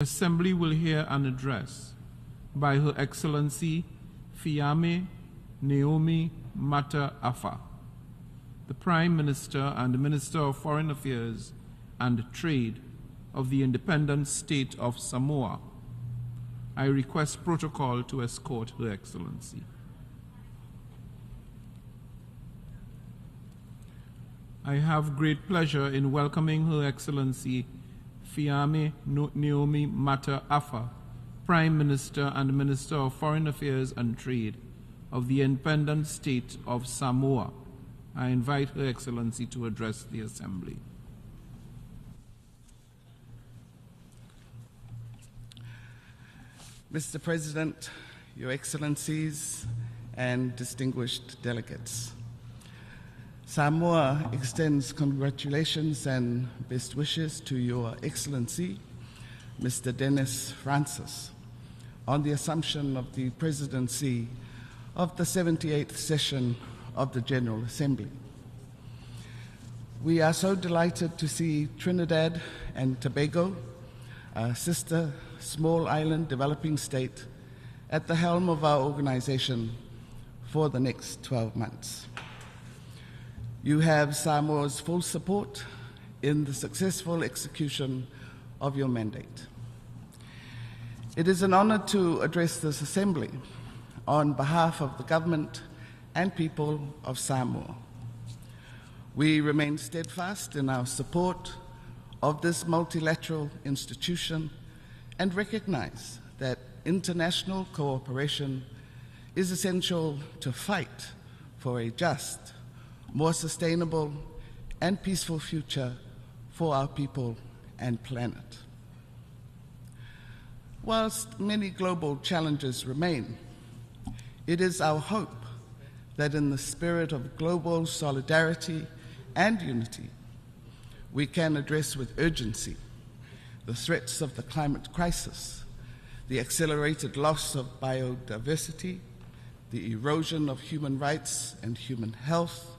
The Assembly will hear an address by Her Excellency Fiame Naomi Mata Afa, the Prime Minister and Minister of Foreign Affairs and Trade of the Independent State of Samoa. I request protocol to escort Her Excellency. I have great pleasure in welcoming Her Excellency Fiame Naomi Mata Afa, Prime Minister and Minister of Foreign Affairs and Trade of the Independent State of Samoa. I invite Her Excellency to address the Assembly. Mr. President, Your Excellencies, and distinguished delegates, Samoa extends congratulations and best wishes to Your Excellency, Mr. Dennis Francis, on the assumption of the presidency of the 78th session of the General Assembly. We are so delighted to see Trinidad and Tobago, a sister small island developing state, at the helm of our organization for the next 12 months. You have Samoa's full support in the successful execution of your mandate. It is an honor to address this Assembly on behalf of the government and people of Samoa. We remain steadfast in our support of this multilateral institution and recognize that international cooperation is essential to fight for a just, more sustainable and peaceful future for our people and planet. Whilst many global challenges remain, it is our hope that in the spirit of global solidarity and unity, we can address with urgency the threats of the climate crisis, the accelerated loss of biodiversity, the erosion of human rights and human health,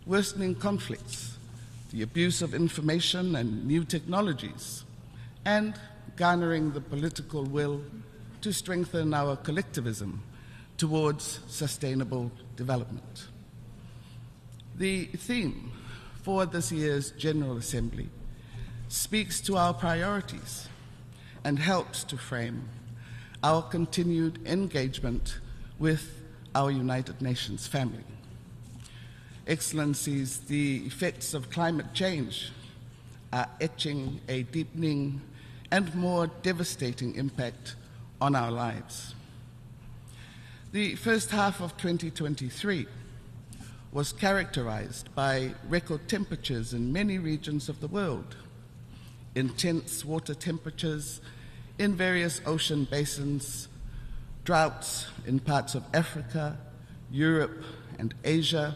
worsening conflicts, the abuse of information and new technologies, and garnering the political will to strengthen our collectivism towards sustainable development. The theme for this year's General Assembly speaks to our priorities and helps to frame our continued engagement with our United Nations family. Excellencies, the effects of climate change are etching a deepening and more devastating impact on our lives. The first half of 2023 was characterized by record temperatures in many regions of the world, intense water temperatures in various ocean basins, droughts in parts of Africa, Europe, and Asia,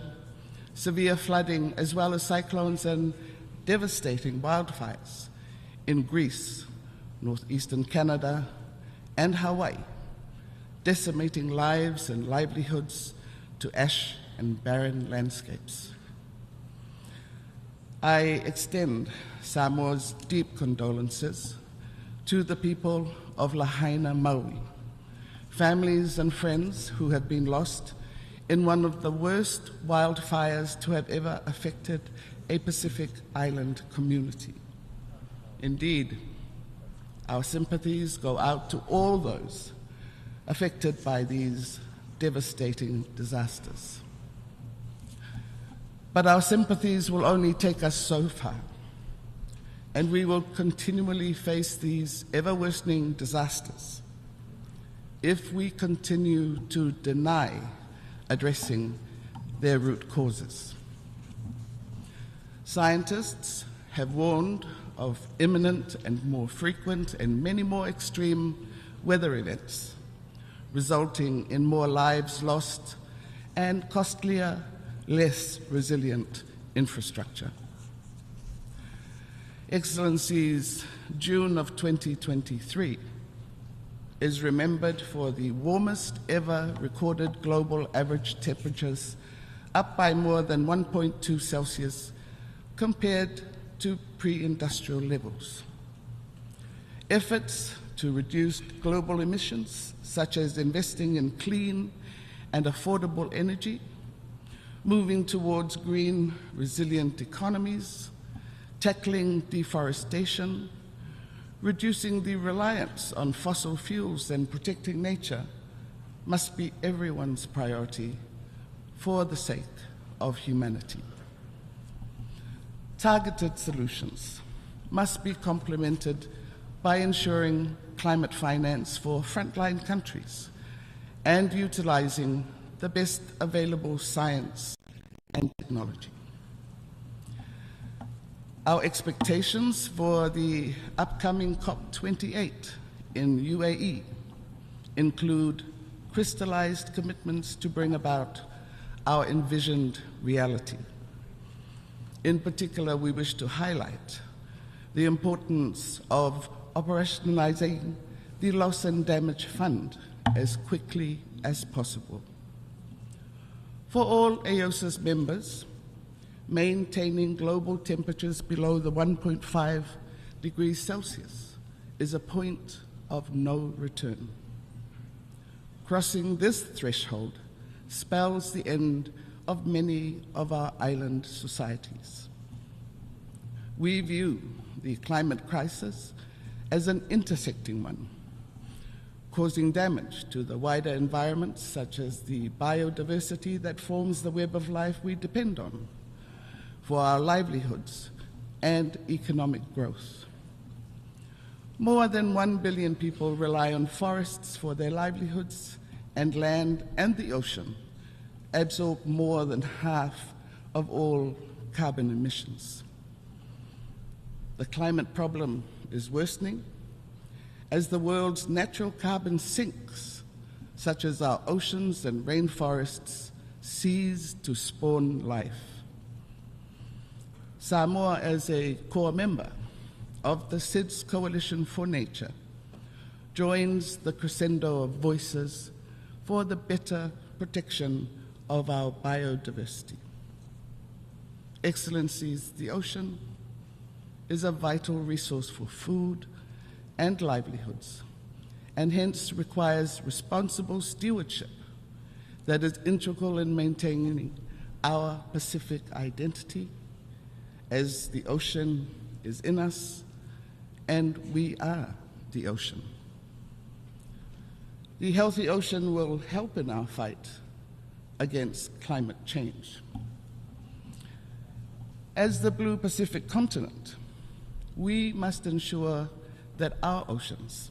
severe flooding, as well as cyclones and devastating wildfires in Greece, northeastern Canada, and Hawaii, decimating lives and livelihoods to ash and barren landscapes. I extend Samoa's deep condolences to the people of Lahaina, Maui, families and friends who have been lost in one of the worst wildfires to have ever affected a Pacific Island community. Indeed, our sympathies go out to all those affected by these devastating disasters. But our sympathies will only take us so far, and we will continually face these ever-worsening disasters if we continue to deny addressing their root causes. Scientists have warned of imminent and more frequent and many more extreme weather events, resulting in more lives lost and costlier, less resilient infrastructure. Excellencies, June of 2023 is remembered for the warmest ever recorded global average temperatures, up by more than 1.2 Celsius compared to pre-industrial levels. Efforts to reduce global emissions, such as investing in clean and affordable energy, moving towards green, resilient economies, tackling deforestation, reducing the reliance on fossil fuels and protecting nature must be everyone's priority for the sake of humanity. Targeted solutions must be complemented by ensuring climate finance for frontline countries and utilizing the best available science and technology. Our expectations for the upcoming COP28 in UAE include crystallized commitments to bring about our envisioned reality. In particular, we wish to highlight the importance of operationalizing the Loss and Damage Fund as quickly as possible. For all AOSIS members, maintaining global temperatures below the 1.5 degrees Celsius is a point of no return. Crossing this threshold spells the end of many of our island societies. We view the climate crisis as an intersecting one, causing damage to the wider environment, such as the biodiversity that forms the web of life we depend on for our livelihoods and economic growth. More than 1 billion people rely on forests for their livelihoods, and land and the ocean absorb more than half of all carbon emissions. The climate problem is worsening as the world's natural carbon sinks, such as our oceans and rainforests, cease to spawn life. Samoa, as a core member of the SIDS Coalition for Nature, joins the crescendo of voices for the better protection of our biodiversity. Excellencies, the ocean is a vital resource for food and livelihoods, and hence requires responsible stewardship that is integral in maintaining our Pacific identity, as the ocean is in us and we are the ocean. The healthy ocean will help in our fight against climate change. As the Blue Pacific continent, we must ensure that our oceans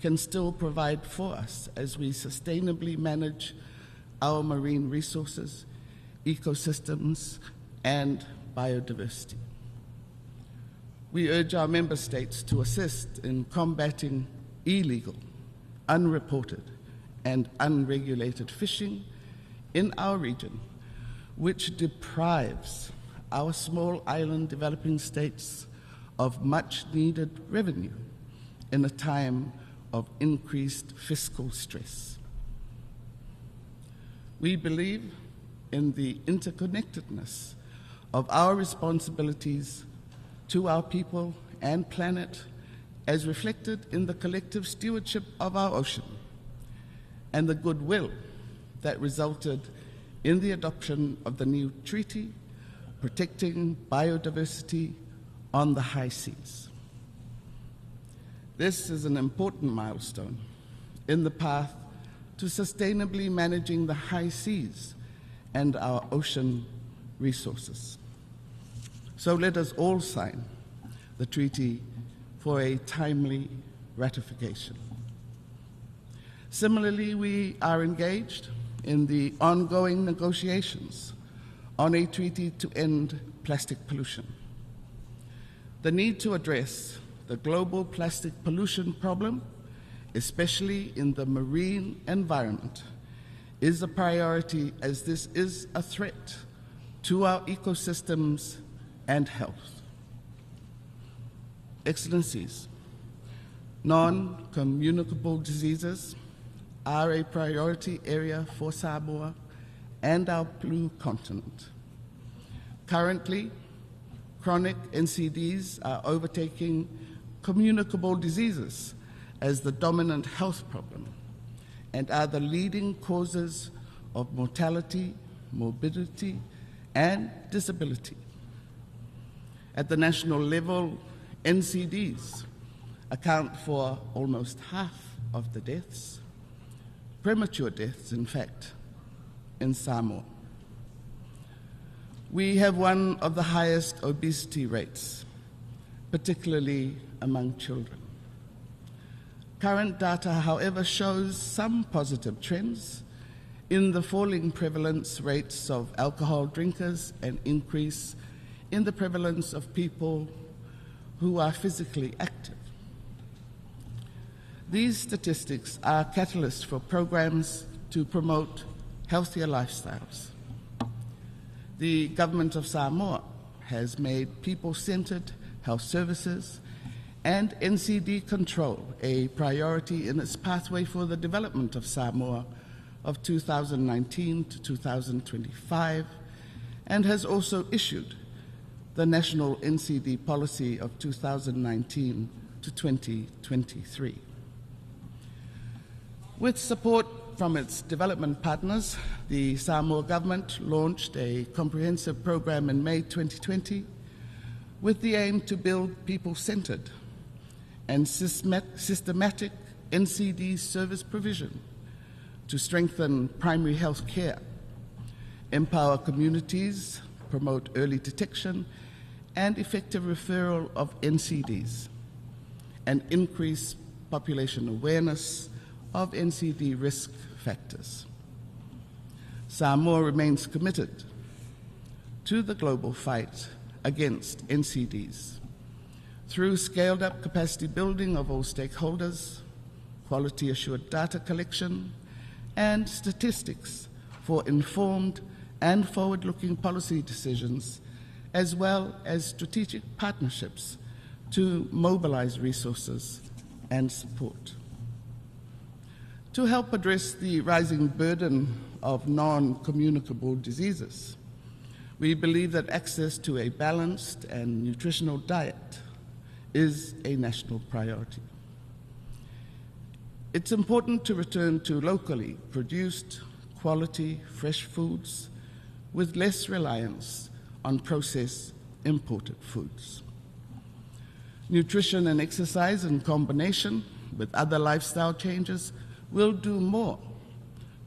can still provide for us as we sustainably manage our marine resources, ecosystems, and biodiversity. We urge our member states to assist in combating illegal, unreported, and unregulated fishing in our region, which deprives our small island developing states of much-needed revenue in a time of increased fiscal stress. We believe in the interconnectedness of our responsibilities to our people and planet as reflected in the collective stewardship of our ocean and the goodwill that resulted in the adoption of the new treaty protecting biodiversity on the high seas. This is an important milestone in the path to sustainably managing the high seas and our ocean resources. So let us all sign the treaty for a timely ratification. Similarly, we are engaged in the ongoing negotiations on a treaty to end plastic pollution. The need to address the global plastic pollution problem, especially in the marine environment, is a priority as this is a threat to our ecosystems and health. Excellencies, non-communicable diseases are a priority area for Samoa and our Blue Continent. Currently, chronic NCDs are overtaking communicable diseases as the dominant health problem and are the leading causes of mortality, morbidity, and disability. At the national level, NCDs account for almost half of the deaths, premature deaths, in fact, in Samoa. We have one of the highest obesity rates, particularly among children. Current data, however, shows some positive trends in the falling prevalence rates of alcohol drinkers and increase in the prevalence of people who are physically active. These statistics are catalysts for programs to promote healthier lifestyles. The government of Samoa has made people-centered health services and NCD control a priority in its pathway for the development of Samoa of 2019 to 2025, and has also issued the National NCD Policy of 2019 to 2023. With support from its development partners, the Samoa government launched a comprehensive program in May 2020 with the aim to build people-centered and systematic NCD service provision to strengthen primary health care, empower communities, promote early detection and effective referral of NCDs, and increase population awareness of NCD risk factors. Samoa remains committed to the global fight against NCDs through scaled-up capacity building of all stakeholders, quality-assured data collection, and statistics for informed and forward-looking policy decisions, as well as strategic partnerships to mobilize resources and support. To help address the rising burden of non-communicable diseases, we believe that access to a balanced and nutritional diet is a national priority. It's important to return to locally produced, quality, fresh foods with less reliance on processed, imported foods. Nutrition and exercise in combination with other lifestyle changes will do more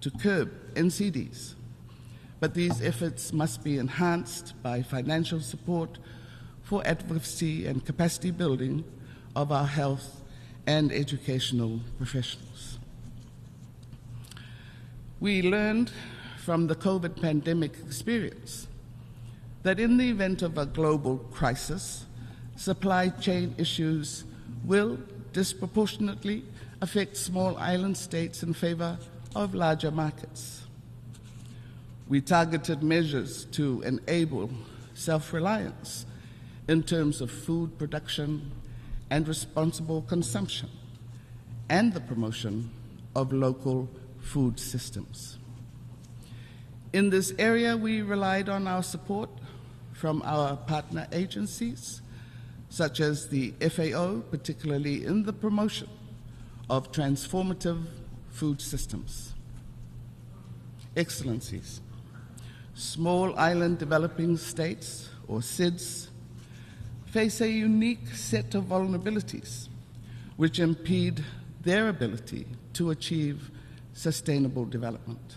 to curb NCDs, but these efforts must be enhanced by financial support for advocacy and capacity building of our health and educational professionals. We learned from the COVID pandemic experience that in the event of a global crisis, supply chain issues will disproportionately affect small island states in favor of larger markets. We targeted measures to enable self-reliance in terms of food production and responsible consumption, and the promotion of local food systems. In this area, we relied on our support from our partner agencies, such as the FAO, particularly in the promotion of transformative food systems. Excellencies, small island developing states, or SIDS, face a unique set of vulnerabilities which impede their ability to achieve sustainable development.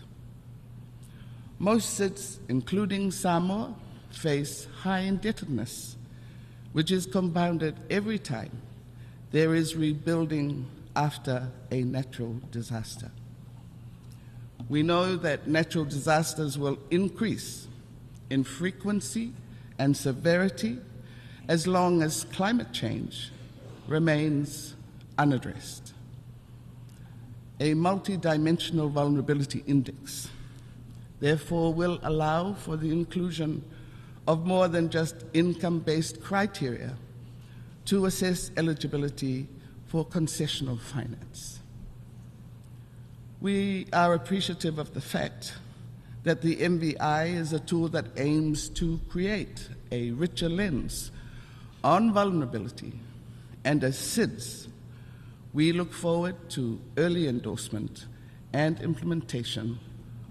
Most SIDS, including Samoa, face high indebtedness, which is compounded every time there is rebuilding after a natural disaster. We know that natural disasters will increase in frequency and severity as long as climate change remains unaddressed. A multidimensional vulnerability index, therefore, will allow for the inclusion of more than just income-based criteria to assess eligibility for concessional finance. We are appreciative of the fact that the MVI is a tool that aims to create a richer lens on vulnerability and as SIDS, we look forward to early endorsement and implementation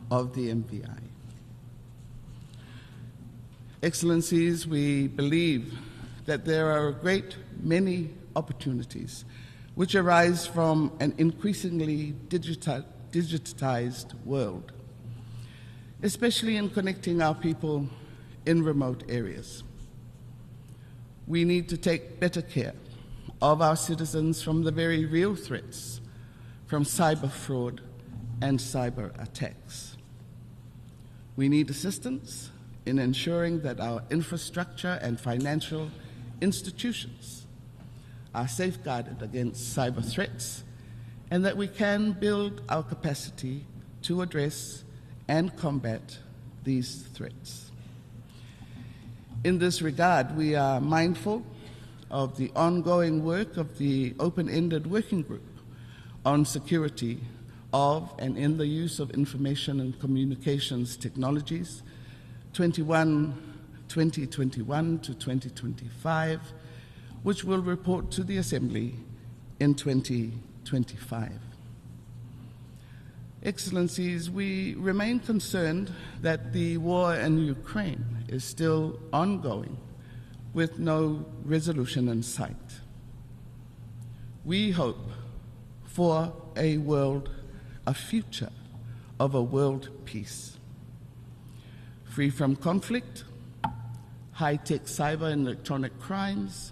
of the MVI. Excellencies, we believe that there are a great many opportunities which arise from an increasingly digitized world, especially in connecting our people in remote areas. We need to take better care of our citizens from the very real threats from cyber fraud and cyber attacks. We need assistance in ensuring that our infrastructure and financial institutions are safeguarded against cyber threats and that we can build our capacity to address and combat these threats. In this regard, we are mindful of the ongoing work of the open-ended working group on security of and in the use of information and communications technologies 2021 to 2025, which will report to the Assembly in 2025. Excellencies, we remain concerned that the war in Ukraine is still ongoing with no resolution in sight. We hope for a future of a world peace, free from conflict, high-tech cyber and electronic crimes,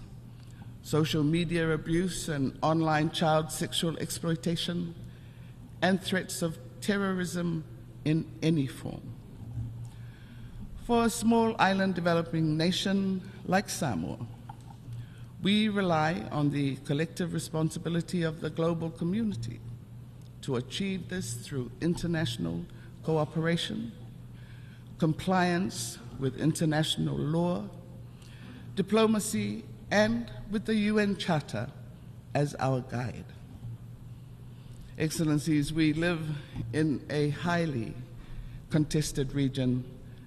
social media abuse and online child sexual exploitation, and threats of terrorism in any form. For a small island developing nation like Samoa, we rely on the collective responsibility of the global community to achieve this through international cooperation, compliance with international law, diplomacy, and with the UN Charter as our guide. Excellencies, we live in a highly contested region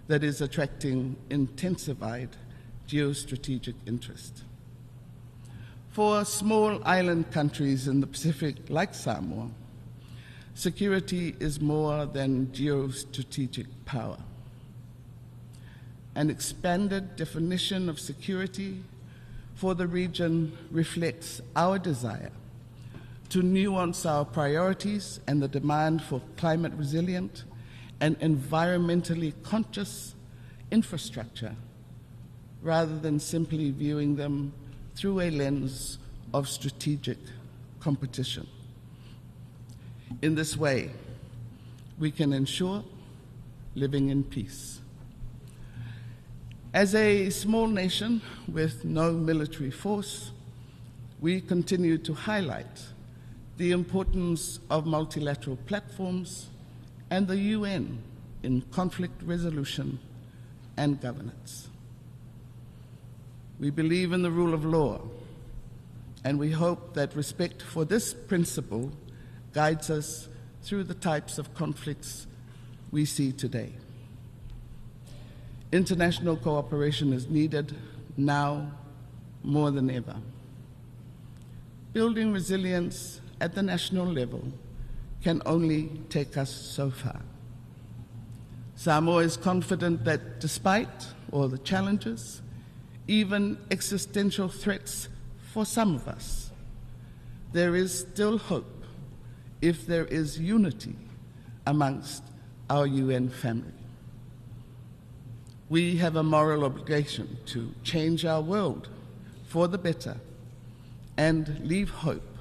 that is attracting intensified geostrategic interest. For small island countries in the Pacific like Samoa, security is more than geostrategic power. An expanded definition of security for the region reflects our desire to nuance our priorities and the demand for climate resilient and environmentally conscious infrastructure, rather than simply viewing them through a lens of strategic competition. In this way, we can ensure living in peace. As a small nation with no military force, we continue to highlight the importance of multilateral platforms and the UN in conflict resolution and governance. We believe in the rule of law, and we hope that respect for this principle guides us through the types of conflicts we see today. International cooperation is needed now more than ever. Building resilience at the national level can only take us so far. Samoa is confident that despite all the challenges, even existential threats for some of us, there is still hope if there is unity amongst our UN family. We have a moral obligation to change our world for the better and leave hope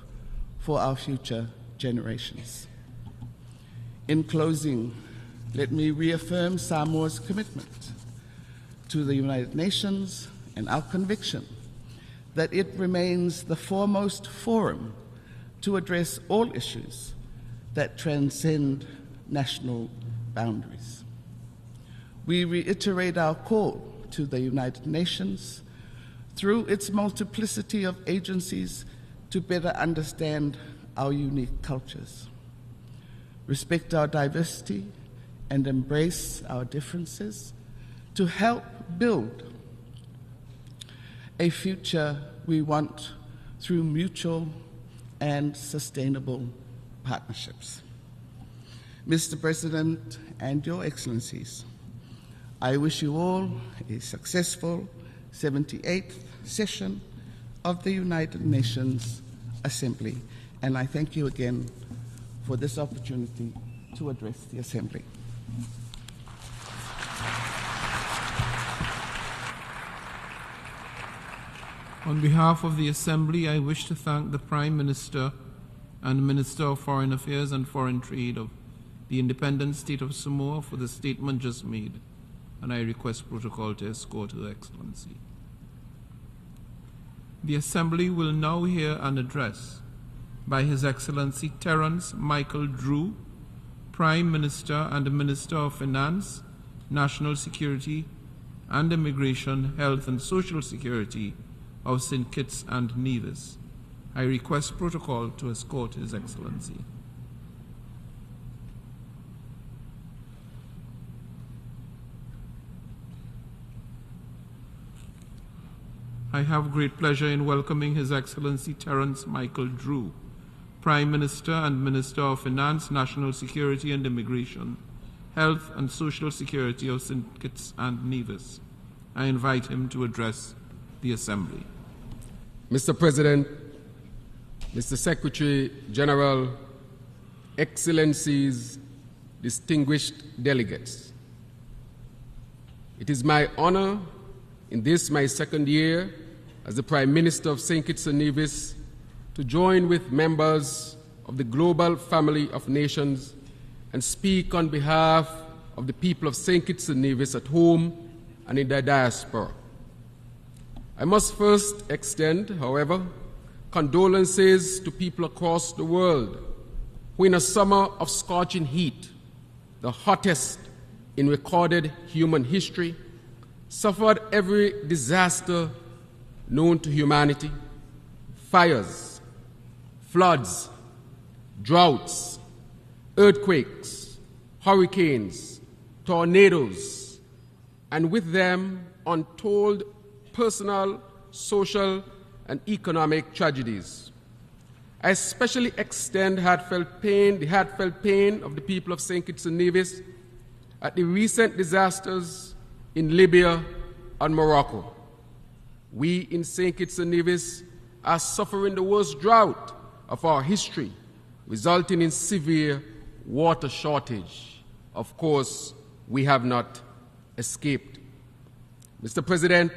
for our future generations. In closing, let me reaffirm Samoa's commitment to the United Nations and our conviction that it remains the foremost forum to address all issues that transcend national boundaries. We reiterate our call to the United Nations through its multiplicity of agencies to better understand our unique cultures, respect our diversity, and embrace our differences to help build a future we want through mutual and sustainable partnerships. Mr. President and Your Excellencies, I wish you all a successful 78th session of the United Nations Assembly, and I thank you again for this opportunity to address the Assembly. On behalf of the Assembly, I wish to thank the Prime Minister and Minister of Foreign Affairs and Foreign Trade of the independent state of Samoa for the statement just made, and I request protocol to escort Her Excellency. The Assembly will now hear an address by His Excellency Terence Michael Drew, Prime Minister and Minister of Finance, National Security and Immigration, Health and Social Security of St. Kitts and Nevis. I request protocol to escort His Excellency. I have great pleasure in welcoming His Excellency Terence Michael Drew, Prime Minister and Minister of Finance, National Security and Immigration, Health and Social Security of St. Kitts and Nevis. I invite him to address the Assembly. Mr. President, Mr. Secretary General, Excellencies, distinguished delegates, it is my honor in this my second year as the Prime Minister of St. Kitts and Nevis to join with members of the global family of nations and speak on behalf of the people of St. Kitts and Nevis at home and in the diaspora. I must first extend, however, condolences to people across the world who in a summer of scorching heat, the hottest in recorded human history, suffered every disaster known to humanity: fires, floods, droughts, earthquakes, hurricanes, tornadoes, and with them untold personal, social, and economic tragedies. I especially extend the heartfelt pain of the people of St. Kitts and Nevis at the recent disasters in Libya and Morocco. We in St. Kitts and Nevis are suffering the worst drought of our history, resulting in severe water shortage. Of course, we have not escaped. Mr. President,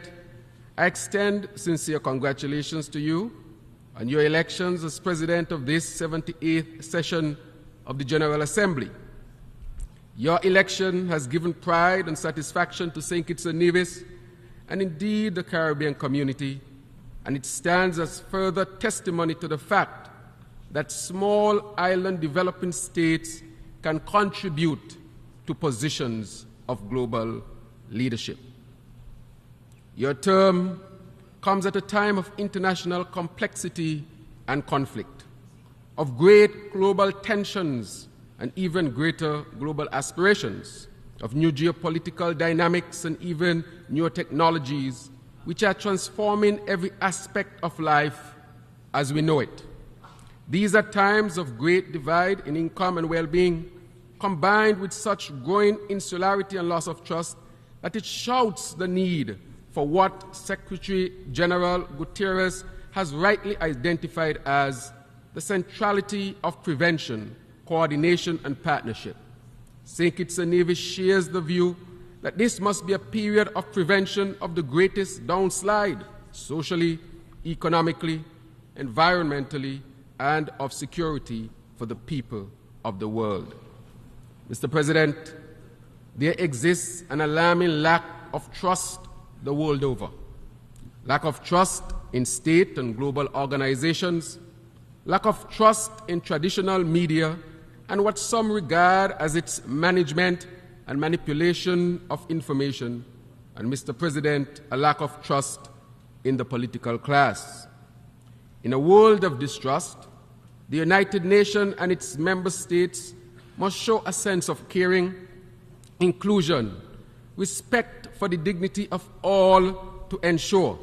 I extend sincere congratulations to you on your elections as President of this 78th session of the General Assembly. Your election has given pride and satisfaction to St. Kitts and Nevis and indeed the Caribbean community, and it stands as further testimony to the fact that small island developing states can contribute to positions of global leadership. Your term comes at a time of international complexity and conflict, of great global tensions and even greater global aspirations, of new geopolitical dynamics and even newer technologies which are transforming every aspect of life as we know it. These are times of great divide in income and well-being, combined with such growing insularity and loss of trust that it shouts the need for what Secretary General Guterres has rightly identified as the centrality of prevention, coordination, and partnership. St. Kitts and Nevis shares the view that this must be a period of prevention of the greatest downslide, socially, economically, environmentally, and of security for the people of the world. Mr. President, there exists an alarming lack of trust the world over. Lack of trust in state and global organizations, lack of trust in traditional media and what some regard as its management and manipulation of information, and Mr. President, a lack of trust in the political class. In a world of distrust, the United Nations and its member states must show a sense of caring, inclusion, respect for the dignity of all to ensure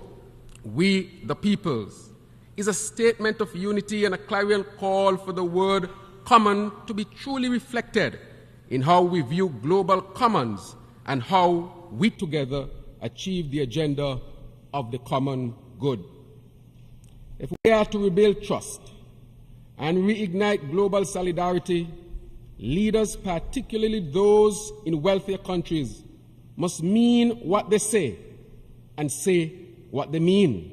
we, the peoples, is a statement of unity and a clarion call for the word common to be truly reflected in how we view global commons and how we together achieve the agenda of the common good. If we are to rebuild trust and reignite global solidarity, leaders, particularly those in wealthier countries, must mean what they say and say what they mean.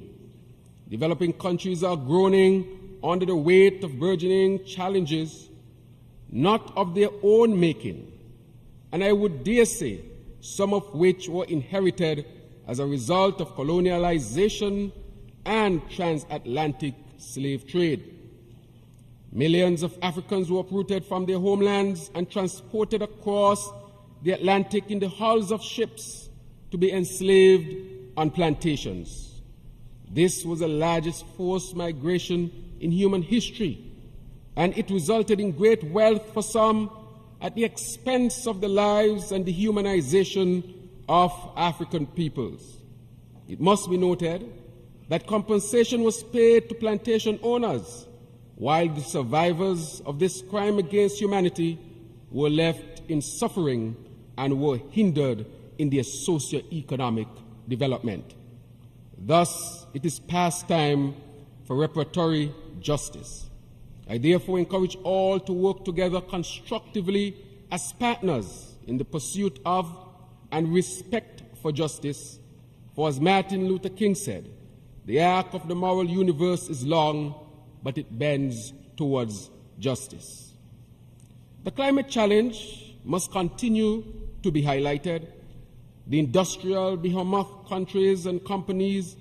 Developing countries are groaning under the weight of burgeoning challenges, not of their own making, and I would dare say some of which were inherited as a result of colonialization and transatlantic slave trade. Millions of Africans were uprooted from their homelands and transported across the Atlantic in the hulls of ships to be enslaved on plantations. This was the largest forced migration in human history, and it resulted in great wealth for some at the expense of the lives and dehumanization of African peoples. It must be noted that compensation was paid to plantation owners, while the survivors of this crime against humanity were left in suffering and were hindered in their socio-economic development. Thus, it is past time for reparatory justice. I therefore encourage all to work together constructively as partners in the pursuit of and respect for justice. For as Martin Luther King said, the arc of the moral universe is long, but it bends towards justice. The climate challenge must continue to be highlighted. The industrial behemoth countries and companies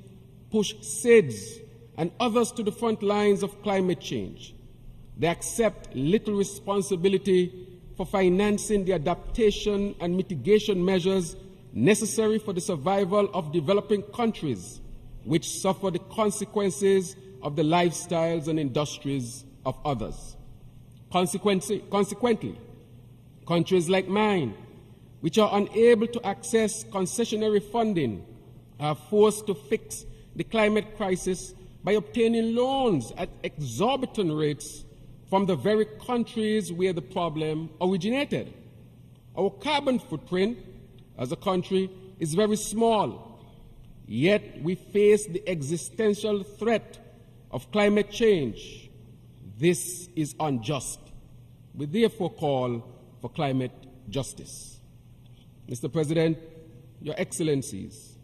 push SIDS and others to the front lines of climate change. They accept little responsibility for financing the adaptation and mitigation measures necessary for the survival of developing countries, which suffer the consequences of the lifestyles and industries of others. Consequently, countries like mine, which are unable to access concessionary funding, are forced to fix the climate crisis by obtaining loans at exorbitant rates from the very countries where the problem originated. Our carbon footprint as a country is very small, yet we face the existential threat of climate change. This is unjust. We therefore call for climate justice. Mr. President, Your Excellencies,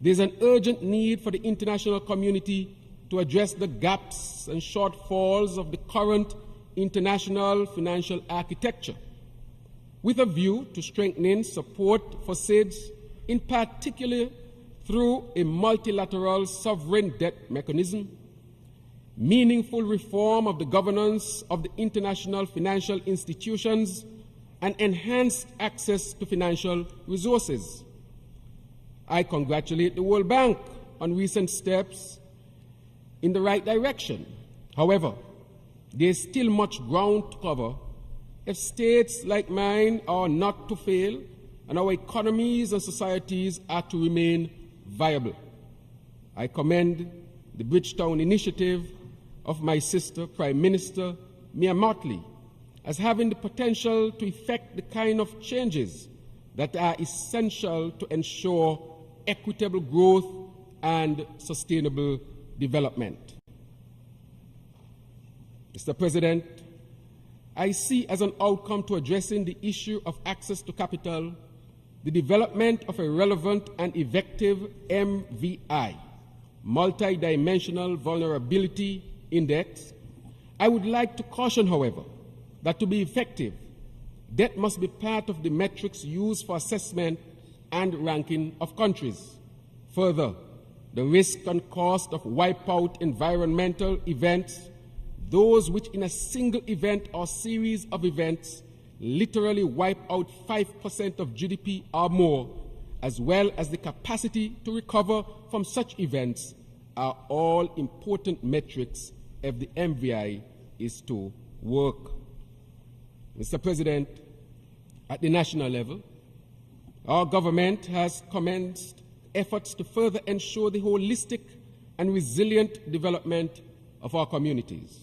there is an urgent need for the international community to address the gaps and shortfalls of the current international financial architecture, with a view to strengthening support for SIDS, in particular through a multilateral sovereign debt mechanism, meaningful reform of the governance of the international financial institutions, and enhanced access to financial resources. I congratulate the World Bank on recent steps in the right direction. However, there is still much ground to cover if states like mine are not to fail and our economies and societies are to remain viable. I commend the Bridgetown initiative of my sister, Prime Minister Mia Mottley, as having the potential to effect the kind of changes that are essential to ensure equitable growth and sustainable development. Mr. President, I see as an outcome to addressing the issue of access to capital the development of a relevant and effective MVI, Multidimensional Vulnerability Index. I would like to caution, however, that to be effective, debt must be part of the metrics used for assessment and ranking of countries. Further, the risk and cost of wipe-out environmental events, those which in a single event or series of events literally wipe out 5% of GDP or more, as well as the capacity to recover from such events, are all important metrics if the MVI is to work. Mr. President, at the national level, our government has commenced efforts to further ensure the holistic and resilient development of our communities.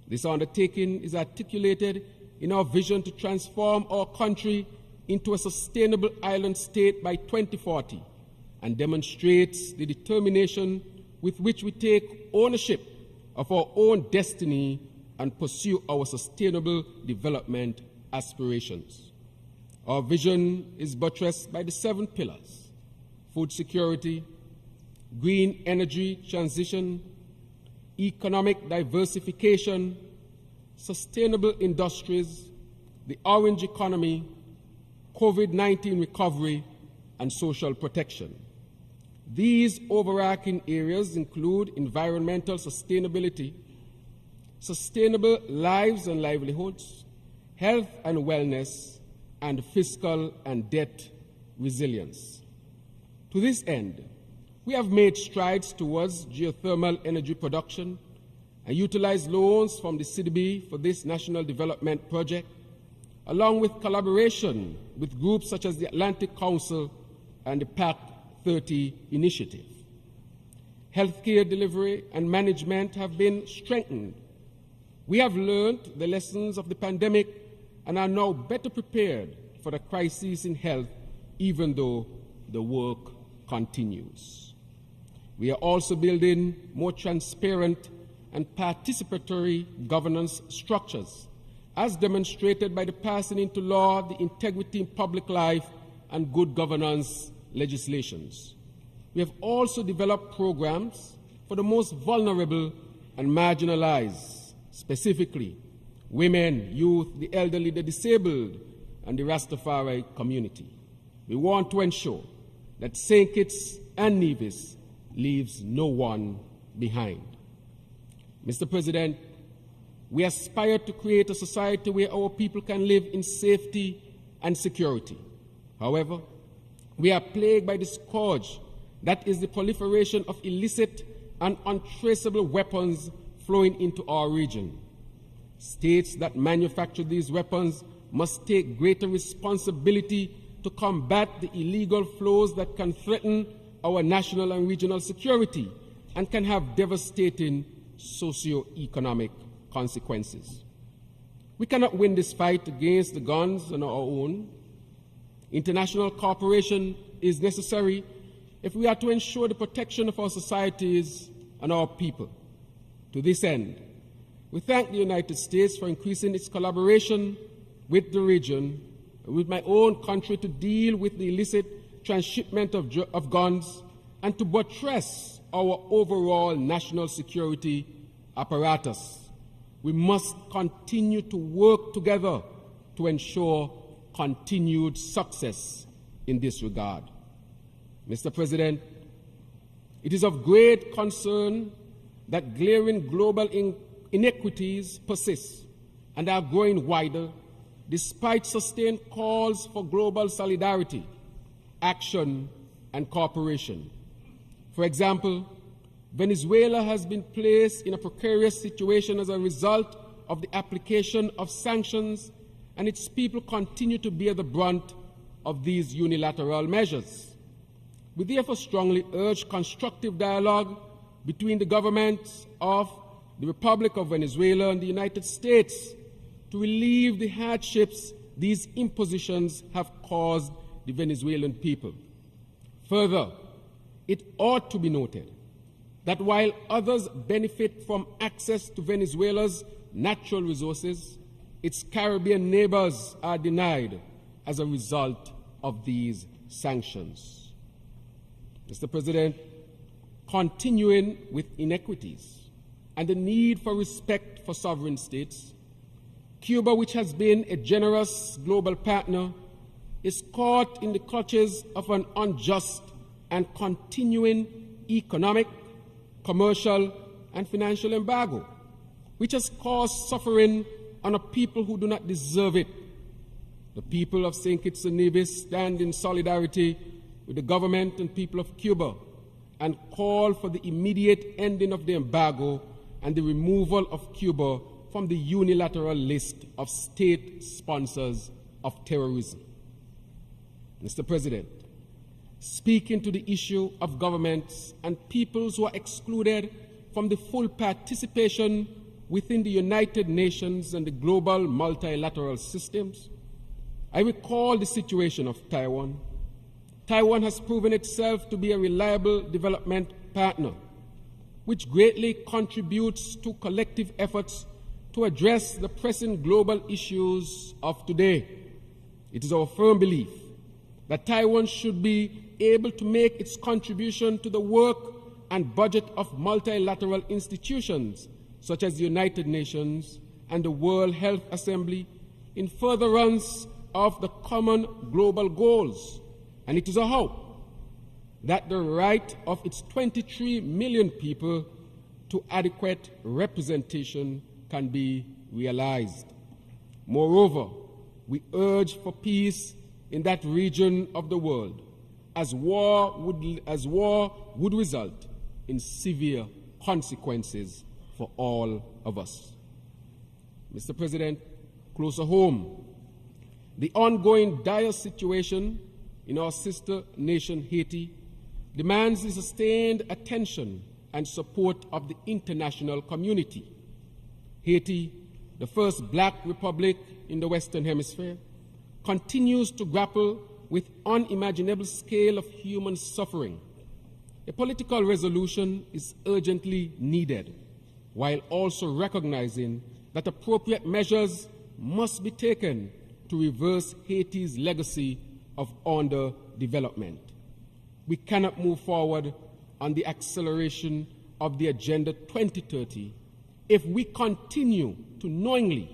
This undertaking is articulated in our vision to transform our country into a sustainable island state by 2040 and demonstrates the determination with which we take ownership of our own destiny and pursue our sustainable development aspirations. Our vision is buttressed by the 7 pillars: food security, green energy transition, economic diversification, sustainable industries, the orange economy, COVID-19 recovery, and social protection. These overarching areas include environmental sustainability, sustainable lives and livelihoods, health and wellness, and fiscal and debt resilience. To this end, we have made strides towards geothermal energy production and utilized loans from the CDB for this national development project, along with collaboration with groups such as the Atlantic Council and the PAC 30 initiative. Healthcare delivery and management have been strengthened. We have learned the lessons of the pandemic and are now better prepared for the crisis in health, even though the work continues. We are also building more transparent and participatory governance structures, as demonstrated by the passing into law the Integrity in Public Life and Good Governance legislations. We have also developed programs for the most vulnerable and marginalized, specifically women, youth, the elderly, the disabled, and the Rastafari community. We want to ensure that St. Kitts and Nevis leaves no one behind. Mr. President, we aspire to create a society where our people can live in safety and security. However, we are plagued by the scourge that is the proliferation of illicit and untraceable weapons flowing into our region. States that manufacture these weapons must take greater responsibility to combat the illegal flows that can threaten our national and regional security and can have devastating socio-economic consequences. We cannot win this fight against the guns on our own. International cooperation is necessary if we are to ensure the protection of our societies and our people. To this end, we thank the United States for increasing its collaboration with the region and with my own country to deal with the illicit transshipment of guns and to buttress our overall national security apparatus. We must continue to work together to ensure continued success in this regard. Mr. President, it is of great concern that glaring global inequities persist and are growing wider despite sustained calls for global solidarity, action, and cooperation. For example, Venezuela has been placed in a precarious situation as a result of the application of sanctions, and its people continue to bear the brunt of these unilateral measures. We therefore strongly urge constructive dialogue between the governments of the Republic of Venezuela and the United States to relieve the hardships these impositions have caused the Venezuelan people. Further, it ought to be noted that while others benefit from access to Venezuela's natural resources, its Caribbean neighbors are denied as a result of these sanctions. Mr. President, continuing with inequities and the need for respect for sovereign states, Cuba, which has been a generous global partner, is caught in the clutches of an unjust and continuing economic, commercial, and financial embargo, which has caused suffering on a people who do not deserve it. The people of St. Kitts and Nevis stand in solidarity with the government and people of Cuba and call for the immediate ending of the embargo and the removal of Cuba from the unilateral list of state sponsors of terrorism. Mr. President, speaking to the issue of governments and peoples who are excluded from the full participation within the United Nations and the global multilateral systems. I recall the situation of Taiwan. Taiwan has proven itself to be a reliable development partner, which greatly contributes to collective efforts to address the pressing global issues of today. It is our firm belief that Taiwan should be able to make its contribution to the work and budget of multilateral institutions such as the United Nations and the World Health Assembly in furtherance of the common global goals. And it is a hope that the right of its 23 million people to adequate representation can be realized. Moreover, we urge for peace in that region of the world, as war would result in severe consequences for all of us. Mr. President, closer home, the ongoing dire situation in our sister nation, Haiti, demands the sustained attention and support of the international community. Haiti, the first black republic in the Western Hemisphere, continues to grapple with unimaginable scale of human suffering. A political resolution is urgently needed, while also recognizing that appropriate measures must be taken to reverse Haiti's legacy of underdevelopment. We cannot move forward on the acceleration of the Agenda 2030 if we continue to knowingly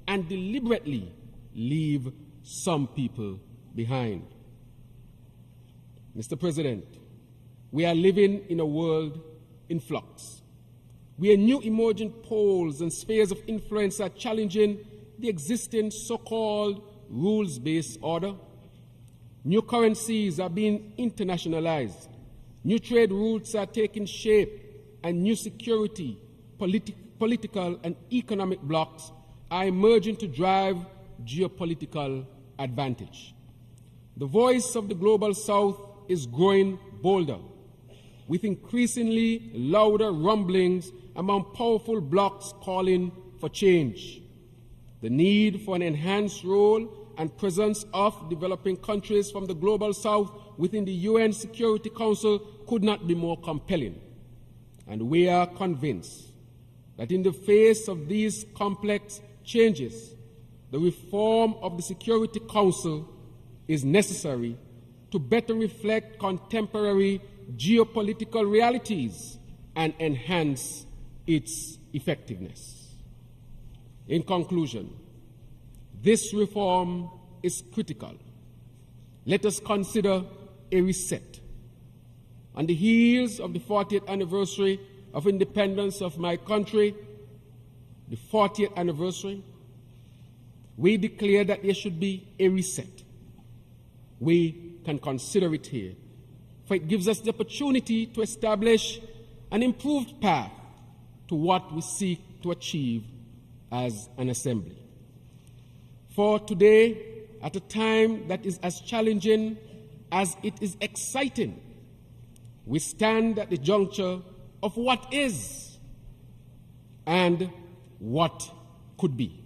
and deliberately leave some people behind. Mr. President, we are living in a world in flux, where new emerging poles and spheres of influence are challenging the existing so-called rules-based order. New currencies are being internationalized, new trade routes are taking shape, and new security, political and economic blocs are emerging to drive geopolitical advantage. The voice of the Global South is growing bolder, with increasingly louder rumblings among powerful blocs calling for change. The need for an enhanced role and presence of developing countries from the Global South within the UN Security Council could not be more compelling. And we are convinced that in the face of these complex changes, the reform of the Security Council is necessary to better reflect contemporary geopolitical realities and enhance its effectiveness. In conclusion, this reform is critical. Let us consider a reset. On the heels of the 40th anniversary of independence of my country, the 40th anniversary, we declare that there should be a reset. We can consider it here, for it gives us the opportunity to establish an improved path to what we seek to achieve as an assembly. For today, at a time that is as challenging as it is exciting, we stand at the juncture of what is and what could be.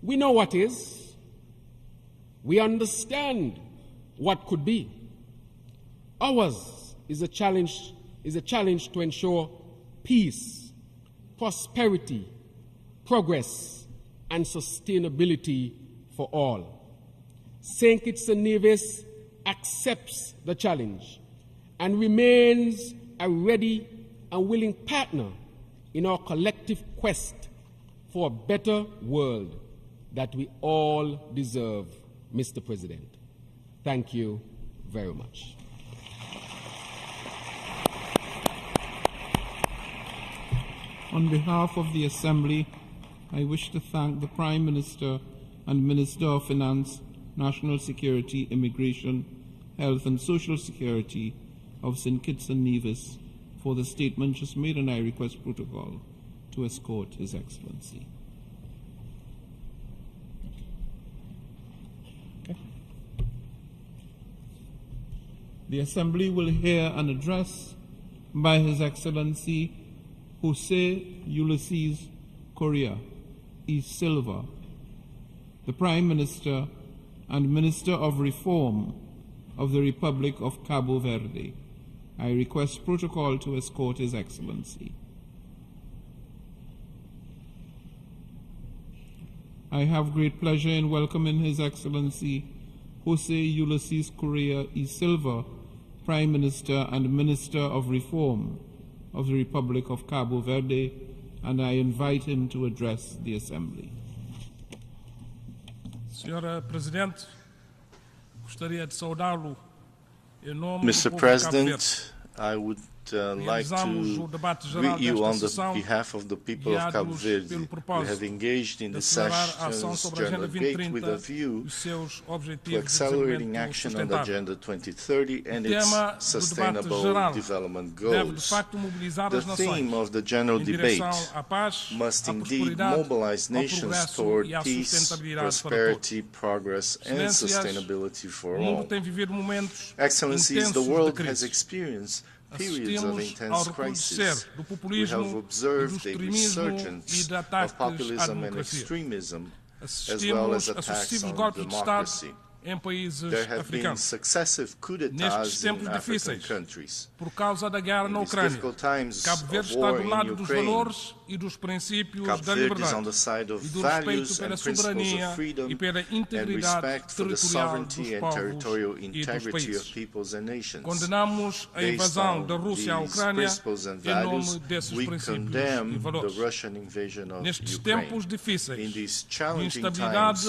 We know what is. We understand what could be. Ours is a challenge to ensure peace, prosperity, progress, and sustainability for all. St. Kitts and Nevis accepts the challenge and remains a ready and willing partner in our collective quest for a better world that we all deserve, Mr. President. Thank you very much. On behalf of the Assembly, I wish to thank the Prime Minister and Minister of Finance, National Security, Immigration, Health and Social Security of St. Kitts and Nevis for the statement just made, and I request protocol to escort His Excellency. The Assembly will hear an address by His Excellency Jose Ulysses Correa y Silva, the Prime Minister and Minister of Reform of the Republic of Cabo Verde. I request protocol to escort His Excellency. I have great pleasure in welcoming His Excellency Jose Ulysses Correa y Silva, Prime Minister and Minister of Reform of the Republic of Cabo Verde, and I invite him to address the Assembly. Senhora Presidente, gostaria de saudá-lo em nome Mr. do povo de Cabo Verde. President, I would like to greet you on behalf of the people of Cabo Verde. We have engaged in the session's general debate with a view to accelerating action on the Agenda 2030 and its sustainable development goals. The theme of the general debate must indeed mobilize nations toward peace, prosperity, progress, and sustainability for all. Excellencies, the world has experienced periods of intense crisis. We have observed a resurgence of populism and extremism, as well as attacks on democracy. There have been successive coup d'etats in African countries. In these difficult times of war in Ukraine, Cabo Verde is on the side of values and principles of freedom and respect for the sovereignty and territorial integrity of peoples and nations. Based on these principles and values, we condemn the Russian invasion of Ukraine. In these challenging times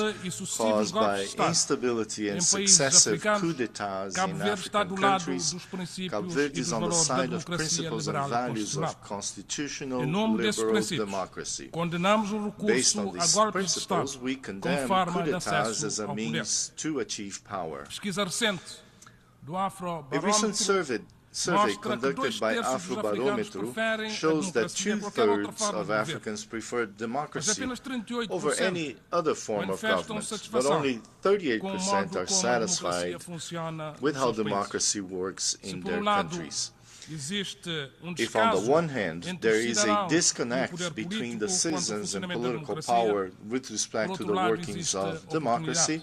caused by instability and successive coup d'etats in African countries, Cabo Verde is on the side of principles and values of constitutional liberal democracy. Based on these principles, we condemn coup d'etats as a means to achieve power. A recent survey conducted by Afrobarometro shows that 2/3 of Africans prefer democracy over any other form of government, but only 38% are satisfied with how democracy works in their countries. If on the one hand there is a disconnect between the citizens and political power with respect to the workings of democracy,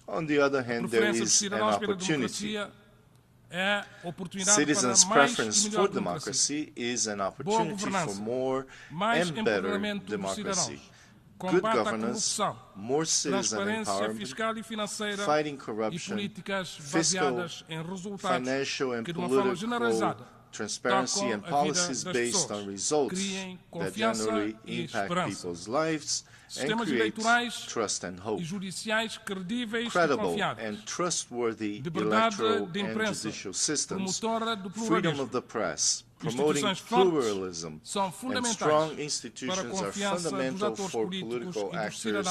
on the other hand there is an opportunity. Citizens' preference for democracy is an opportunity for more and better democracy. Good governance, more citizen empowerment, fighting corruption, fiscal, financial and political transparency and policies based on results that generally impact people's lives and create trust and hope. Credible and trustworthy electoral and judicial systems, freedom of the press, promoting pluralism, and strong institutions are fundamental for political actors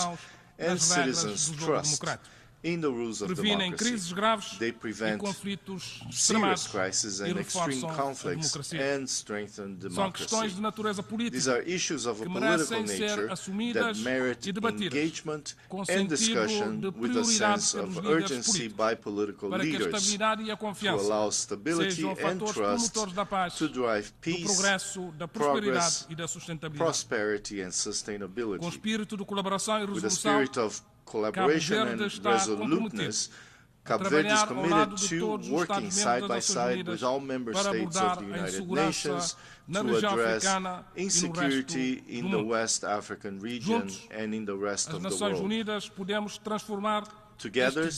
and citizens' trust in the rules of democracy. They prevent serious crises and extreme conflicts and strengthen democracy. These are issues of a political nature that merit engagement and discussion with a sense of urgency by political leaders to allow stability and trust to drive peace, progress, prosperity and sustainability. With a spirit of collaboration and resoluteness, Cabo Verde is committed to working side by side with all member states of the United Nations to address insecurity in the West African region and in the rest of the world. Together,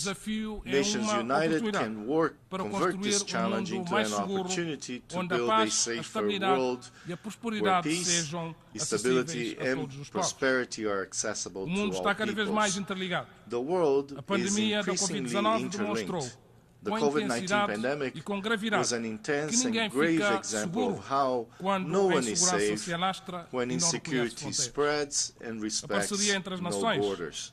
nations united can convert this challenge into an opportunity to build a safer world where peace, stability and prosperity are accessible to all peoples. The world is increasingly interlinked. The COVID-19 pandemic was an intense and grave example of how no one is safe when insecurity spreads and respects no borders.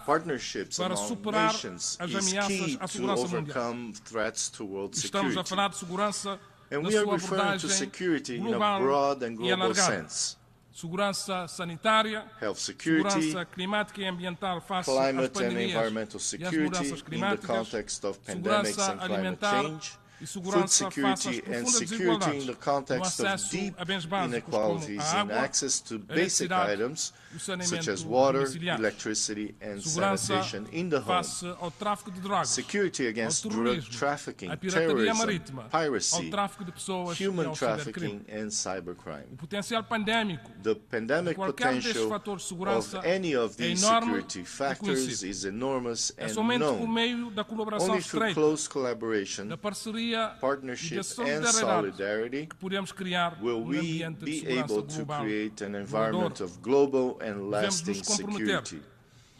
Partnerships among nations is key to overcome threats to world security. And we are referring to security in a broad and global sense. segurança sanitária, health security, segurança climática e ambiental face às climate and pandemias environmental e às security mudanças in the climáticas, context of pandemics segurança and climate alimentar change, e food segurança face às security and profundas security in desigualdades the no context of acesso deep a bens básicos como inequalities a in água, access to a basic eletricidade items e o such as saneamento water, domiciliar. electricity, and Segurança sanitation in the home. face ao tráfico de drogas, Security ao against drug terrorismo, trafficking, à pirataria terrorism, marítima, ao piracy, tráfico de pessoas e human ao trafficking, cibercrime. and cybercrime. O potencial pandémico The de pandemic qualquer destes potential fatores de of segurança any of é these enorme security e factors conhecido. is enormous É and somente por known. meio da colaboração Only through estreita, close collaboration, da parceria e partnership, da and solidariedade solidarity que podemos criar will um we ambiente de be segurança able to global create an duradouro. environment of global and Devemos lasting nos comprometer security.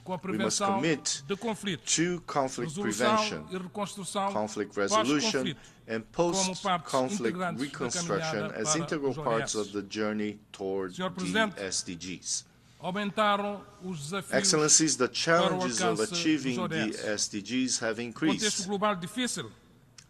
com a We must prevenção commit de conflitos, to conflict resolução prevention, e reconstrução conflict resolution, pós-conflito, and como partes post-conflict integrantes da reconstruction caminhada as para integral os parts ODS. of the journey toward Senhor the Presidente, SDGs. aumentaram os desafios Excellencies, the challenges of alcance achieving dos the ODS. SDGs have O contexto increased. global difícil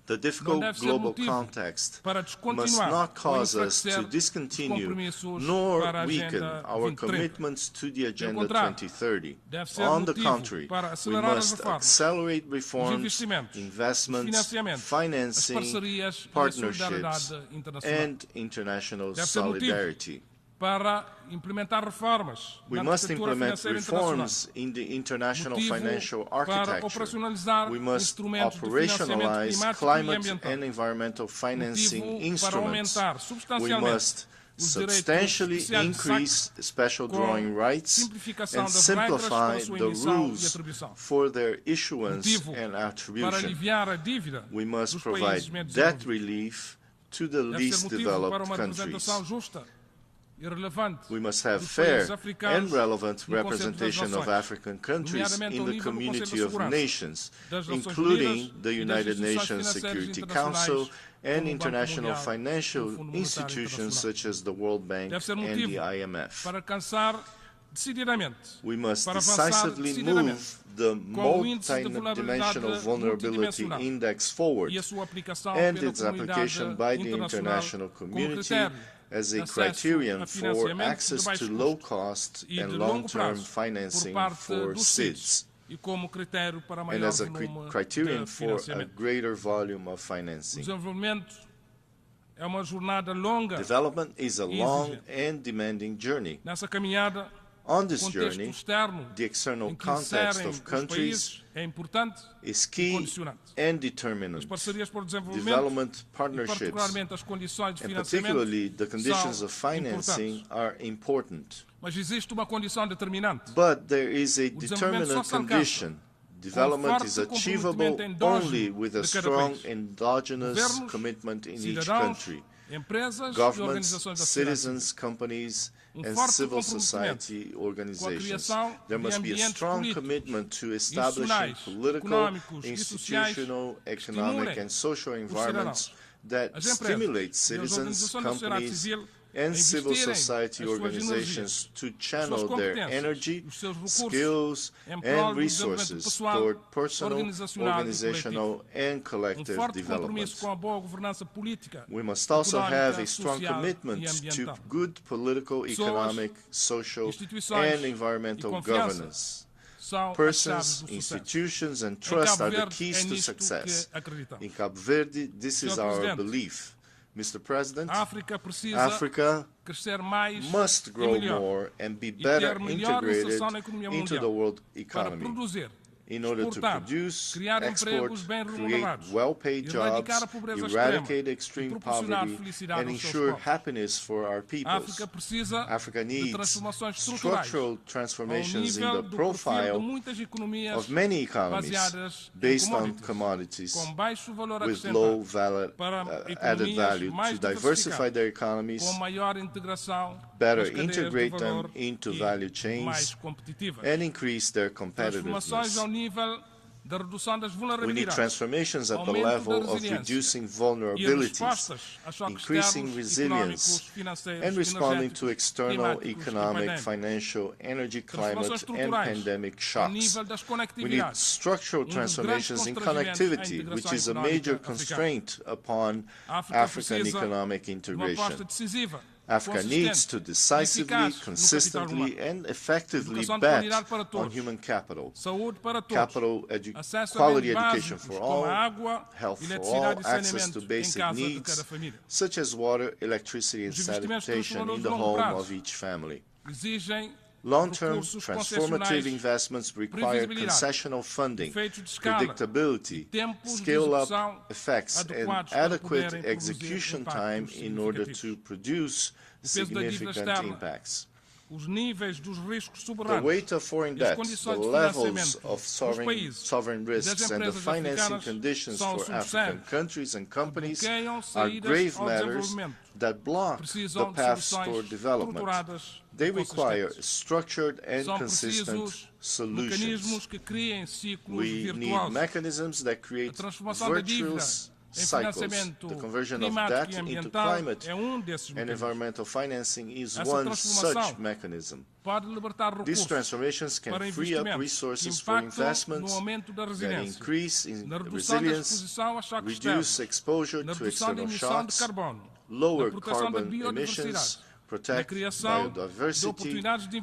The não difficult deve ser global motivo context para must descontinuar not ou cause us enfraquecer to os discontinue compromissos nor para a weaken Agenda our 2030. commitments to the Agenda contrário, 2030. deve ser On the motivo contrary, para we acelerar as must reformas, accelerate os reforms, investimentos, os investments, financiamentos, as financing, parcerias e a partnerships, solidariedade internacional. and international Deve ser motivo solidarity. para implementar reformas We na must arquitetura implement financeira internacional. reforms in the international Motivo financial para architecture. operacionalizar We must instrumentos de financiamento operationalize climático e climate ambiental. and environmental financing Motivo para instruments. aumentar We substancialmente must os direitos substantially especiais de increase special com drawing rights simplificação and das regras para simplify a sua the emissão e rules atribuição. for their issuance Motivo and para attribution. aliviar a dívida We must dos provide países menos debt desenvolvidos. relief to the Deve ser least motivo para developed uma countries. representação justa e relevante We must have dos fair países africanos and relevant no Conselho das representation of Nações, African countries nomeadamente in ao the nível do community Conselho da of Segurança, nations, das Nações including Unidas the e das United instituições Nations financeiras Security internacionais, Council como and o Banco international Mundial e o financial Fundo Monetário institutions Internacional. such as the World Bank Deve ser and motivo the IMF. para alcançar decididamente, We must para avançar decisively decididamente move the com o índice de multidimensional vulnerabilidade vulnerability multidimensional index forward e a sua aplicação and pela its application comunidade by the internacional international como community critério as a de acesso criterion a for financiamento access de baixo to custo low cost e and de longo long-term prazo financing por parte for dos SIDS, CIDs e como critério para and maior as a volume criterion de for a financiamento. greater volume of O financing. desenvolvimento é uma jornada longa. Development is a long exigente. and demanding journey. Nessa caminhada, On o this contexto journey, externo the external em que context inserem of os countries países é importante is e key condicionante. and As determinant. parcerias por desenvolvimento Development e partnerships, particularmente as condições de and financiamento particularly the conditions são of financing, importantes. are important. Mas existe uma condição determinante. But there is a desenvolvimento determinant só se alcança condition. Development is forte achievable comprometimento endógeno only with a de cada strong país. endogenous Governos, commitment in each cidadãos, country. empresas e Governments, organizações da sociedade citizens, companies, and forte civil comprometimento society com a organizations. criação There de must be a ambientes strong políticos, commitment to establishing institucionais, political, económicos e sociais institutional, que economic, estimulem and social os environments cidadãos, that as empresas stimulate e as citizens, organizações da sociedade companies, civil and a civil investirem society as suas organizations to as channel suas their competências, energy, os seus recursos skills, em prol and do desenvolvimento resources pessoal, toward personal, organizacional e organizational, and collective forte development. compromisso com a boa governança política, We must also have económica, a strong social commitment e to ambiental. good political, Pessoas, economic, social, instituições and environmental e confiança governance. são as chaves Persons, do sucesso. institutions, and Em trust Cabo are the Verde, keys é to nisto success. que acreditamos. In Cabo Verde, this is Senhor our Presidente, belief. Mr. President, A África precisa Africa crescer mais must e grow melhor more and be e better ter melhor integrated inserção na economia into the mundial world para economy produzir, in order to exportar, produce, criar export, empregos bem create remunerados, well-paid jobs, erradicar a pobreza eradicate extrema extreme e proporcionar poverty, felicidade and aos seus ensure povos. happiness for our A peoples. África precisa Africa de needs transformações estruturais structural ao transformations in nível the do perfil de profile muitas economias of many economies baseadas em based on commodities, commodities com baixo valor with low acrescentado, para added economias value mais to diversify diversificadas, their economies, com maior integração better nas cadeias de integrate them valor into e value chains, mais competitivas. and increase their Transformações competitiveness. ao nível da redução das We need vulnerabilidades, transformations at the aumento da level of resiliência reducing e vulnerabilities, respostas a choques increasing externos, resilience, económicos, financeiros, and responding energéticos, to external climáticos e economic, pandémicos. financial, energy, Transformações climate, and estruturais pandemic ao shocks. nível das We need conectividades. structural dos grandes transformations in constrangimentos à connectivity, integração which is a económica major africana. constraint upon A África African precisa economic de uma aposta integration. decisiva Africa needs to decisively, consistently, and effectively bet on human capital, quality education for all, health for all, access to basic needs, such as water, electricity, and sanitation in the home of each family. Long-term, transformative investments require concessional funding, predictability, scale-up effects, and adequate execution time in order to produce significant impacts. The weight of foreign debt, the levels of sovereign risks, and the financing conditions for African countries and companies are grave matters that block the paths toward development. They require structured and consistent solutions. We need mechanisms that create virtuous cycles. The conversion of debt into climate and environmental financing is one such mechanism. These transformations can free up resources for investments that increase in resilience, reduce exposure to external shocks, lower carbon emissions, protect biodiversity,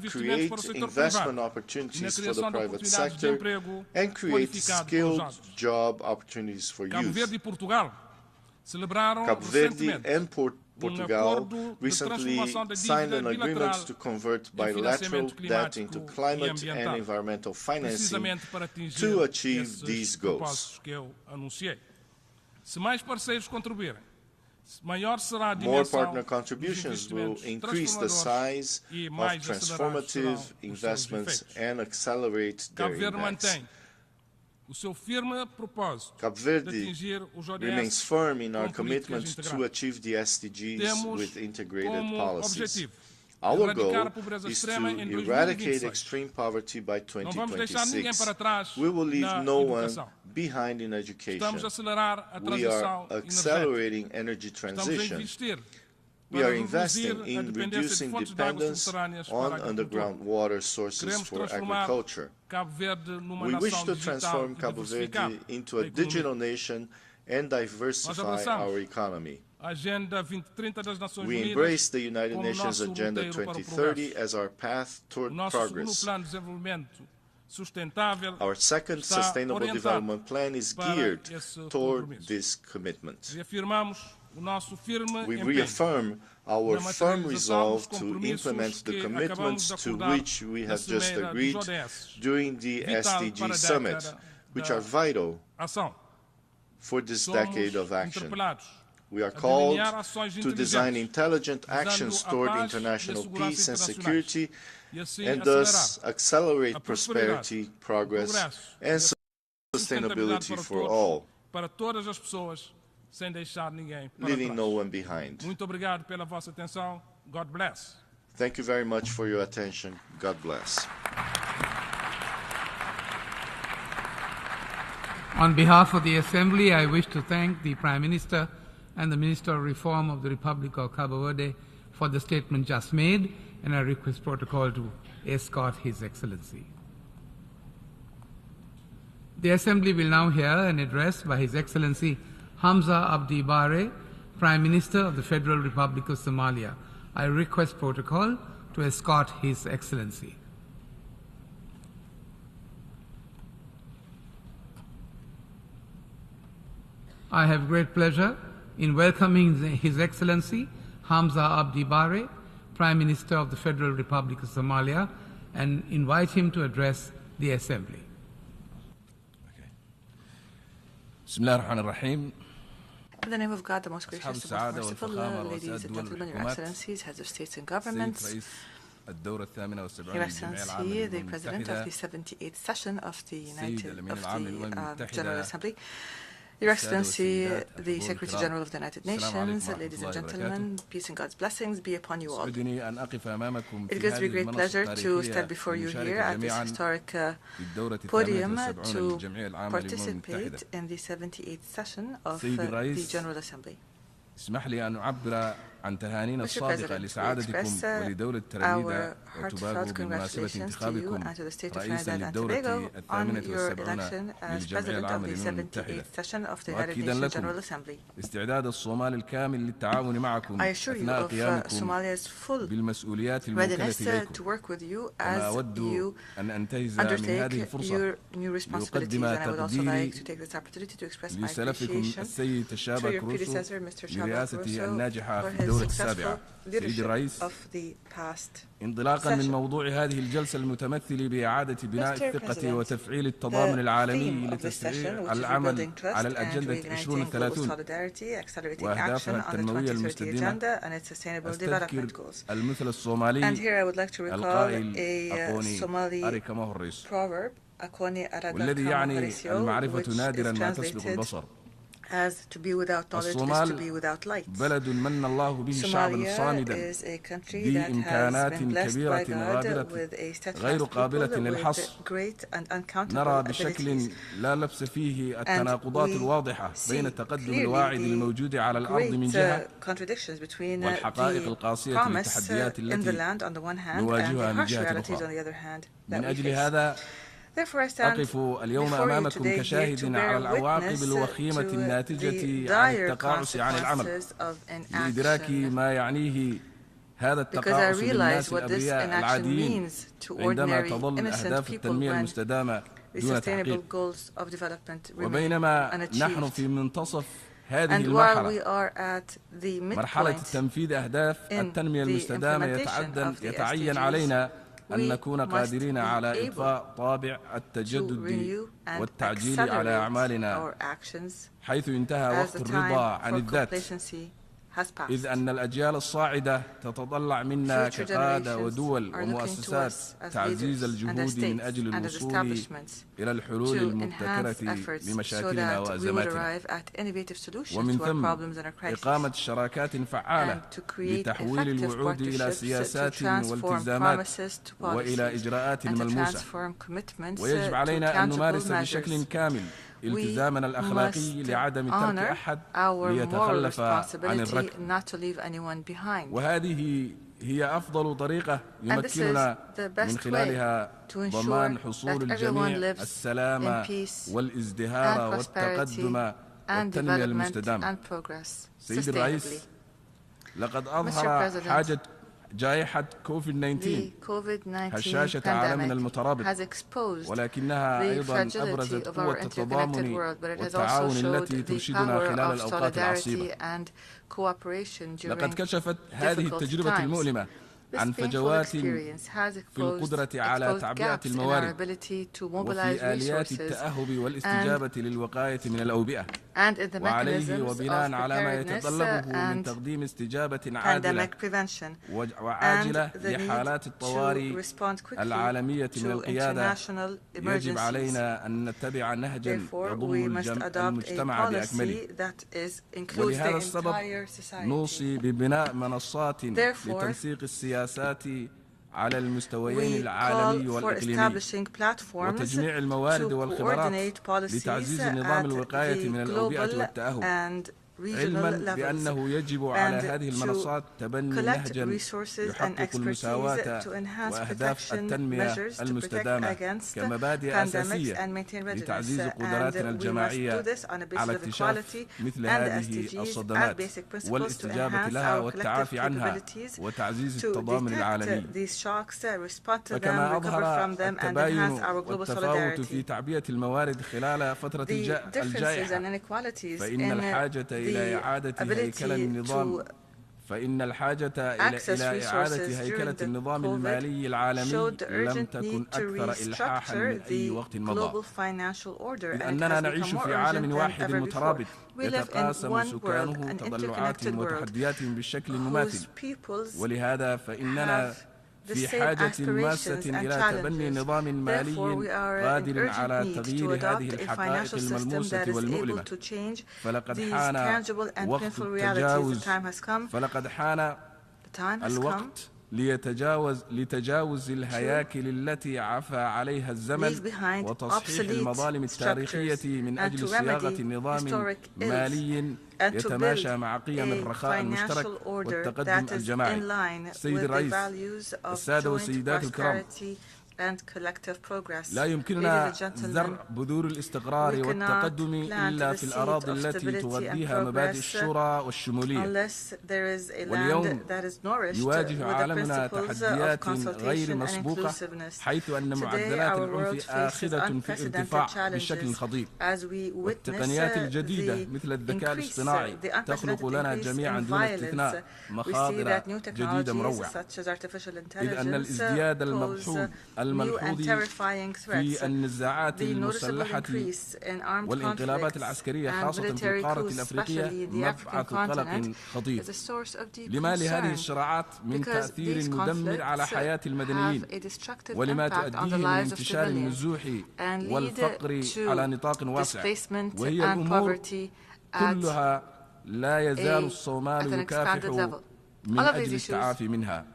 create investment opportunities for the private sector, and create skilled job opportunities for youth. Cabo Verde and Portugal recently signed an agreement to convert bilateral debt into climate and environmental financing to achieve these goals. More partner contributions will increase the size of transformative investments and accelerate their impacts. Cabo Verde remains firm in our commitment to achieve the SDGs with integrated policies. Our goal is to eradicate extreme poverty by 2026. We will leave no one behind in education. We are accelerating energy transition. We are investing in reducing dependence on underground water sources for agriculture. We wish to transform Cabo Verde into a digital nation and diversify our economy. We embrace the United Nations Agenda 2030 as our path toward progress. Our second Sustainable Development Plan is geared toward this commitment. We reaffirm our firm resolve to implement the commitments to which we have just agreed during the SDG Summit, which are vital for this decade of action. We are called to design intelligent actions toward international peace and security, and thus accelerate prosperity, progress, and sustainability for all, leaving no one behind. Thank you very much for your attention. God bless. On behalf of the Assembly, I wish to thank the Prime Minister and the Minister of Reform of the Republic of Cabo Verde for the statement just made, and I request protocol to escort His Excellency. The Assembly will now hear an address by His Excellency Hamza Abdi Bare, Prime Minister of the Federal Republic of Somalia. I request protocol to escort His Excellency. I have great pleasure in welcoming His Excellency Hamza Abdi Bare, Prime Minister of the Federal Republic of Somalia, and invite him to address the Assembly. In the name of God, the most gracious, the most merciful, ladies and gentlemen, Your Excellencies, heads of states and governments, Your Excellency, the President of the 78th session of the General Assembly, Your Excellency, the Secretary General of the United Nations, ladies and gentlemen, peace and God's blessings be upon you all. It gives me great pleasure to stand before you here at this historic podium to participate in the 78th session of the General Assembly. عن تهانينا الصادقة لسعادتكم ولدولة ترينيدا وتوباغو بمناسبة انتخابكم رئيسا للدورة 78 للجمعية العامة للأمم المتحدة، مؤكدا لكم استعداد الصومال الكامل للتعاون معكم أثناء قيامكم بالمسؤوليات الموكلة إليكم. كما أود أن أنتهز من هذه الفرصة لأقدم تقديري لسلفكم السيد تشابه كروسو لرئاسة الناجحة في الدورة السابعة. سيد الرئيس، انطلاقا من موضوع هذه الجلسة المتمثل بإعادة بناء الثقة وتفعيل التضامن العالمي لتسريع العمل على الأجندة 2030 وأهدافها التنموية المستدامة، أستذكر المثل الصومالي القائل أقوني أريكمه الرئيس، والذي يعني المعرفة نادرا ما تسبق البصر. الصومال بلد من الله به شعبا صامدا ذي إمكانات كبيرة غابرة غير قابلة للحصر. نرى بشكل لا لبس فيه التناقضات الواضحة بين التقدم الواعد الموجود على الأرض من جهة والحقائق القاسية للتحديات التي نواجهها من جهة أخرى. من أجل هذا أقف اليوم أمامكم كشاهد على العواقب الوخيمة الناتجة عن التقاعس عن العمل، لإدراك ما يعنيه هذا التقاعس للناس الأبرياء العاديين عندما تظل أهداف التنمية المستدامة دون تحقيق. وبينما نحن في منتصف هذه المرحلة، مرحلة تنفيذ أهداف التنمية المستدامة، يتعين علينا أن نكون قادرين على إضفاء طابع التجدد والتعجيل على أعمالنا، حيث انتهى وقت الرضا عن الذات، إذ أن الأجيال الصاعدة تتطلع منا كقادة ودول ومؤسسات تعزيز الجهود من أجل الوصول إلى الحلول المبتكرة لمشاكلنا وأزماتنا، ومن ثم إقامة شراكات فعالة لتحويل الوعود إلى سياسات والتزامات وإلى إجراءات ملموسة. ويجب علينا أن نمارس بشكل كامل التزامنا الأخلاقي لعدم ترك أحد ليتخلف عن الركب. وهذه هي أفضل طريقة يمكننا من خلالها ضمان حصول الجميع السلام والازدهار والتقدم والتنمية المستدامة. سيد الرئيس، لقد أظهر حاجة جائحة كوفيد-19 هشاشة عالمنا المترابط، ولكنها أيضا أبرزت قوة التضامن والتعاون التي ترشدنا خلال الأوقات العصيبة. لقد كشفت هذه التجربة المؤلمة عن فجوات في القدرة على تعبئة الموارد وفي آليات التأهب والاستجابة للوقاية من الأوبئة، وعليه وبناء على ما يتطلبه من تقديم استجابة عادلة وعاجلة لحالات الطوارئ العالمية من القيادة، يجب علينا أن نتبع نهجا يضم المجتمع بأكمله. ولهذا السبب نوصي ببناء منصات لتنسيق السياسات على المستويين العالمي والإقليمي وتجميع الموارد والخبرات لتعزيز نظام الوقاية من الأوبئة والتأهب، علما بأنه يجب على هذه المنصات تبني نهجا يحقق المساواة وأهداف التنمية المستدامة كمبادئ أساسية لتعزيز قدراتنا الجماعية على اكتشاف مثل هذه الصدمات والاستجابة لها والتعافي عنها وتعزيز التضامن العالمي. فكما أظهر التباين والتفاوت في تعبئة الموارد خلال فترة الجائحة، فإن الحاجة إلى إعادة هيكلة النظام المالي العالمي لم تكن أكثر إلحاحا من أي وقت مضى، إذ أننا نعيش في عالم واحد مترابط يتقاسم سكانه تطلعاتهم وتحدياتهم بالشكل المماثل. ولهذا فإننا في حاجة ماسة إلى تبني نظام مالي قادر على تغيير هذه الحقائق الملموسة والمؤلمة. فلقد حان وقت التجاوز، فلقد حان الوقت لتجاوز الهياكل التي عفى عليها الزمن وتصحيح المظالم التاريخية من أجل صياغة نظام مالي يتماشى مع قيم الرخاء المشترك والتقدم الجماعي. سيد الرئيس، السادة والسيدات الكرام، لا يمكننا زرع بذور الاستقرار والتقدم إلا في الأراضي التي تغذيها مبادئ الشورى والشمولية. واليوم يواجه عالمنا تحديات غير مسبوقة، حيث أن معدلات العنف آخذة في الارتفاع بشكل خطير، والتقنيات الجديدة مثل الذكاء الاصطناعي تخلق لنا جميعا دون استثناء مخاطر جديدة مروعة، إذ أن الازدياد الملحوظ في النزاعات المسلحة والانقلابات العسكرية خاصة في القارة الأفريقية مبعث قلق خطير. لما لهذه الصراعات من تأثير مدمر على حياة المدنيين، ولما تؤديه من انتشار النزوح والفقر على نطاق واسع، وهي الأمور كلها لا يزال الصومال يكافح من أجل التعافي منها.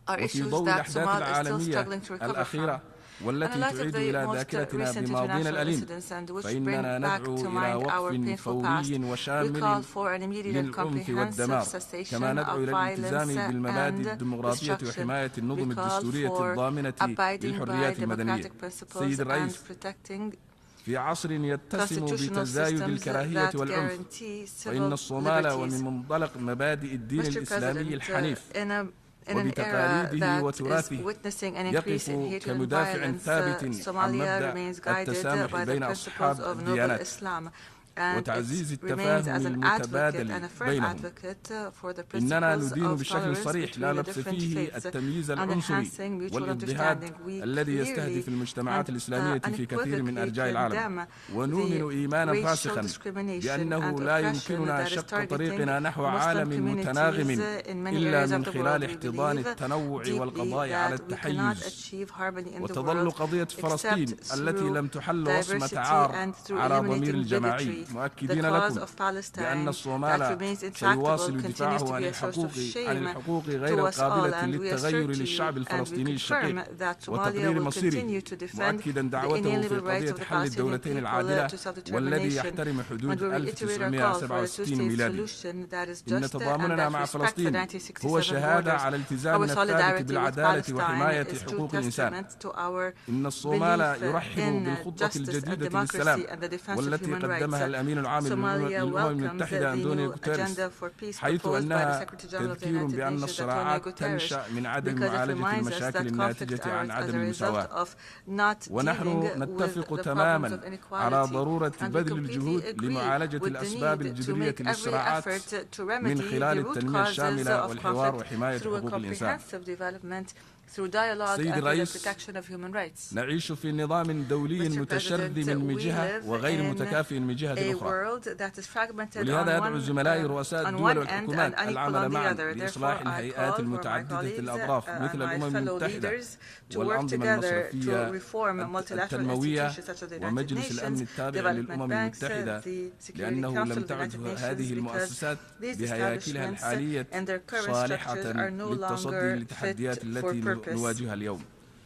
وفي ضوء الأحداث العالمية الأخيرة والتي تعيد إلى ذاكرتنا بماضينا الأليم، فإننا ندعو إلى وقف فوري وشامل للعنف والدمار، كما ندعو إلى الالتزام بالمبادئ الديمقراطية وحماية النظم الدستورية الضامنة للحريات المدنية. سيد الرئيس، في عصر يتسم بتزايد الكراهية والعنف، فإن الصومال ومن منطلق مبادئ الدين الإسلامي الحنيف وبتقاليده وتراثه يقف كمدافع ثابت عن مبدأ التسامح بين أصحاب الديانات وتعزيز التفاهم المتبادل بينهم. إننا ندين بشكل صريح لا لبس فيه التمييز العنصري والاضطهاد الذي يستهدف المجتمعات الإسلامية في كثير من أرجاء العالم، ونؤمن إيمانا راسخا بأنه لا يمكننا شق طريقنا نحو عالم متناغم إلا من خلال احتضان التنوع والقضاء على التحيز. وتظل قضية فلسطين التي لم تحل وصمة عار على ضمير الجماعي، مؤكدين لكم بأن الصومال سيواصل دفاعه عن الحقوق غير القابلة للتغير للشعب الفلسطيني الشقيق وتقرير مصيره، مؤكدا دعوته في قضية حل الدولتين العادلة والذي يحترم حدود 1967 ميلادي. إن تضامننا مع فلسطين هو شهادة على التزامنا الثابت بالعدالة وحماية حقوق الإنسان. إن الصومال يرحب بالخطة الجديدة للسلام والتي قدمها الأمين العام للأمم المتحدة أنطونيو غوتيريس، حيث أنها تذكير بأن الصراعات تنشأ من عدم معالجة المشاكل الناتجة عن عدم المساواة. ونحن نتفق تماما على ضرورة بذل الجهود لمعالجة الأسباب الجذرية للصراعات من خلال التنمية الشاملة والحوار وحماية حقوق الإنسان. سيد الرئيس، نعيش في نظام دولي متشرذم من جهة وغير متكافئ من جهة أخرى، ولهذا يدعو زملائي رؤساء الدول والحكومات العمل معا لإصلاح الهيئات المتعددة الأطراف مثل الأمم المتحدة والأنظمة المصرفية التنموية ومجلس الأمن التابع للأمم المتحدة، لأنه لم تعد هذه المؤسسات بهياكلها الحالية صالحة للتصدي للتحديات التي نواجهها اليوم.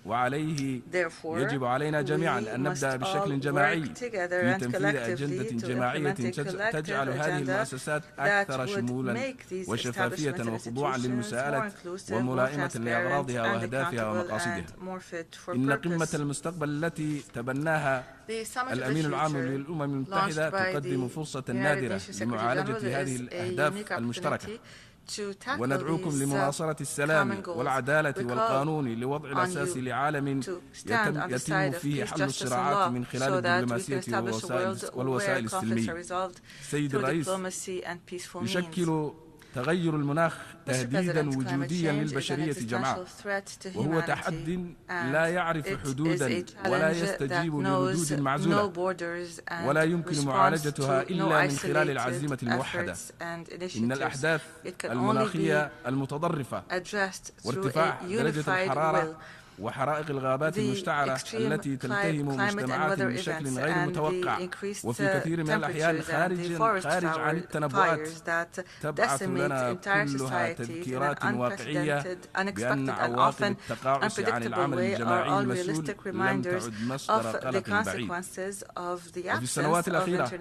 وعليه يجب علينا جميعا أن نبدأ بشكل جماعي في تنفيذ أجندة جماعية تجعل هذه المؤسسات أكثر شمولا وشفافية وخضوعا للمساءلة وملائمة لأغراضها وأهدافها ومقاصدها. إن قمة المستقبل التي تبناها الأمين العام للأمم المتحدة تقدم فرصة نادرة لمعالجة هذه الأهداف المشتركة، وندعوكم لمناصرة السلام والعدالة والقانون لوضع الأساس لعالم يتم فيه حل الصراعات من خلال الدبلوماسية والوسائل السلمية. سيد الرئيس، يشكل تغير المناخ تهديدا وجوديا للبشرية جمعاء، وهو تحد لا يعرف حدودا ولا يستجيب لردود معزولة، ولا يمكن معالجتها إلا من خلال العزيمة الموحدة. إن الأحداث المناخية المتضرفة وارتفاع درجة الحرارة وحرائق الغابات المشتعلة التي تلتهم مجتمعات بشكل غير متوقع وفي كثير من الأحيان خارج عن التنبؤات تبعث لنا كلها تذكيرات واقعية بأن عواقب التقاعس عن العمل الجماعي المسؤول لم تعد مصدر قلق بعيد. وفي السنوات الأخيرة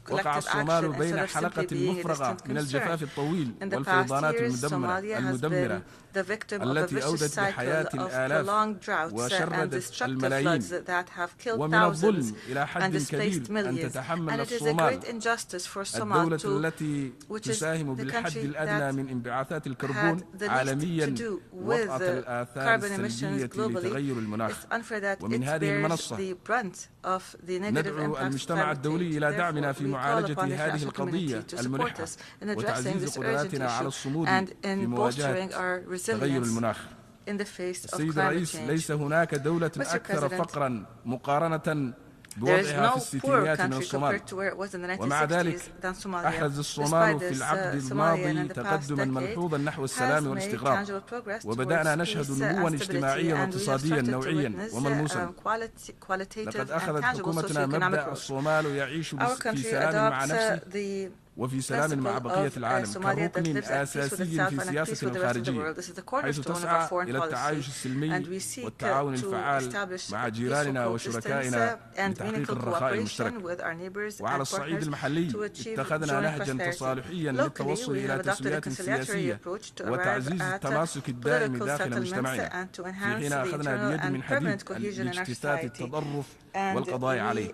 وقع الصومال بين حلقة مفرغة من الجفاف الطويل والفيضانات المدمرة التي أودت بحياة الآلاف وشردت الملايين، ومن الظلم إلى حد كبير أن تتحمل الصومال الدولة التي تساهم بالحد الأدنى من انبعاثات الكربون عالميا وطأة الآثار السلبية لتغير المناخ. ومن هذه المنصة ندعو المجتمع الدولي إلى دعمنا في معالجة هذه القضية الملحة وتعزيز قدراتنا على الصمود في مواجهة تغير المناخ. السيد الرئيس، ليس هناك دولة أكثر فقرا مقارنة بوضعها في الستينيات من الصومال، ومع ذلك أحرز الصومال في العقد الماضي تقدما ملحوظا نحو السلام والاستقرار، وبدأنا نشهد نموا اجتماعيا واقتصاديا نوعيا وملموسا. لقد أخذت حكومتنا مبدأ الصومال يعيش في سلام مع نفسه وفي سلام مع بقية العالم كركن أساسي في سياسة الخارجية، حيث تسعى إلى التعايش السلمي والتعاون الفعال مع جيراننا وشركائنا لتحقيق الرخاء المشترك. وعلى الصعيد المحلي اتخذنا نهجا تصالحيا للتوصل إلى تسويات سياسية وتعزيز التماسك الدائم داخل مجتمعنا، في حين أخذنا بيد من حديد لاجتثاث التطرف والقضاء عليه.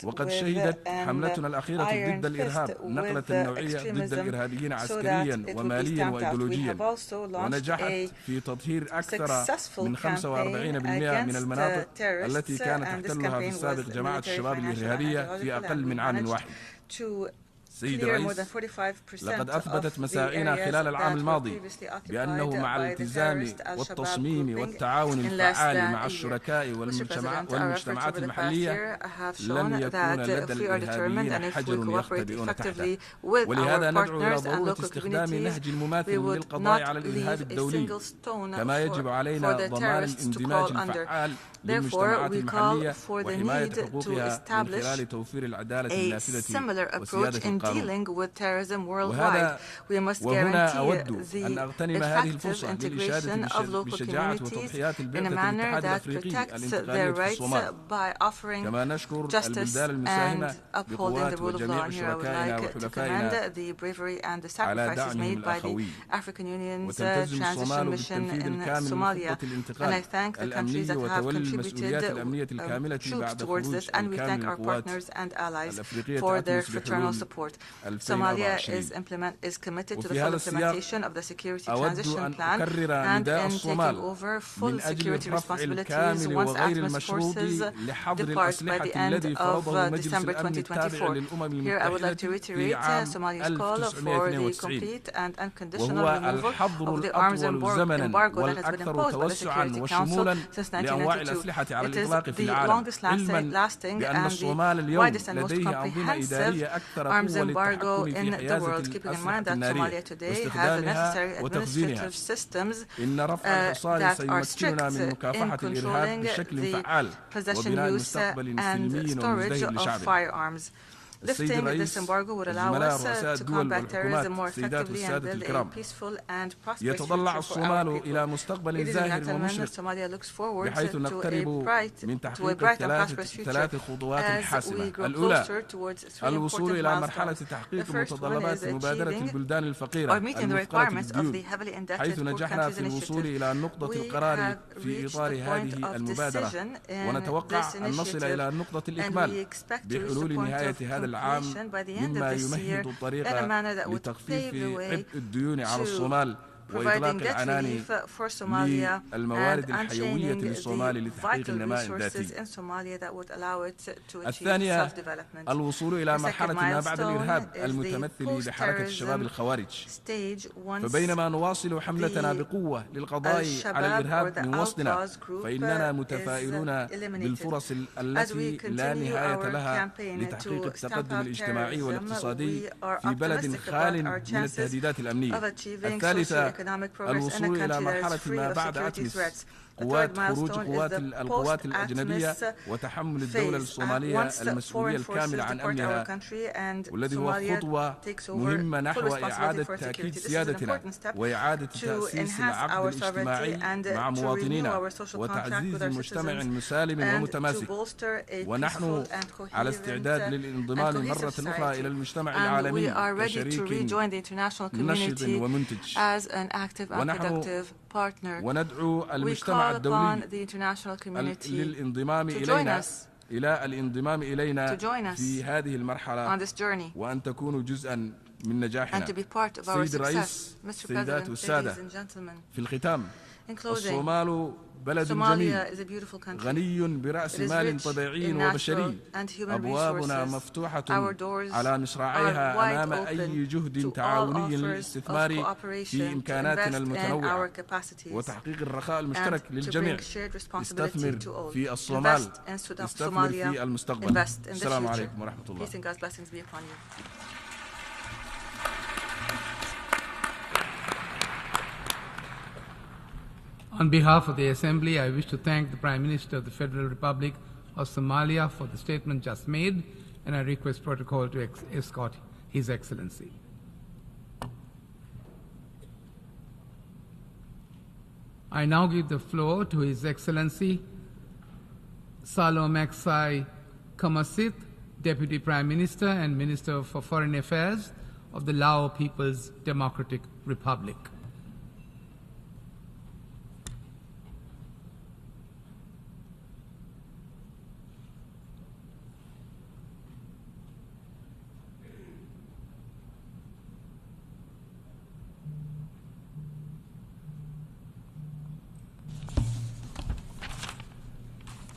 وقد شهدت حملتنا الأخيرة ضد الإرهاب نقلة نوعية ضد الإرهابيين عسكريا وماليا وإيديولوجيا، ونجحت في تطهير أكثر من 45% من المناطق التي كانت تحتلها في السابق جماعة الشباب الإرهابية في أقل من عام واحد. سيد الرئيس، لقد أثبتت مساعينا خلال العام الماضي بأنه مع الالتزام والتصميم والتعاون الفعال مع الشركاء والمجتمعات المحلية لن يكون لدى الإرهابيين حجر يختبئون تحته. ولهذا ندعو إلى ضرورة استخدام نهج مماثل للقضاء على الإرهاب الدولي، كما يجب علينا ضمان الاندماج الفعال للمجتمعات المحلية وحماية حقوقها من خلال توفير العدالة النافذة وسيادة القانون. وهنا أود أن أغتنم هذه الفرصة للإشادة بشجاعة وتضحيات البعثة الاتحاد الأفريقي الانتقالية في الصومال، كما نشكر البلدان المساهمة بقوات وجميع شركائنا وحلفائنا على دعمهم الأخوي. وتلتزم الصومال بالتنفيذ الكامل لخطة الانتقال الأمني وتولي المسؤوليات الأمنية الكاملة بعد خروج الكامل القوات الأفريقية بحلول Somalia is committed to the full implementation of the security transition plan and in taking over full security responsibilities once ATMIS forces depart by the end of December 2024. Here I would like to reiterate Somalia's call for the complete and unconditional removal of the arms embargo that has been imposed by the Security Council since 1992. It is the longest lasting and the widest and most comprehensive arms embargo in the world, keeping in mind that Somalia today has the necessary administrative systems that are strict in controlling the possession, use and storage of firearms. Lifting this embargo would allow us to combat terrorism more effectively and build a peaceful and prosperous future for our people. Ladies and gentlemen, Somalia looks forward to a bright and prosperous future as we grow closer towards three important milestones. The first one is achieving or meeting the requirements of the heavily indebted poor countries initiative. We have reached the point of decision in this initiative, and we expect to reach the point of completion by the end of this year in a manner that would pave the way to providing debt relief for Somalia and unchaining the vital resources in Somalia that would allow it to achieve self-development. The second milestone is the post-terrorism stage. فبينما نواصل حملتنا بقوة للقضاء على الإرهاب من وسطنا، فإننا متفائلون بالفرص التي لا نهاية لها لتحقيق التقدم الاجتماعي والاقتصادي في بلد خال من التهديدات الأمنية. الثالثة، الوصول إلى مرحلة ما بعد أتمس القوات الأجنبية وتحمل الدولة الصومالية المسؤولية الكاملة عن أمنها، والذي هو خطوة مهمة نحو إعادة تأكيد سيادتنا وإعادة تأسيس العقد الاجتماعي مع مواطنينا وتعزيز مجتمع مسالم ومتماسك. ونحن على استعداد للانضمام مرة أخرى إلى المجتمع العالمي كشريك نشط ومنتج. ونحن وندعو المجتمع الدولي للانضمام إلينا في هذه المرحلة وأن تكونوا جزءا من نجاحنا. سيد الرئيس، سيدات والسادة، في الختام، الصومال بلد جميل غني برأس مال طبيعي وبشري. أبوابنا مفتوحة على مصراعيها أمام أي جهد تعاوني للاستثمار في إمكاناتنا المتنوعة وتحقيق الرخاء المشترك للجميع. استثمر في الصومال، استثمر في المستقبل. السلام عليكم ورحمة الله. On behalf of the Assembly, I wish to thank the Prime Minister of the Federal Republic of Somalia for the statement just made, and I request protocol to escort His Excellency. I now give the floor to His Excellency Salomaksai Kamasit, Deputy Prime Minister and Minister for Foreign Affairs of the Lao People's Democratic Republic.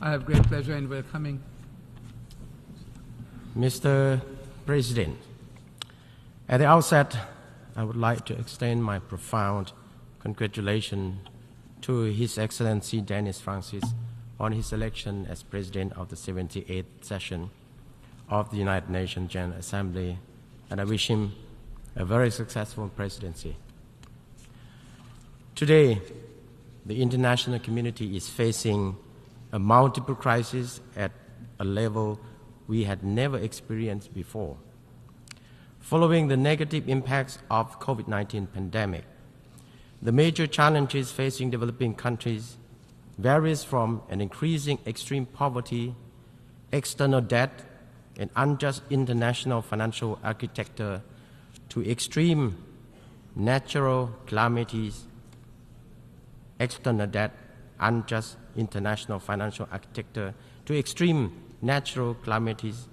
I have great pleasure in welcoming Mr. President. At the outset, I would like to extend my profound congratulations to His Excellency Dennis Francis on his election as President of the 78th session of the United Nations General Assembly, and I wish him a very successful presidency. Today, the international community is facing a multiple crisis at a level we had never experienced before. Following the negative impacts of COVID-19 pandemic, the major challenges facing developing countries varies from an increasing extreme poverty, external debt, and unjust international financial architecture to extreme natural calamities, external debt, unjust international financial architecture to extreme natural calamities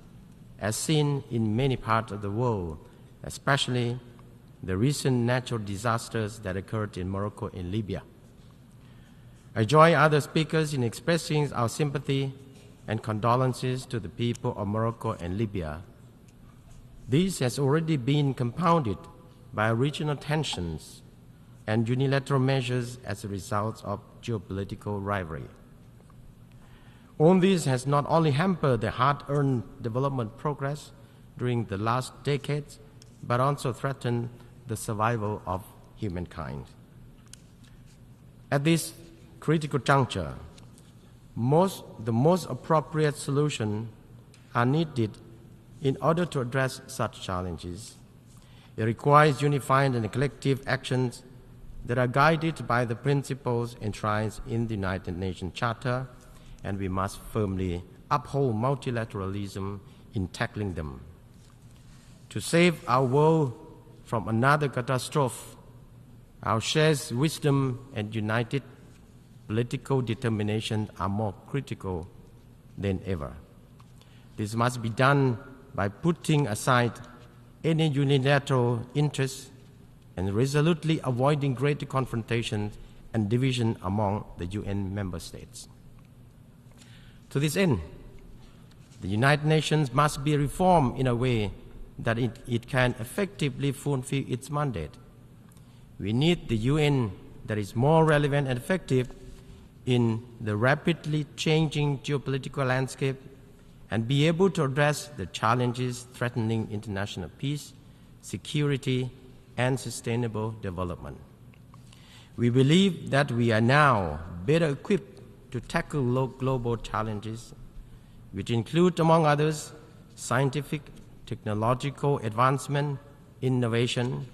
as seen in many parts of the world, especially the recent natural disasters that occurred in Morocco and Libya. I join other speakers in expressing our sympathy and condolences to the people of Morocco and Libya. This has already been compounded by regional tensions and unilateral measures as a result of geopolitical rivalry. All this has not only hampered the hard-earned development progress during the last decades, but also threatened the survival of humankind. At this critical juncture, the most appropriate solutions are needed in order to address such challenges. It requires unified and collective actions that are guided by the principles enshrined in the United Nations Charter, and we must firmly uphold multilateralism in tackling them. To save our world from another catastrophe, our shared wisdom and united political determination are more critical than ever. This must be done by putting aside any unilateral interests and resolutely avoiding greater confrontation and division among the UN member states. To this end, the United Nations must be reformed in a way that it can effectively fulfill its mandate. We need the UN that is more relevant and effective in the rapidly changing geopolitical landscape and be able to address the challenges threatening international peace, security, and sustainable development. We believe that we are now better equipped to tackle global challenges, which include, among others, scientific, technological advancement, innovation.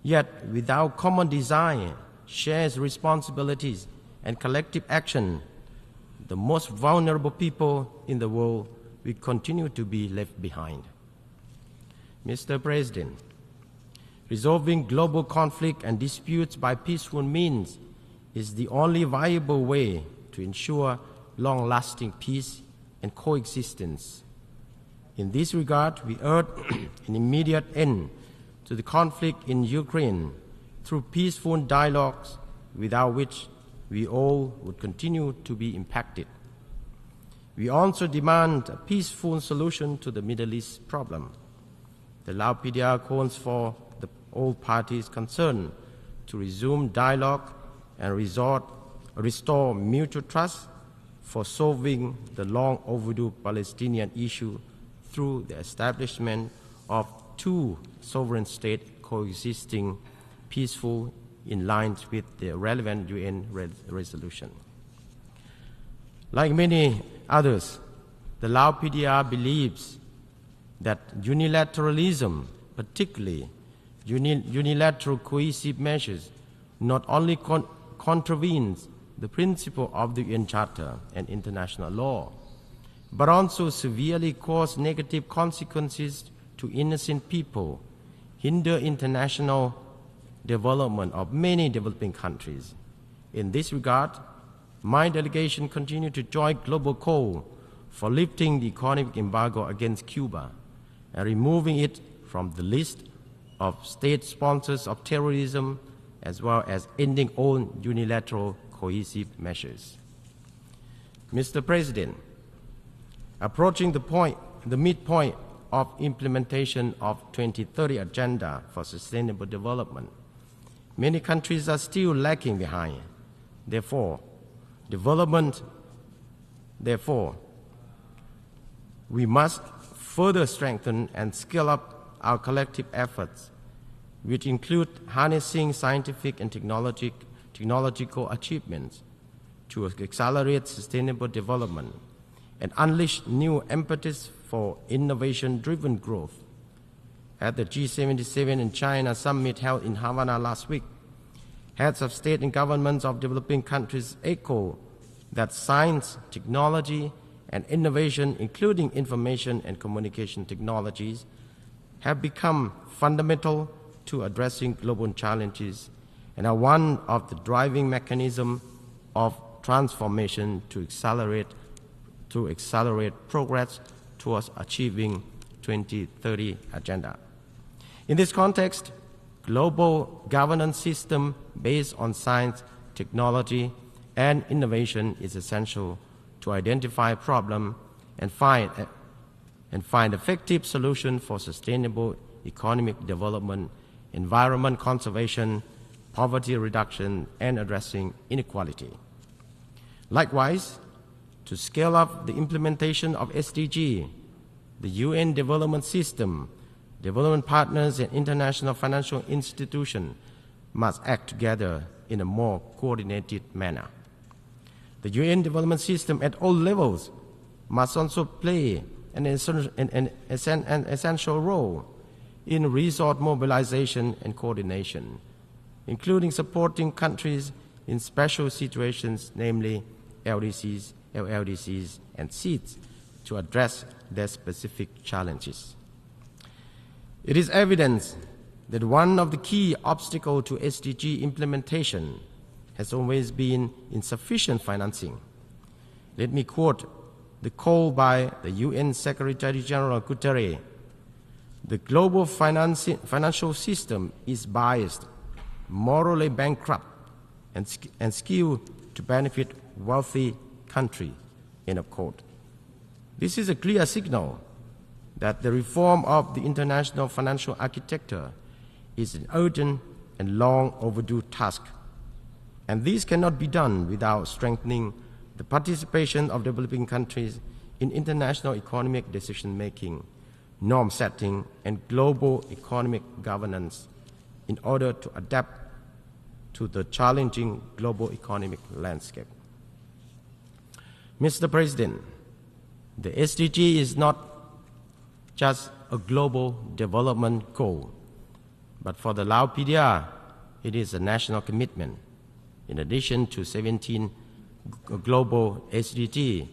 Yet, without common design, shared responsibilities, and collective action, the most vulnerable people in the world will continue to be left behind. Mr. President, resolving global conflict and disputes by peaceful means is the only viable way to ensure long-lasting peace and coexistence. In this regard, we urge an immediate end to the conflict in Ukraine through peaceful dialogues, without which we all would continue to be impacted. We also demand a peaceful solution to the Middle East problem. The Lao PDR calls for all parties concerned to resume dialogue and restore mutual trust for solving the long overdue Palestinian issue through the establishment of two sovereign states coexisting peaceful in line with the relevant UN resolution. Like many others, the Lao PDR believes that unilateralism, particularly unilateral cohesive measures, not only contravenes the principle of the UN Charter and international law, but also severely cause negative consequences to innocent people, hinder international development of many developing countries. In this regard, my delegation continues to join global call for lifting the economic embargo against Cuba and removing it from the list of state sponsors of terrorism, as well as ending all unilateral cohesive measures. Mr. President, approaching the midpoint of implementation of 2030 Agenda for Sustainable Development, many countries are still lagging behind. Therefore, we must further strengthen and scale up our collective efforts, which include harnessing scientific and technological achievements to accelerate sustainable development and unleash new impetus for innovation-driven growth. At the G77 in China summit held in Havana last week, heads of state and governments of developing countries echoed that science, technology, and innovation, including information and communication technologies, have become fundamental to addressing global challenges and are one of the driving mechanisms of transformation to accelerate progress towards achieving 2030 Agenda. In this context, global governance system based on science, technology, and innovation is essential to identify problems and find effective solutions for sustainable economic development, environment conservation, poverty reduction, and addressing inequality. Likewise, to scale up the implementation of SDG, the UN development system, development partners, and international financial institutions must act together in a more coordinated manner. The UN development system at all levels must also play an essential role in resource mobilization and coordination, including supporting countries in special situations, namely LDCs, LLDCs, and SEEDs, to address their specific challenges. It is evident that one of the key obstacles to SDG implementation has always been insufficient financing. Let me quote the call by the UN Secretary General Guterres: "The global financial system is biased, morally bankrupt, and skewed to benefit wealthy countries." End of quote. This is a clear signal that the reform of the international financial architecture is an urgent and long overdue task. And this cannot be done without strengthening the participation of developing countries in international economic decision-making, norm setting, and global economic governance in order to adapt to the challenging global economic landscape. Mr. President, the SDG is not just a global development goal, but for the Lao PDR, it is a national commitment. In addition to 17 global SDG,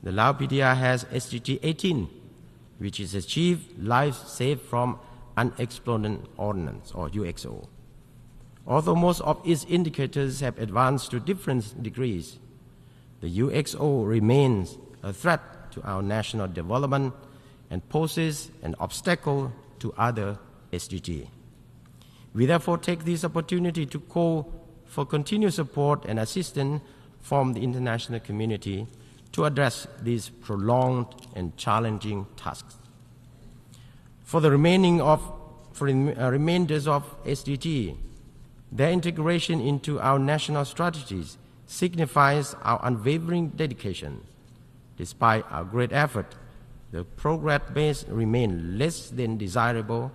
the Lao PDR has SDG 18, which is achieve lives saved from unexploded ordnance, or UXO. Although most of its indicators have advanced to different degrees, the UXO remains a threat to our national development and poses an obstacle to other SDG. We therefore take this opportunity to call for continued support and assistance from the international community to address these prolonged and challenging tasks. For the remainders of SDG, their integration into our national strategies signifies our unwavering dedication. Despite our great effort, the progress base remains less than desirable,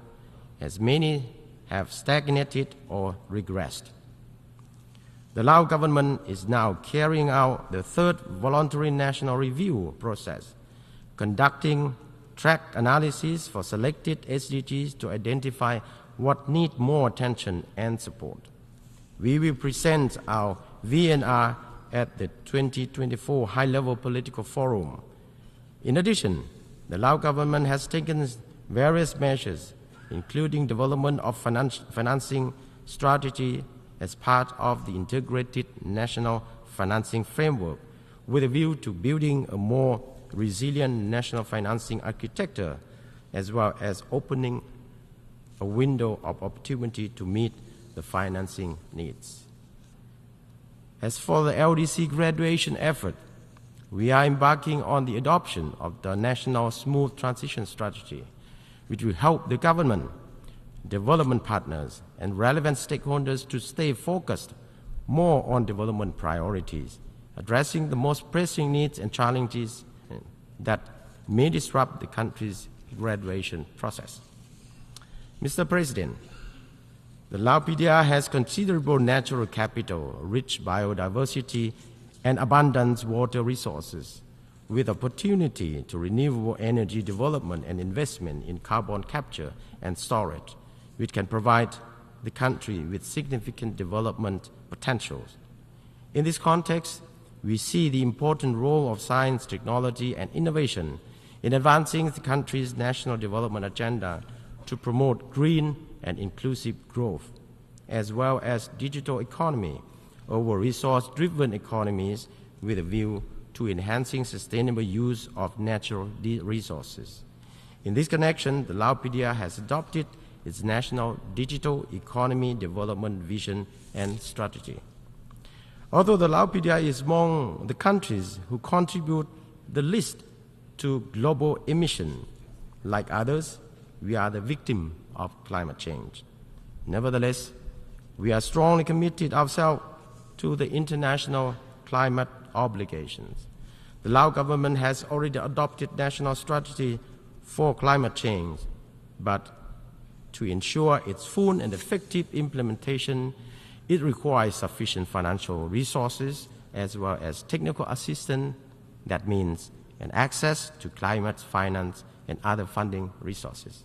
as many have stagnated or regressed. The Lao government is now carrying out the third voluntary national review process, conducting track analysis for selected SDGs to identify what need more attention and support. We will present our VNR at the 2024 High-Level Political Forum. In addition, the Lao government has taken various measures, including development of financing strategy as part of the integrated national financing framework, with a view to building a more resilient national financing architecture, as well as opening a window of opportunity to meet the financing needs. As for the LDC graduation effort, we are embarking on the adoption of the National Smooth Transition Strategy, which will help the government, development partners, and relevant stakeholders to stay focused more on development priorities, addressing the most pressing needs and challenges that may disrupt the country's graduation process. Mr. President, the Lao PDR has considerable natural capital, rich biodiversity, and abundant water resources, with opportunity to renewable energy development and investment in carbon capture and storage, which can provide the country with significant development potentials. In this context, we see the important role of science, technology, and innovation in advancing the country's national development agenda to promote green and inclusive growth, as well as digital economy over resource-driven economies with a view to enhancing sustainable use of natural resources. In this connection, the Lao PDR has adopted its national digital economy development vision and strategy. Although the Lao PDR is among the countries who contribute the least to global emission, like others, we are the victim of climate change. Nevertheless, we are strongly committed ourselves to the international climate obligations. The Lao government has already adopted national strategy for climate change, but to ensure its full and effective implementation, it requires sufficient financial resources as well as technical assistance, that means, and access to climate finance and other funding resources,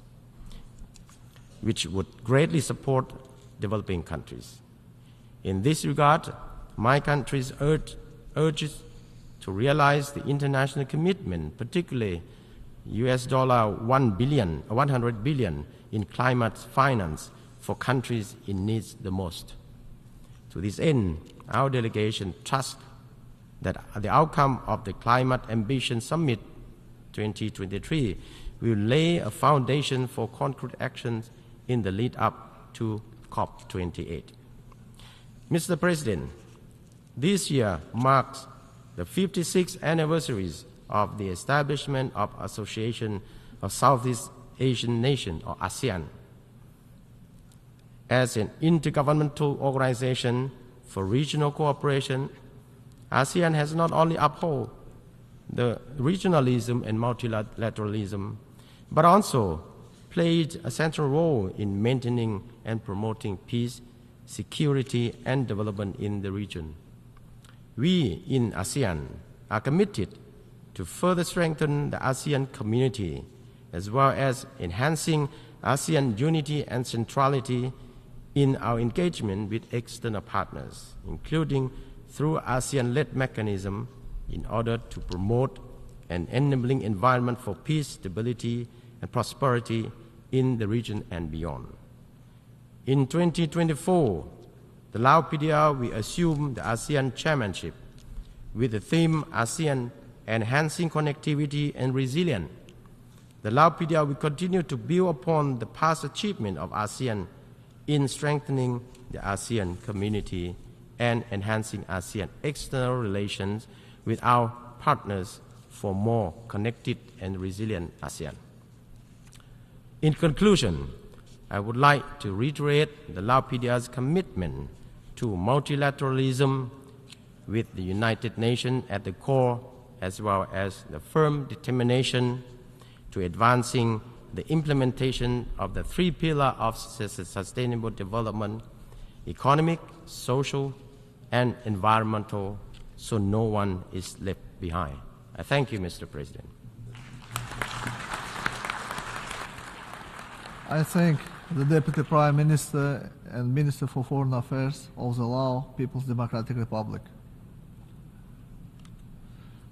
which would greatly support developing countries. In this regard, my country urges to realize the international commitment, particularly $100 billion in climate finance for countries in need the most. To this end, our delegation trusts that the outcome of the Climate Ambition Summit 2023 will lay a foundation for concrete actions in the lead up to COP28. Mr. President, this year marks the 56th anniversary of the establishment of Association of Southeast Asian Nations, or ASEAN. As an intergovernmental organization for regional cooperation, ASEAN has not only upheld the regionalism and multilateralism, but also played a central role in maintaining and promoting peace, security, and development in the region. We in ASEAN are committed to further strengthen the ASEAN community, as well as enhancing ASEAN unity and centrality in our engagement with external partners, including through ASEAN-led mechanism in order to promote an enabling environment for peace, stability, and prosperity in the region and beyond. In 2024, the Lao PDR will assume the ASEAN chairmanship with the theme ASEAN Enhancing Connectivity and Resilience. The Lao PDR will continue to build upon the past achievement of ASEAN in strengthening the ASEAN community and enhancing ASEAN external relations with our partners for more connected and resilient ASEAN. In conclusion, I would like to reiterate the Lao PDR's commitment to multilateralism with the United Nations at the core, as well as the firm determination to advancing the implementation of the three pillars of sustainable development: economic, social, and environmental, so no one is left behind. I thank you, Mr. President. I thank the Deputy Prime Minister and Minister for Foreign Affairs of the Lao People's Democratic Republic.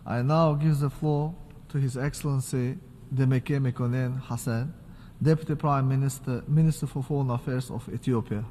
I now give the floor to His Excellency Demeke Mekonnen Hassan, Deputy Prime Minister, Minister for Foreign Affairs of Ethiopia.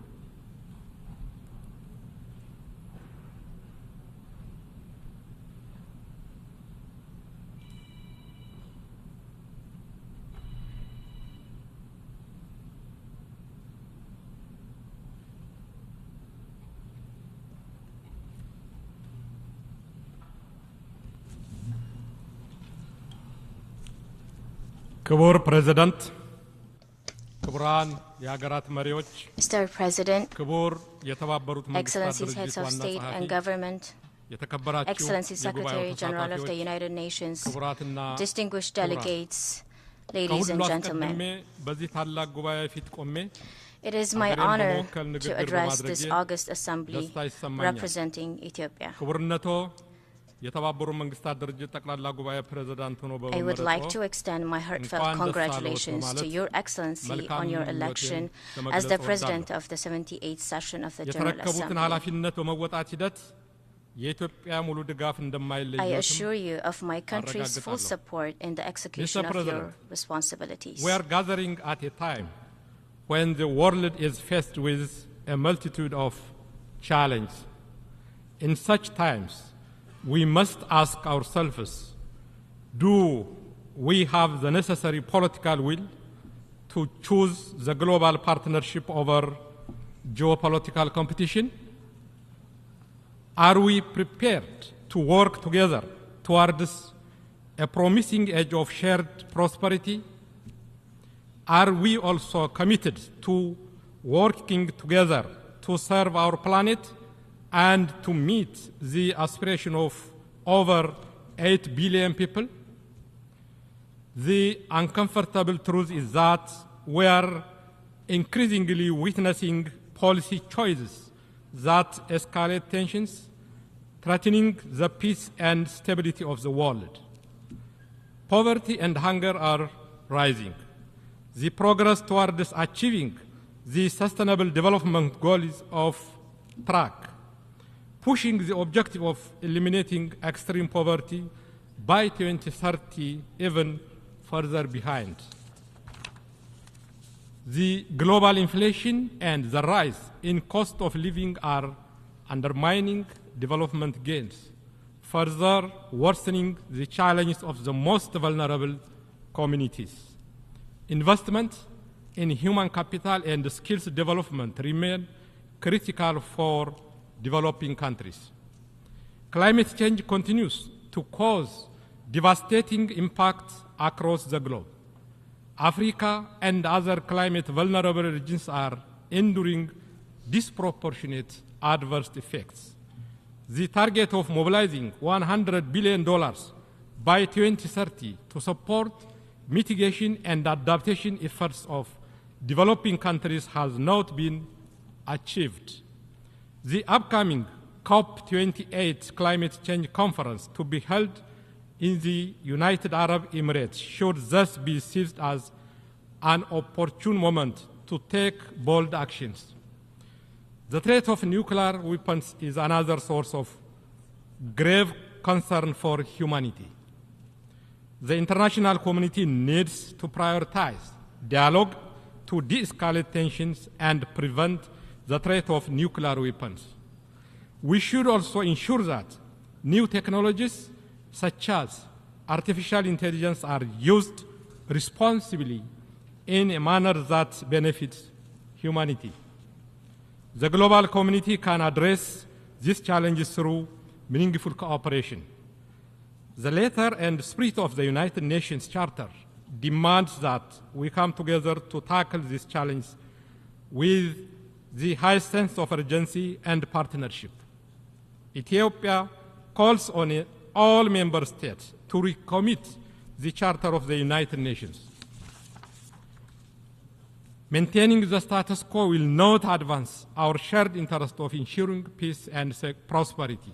ክቡር ፕሬዝዳንት፣ ክቡራን የሀገራት መሪዎች፣ Mr. President, ክቡር የተባበሩት መንግስታት Excellencies, Heads of State and Government, የተከበራችሁ Excellencies, Secretary General of the United Nations, distinguished delegates, ladies and gentlemen. በዚህ ታላቅ ጉባኤ ፊት ቆሜ It is my honor to address this August Assembly representing Ethiopia. ክቡርነቶ የተባበሩት መንግስታት ድርጅት ጠቅላላ ጉባኤ ፕሬዝዳንት ሆኖ I would like to extend my heartfelt congratulations to Your Excellency on your election as the President of the 78th session of the General የተረከቡትን Assembly. ኃላፊነት በመወጣት ሂደት የኢትዮጵያ ሙሉ ድጋፍ I እንደማይለየው assure you of my country's full support in the execution of your responsibilities. We are gathering at a time when the world is faced with a multitude of challenges. In such times, we must ask ourselves, do we have the necessary political will to choose the global partnership over geopolitical competition? Are we prepared to work together towards a promising age of shared prosperity? Are we also committed to working together to serve our planet and to meet the aspiration of over 8 billion people? The uncomfortable truth is that we are increasingly witnessing policy choices that escalate tensions, threatening the peace and stability of the world. Poverty and hunger are rising. The progress towards achieving the sustainable development goals of track, pushing the objective of eliminating extreme poverty by 2030 even further behind. The global inflation and the rise in cost of living are undermining development gains, further worsening the challenges of the most vulnerable communities. Investment in human capital and skills development remain critical for developing countries. Climate change continues to cause devastating impacts across the globe. Africa and other climate vulnerable regions are enduring disproportionate adverse effects. The target of mobilizing $100 billion by 2030 to support mitigation and adaptation efforts of developing countries has not been achieved The upcoming COP28 climate change conference to be held in the United Arab Emirates should thus be seized as an opportune moment to take bold actions. The threat of nuclear weapons is another source of grave concern for humanity. The international community needs to prioritize dialogue to de-escalate tensions and prevent the threat of nuclear weapons. We should also ensure that new technologies such as artificial intelligence are used responsibly in a manner that benefits humanity. The global community can address these challenges through meaningful cooperation. The letter and spirit of the United Nations Charter demands that we come together to tackle this challenge with the highest sense of urgency and partnership. Ethiopia calls on all member states to recommit the Charter of the United Nations. Maintaining the status quo will not advance our shared interest of ensuring peace and prosperity.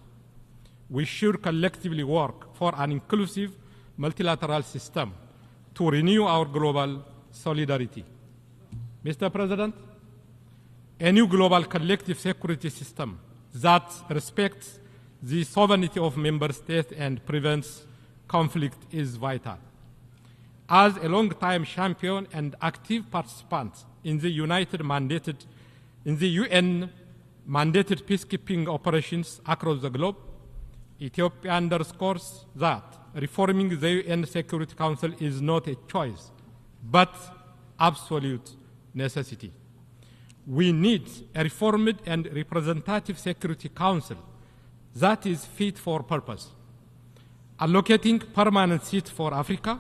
We should collectively work for an inclusive multilateral system to renew our global solidarity. Mr. President, a new global collective security system that respects the sovereignty of member states and prevents conflict is vital. As a long-time champion and active participant in the UN-mandated peacekeeping operations across the globe, Ethiopia underscores that reforming the UN Security Council is not a choice, but absolute necessity. We need a reformed and representative Security Council that is fit for purpose. Allocating permanent seats for Africa,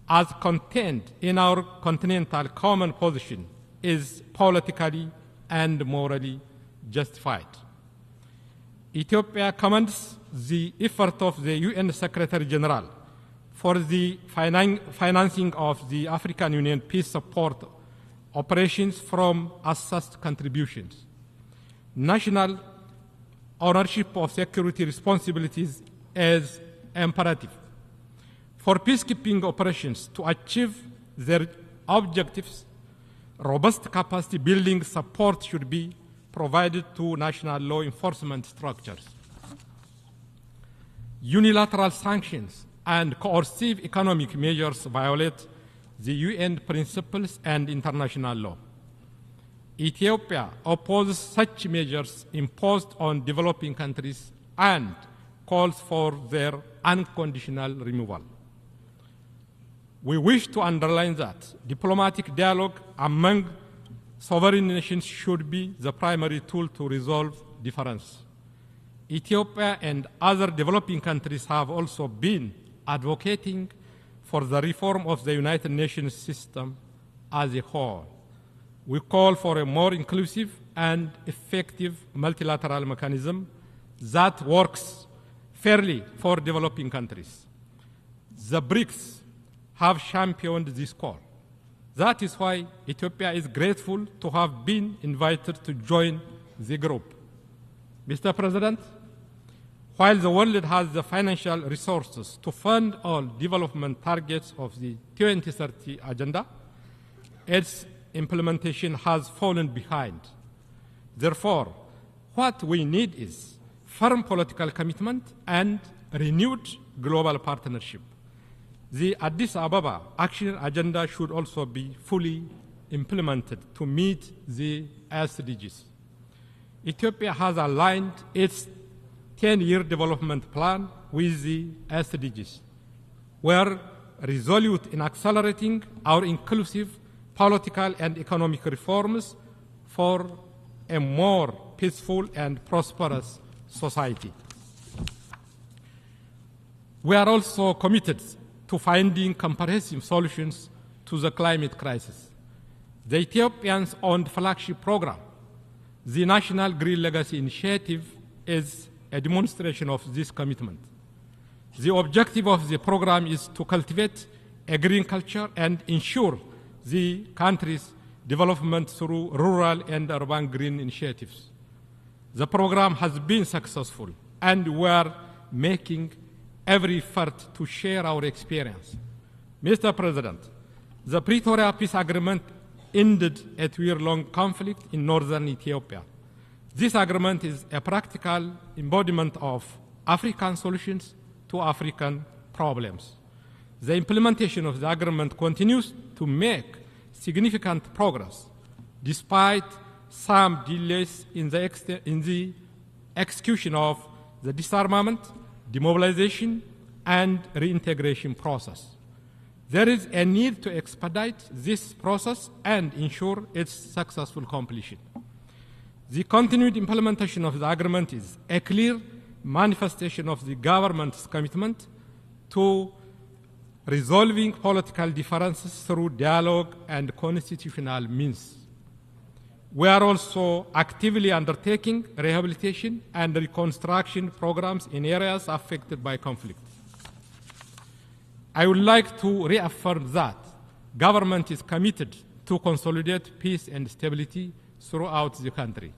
as contained in our continental common position, is politically and morally justified. Ethiopia commends the effort of the UN Secretary General for the financing of the African Union peace support operations from assessed contributions. National ownership of security responsibilities is imperative. For peacekeeping operations to achieve their objectives, robust capacity building support should be provided to national law enforcement structures. Unilateral sanctions and coercive economic measures violate the UN principles and international law. Ethiopia opposes such measures imposed on developing countries and calls for their unconditional removal. We wish to underline that diplomatic dialogue among sovereign nations should be the primary tool to resolve differences. Ethiopia and other developing countries have also been advocating for the reform of the United Nations system as a whole. We call for a more inclusive and effective multilateral mechanism that works fairly for developing countries. The BRICS have championed this call. That is why Ethiopia is grateful to have been invited to join the group. Mr. President, while the world has the financial resources to fund all development targets of the 2030 Agenda, its implementation has fallen behind. Therefore, what we need is firm political commitment and renewed global partnership. The Addis Ababa Action Agenda should also be fully implemented to meet the SDGs. Ethiopia has aligned its 10-year development plan with the SDGs. We are resolute in accelerating our inclusive political and economic reforms for a more peaceful and prosperous society. We are also committed to finding comprehensive solutions to the climate crisis. The Ethiopians' own flagship program, the National Green Legacy Initiative, is a demonstration of this commitment. The objective of the program is to cultivate a green culture and ensure the country's development through rural and urban green initiatives. The program has been successful, and we are making every effort to share our experience. Mr. President, the Pretoria Peace Agreement ended a two-year-long conflict in northern Ethiopia. This agreement is a practical embodiment of African solutions to African problems. The implementation of the agreement continues to make significant progress, despite some delays in the execution of the disarmament, demobilization, and reintegration process. There is a need to expedite this process and ensure its successful completion. The continued implementation of the agreement is a clear manifestation of the government's commitment to resolving political differences through dialogue and constitutional means. We are also actively undertaking rehabilitation and reconstruction programs in areas affected by conflict. I would like to reaffirm that government is committed to consolidate peace and stability throughout the country.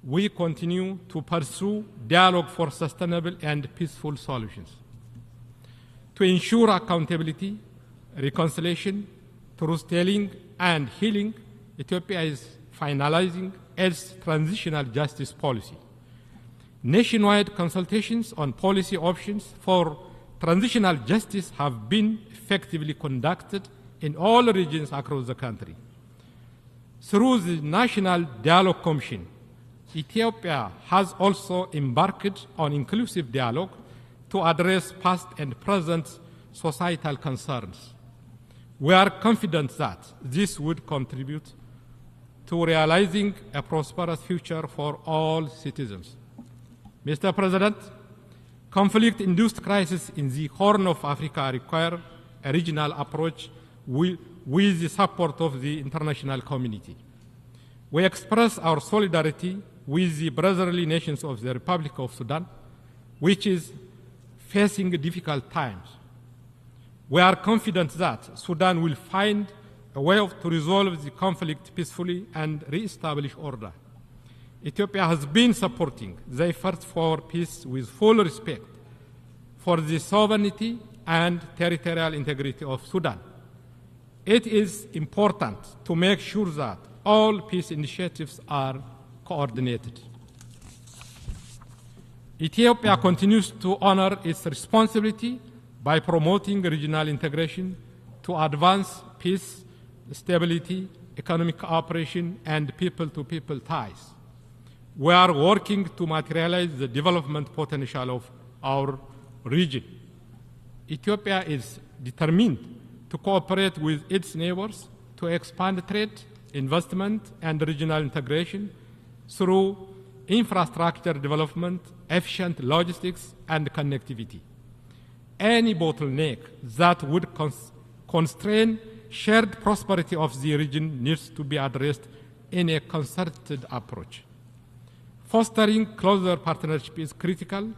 We continue to pursue dialogue for sustainable and peaceful solutions. To ensure accountability, reconciliation, truth-telling, and healing, Ethiopia is finalizing its transitional justice policy. Nationwide consultations on policy options for transitional justice have been effectively conducted in all regions across the country. Through the National Dialogue Commission, Ethiopia has also embarked on inclusive dialogue to address past and present societal concerns. We are confident that this would contribute to realizing a prosperous future for all citizens. Mr. President, conflict-induced crises in the Horn of Africa require a regional approach with the support of the international community. We express our solidarity with the brotherly nations of the Republic of Sudan, which is facing difficult times. We are confident that Sudan will find a way to resolve the conflict peacefully and re-establish order. Ethiopia has been supporting the efforts for peace with full respect for the sovereignty and territorial integrity of Sudan. It is important to make sure that all peace initiatives are coordinated. Ethiopia continues to honor its responsibility by promoting regional integration to advance peace, stability, economic cooperation, and people-to-people ties. We are working to materialize the development potential of our region. Ethiopia is determined to cooperate with its neighbors to expand trade, investment, and regional integration through infrastructure development, efficient logistics, and connectivity. Any bottleneck that would constrain shared prosperity of the region needs to be addressed in a concerted approach. Fostering closer partnership is critical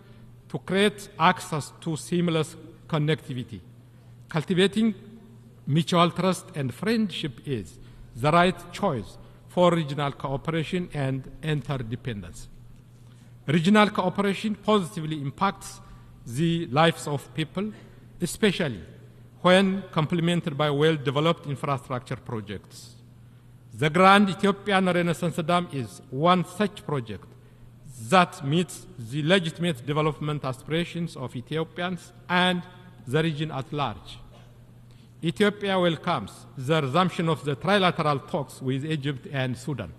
to create access to seamless connectivity. Cultivating mutual trust and friendship is the right choice for regional cooperation and interdependence. Regional cooperation positively impacts the lives of people, especially when complemented by well-developed infrastructure projects. The Grand Ethiopian Renaissance Dam is one such project that meets the legitimate development aspirations of Ethiopians and the region at large. Ethiopia welcomes the resumption of the trilateral talks with Egypt and Sudan.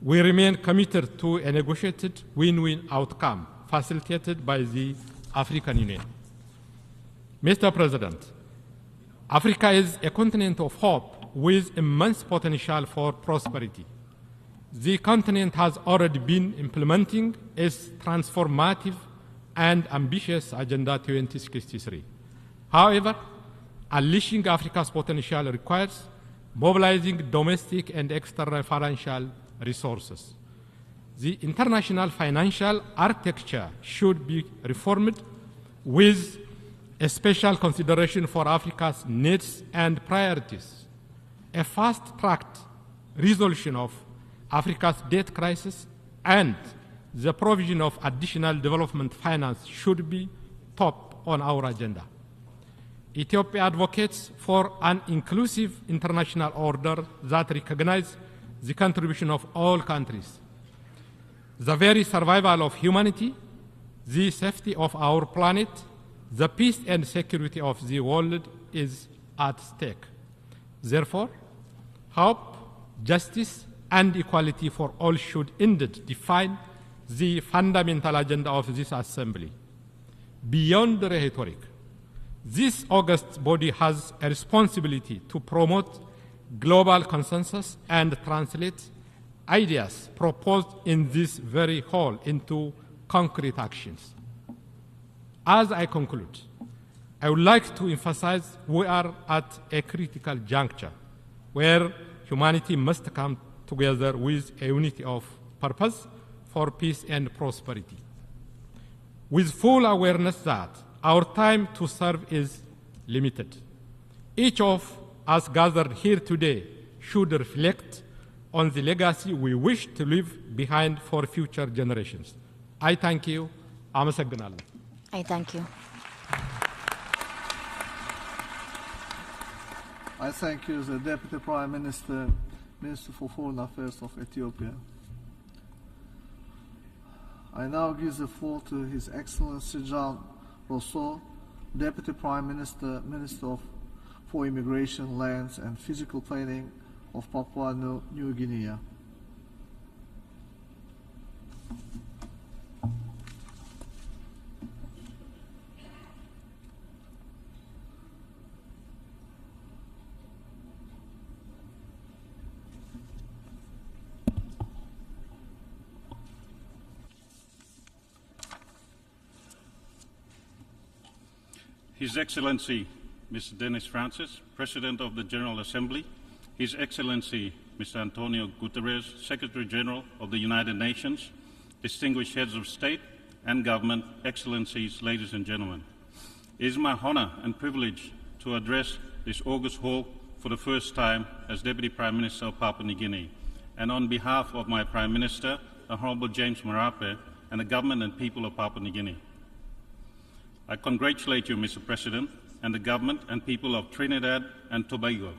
We remain committed to a negotiated win-win outcome facilitated by the African Union. Mr. President, Africa is a continent of hope with immense potential for prosperity. The continent has already been implementing its transformative and ambitious Agenda 2063. However, unleashing Africa's potential requires mobilizing domestic and external financial resources. The international financial architecture should be reformed with a special consideration for Africa's needs and priorities. A fast-tracked resolution of Africa's debt crisis and the provision of additional development finance should be top on our agenda. Ethiopia advocates for an inclusive international order that recognizes the contribution of all countries. The very survival of humanity, the safety of our planet, the peace and security of the world is at stake. Therefore, hope, justice, and equality for all should indeed define the fundamental agenda of this Assembly. Beyond the rhetoric, this august body has a responsibility to promote global consensus and translate ideas proposed in this very hall into concrete actions. As I conclude, I would like to emphasize we are at a critical juncture where humanity must come together with a unity of purpose for peace and prosperity. With full awareness that our time to serve is limited, each of us gathered here today should reflect on the legacy we wish to leave behind for future generations. I thank you. አመሰግናለሁ. I thank you. I thank you, the Deputy Prime Minister, Minister for Foreign Affairs of Ethiopia. I now give the floor to His Excellency John Rousseau, Deputy Prime Minister, Minister for Immigration, Lands and Physical Planning of Papua New Guinea. His Excellency Mr. Dennis Francis, President of the General Assembly, His Excellency Mr. Antonio Guterres, Secretary General of the United Nations, distinguished heads of state and government, Excellencies, ladies and gentlemen. It is my honor and privilege to address this august hall for the first time as Deputy Prime Minister of Papua New Guinea, and on behalf of my Prime Minister, the Honourable James Marape, and the government and people of Papua New Guinea. I congratulate you, Mr. President, and the government and people of Trinidad and Tobago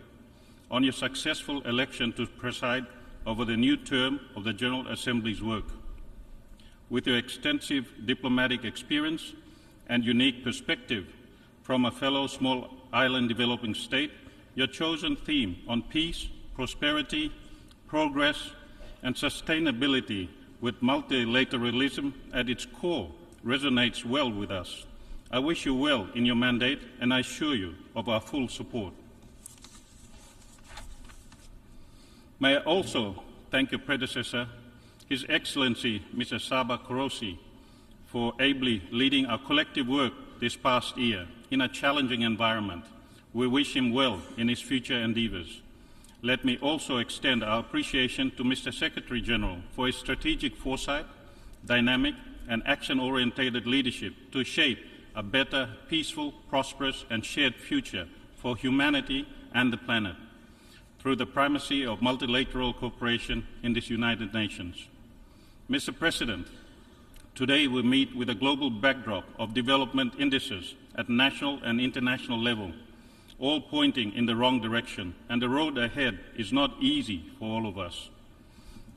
on your successful election to preside over the new term of the General Assembly's work. With your extensive diplomatic experience and unique perspective from a fellow small island developing state, your chosen theme on peace, prosperity, progress, and sustainability with multilateralism at its core resonates well with us. I wish you well in your mandate, and I assure you of our full support. May I also thank your predecessor, His Excellency Mr. Saba Korosi, for ably leading our collective work this past year in a challenging environment. We wish him well in his future endeavours. Let me also extend our appreciation to Mr. Secretary General for his strategic foresight, dynamic and action-oriented leadership to shape a better, peaceful, prosperous and shared future for humanity and the planet through the primacy of multilateral cooperation in this United Nations. Mr. President, today we meet with a global backdrop of development indices at national and international level, all pointing in the wrong direction, and the road ahead is not easy for all of us.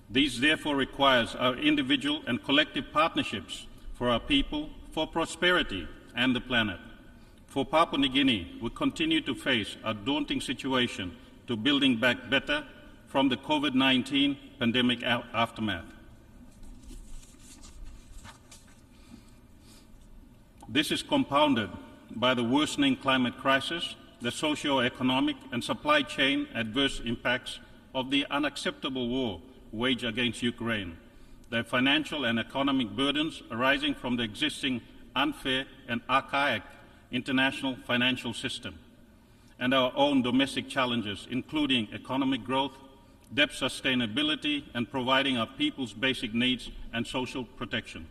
These therefore requires our individual and collective partnerships for our people, for prosperity and the planet. For Papua New Guinea, we continue to face a daunting situation to building back better from the COVID-19 pandemic aftermath. This is compounded by the worsening climate crisis, the socio-economic and supply chain adverse impacts of the unacceptable war waged against Ukraine, the financial and economic burdens arising from the existing unfair and archaic international financial system, and our own domestic challenges, including economic growth, debt sustainability, and providing our people's basic needs and social protection.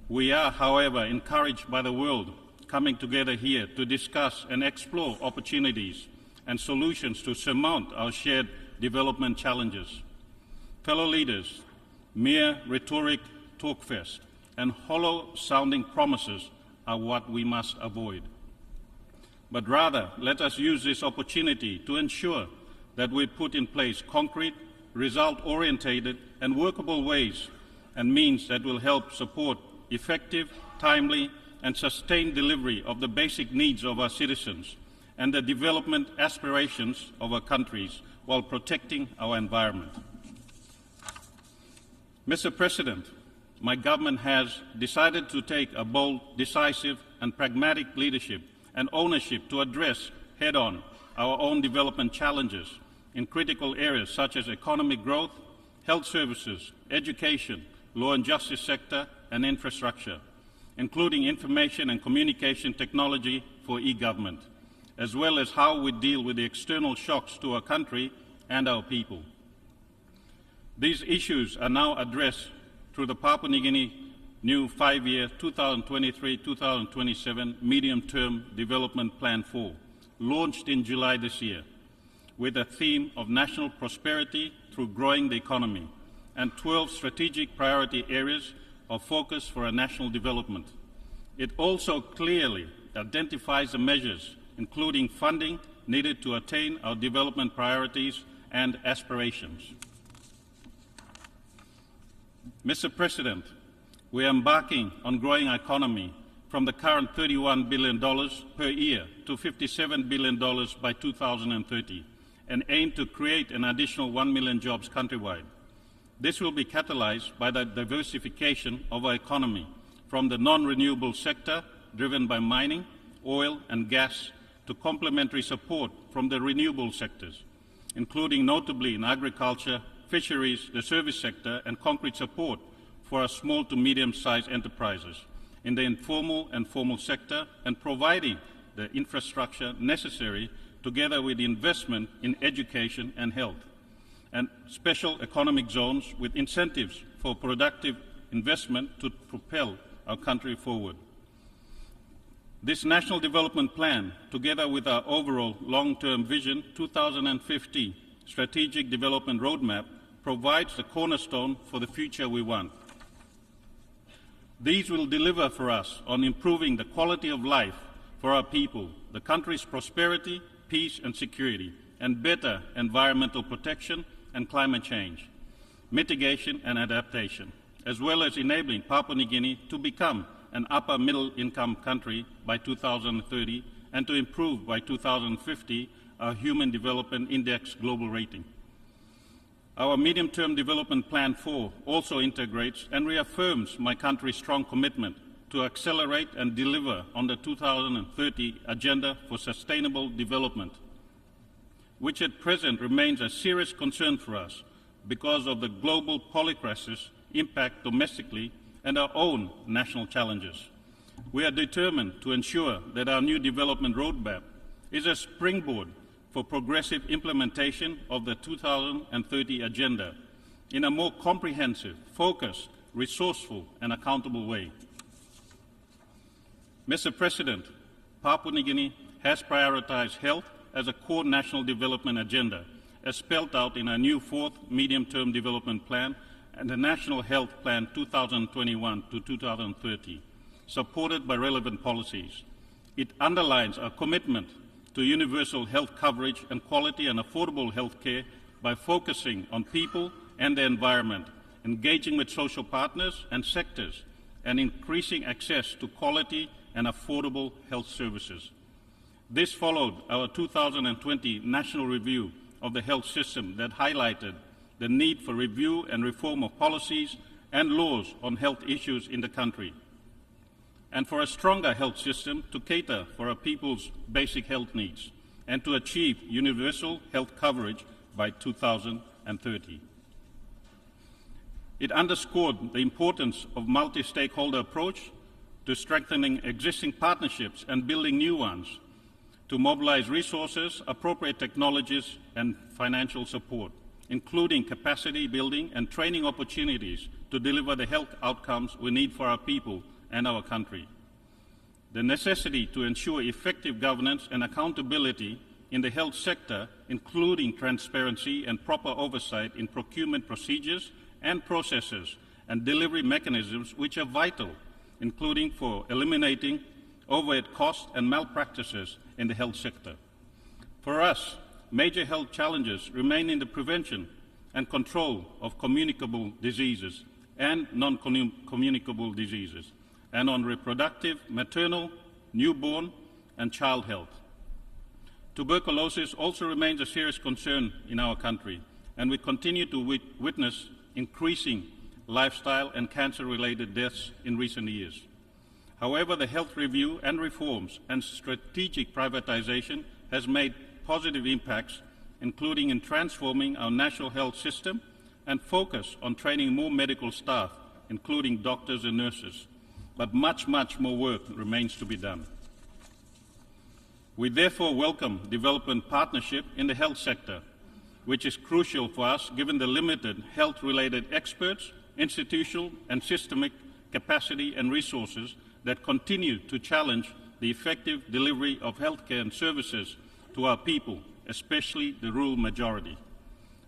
We are, however, encouraged by the world coming together here to discuss and explore opportunities and solutions to surmount our shared development challenges. Fellow leaders, Mere rhetoric, talkfest, and hollow-sounding promises are what we must avoid. But rather, let us use this opportunity to ensure that we put in place concrete, result-orientated, and workable ways and means that will help support effective, timely, and sustained delivery of the basic needs of our citizens and the development aspirations of our countries while protecting our environment. Mr. President, my government has decided to take a bold, decisive, and pragmatic leadership and ownership to address head-on our own development challenges in critical areas such as economic growth, health services, education, law and justice sector, and infrastructure, including information and communication technology for e-government, as well as how we deal with the external shocks to our country and our people. These issues are now addressed through the Papua New Guinea new 5-year 2023-2027 Medium-Term Development Plan 4, launched in July this year, with a theme of national prosperity through growing the economy and 12 strategic priority areas of focus for our national development. It also clearly identifies the measures, including funding, needed to attain our development priorities and aspirations. Mr. President, we are embarking on growing our economy from the current $31 billion per year to $57 billion by 2030 and aim to create an additional 1 million jobs countrywide. This will be catalyzed by the diversification of our economy from the non-renewable sector driven by mining, oil and gas to complementary support from the renewable sectors, including notably in agriculture, fisheries, the service sector, and concrete support for our small to medium-sized enterprises in the informal and formal sector, and providing the infrastructure necessary together with investment in education and health, and special economic zones with incentives for productive investment to propel our country forward. This National Development Plan, together with our overall long-term Vision 2050 Strategic Development Roadmap, provides the cornerstone for the future we want. These will deliver for us on improving the quality of life for our people, the country's prosperity, peace and security, and better environmental protection and climate change, mitigation and adaptation, as well as enabling Papua New Guinea to become an upper middle income country by 2030 and to improve by 2050 our Human Development Index global rating. Our Medium-Term Development Plan 4 also integrates and reaffirms my country's strong commitment to accelerate and deliver on the 2030 Agenda for Sustainable Development, which at present remains a serious concern for us because of the global polycrisis impact domestically and our own national challenges. We are determined to ensure that our new development roadmap is a springboard for progressive implementation of the 2030 Agenda in a more comprehensive, focused, resourceful, and accountable way. Mr. President, Papua New Guinea has prioritized health as a core national development agenda, as spelled out in our new 4th Medium-Term Development Plan and the National Health Plan 2021 to 2030, supported by relevant policies. It underlines our commitment to universal health coverage and quality and affordable health care by focusing on people and the environment, engaging with social partners and sectors, and increasing access to quality and affordable health services. This followed our 2020 National Review of the Health System that highlighted the need for review and reform of policies and laws on health issues in the country, and for a stronger health system to cater for our people's basic health needs and to achieve universal health coverage by 2030. It underscored the importance of multi-stakeholder approach to strengthening existing partnerships and building new ones, to mobilize resources, appropriate technologies, and financial support, including capacity building and training opportunities to deliver the health outcomes we need for our people and our country. The necessity to ensure effective governance and accountability in the health sector, including transparency and proper oversight in procurement procedures and processes and delivery mechanisms which are vital, including for eliminating overhead costs and malpractices in the health sector. For us, major health challenges remain in the prevention and control of communicable diseases and non-communicable diseases, and on reproductive, maternal, newborn, and child health. Tuberculosis also remains a serious concern in our country, and we continue to witness increasing lifestyle and cancer-related deaths in recent years. However, the health review and reforms and strategic privatization has made positive impacts, including in transforming our national health system and focus on training more medical staff, including doctors and nurses. But much more work remains to be done. We therefore welcome development partnership in the health sector, which is crucial for us given the limited health-related experts, institutional and systemic capacity and resources that continue to challenge the effective delivery of healthcare and services to our people, especially the rural majority.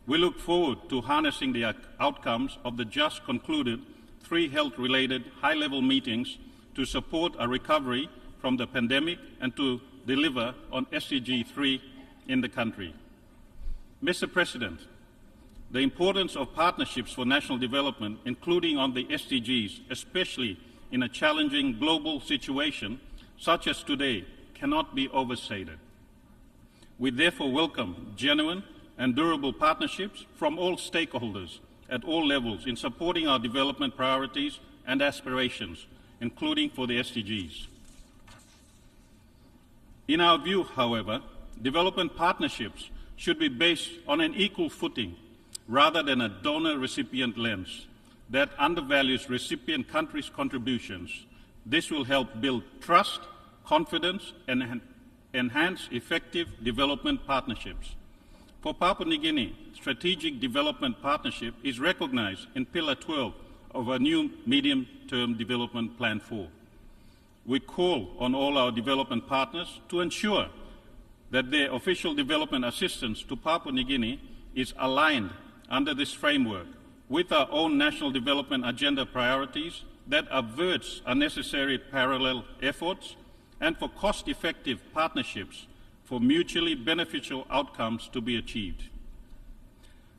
We look forward to harnessing the outcomes of the just concluded 3 health-related high-level meetings to support a recovery from the pandemic and to deliver on SDG 3 in the country. Mr. President, the importance of partnerships for national development, including on the SDGs, especially in a challenging global situation such as today, cannot be overstated. We therefore welcome genuine and durable partnerships from all stakeholders at all levels in supporting our development priorities and aspirations, including for the SDGs. In our view, however, development partnerships should be based on an equal footing rather than a donor-recipient lens that undervalues recipient countries' contributions. This will help build trust, confidence, and enhance effective development partnerships. For Papua New Guinea, strategic development partnership is recognized in Pillar 12 of our new medium-term development Plan 4. We call on all our development partners to ensure that their official development assistance to Papua New Guinea is aligned under this framework with our own national development agenda priorities that averts unnecessary parallel efforts and for cost-effective partnerships for mutually beneficial outcomes to be achieved.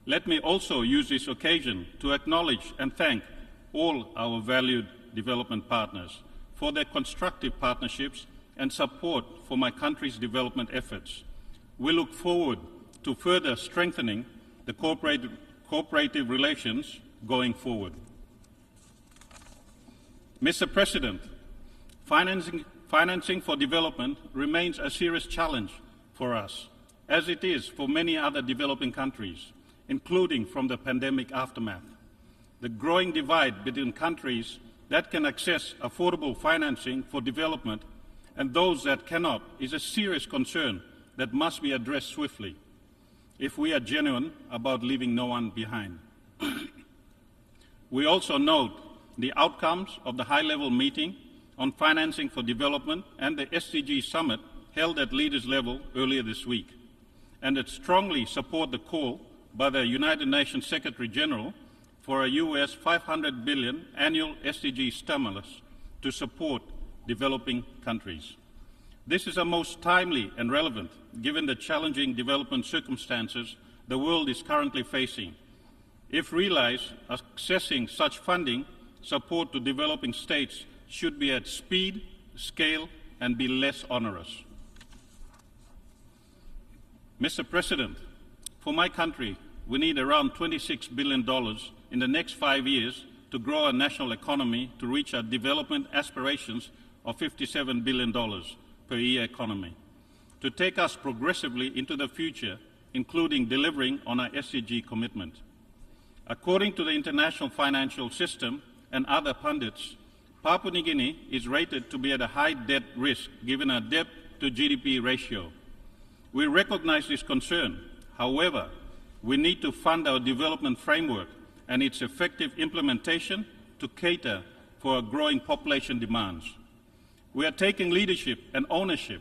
Let me also use this occasion to acknowledge and thank all our valued development partners for their constructive partnerships and support for my country's development efforts. We look forward to further strengthening the cooperative relations going forward. Mr. President, financing for development remains a serious challenge for us, as it is for many other developing countries, including from the pandemic aftermath. The growing divide between countries that can access affordable financing for development and those that cannot is a serious concern that must be addressed swiftly if we are genuine about leaving no one behind. We also note the outcomes of the high-level meeting on financing for development and the SDG summit held at leaders level earlier this week, and that strongly support the call by the United Nations Secretary General for a US $500 billion annual SDG stimulus to support developing countries. This is a most timely and relevant given the challenging development circumstances the world is currently facing. If realized, accessing such funding support to developing states should be at speed, scale, and be less onerous. Mr. President, for my country, we need around $26 billion in the next 5 years to grow our national economy to reach our development aspirations of $57 billion per year economy, to take us progressively into the future, including delivering on our SDG commitment. According to the international financial system and other pundits, Papua New Guinea is rated to be at a high debt risk given our debt to GDP ratio. We recognize this concern. However, we need to fund our development framework and its effective implementation to cater for our growing population demands. We are taking leadership and ownership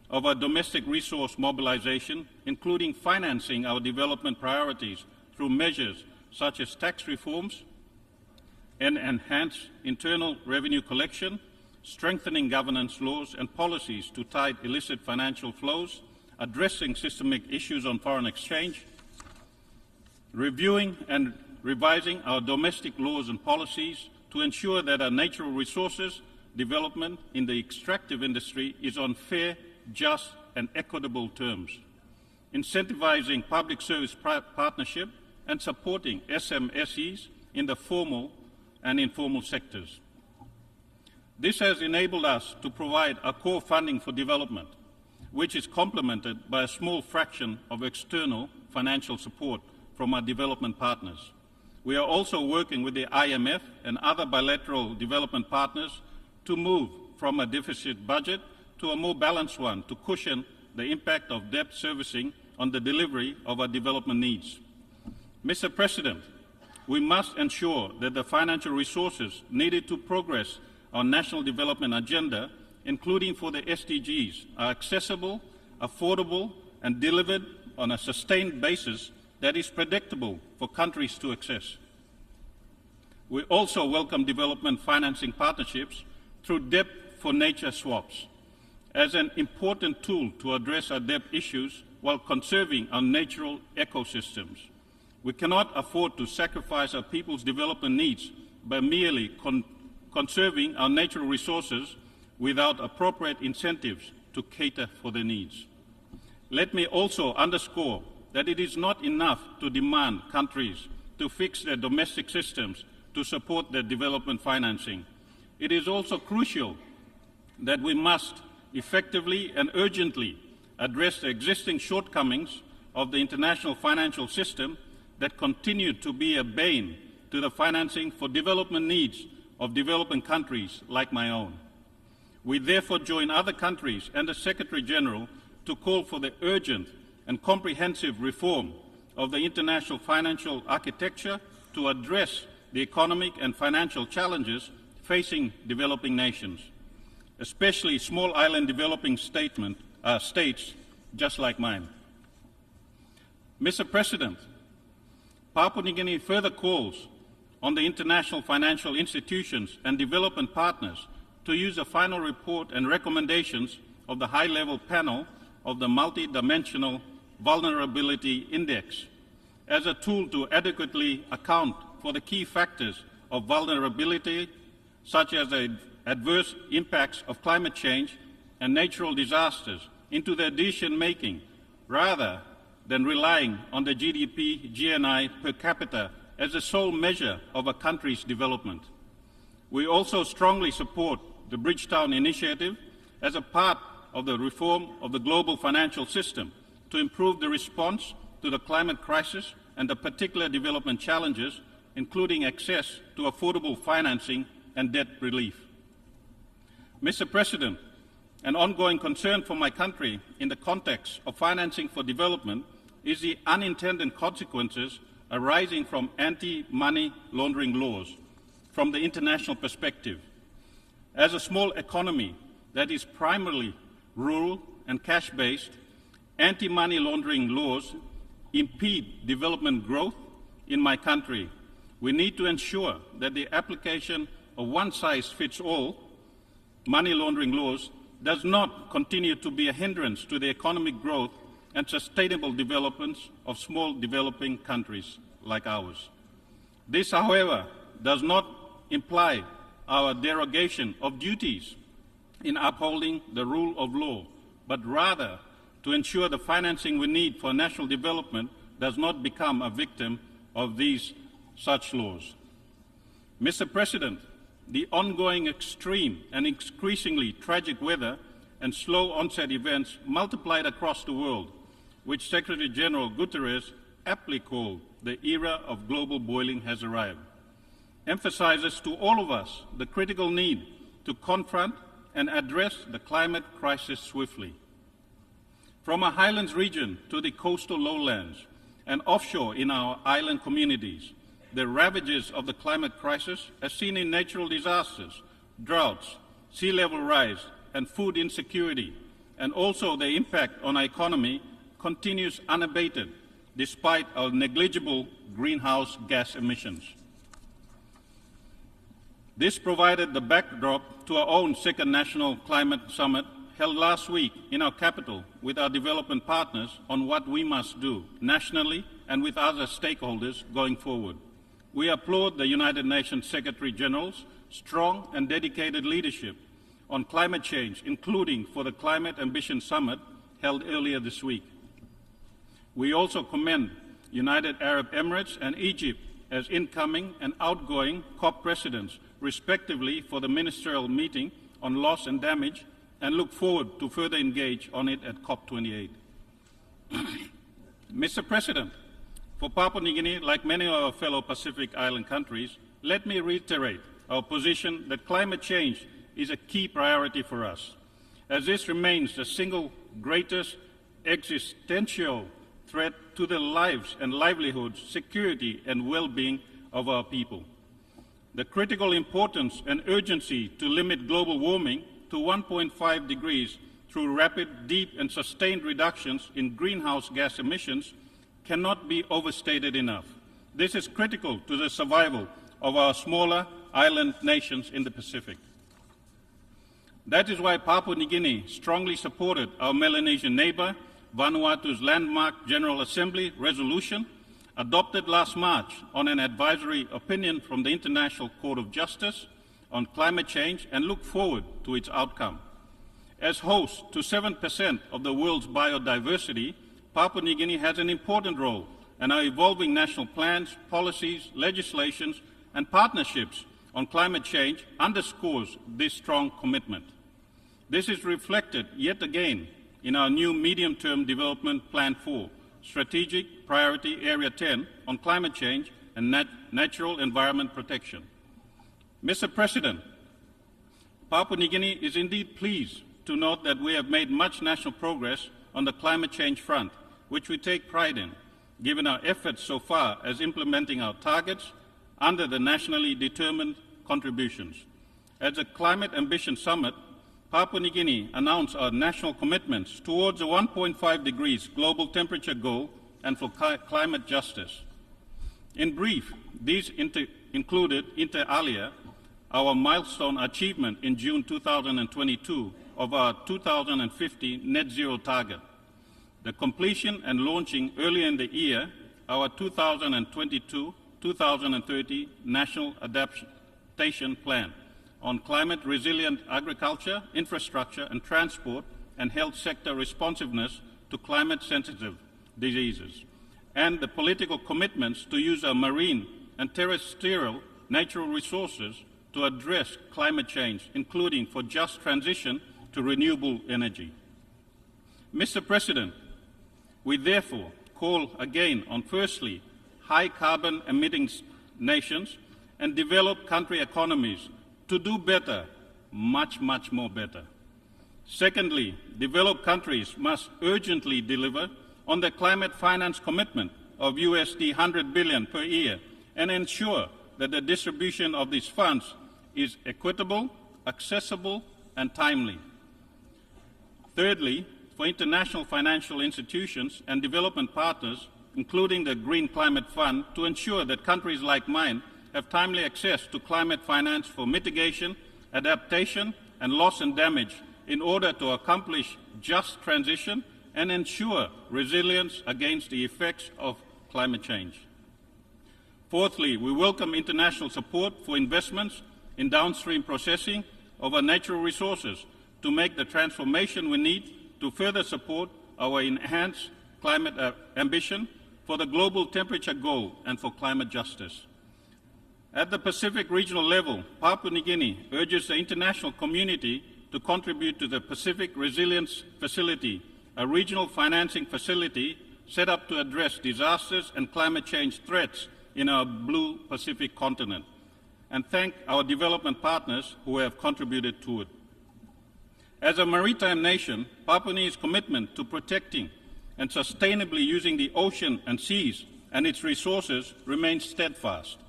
of our domestic resource mobilization, including financing our development priorities through measures such as tax reforms and enhanced internal revenue collection, strengthening governance laws and policies to tide illicit financial flows, addressing systemic issues on foreign exchange, reviewing and revising our domestic laws and policies to ensure that our natural resources development in the extractive industry is on fair, just and equitable terms, incentivizing public service partnership and supporting SMSEs in the formal and informal sectors. This has enabled us to provide a core funding for development, which is complemented by a small fraction of external financial support from our development partners. We are also working with the IMF and other bilateral development partners to move from a deficit budget to a more balanced one to cushion the impact of debt servicing on the delivery of our development needs. Mr. President, we must ensure that the financial resources needed to progress our national development agenda, including for the SDGs, are accessible, affordable, and delivered on a sustained basis that is predictable for countries to access. We also welcome development financing partnerships through debt for nature swaps as an important tool to address our debt issues while conserving our natural ecosystems. We cannot afford to sacrifice our people's development needs by merely conserving our natural resources without appropriate incentives to cater for their needs. Let me also underscore that it is not enough to demand countries to fix their domestic systems to support their development financing. It is also crucial that we must effectively and urgently address the existing shortcomings of the international financial system that continue to be a bane to the financing for development needs of developing countries like my own. We therefore join other countries and the Secretary General to call for the urgent and comprehensive reform of the international financial architecture to address the economic and financial challenges facing developing nations, especially small island developing states just like mine. Mr. President, Papua New Guinea further calls on the international financial institutions and development partners to use the final report and recommendations of the high-level panel of the Multidimensional Vulnerability Index as a tool to adequately account for the key factors of vulnerability, such as the adverse impacts of climate change and natural disasters, into their decision-making, rather than relying on the GDP, GNI per capita as the sole measure of a country's development. We also strongly support the Bridgetown Initiative as a part of the reform of the global financial system to improve the response to the climate crisis and the particular development challenges, including access to affordable financing and debt relief. Mr. President, an ongoing concern for my country in the context of financing for development is the unintended consequences arising from anti-money laundering laws from the international perspective. As a small economy that is primarily rural and cash-based, anti-money laundering laws impede development growth in my country. We need to ensure that the application of one-size-fits-all money laundering laws does not continue to be a hindrance to the economic growth and sustainable developments of small developing countries like ours. This, however, does not imply our derogation of duties in upholding the rule of law, but rather to ensure the financing we need for national development does not become a victim of these such laws. Mr. President, the ongoing extreme and increasingly tragic weather and slow onset events multiplied across the world, which Secretary General Guterres aptly called the era of global boiling has arrived, emphasizes to all of us the critical need to confront and address the climate crisis swiftly. From our highlands region to the coastal lowlands and offshore in our island communities, the ravages of the climate crisis, as seen in natural disasters, droughts, sea level rise, and food insecurity, and also the impact on our economy, continues unabated despite our negligible greenhouse gas emissions. This provided the backdrop to our own second National Climate Summit held last week in our capital with our development partners on what we must do nationally and with other stakeholders going forward. We applaud the United Nations Secretary General's strong and dedicated leadership on climate change, including for the Climate Ambition Summit held earlier this week. We also commend United Arab Emirates and Egypt as incoming and outgoing COP presidents, respectively, for the ministerial meeting on loss and damage, and look forward to further engage on it at COP28. Mr. President, for Papua New Guinea, like many of our fellow Pacific Island countries, let me reiterate our position that climate change is a key priority for us, as this remains the single greatest existential threat to the lives and livelihoods, security and well-being of our people. The critical importance and urgency to limit global warming to 1.5 degrees through rapid, deep and sustained reductions in greenhouse gas emissions cannot be overstated enough. This is critical to the survival of our smaller island nations in the Pacific. That is why Papua New Guinea strongly supported our Melanesian neighbour, Vanuatu's landmark General Assembly resolution adopted last March on an advisory opinion from the International Court of Justice on climate change and look forward to its outcome. As host to 7% of the world's biodiversity, Papua New Guinea has an important role, and our evolving national plans, policies, legislations, and partnerships on climate change underscores this strong commitment. This is reflected yet again in our new Medium-Term Development Plan 4, Strategic Priority Area 10 on climate change and natural environment protection. Mr. President, Papua New Guinea is indeed pleased to note that we have made much national progress on the climate change front, which we take pride in, given our efforts so far as implementing our targets under the nationally determined contributions. At the Climate Ambition Summit, Papua New Guinea announced our national commitments towards a 1.5 degrees global temperature goal and for climate justice. In brief, these included, inter alia, our milestone achievement in June 2022 of our 2050 net zero target, the completion and launching earlier in the year our 2022-2030 National Adaptation Plan on climate resilient agriculture, infrastructure and transport and health sector responsiveness to climate sensitive diseases, and the political commitments to use our marine and terrestrial natural resources to address climate change, including for just transition to renewable energy. Mr. President, we therefore call again on, firstly, high carbon emitting nations and developed country economies to do better, much, much more better. Secondly, developed countries must urgently deliver on the climate finance commitment of USD 100 billion per year and ensure that the distribution of these funds is equitable, accessible, and timely. Thirdly, for international financial institutions and development partners, including the Green Climate Fund, to ensure that countries like mine have timely access to climate finance for mitigation, adaptation, and loss and damage in order to accomplish just transition and ensure resilience against the effects of climate change. Fourthly, we welcome international support for investments in downstream processing of our natural resources to make the transformation we need to further support our enhanced climate ambition for the global temperature goal and for climate justice. At the Pacific regional level, Papua New Guinea urges the international community to contribute to the Pacific Resilience Facility, a regional financing facility set up to address disasters and climate change threats in our blue Pacific continent, and thank our development partners who have contributed to it. As a maritime nation, Papua New Guinea's commitment to protecting and sustainably using the ocean and seas and its resources remains steadfast.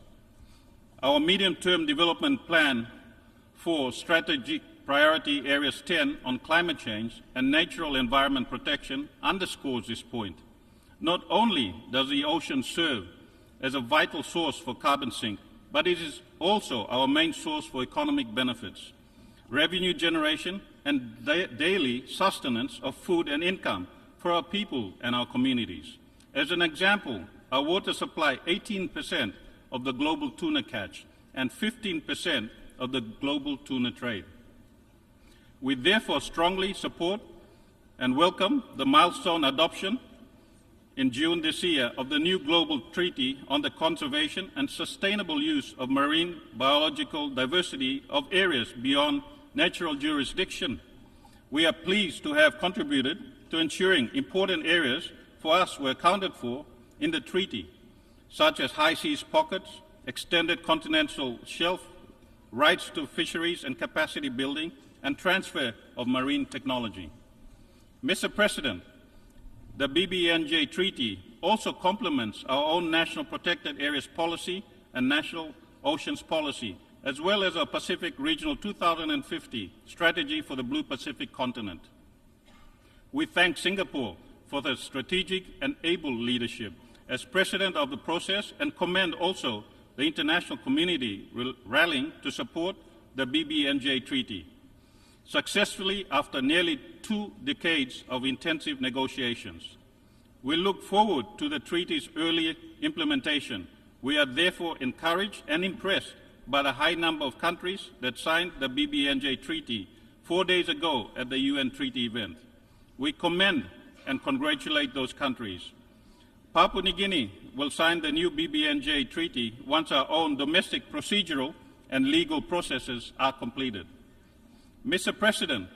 Our medium-term development plan for strategic priority areas 10 on climate change and natural environment protection underscores this point. Not only does the ocean serve as a vital source for carbon sink, but it is also our main source for economic benefits, revenue generation, and daily sustenance of food and income for our people and our communities. As an example, our water supply 18% of the global tuna catch and 15% of the global tuna trade. We therefore strongly support and welcome the milestone adoption in June this year of the new global treaty on the conservation and sustainable use of marine biological diversity of areas beyond natural jurisdiction. We are pleased to have contributed to ensuring important areas for us were accounted for in the treaty, such as high seas pockets, extended continental shelf, rights to fisheries and capacity building, and transfer of marine technology. Mr. President, the BBNJ Treaty also complements our own National Protected Areas Policy and National Oceans Policy, as well as our Pacific Regional 2050 Strategy for the Blue Pacific Continent. We thank Singapore for their strategic and able leadership as President of the process, and commend also the international community rallying to support the BBNJ Treaty. Successfully after nearly 2 decades of intensive negotiations. We look forward to the treaty's early implementation. We are therefore encouraged and impressed by the high number of countries that signed the BBNJ Treaty 4 days ago at the UN Treaty event. We commend and congratulate those countries. Papua New Guinea will sign the new BBNJ Treaty once our own domestic procedural and legal processes are completed. Mr. President,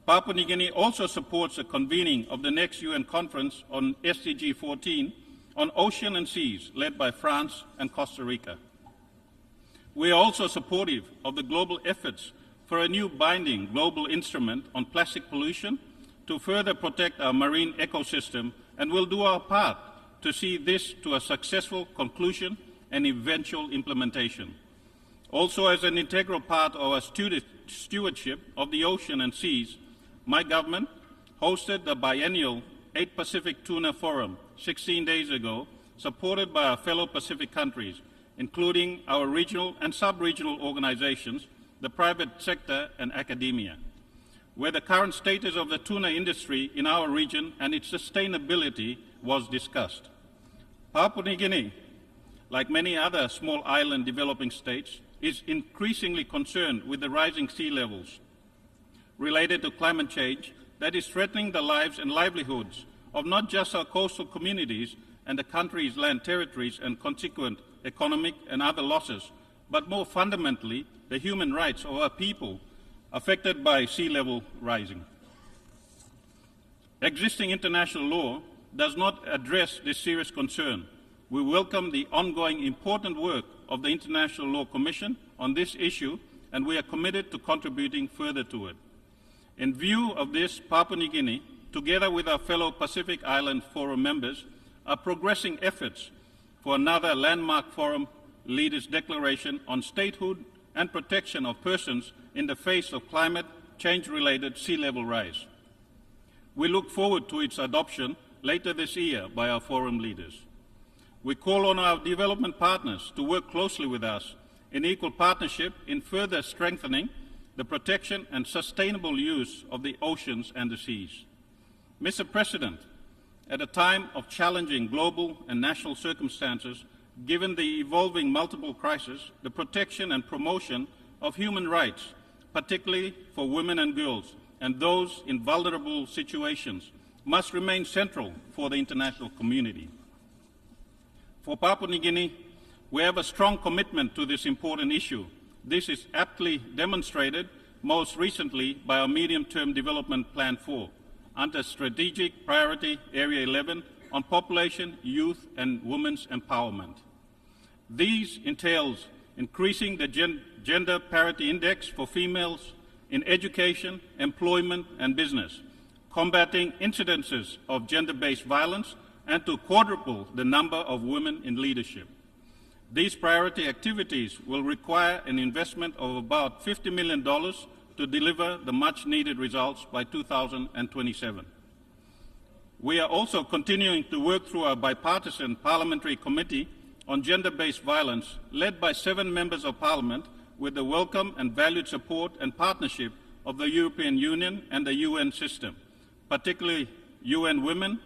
Papua New Guinea also supports the convening of the next UN conference on SDG 14 on ocean and seas, led by France and Costa Rica. We are also supportive of the global efforts for a new binding global instrument on plastic pollution to further protect our marine ecosystem, and will do our part to see this to a successful conclusion and eventual implementation. Also, as an integral part of our stewardship of the ocean and seas, my government hosted the biennial 8 Pacific Tuna Forum 16 days ago, supported by our fellow Pacific countries, including our regional and sub-regional organizations, the private sector, and academia, where the current status of the tuna industry in our region and its sustainability was discussed. Papua New Guinea, like many other small island developing states, is increasingly concerned with the rising sea levels related to climate change that is threatening the lives and livelihoods of not just our coastal communities and the country's land territories and consequent economic and other losses, but more fundamentally, the human rights of our people affected by sea level rising. Existing international law does not address this serious concern. We welcome the ongoing important work of the International Law Commission on this issue, and we are committed to contributing further to it. In view of this, Papua New Guinea, together with our fellow Pacific Island Forum members, are progressing efforts for another landmark forum leaders' declaration on statehood and protection of persons in the face of climate change-related sea level rise. We look forward to its adoption later this year by our forum leaders. We call on our development partners to work closely with us in equal partnership in further strengthening the protection and sustainable use of the oceans and the seas. Mr. President, at a time of challenging global and national circumstances, given the evolving multiple crises, the protection and promotion of human rights, particularly for women and girls and those in vulnerable situations, must remain central for the international community. For Papua New Guinea, we have a strong commitment to this important issue. This is aptly demonstrated most recently by our Medium-Term Development Plan 4, under Strategic Priority Area 11 on population, youth, and women's empowerment. These entails increasing the gender parity index for females in education, employment, and business, combating incidences of gender-based violence, and to quadruple the number of women in leadership. These priority activities will require an investment of about $50 million to deliver the much-needed results by 2027. We are also continuing to work through our bipartisan parliamentary committee on gender-based violence, led by 7 members of parliament, with the welcome and valued support and partnership of the European Union and the UN system, particularly UN Women,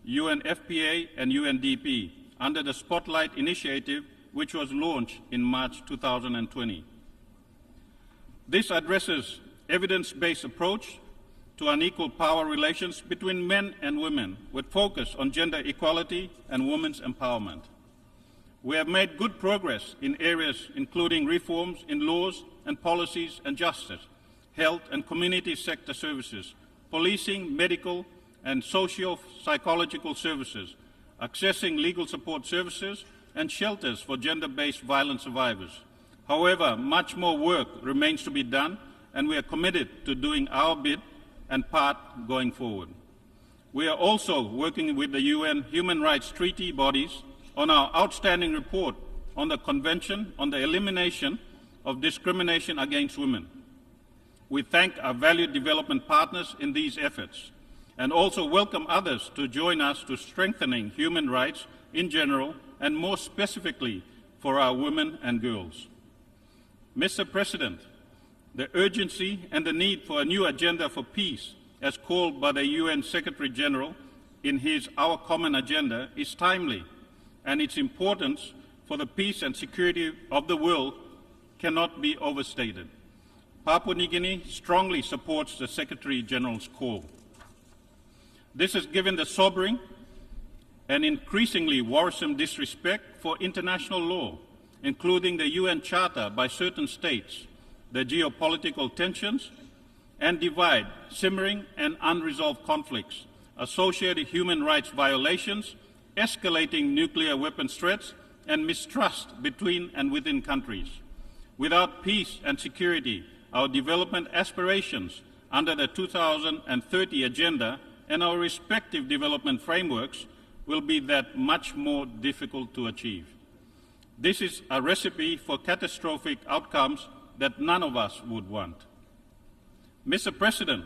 UNFPA and UNDP, under the Spotlight Initiative, which was launched in March 2020. This addresses evidence-based approach to unequal power relations between men and women, with focus on gender equality and women's empowerment. We have made good progress in areas including reforms in laws and policies and justice, health and community sector services, policing, medical and socio-psychological services, accessing legal support services, and shelters for gender-based violence survivors. However, much more work remains to be done, and we are committed to doing our bit and part going forward. We are also working with the UN Human Rights Treaty bodies on our outstanding report on the Convention on the Elimination of Discrimination Against Women. We thank our valued development partners in these efforts and also welcome others to join us to strengthening human rights in general and more specifically for our women and girls. Mr. President, the urgency and the need for a new agenda for peace, as called by the UN Secretary General in his Our Common Agenda, is timely, and its importance for the peace and security of the world cannot be overstated. Papua New Guinea strongly supports the Secretary General's call. This has given the sobering and increasingly worrisome disrespect for international law, including the UN Charter by certain states, the geopolitical tensions and divide, simmering and unresolved conflicts, associated human rights violations, escalating nuclear weapons threats, and mistrust between and within countries. Without peace and security, our development aspirations under the 2030 Agenda and our respective development frameworks will be that much more difficult to achieve. This is a recipe for catastrophic outcomes that none of us would want. Mr. President,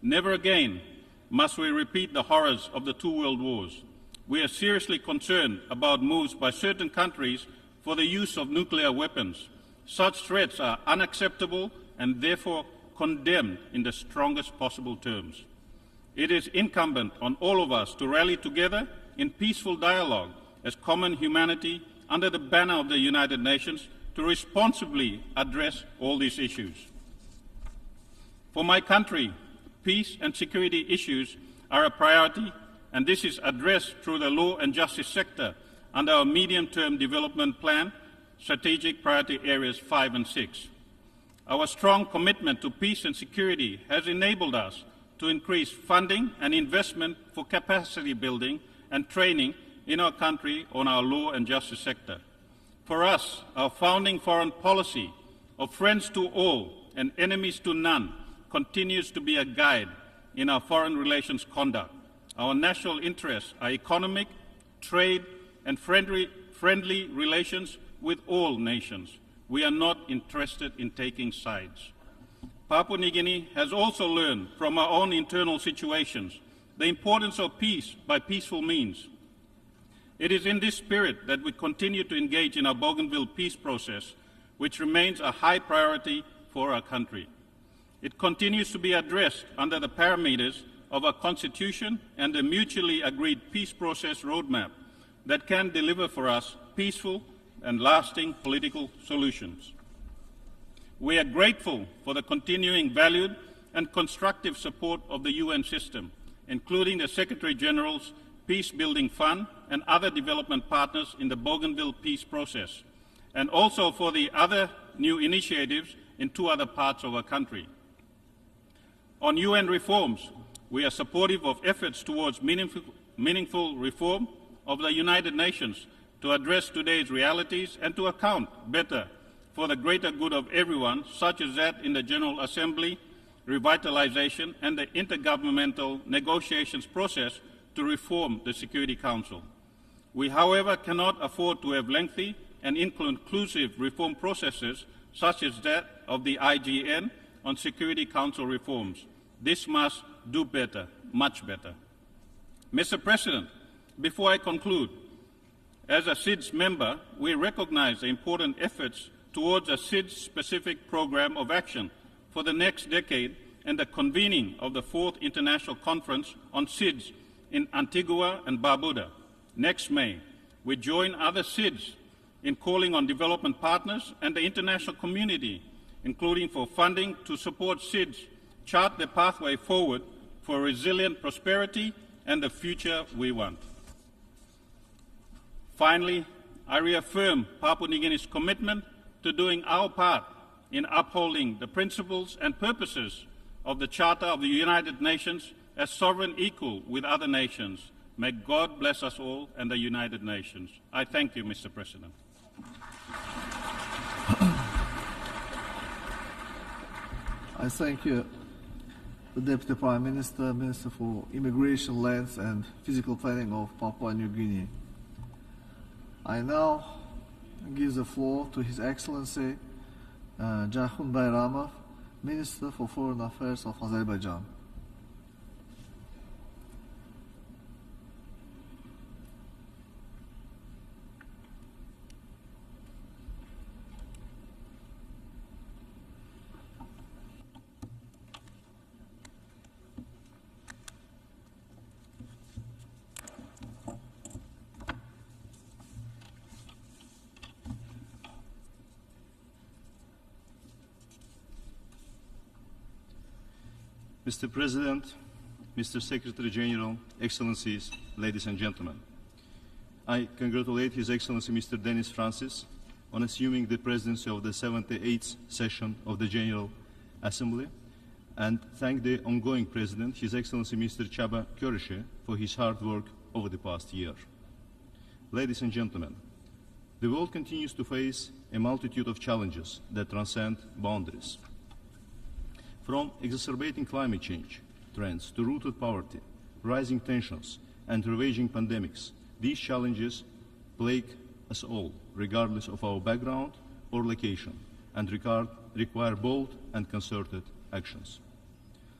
never again must we repeat the horrors of the 2 world wars. We are seriously concerned about moves by certain countries for the use of nuclear weapons. Such threats are unacceptable and therefore condemned in the strongest possible terms. It is incumbent on all of us to rally together in peaceful dialogue as common humanity under the banner of the United Nations to responsibly address all these issues. For my country, peace and security issues are a priority, and this is addressed through the law and justice sector under our medium-term development plan, strategic priority areas 5 and 6. Our strong commitment to peace and security has enabled us to increase funding and investment for capacity building and training in our country on our law and justice sector. For us, our founding foreign policy of friends to all and enemies to none continues to be a guide in our foreign relations conduct. Our national interests are economic, trade, and friendly relations with all nations. We are not interested in taking sides. Papua New Guinea has also learned from our own internal situations the importance of peace by peaceful means. It is in this spirit that we continue to engage in our Bougainville peace process, which remains a high priority for our country. It continues to be addressed under the parameters of our Constitution and the mutually agreed peace process roadmap that can deliver for us peaceful and lasting political solutions. We are grateful for the continuing valued and constructive support of the UN system, including the Secretary General's Peace Building Fund and other development partners in the Bougainville peace process, and also for the other new initiatives in 2 other parts of our country. On UN reforms, we are supportive of efforts towards meaningful reform of the United Nations to address today's realities and to account better for the greater good of everyone, such as that in the General Assembly, revitalization, and the intergovernmental negotiations process to reform the Security Council. We, however, cannot afford to have lengthy and inconclusive reform processes such as that of the IGN on Security Council reforms. This must do better, much better. Mr. President, before I conclude, as a SIDS member, we recognize the important efforts towards a SIDS-specific program of action for the next decade and the convening of the 4th International Conference on SIDS in Antigua and Barbuda next May. We join other SIDS in calling on development partners and the international community, including for funding to support SIDS, chart the pathway forward for resilient prosperity and the future we want. Finally, I reaffirm Papua New Guinea's commitment to doing our part in upholding the principles and purposes of the Charter of the United Nations as sovereign equal with other nations. May God bless us all and the United Nations. I thank you, Mr. President. I thank you, the Deputy Prime Minister, Minister for Immigration, Lands and Physical Planning of Papua New Guinea. I now give the floor to His Excellency Jahun Bayramov, Minister for Foreign Affairs of Azerbaijan. Mr. President, Mr. Secretary General, Excellencies, ladies and gentlemen, I congratulate His Excellency Mr. Denis Francis on assuming the presidency of the 78th session of the General Assembly and thank the ongoing President, His Excellency Mr. Csaba Kőrösi, for his hard work over the past year. Ladies and gentlemen, the world continues to face a multitude of challenges that transcend boundaries. From exacerbating climate change trends to rooted poverty, rising tensions, and ravaging pandemics, these challenges plague us all, regardless of our background or location, and require bold and concerted actions.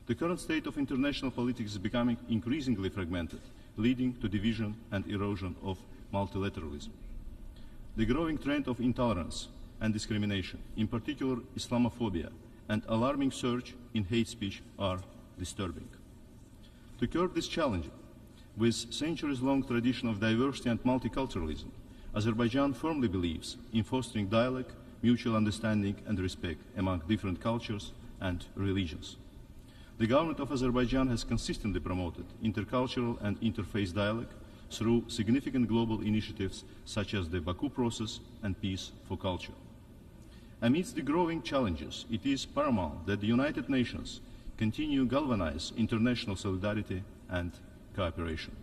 The current state of international politics is becoming increasingly fragmented, leading to division and erosion of multilateralism. The growing trend of intolerance and discrimination, in particular Islamophobia, and alarming surge in hate speech are disturbing. To curb this challenge, with centuries-long tradition of diversity and multiculturalism, Azerbaijan firmly believes in fostering dialogue, mutual understanding and respect among different cultures and religions. The government of Azerbaijan has consistently promoted intercultural and interfaith dialogue through significant global initiatives such as the Baku Process and Peace for Culture. Amidst the growing challenges, it is paramount that the United Nations continue to galvanize international solidarity and cooperation.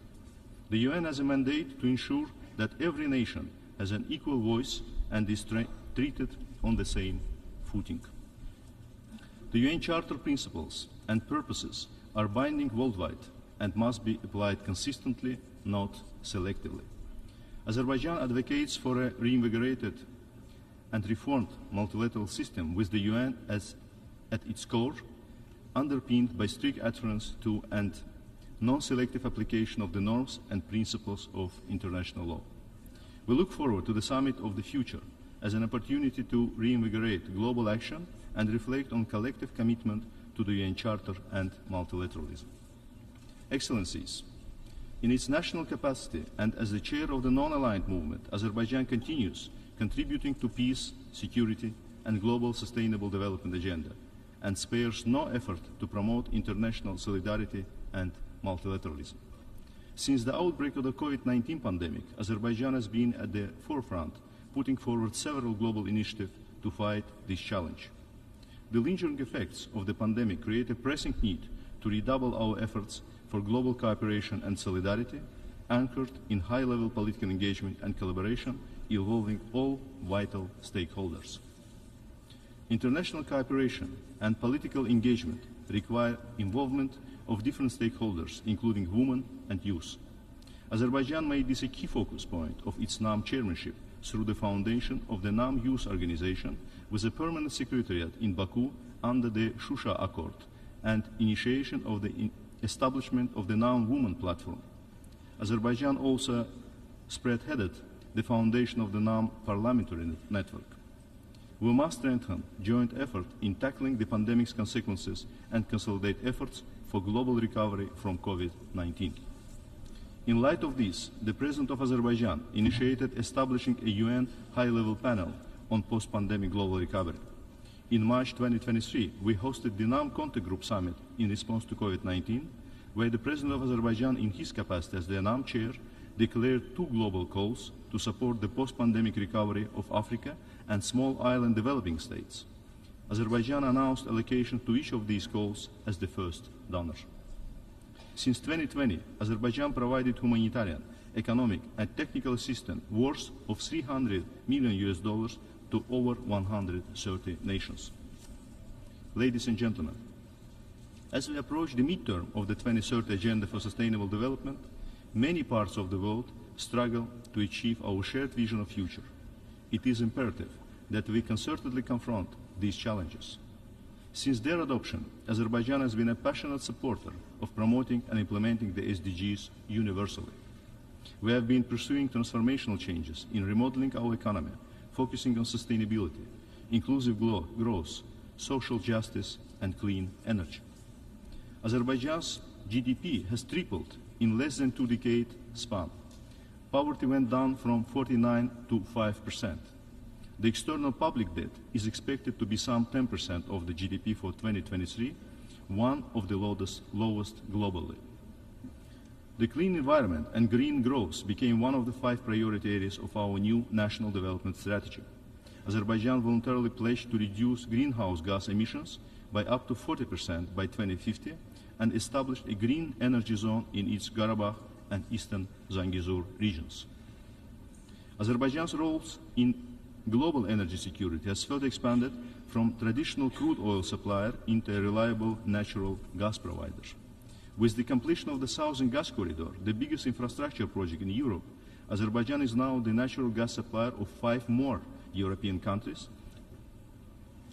The UN has a mandate to ensure that every nation has an equal voice and is treated on the same footing. The UN Charter principles and purposes are binding worldwide and must be applied consistently, not selectively. Azerbaijan advocates for a reinvigorated and reformed multilateral system with the UN as at its core, underpinned by strict adherence to and non-selective application of the norms and principles of international law. We look forward to the summit of the future as an opportunity to reinvigorate global action and reflect on collective commitment to the UN Charter and multilateralism. Excellencies, in its national capacity and as the chair of the non-aligned movement, Azerbaijan continues contributing to peace, security, and global sustainable development agenda, and spares no effort to promote international solidarity and multilateralism. Since the outbreak of the COVID-19 pandemic, Azerbaijan has been at the forefront, putting forward several global initiatives to fight this challenge. The lingering effects of the pandemic create a pressing need to redouble our efforts for global cooperation and solidarity, anchored in high-level political engagement and collaboration involving all vital stakeholders. International cooperation and political engagement require involvement of different stakeholders, including women and youth. Azerbaijan made this a key focus point of its NAM chairmanship through the foundation of the NAM Youth Organization with a permanent secretariat in Baku under the Shusha Accord and initiation of the establishment of the NAM Women Platform. Azerbaijan also spearheaded the foundation of the NAM parliamentary network. We must strengthen joint effort in tackling the pandemic's consequences and consolidate efforts for global recovery from COVID-19. In light of this, the President of Azerbaijan initiated establishing a UN high-level panel on post-pandemic global recovery. In March 2023, we hosted the NAM Contact Group Summit in response to COVID-19, where the President of Azerbaijan, in his capacity as the NAM chair, declared 2 global calls to support the post-pandemic recovery of Africa and small island developing states. Azerbaijan announced allocation to each of these calls as the first donor. Since 2020, Azerbaijan provided humanitarian, economic, and technical assistance worth of $300 million to over 130 nations. Ladies and gentlemen, as we approach the midterm of the 2030 Agenda for Sustainable Development, many parts of the world struggle to achieve our shared vision of future. It is imperative that we concertedly confront these challenges. Since their adoption, Azerbaijan has been a passionate supporter of promoting and implementing the SDGs universally. We have been pursuing transformational changes in remodeling our economy, focusing on sustainability, inclusive growth, social justice, and clean energy. Azerbaijan's GDP has tripled in less than 2-decade span. Poverty went down from 49% to 5%. The external public debt is expected to be some 10% of the GDP for 2023, one of the lowest globally. The clean environment and green growth became one of the 5 priority areas of our new national development strategy. Azerbaijan voluntarily pledged to reduce greenhouse gas emissions by up to 40% by 2050 and established a green energy zone in its Karabakh and eastern Zangezur regions. Azerbaijan's roles in global energy security has further expanded from traditional crude oil supplier into a reliable natural gas provider. With the completion of the Southern Gas Corridor, the biggest infrastructure project in Europe, Azerbaijan is now the natural gas supplier of 5 more European countries,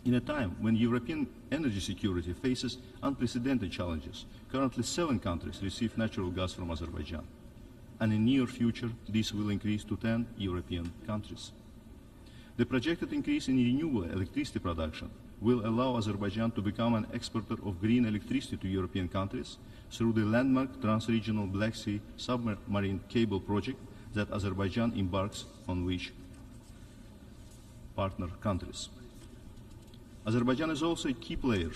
in a time when European energy security faces unprecedented challenges. Currently 7 countries receive natural gas from Azerbaijan, and in the near future this will increase to 10 European countries. The projected increase in renewable electricity production will allow Azerbaijan to become an exporter of green electricity to European countries through the landmark trans-regional Black Sea submarine cable project that Azerbaijan embarks on with partner countries. Azerbaijan is also a key player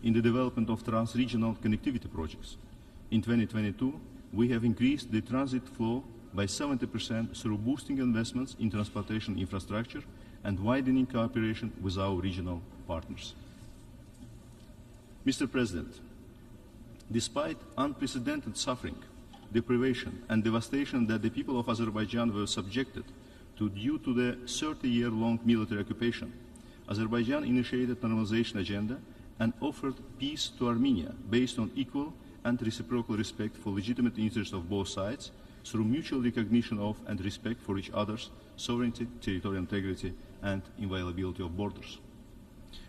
in the development of trans-regional connectivity projects. In 2022, we have increased the transit flow by 70% through boosting investments in transportation infrastructure and widening cooperation with our regional partners. Mr. President, despite unprecedented suffering, deprivation, and devastation that the people of Azerbaijan were subjected to due to the 30-year-long military occupation, Azerbaijan initiated a normalization agenda and offered peace to Armenia based on equal and reciprocal respect for legitimate interests of both sides through mutual recognition of and respect for each other's sovereignty, territorial integrity, and inviolability of borders.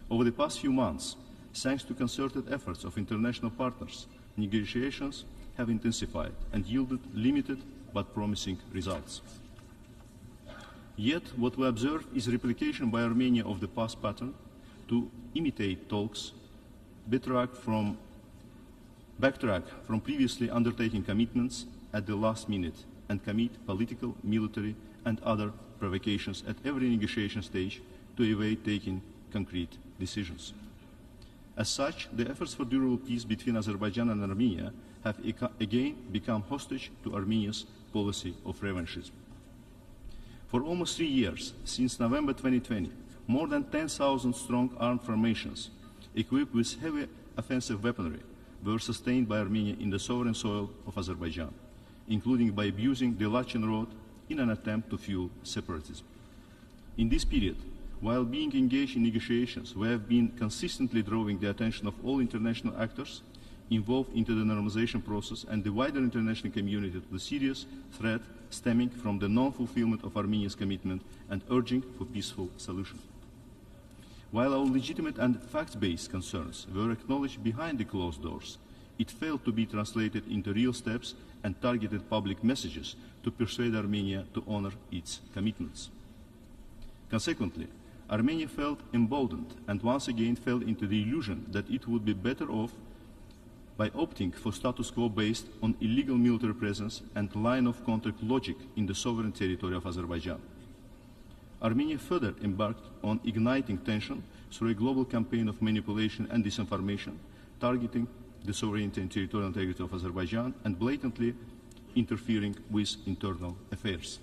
Over the past few months, thanks to concerted efforts of international partners, negotiations have intensified and yielded limited but promising results. Yet what we observe is replication by Armenia of the past pattern to imitate talks, backtrack from previously undertaken commitments at the last minute and commit political, military, and other provocations at every negotiation stage to evade taking concrete decisions. As such, the efforts for durable peace between Azerbaijan and Armenia have again become hostage to Armenia's policy of revanchism. For almost 3 years, since November 2020, more than 10,000 strong armed formations equipped with heavy offensive weaponry were sustained by Armenia in the sovereign soil of Azerbaijan, including by abusing the Lachen Road in an attempt to fuel separatism. In this period, while being engaged in negotiations, we have been consistently drawing the attention of all international actors involved into the normalization process and the wider international community to the serious threat stemming from the non-fulfillment of Armenia's commitment and urging for peaceful solution. While our legitimate and fact-based concerns were acknowledged behind the closed doors, it failed to be translated into real steps and targeted public messages to persuade Armenia to honor its commitments. Consequently, Armenia felt emboldened and once again fell into the illusion that it would be better off by opting for status quo based on illegal military presence and line of contact logic in the sovereign territory of Azerbaijan. Armenia further embarked on igniting tension through a global campaign of manipulation and disinformation, targeting the sovereignty and territorial integrity of Azerbaijan and blatantly interfering with internal affairs.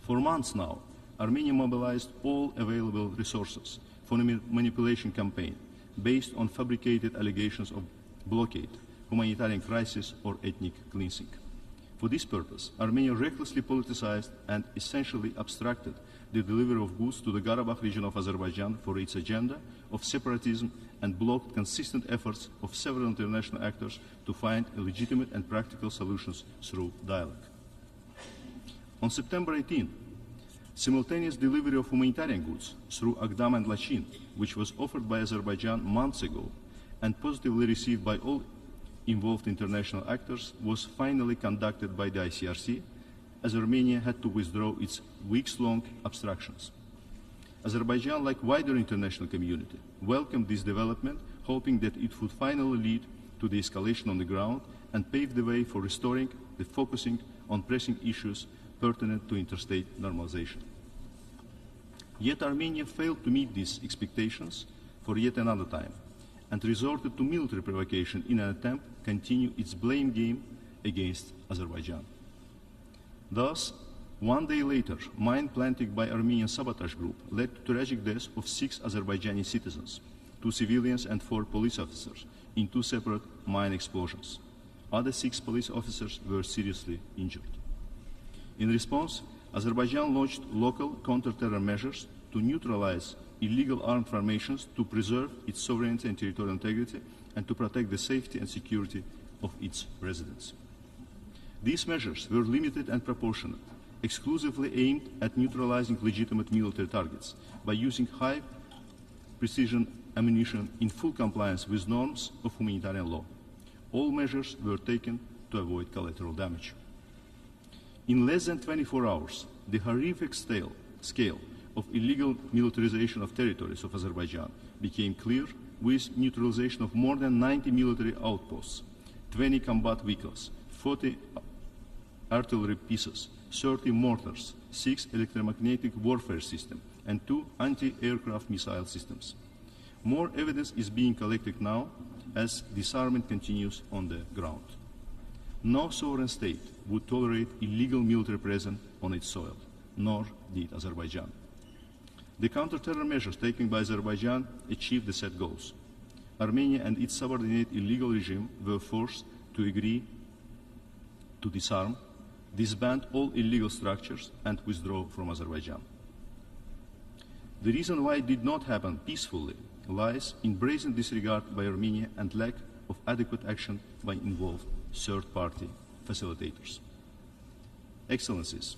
For months now, Armenia mobilized all available resources for a manipulation campaign based on fabricated allegations of blockade, humanitarian crisis, or ethnic cleansing. For this purpose, Armenia recklessly politicized and essentially abstracted the delivery of goods to the Karabakh region of Azerbaijan for its agenda of separatism and blocked consistent efforts of several international actors to find legitimate and practical solutions through dialogue. On September 18, simultaneous delivery of humanitarian goods through Agdam and Lachin, which was offered by Azerbaijan months ago and positively received by all involved international actors, was finally conducted by the ICRC, as Armenia had to withdraw its weeks-long obstructions. Azerbaijan, like wider international community, welcomed this development, hoping that it would finally lead to the escalation on the ground and pave the way for restoring the focusing on pressing issues pertinent to interstate normalization. Yet Armenia failed to meet these expectations for yet another time and resorted to military provocation in an attempt to continue its blame game against Azerbaijan. Thus, one day later, mine planting by Armenian sabotage group led to tragic deaths of 6 Azerbaijani citizens, 2 civilians and 4 police officers in 2 separate mine explosions. Other 6 police officers were seriously injured. In response, Azerbaijan launched local counter-terror measures to neutralize illegal armed formations, to preserve its sovereignty and territorial integrity, and to protect the safety and security of its residents. These measures were limited and proportionate, exclusively aimed at neutralizing legitimate military targets by using high-precision ammunition in full compliance with norms of humanitarian law. All measures were taken to avoid collateral damage. In less than 24 hours, the horrific scale of illegal militarization of territories of Azerbaijan became clear, with neutralization of more than 90 military outposts, 20 combat vehicles, 40 artillery pieces, 30 mortars, 6 electromagnetic warfare systems, and 2 anti-aircraft missile systems. More evidence is being collected now as disarmament continues on the ground. No sovereign state would tolerate illegal military presence on its soil, nor did Azerbaijan. The counter-terror measures taken by Azerbaijan achieved the set goals. Armenia and its subordinate illegal regime were forced to agree to disarm, disband all illegal structures, and withdraw from Azerbaijan. The reason why it did not happen peacefully lies in brazen disregard by Armenia and lack of adequate action by involved third-party facilitators. Excellencies,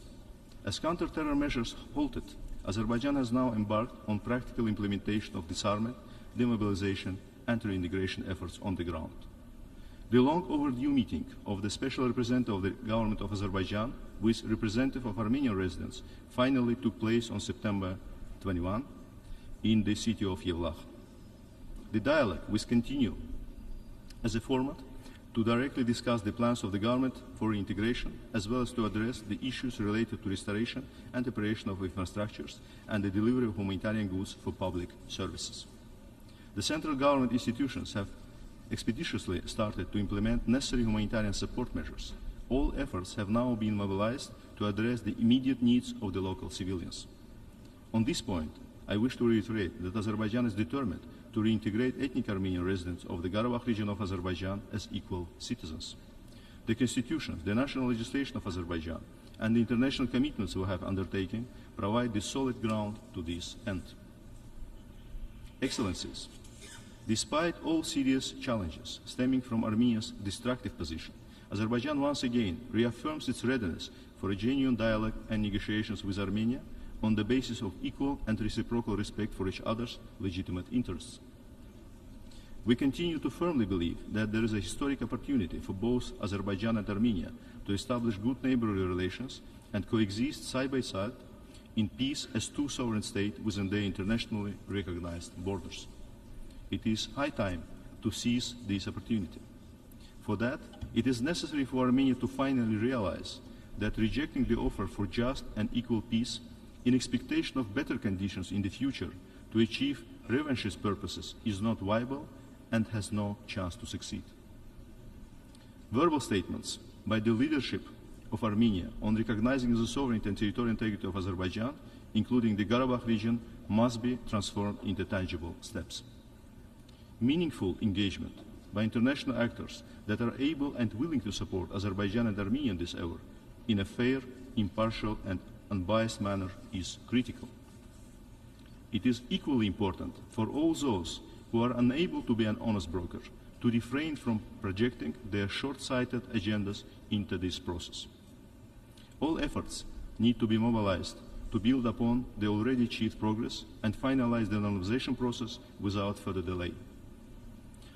as counter-terror measures halted, Azerbaijan has now embarked on practical implementation of disarmament, demobilization, and reintegration efforts on the ground. The long overdue meeting of the Special Representative of the Government of Azerbaijan with representative of Armenian residents finally took place on September 21 in the city of Yevlakh. The dialogue will continue as a format to directly discuss the plans of the government for reintegration, as well as to address the issues related to restoration and operation of infrastructures and the delivery of humanitarian goods for public services. The central government institutions have expeditiously started to implement necessary humanitarian support measures. All efforts have now been mobilized to address the immediate needs of the local civilians. On this point, I wish to reiterate that Azerbaijan is determined to reintegrate ethnic Armenian residents of the Karabakh region of Azerbaijan as equal citizens. The constitution, the national legislation of Azerbaijan, and the international commitments we have undertaken provide the solid ground to this end. Excellencies, despite all serious challenges stemming from Armenia's destructive position, Azerbaijan once again reaffirms its readiness for a genuine dialogue and negotiations with Armenia on the basis of equal and reciprocal respect for each other's legitimate interests. We continue to firmly believe that there is a historic opportunity for both Azerbaijan and Armenia to establish good neighborly relations and coexist side by side in peace as two sovereign states within their internationally recognized borders. It is high time to seize this opportunity. For that, it is necessary for Armenia to finally realize that rejecting the offer for just and equal peace in expectation of better conditions in the future to achieve revanchist purposes is not viable and has no chance to succeed. Verbal statements by the leadership of Armenia on recognizing the sovereignty and territorial integrity of Azerbaijan, including the Karabakh region, must be transformed into tangible steps. Meaningful engagement by international actors that are able and willing to support Azerbaijan and Armenia in this hour in a fair, impartial, and unbiased manner is critical. It is equally important for all those who are unable to be an honest broker to refrain from projecting their short-sighted agendas into this process. All efforts need to be mobilized to build upon the already achieved progress and finalize the normalization process without further delay.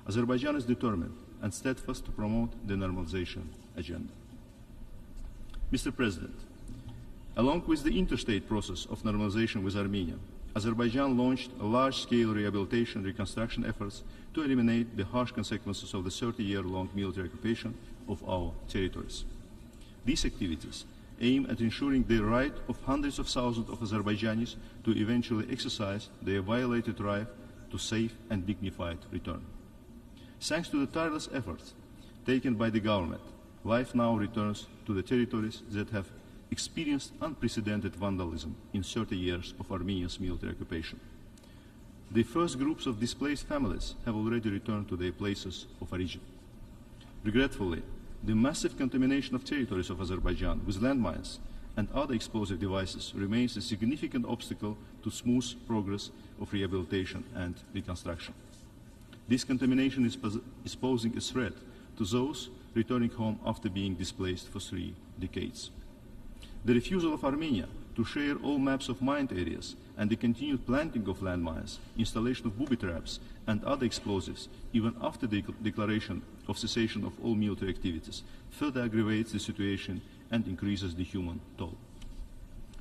Azerbaijan is determined and steadfast to promote the normalization agenda. Mr. President, along with the interstate process of normalization with Armenia, Azerbaijan launched a large-scale rehabilitation and reconstruction efforts to eliminate the harsh consequences of the 30-year-long military occupation of our territories. These activities aim at ensuring the right of hundreds of thousands of Azerbaijanis to eventually exercise their violated right to safe and dignified return. Thanks to the tireless efforts taken by the government, life now returns to the territories that have experienced unprecedented vandalism in 30 years of Armenia's military occupation. The first groups of displaced families have already returned to their places of origin. Regretfully, the massive contamination of territories of Azerbaijan with landmines and other explosive devices remains a significant obstacle to smooth progress of rehabilitation and reconstruction. This contamination is posing a threat to those returning home after being displaced for 3 decades. The refusal of Armenia to share all maps of mined areas and the continued planting of landmines, installation of booby traps and other explosives, even after the declaration of cessation of all military activities, further aggravates the situation and increases the human toll.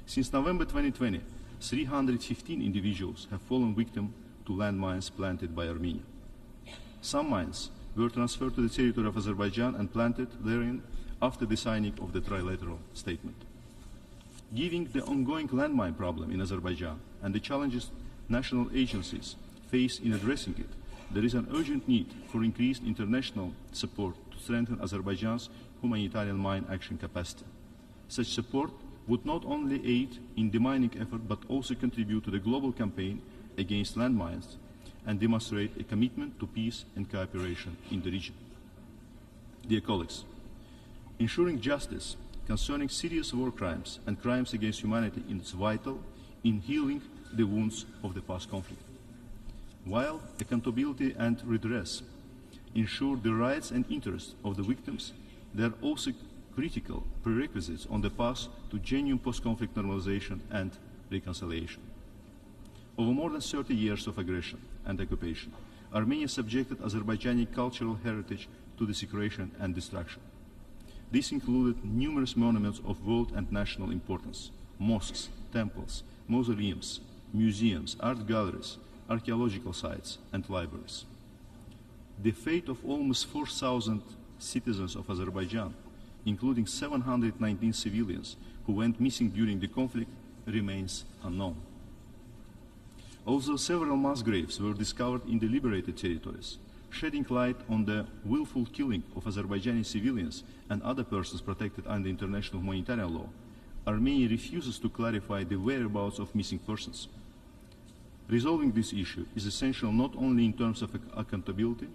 Since November 2020, 315 individuals have fallen victim to landmines planted by Armenia. Some mines were transferred to the territory of Azerbaijan and planted therein after the signing of the trilateral statement. Given the ongoing landmine problem in Azerbaijan and the challenges national agencies face in addressing it, there is an urgent need for increased international support to strengthen Azerbaijan's humanitarian mine action capacity. Such support would not only aid in the mining effort but also contribute to the global campaign against landmines and demonstrate a commitment to peace and cooperation in the region. Dear colleagues, ensuring justice concerning serious war crimes and crimes against humanity is vital in healing the wounds of the past conflict. While accountability and redress ensure the rights and interests of the victims, they are also critical prerequisites on the path to genuine post-conflict normalization and reconciliation. Over more than 30 years of aggression and occupation, Armenia subjected Azerbaijani cultural heritage to desecration and destruction. This included numerous monuments of world and national importance: mosques, temples, mausoleums, museums, art galleries, archaeological sites, and libraries. The fate of almost 4,000 citizens of Azerbaijan, including 719 civilians who went missing during the conflict, remains unknown. Although several mass graves were discovered in the liberated territories, shedding light on the willful killing of Azerbaijani civilians and other persons protected under international humanitarian law, Armenia refuses to clarify the whereabouts of missing persons. Resolving this issue is essential not only in terms of accountability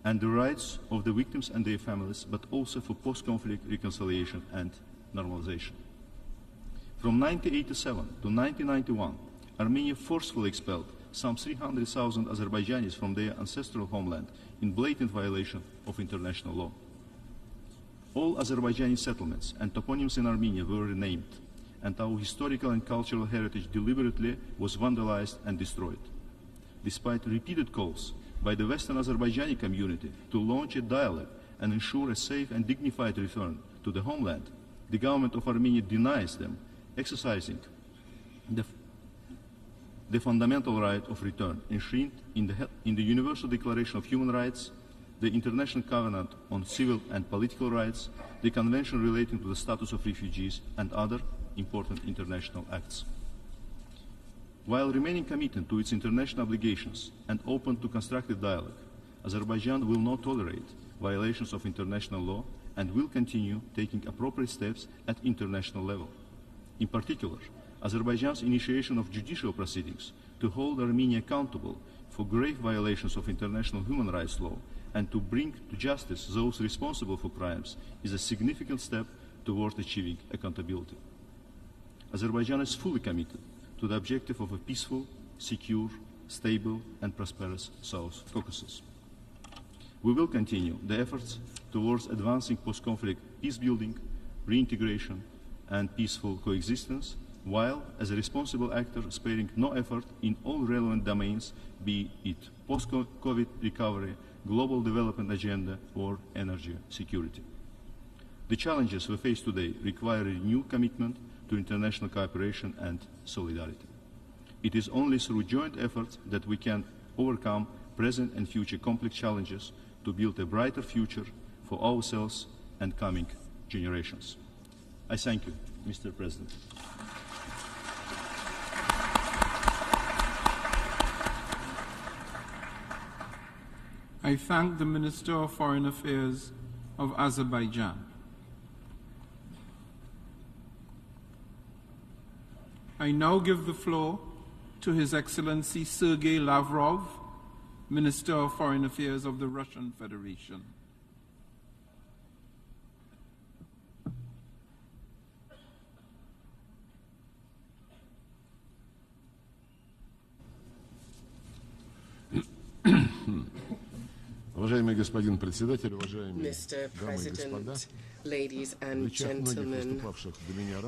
and the rights of the victims and their families, but also for post-conflict reconciliation and normalization. From 1987 to 1991, Armenia forcefully expelled some 300,000 Azerbaijanis from their ancestral homeland in blatant violation of international law. All Azerbaijani settlements and toponyms in Armenia were renamed, and our historical and cultural heritage deliberately was vandalized and destroyed. Despite repeated calls by the Western Azerbaijani community to launch a dialogue and ensure a safe and dignified return to the homeland, the government of Armenia denies them exercising the fundamental right of return enshrined in the Universal Declaration of Human Rights, the International Covenant on Civil and Political Rights, the Convention relating to the status of refugees, and other important international acts. While remaining committed to its international obligations and open to constructive dialogue, Azerbaijan will not tolerate violations of international law and will continue taking appropriate steps at international level. In particular, Azerbaijan's initiation of judicial proceedings to hold Armenia accountable for grave violations of international human rights law and to bring to justice those responsible for crimes is a significant step towards achieving accountability. Azerbaijan is fully committed to the objective of a peaceful, secure, stable, and prosperous South Caucasus. We will continue the efforts towards advancing post-conflict peace-building, reintegration, and peaceful coexistence, while, as a responsible actor, sparing no effort in all relevant domains, be it post-COVID recovery, global development agenda, or energy security. The challenges we face today require a renewed commitment to international cooperation and solidarity. It is only through joint efforts that we can overcome present and future complex challenges to build a brighter future for ourselves and coming generations. I thank you, Mr. President. I thank the Minister of Foreign Affairs of Azerbaijan. I now give the floor to His Excellency Sergei Lavrov, Minister of Foreign Affairs of the Russian Federation. Mr. President, ladies and gentlemen,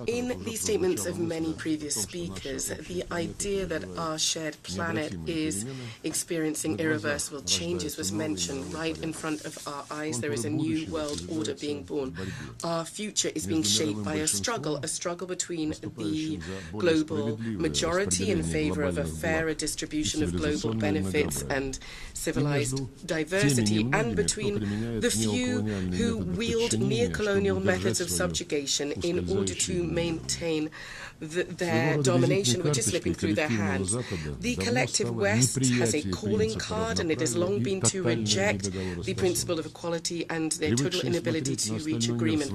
in the statements of many previous speakers, the idea that our shared planet is experiencing irreversible changes was mentioned. Right in front of our eyes, there is a new world order being born. Our future is being shaped by a struggle between the global majority in favor of a fairer distribution of global benefits and civilized diversity, and between the few who wield neo-colonial methods of subjugation in order to maintain their domination, which is slipping through their hands. The collective West has a calling card, and it has long been to reject the principle of equality and their total inability to reach agreement.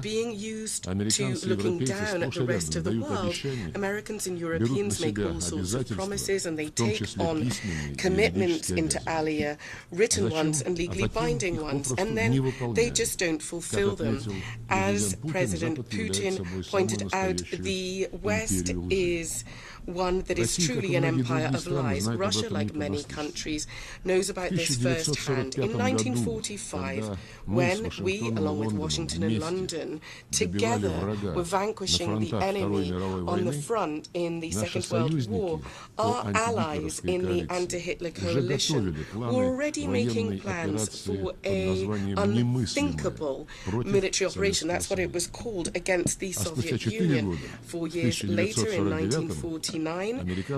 Being used to looking down at the rest of the world, Americans and Europeans make all sorts of promises, and they take on commitments inter alia, written ones and legally binding ones, and then they just don't fulfill them. As President Putin pointed out, the West is one that is truly an empire of lies. Russia, like many countries, knows about this firsthand. In 1945, when we, along with Washington and London, together were vanquishing the enemy on the front in the Second World War, our allies in the anti-Hitler coalition were already making plans for an unthinkable military operation. That's what it was called, against the Soviet Union. 4 years later, in 1949,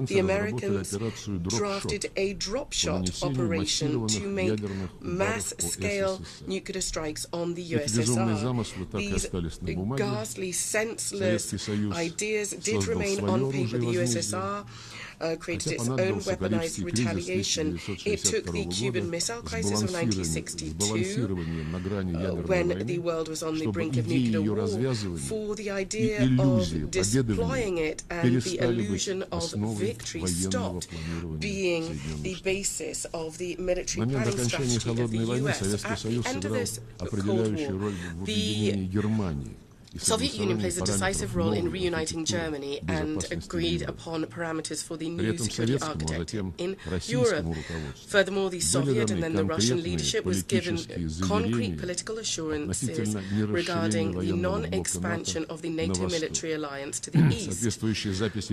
the Americans drafted a drop-shot operation to make mass-scale nuclear strikes on the USSR. These ghastly, senseless ideas did remain on paper. The USSR created its own weaponized retaliation. It took the Cuban Missile Crisis of 1962, when the world was on the brink of nuclear war, for the idea of deploying it, and the illusion of victory stopped being the basis of the military planning strategy of the US. At the end of this Cold War, the Soviet Union plays a decisive role in reuniting Germany and agreed upon parameters for the new security architecture in Europe. Furthermore, the Soviet and then the Russian leadership was given concrete political assurances regarding the non-expansion of the NATO military alliance to the east.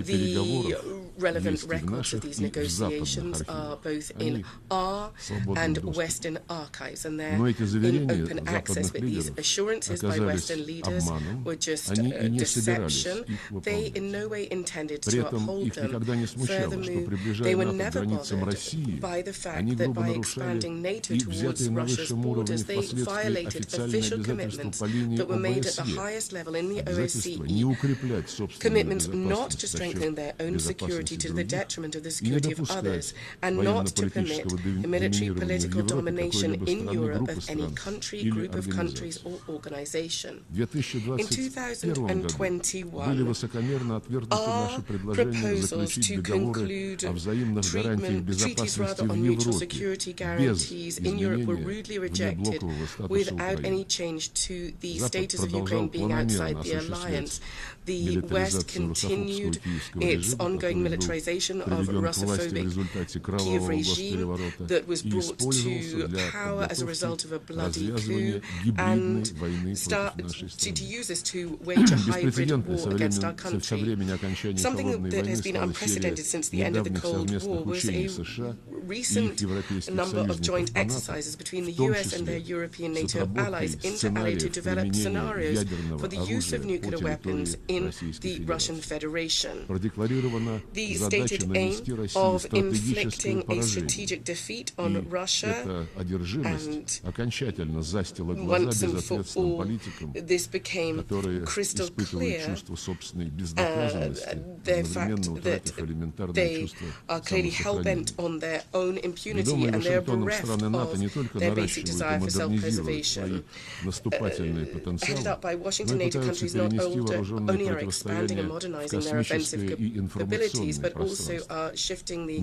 The relevant records of these negotiations are both in our and Western archives, and they're in open access. But these assurances by Western leaders were just deception. They in no way intended to uphold them. Furthermore, they were never bothered by the fact that by expanding NATO towards Russia's borders, they violated official commitments that were made at the highest level in the OSCE, commitments not to strengthen their own security to the detriment of the security of others, and not to permit the military political domination in Europe of any country, group of countries or organization. In 2021, our proposals to conclude treaties on mutual security guarantees in Europe were rudely rejected without any change to the status of Ukraine being outside the alliance. The West continued its ongoing militarization of a Russophobic Kiev regime that was brought to power as a result of a bloody coup, and to use this to wage a hybrid war against our country. Something that has been unprecedented since the end of the Cold War was a recent number of joint exercises between the US and their European NATO allies inter alia to develop scenarios for the use of nuclear weapons in the Russian Federation. The stated aim of inflicting a strategic defeat on Russia, and once and for all, this became crystal clear, the fact that they are clearly hell-bent on their own impunity, and they are bereft of their basic desire for self-preservation. Headed up by Washington, NATO countries not only are expanding and modernizing their offensive capabilities, but also are shifting the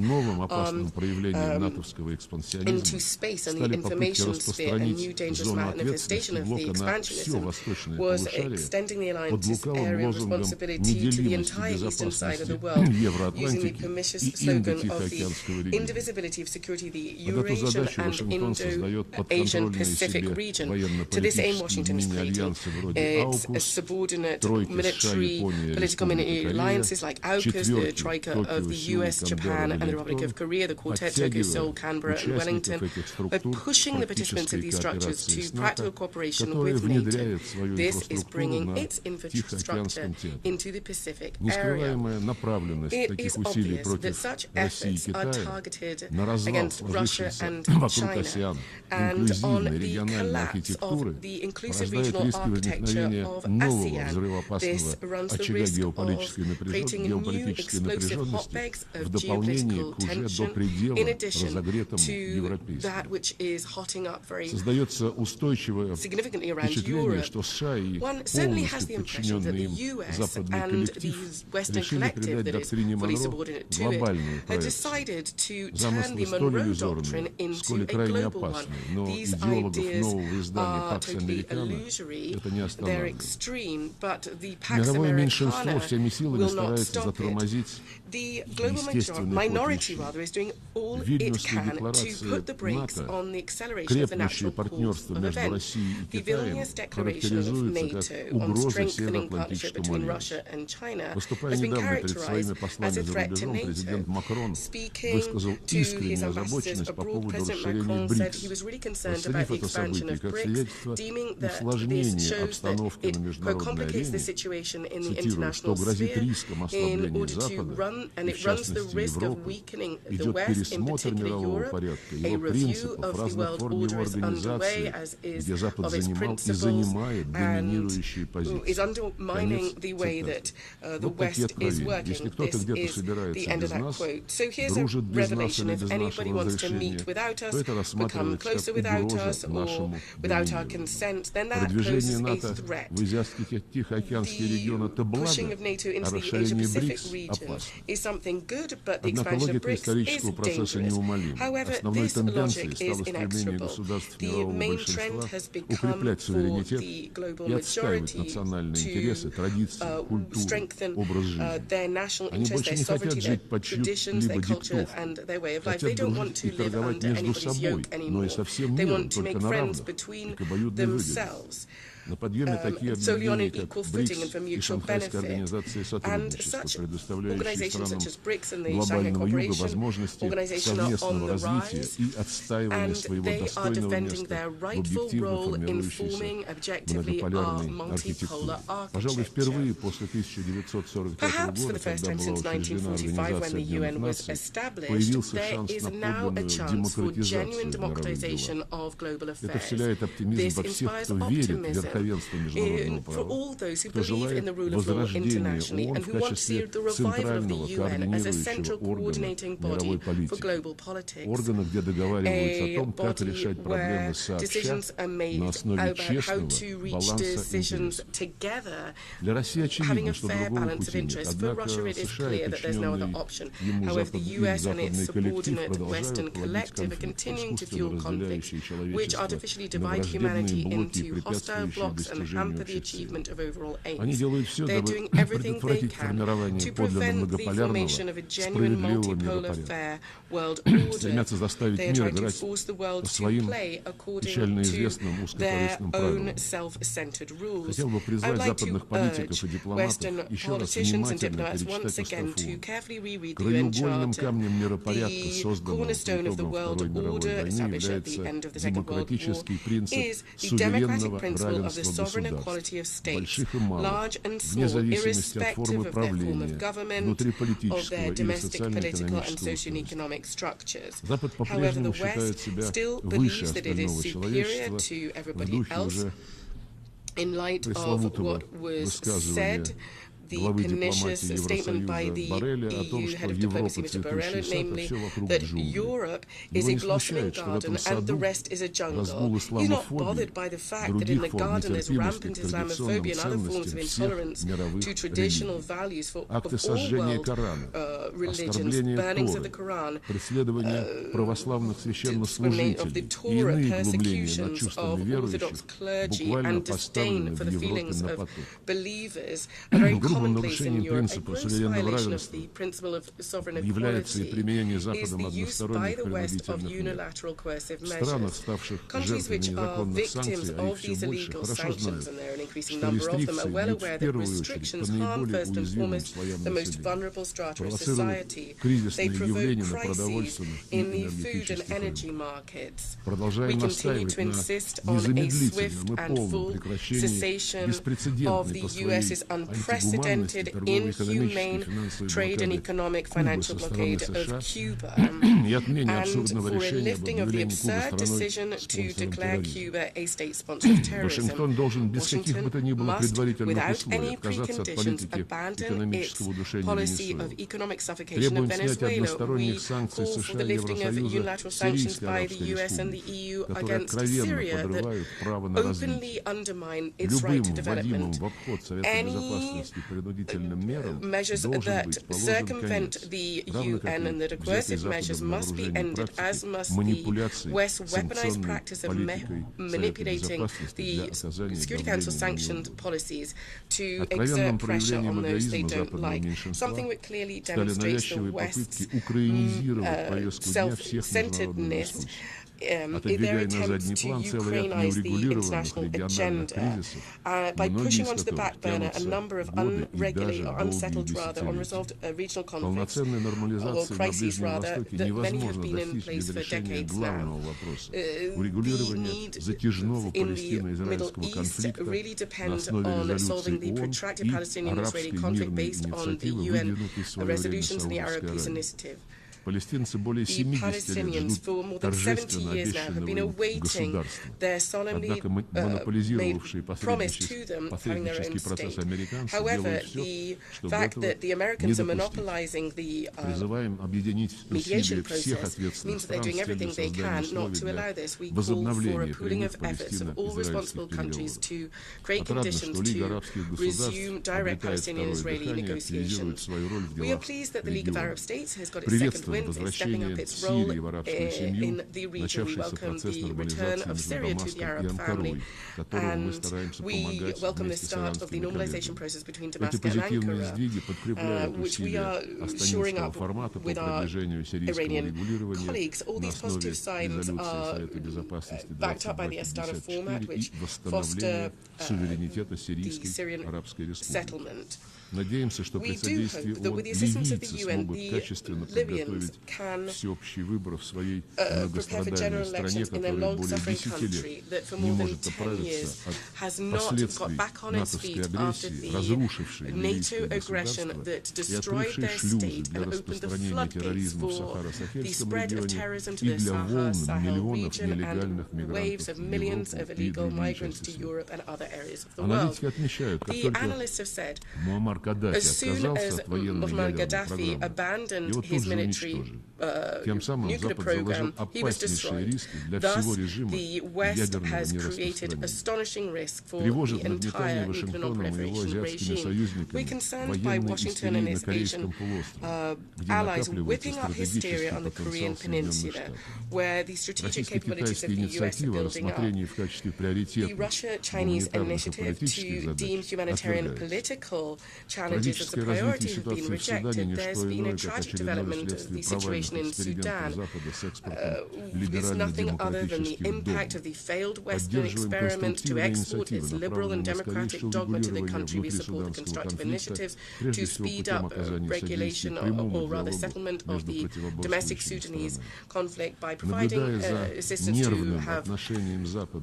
into space and the information sphere. A new dangerous manifestation of the expansionism was extending the alliance's area of responsibility to the entire eastern side of the world, using the pernicious slogan of the indivisibility of security, the Eurasian and Indo-Asian Pacific region. To this aim, Washington is creating its subordinate military, political alliances like AUKUS, the Troika of the US, Japan, and the Republic of Korea, the Quartet, Tokyo, Seoul, Canberra, and Wellington, by pushing the participants of these structures to practical cooperation with NATO. This is bringing its infrastructure into the Pacific area. It is obvious that such efforts are targeted against Russia and China, and on the collapse of the inclusive regional architecture of ASEAN. This runs the risk of creating new explosive hotbeds of geopolitical tension, in addition to that which is hotting up very significantly around Europe. One certainly has the impression that the US and the Western collective that is fully subordinate to it had decided to turn the Monroe Doctrine into a global one. These ideas are totally illusory, they're extreme, but the Pax Americana will not stop it. The global minority is doing all it can to put the brakes on the acceleration of the natural course of events. The Vilnius Declaration of NATO on strengthening partnership between Russia and China has been characterized as a threat to NATO. Speaking to his ambassadors abroad, President Macron said he was really concerned about the expansion of BRICS, deeming that this shows that it complicates the situation in the international sphere in order to run, and it runs the risk of weakening the West, in particular Europe. A review of the world order is underway, as is of its principles, and is undermining the way that the West is working. This is the end of that quote. So here's a revelation. If anybody wants to meet without us, become closer without us, or without our consent, then that poses a threat. The pushing of NATO into the Asia-Pacific region is something good, but the expansion of BRICS is dangerous. However, this logic is inexorable. The main trend has become for the global majority priority to strengthen their national interests, their sovereignty, their traditions, their culture, and their way of life. They don't want to live under anybody's yoke anymore. They want to make friends between themselves, solely on an equal footing and for mutual benefit. And such organizations such as BRICS and the Shanghai Cooperation Organization are on the rise, and they are defending their rightful role in forming objectively our multipolar architecture. Perhaps for the first time since 1945, when the UN was established, there is now a chance for genuine democratization of global affairs. This inspires optimism for all those who believe in the rule of law internationally and who want to see the revival of the UN as a central coordinating body for global politics, a body where decisions are made about how to reach decisions together, having a fair balance of interests. For Russia, it is clear that there's no other option. However, the US and its subordinate Western collective are continuing to fuel conflicts, which artificially divide humanity into hostile blocs and hamper the achievement of overall aims. They're doing everything they can to prevent the formation of a genuine multipolar fair world order. They are trying to force the world to play according to their own self-centered rules. I would like to urge Western politicians and diplomats once again to carefully reread the UN Charter, the cornerstone of the world order established at the end of the Second World War, is the democratic principle of the sovereign equality of states, large and small, irrespective of their form of government, of their domestic, political and socio-economic structures. However, the West still believes that it is superior to everybody else. In light of what was said, the pernicious statement by the EU head of diplomacy, Mr. Borrell, namely that Europe is a blossoming garden and the rest is a jungle. He's not bothered by the fact that in the garden there's rampant Islamophobia and other forms of intolerance to traditional values of all world religions, burnings of the Quran, of the Torah, persecutions of Orthodox clergy, and disdain for the feelings of believers are very commonplace in Europe. A gross violation of the principle of sovereign equality is the use by the West of unilateral coercive measures. Countries which are victims of these illegal sanctions, and there are an increasing number of them, are well aware that restrictions harm first and foremost the most vulnerable strata of society. They provoke crises in the food and energy markets. We continue to insist on a swift and full cessation of the US's unprecedented, inhumane trade and economic financial blockade of Cuba, and for a lifting of the absurd decision to declare Cuba a state sponsor of terrorism. Washington must, without any preconditions, abandon its policy of economic suffocation of Venezuela. We call for the lifting of unilateral sanctions by the US and the EU against Syria that openly undermine its right to development. Any measures that circumvent the UN and that are coercive measures must be ended, as must the West's weaponized practice of manipulating the Security Council sanctioned policies to exert pressure on those they don't like. Something which clearly demonstrates the West's self-centeredness. Their attempts to Ukrainize the international agenda by pushing onto the back burner a number of unregulated or unsettled, unresolved regional conflicts, or crises rather, that many have been in place for decades now. The need in the Middle East really depends on solving the protracted Palestinian-Israeli conflict based on the UN resolutions and the Arab Peace Initiative. The Palestinians, for more than 70 years now, have been awaiting their solemnly made promise to them of having their own state. However, the fact that the Americans are monopolizing the mediation process means that they're doing everything they can not to allow this. We call for a pooling of efforts of all responsible countries to create conditions to resume direct Palestinian-Israeli negotiations. We are pleased that the League of Arab States has got its second government is stepping up its role in the region. We welcome the return of Syria to the Arab family, and we welcome the start of the normalization process between Damascus and Ankara, which we are shoring up with our Iranian colleagues. All these positive signs are backed up by the Astana format, which foster the Syrian settlement. We do hope that with the assistance of the UN, the Libyans can prepare for general elections in their long-suffering country that for more than 10 years has not got back on its feet after the NATO aggression that destroyed their state and opened the floodgates for the spread of terrorism to the Sahel region and waves of millions of illegal migrants to Europe and other areas of the world. The analysts have said, as soon as Muammar Gaddafi abandoned his military nuclear program, he was destroyed. Thus, the West has created astonishing risk for the entire nuclear non-proliferation regime. We're concerned by Washington and its Asian allies whipping up hysteria on the Korean Peninsula, where the strategic capabilities of the US are building up. The Russia-Chinese initiative to deem humanitarian and political challenges as a priority have been rejected. There's been a tragic development of the situation in Sudan. There's nothing other than the impact of the failed Western experiment to export its liberal and democratic dogma to the country. We support the constructive initiatives to speed up regulation or rather settlement of the domestic Sudanese conflict by providing assistance to have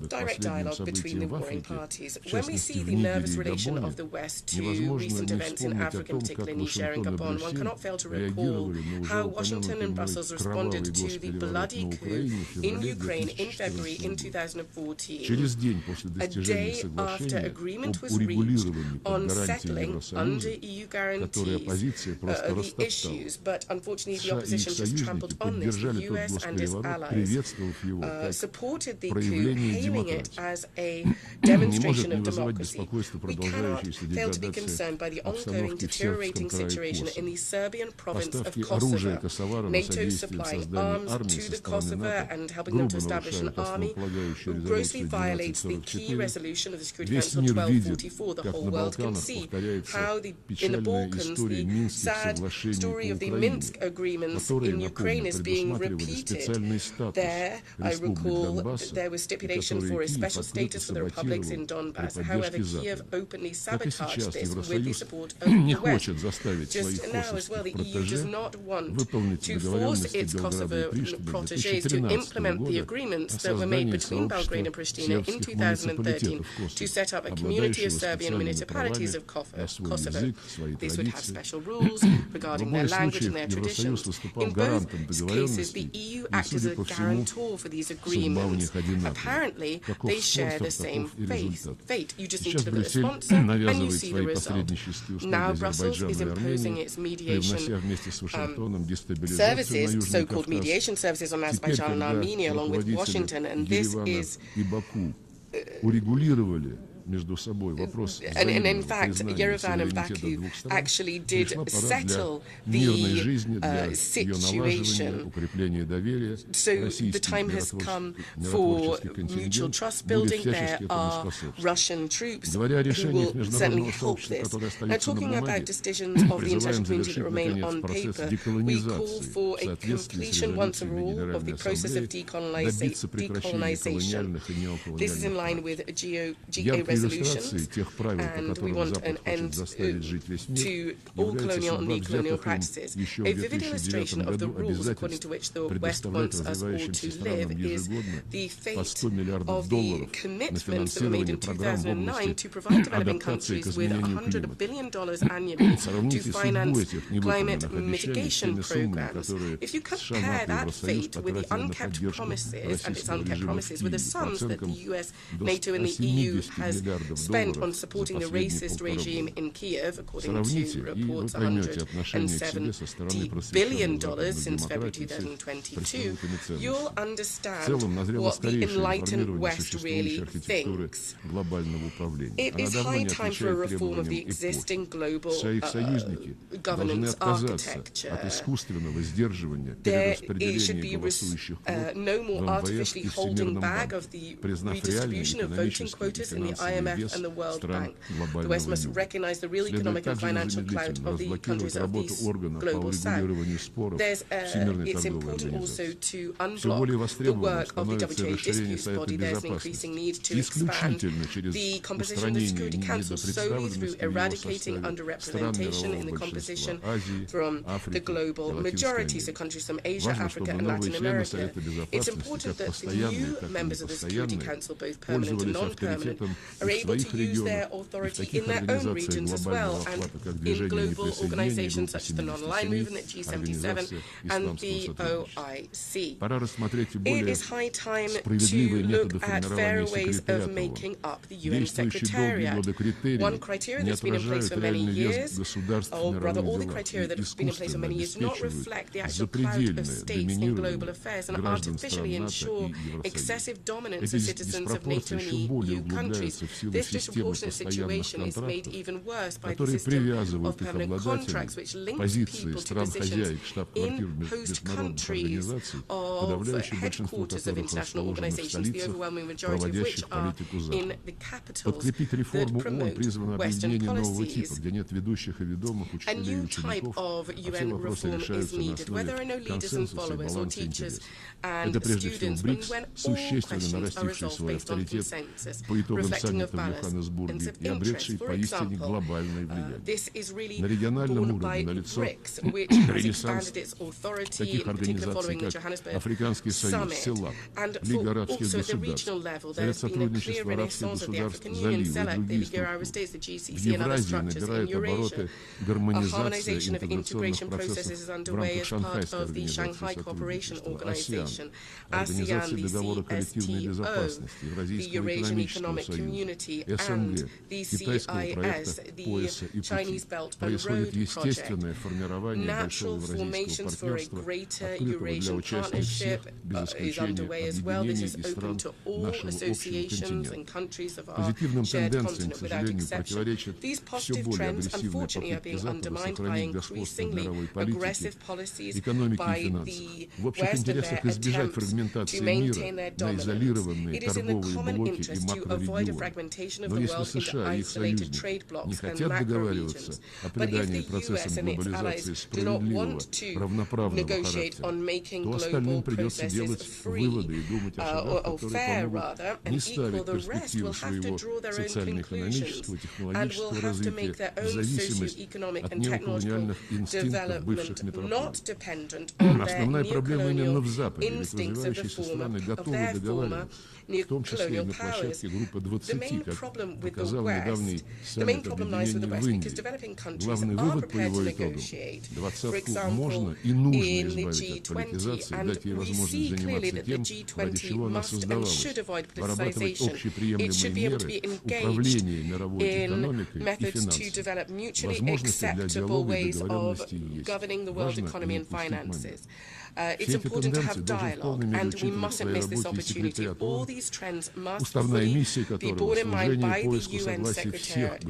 direct dialogue between the warring parties. When we see the nervous relation of the West to recent events in Africa, particularly Niger and Gabon, one cannot fail to recall how Washington and Brussels responded to the bloody coup in Ukraine in February in 2014. A day after agreement was reached on settling under EU guarantees the issues, but unfortunately the opposition just trampled on this. The US and its allies supported the coup, hailing it as a demonstration of democracy. We cannot fail to be concerned by the ongoing deteriorating situation in the Serbian province of Kosovo. NATO supplying arms to the Kosovo and helping them to establish an army grossly violates the key resolution of the Security Council 1244. The whole world can see how in the Balkans the sad story of the Minsk agreements in Ukraine is being repeated. There, I recall, there was stipulation for a special status for the republics in Donbass. However, Kiev openly sabotaged this with the support of the West. Just now as well, the EU does not want to force its Kosovo protégés to implement the agreements that were made between Belgrade and Pristina in 2013 to set up a community of Serbian municipalities of Kosovo. These would have special rules regarding their language and their traditions. In both cases, the EU acted as a guarantor for these agreements. Apparently, they share the same fate. You just need to look at the sponsor and you see the result. Now Brussels is imposing its mediation services, so-called mediation services on Azerbaijan and Armenia, along with Washington, and this is... And in fact, Yerevan and Baku actually did settle the situation. So the time has come for mutual trust building. There are Russian troops who will certainly help this. Now, talking about decisions of the international community that remain on paper, we call for a completion once and for all of the process of decolonization. This is in line with GA resolutions, and we want an end to all colonial and neo-colonial practices. A vivid illustration of the rules according to which the West wants us all to live is the fate of the commitments that were made in 2009 to provide developing countries with $100 billion annually to finance climate mitigation programs. If you compare that fate with the unkept promises, and its unkept promises, with the sums that the US, NATO and the EU has spent on supporting the racist regime in Kiev, according to reports, $170 billion since February 2022, you'll understand what the enlightened West really thinks. It is high time for a reform of the existing global governance architecture. There should be no more artificially holding back of the redistribution of voting quotas in the IMF and the World Bank. The West must recognize the real economic and financial clout of the countries of the global South. It's important also to unblock the work of the WTA disputes body. There's an increasing need to expand the composition of the Security Council solely through eradicating underrepresentation in the composition from the global majority, so countries from Asia, Africa and Latin America. It's important that the new members of the Security Council, both permanent and non-permanent, are able to use their authority in their own regions as well, and in global organizations such as the Non-Aligned Movement, G77 and the OIC. It is high time to look at fairer ways of making up the UN Secretariat. One criteria that's been in place for many years, or rather all the criteria that have been in place for many years, do not reflect the actual clout of states in global affairs and artificially ensure excessive dominance of citizens of NATO and EU countries. This disproportionate situation is made even worse by the system of permanent contracts, which links people to positions in host countries of headquarters of international organizations, the overwhelming majority of which are in the capitals that promote Western policies. A new type of UN reform is needed, where there are no leaders and followers or teachers and students, when all questions are resolved based on consensus, reflecting of balance and of interest. For example, this is really borne by BRICS, which has expanded its authority, in particular following the Johannesburg summit. And also at the regional level, there has been a clear renaissance of the African Union, CELAC, the Ligue Arab States, the GCC and other structures in Eurasia. A harmonization of integration processes is underway as part of the Shanghai Cooperation Organization, ASEAN, the CSTO, the Eurasian Economic Community, and the CIS, the Chinese Belt and Road Project. Natural formations for a greater Eurasian partnership is underway as well. This is open to all associations and countries of our shared continent without exception. These positive trends, unfortunately, are being undermined by increasingly aggressive policies by the West and their attempts to maintain their dominance. It is in the common interest to avoid a fragmentation of the world into isolated trade blocs and macro regions. But if the US and its allies do not want to negotiate on making global processes free, or fair rather, and equal, the rest will have to draw their own conclusions and will have to make their own socio-economic and technological development, not dependent on their neo-colonial instincts of their former neo-colonial powers. The main problem with the West, the main problem lies with the West because developing countries are prepared to negotiate. For example, in the G20, and we see clearly that the G20 must and should avoid politicization. It should be able to be engaged in methods to develop mutually acceptable ways of governing the world economy and finances. It's important to have dialogue, and we mustn't miss this opportunity. All these trends must fully be borne in mind by the UN Secretariat.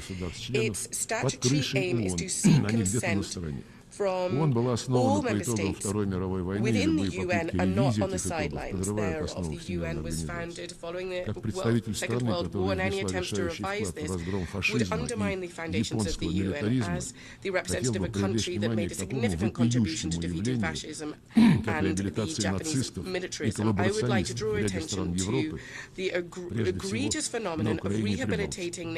Its statutory aim is to seek consent from all member states within the UN and not on the sidelines thereof. The UN was founded following the Second World War, and any attempts to revise this would undermine the foundations of the UN as the representative of a country that made a significant contribution to defeating fascism and the Japanese militarism. I would like to draw attention to the egregious phenomenon of rehabilitating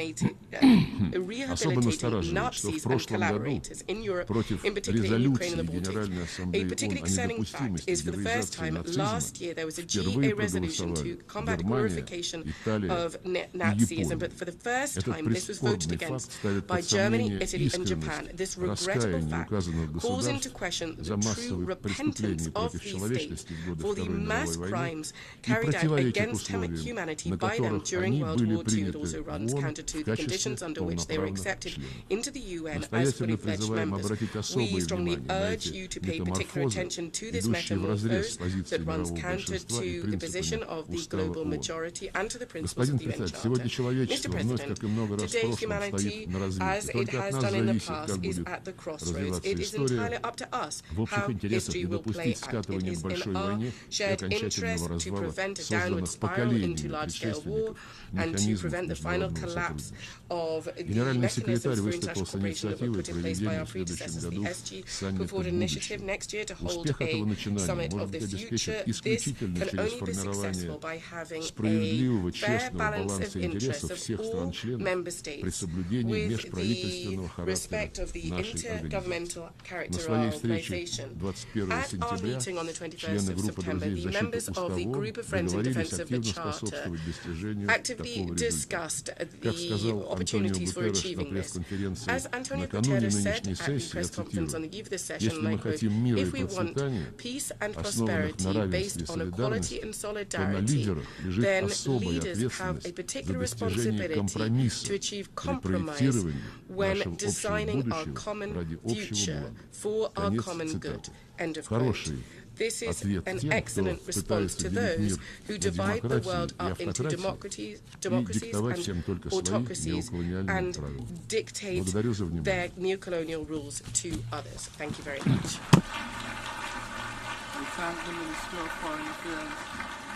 Nazis and collaborators in Europe, in particular in Ukraine and the Baltics. A particularly concerning fact is for the first time last year there was a GA resolution to combat glorification of Nazism, but for the first time this was voted against by Germany, Italy and Japan. This regrettable fact calls into question the true repentance of these states for the mass crimes carried out against humanity by them during World War II. It also runs counter to the conditions under which they were accepted into the UN as fully fledged members. We strongly urge you to pay particular attention to this metamorphose that runs counter to the position of the global majority and to the principles of the UN Charter. Mr. President, today humanity, as it has done in the past, is at the crossroads. It is entirely up to us how history will play out. It is in our shared interest to prevent a downward spiral into large-scale war and to prevent the final collapse of the mechanisms for international cooperation that were put in place by our predecessors. The SG put forward an initiative next year to hold a summit of the future. This can only be successful by having a fair balance of interests of all member states with the respect of the intergovernmental character of our organization. At our meeting on the 21st of September, the members of the Group of Friends in Defense of the Charter actively discussed the opportunities for achieving this. As Antonio Guterres said at the press conference on the eve of this session, and I quote, "If we want peace and prosperity based on equality and solidarity, then leaders have a particular responsibility to achieve compromise when designing our common future for our common good." End of quote. This is an excellent response to those who divide the world up into democracies and autocracies and dictate their neocolonial rules to others. Thank you very much. We thank the Minister of Foreign Affairs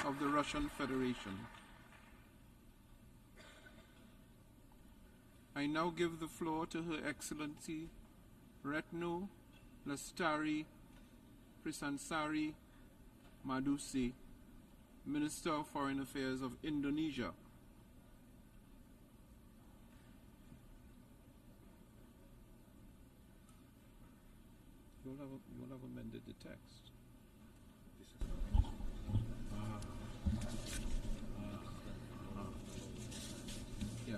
of the Russian Federation. I now give the floor to Her Excellency Retno Lestari Prisansari Madusi, Minister of Foreign Affairs of Indonesia. You will have amended the text. Yeah.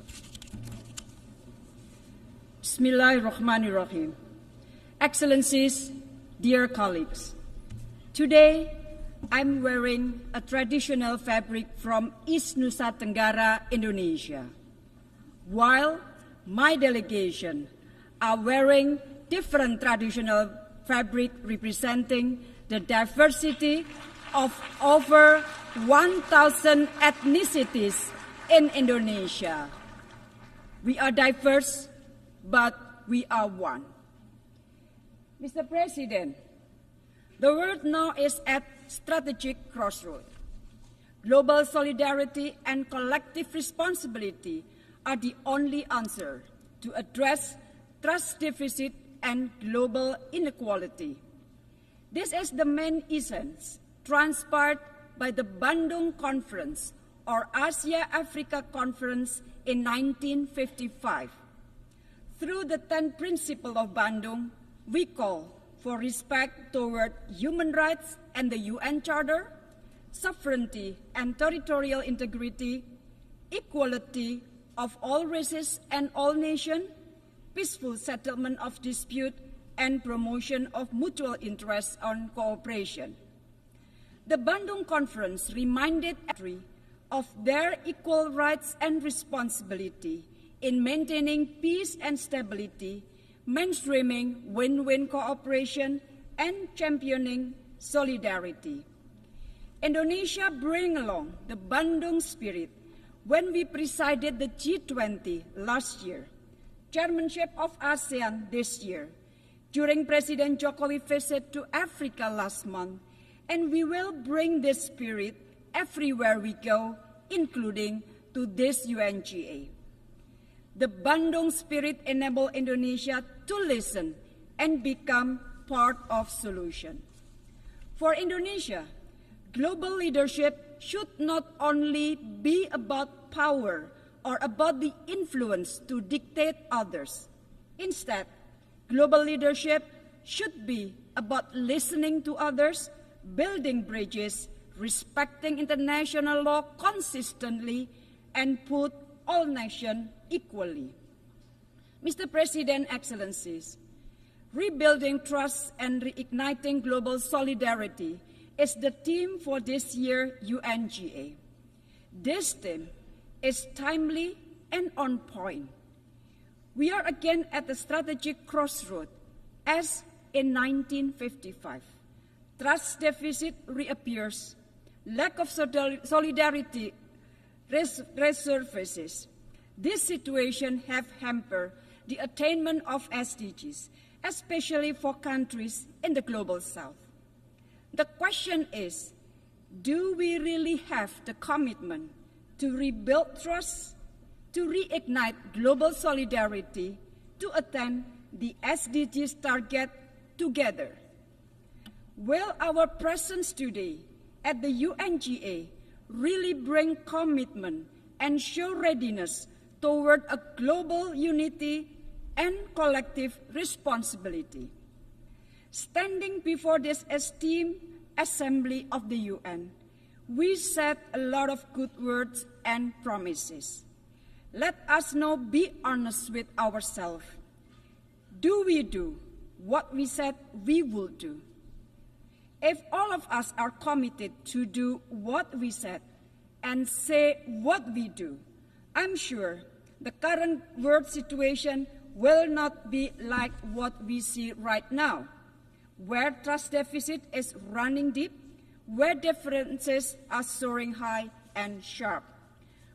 Bismillahirrahmanirrahim. Excellencies, dear colleagues, today I'm wearing a traditional fabric from East Nusa Tenggara, Indonesia, while my delegation are wearing different traditional fabric representing the diversity of over 1,000 ethnicities in Indonesia. We are diverse, but we are one. Mr. President, the world now is at strategic crossroads. Global solidarity and collective responsibility are the only answer to address trust deficit and global inequality. This is the main essence transpired by the Bandung Conference or Asia-Africa Conference in 1955. Through the 10th principle of Bandung, we call for respect toward human rights and the UN Charter, sovereignty and territorial integrity, equality of all races and all nations, peaceful settlement of dispute, and promotion of mutual interests and cooperation. The Bandung Conference reminded every of their equal rights and responsibility in maintaining peace and stability, mainstreaming win-win cooperation, and championing solidarity. Indonesia bring along the Bandung spirit when we presided the G20 last year, chairmanship of ASEAN this year, during President Jokowi's visit to Africa last month, and we will bring this spirit everywhere we go, including to this UNGA. The Bandung spirit enables Indonesia to listen and become part of solution. For Indonesia, global leadership should not only be about power or about the influence to dictate others. Instead, global leadership should be about listening to others, building bridges, respecting international law consistently, and put all nations equally. Mr. President, Excellencies, rebuilding trust and reigniting global solidarity is the theme for this year's UNGA. This theme is timely and on point. We are again at the strategic crossroad as in 1955. Trust deficit reappears, lack of solidarity resurfaces. This situation has hampered the attainment of SDGs, especially for countries in the Global South. The question is, do we really have the commitment to rebuild trust, to reignite global solidarity, to attain the SDGs target together? Will our presence today at the UNGA really bring commitment and show readiness toward a global unity and collective responsibility? Standing before this esteemed Assembly of the UN, we said a lot of good words and promises. Let us now be honest with ourselves. Do we do what we said we would do? If all of us are committed to do what we said and say what we do, I'm sure the current world situation will not be like what we see right now, where trust deficit is running deep, where differences are soaring high and sharp,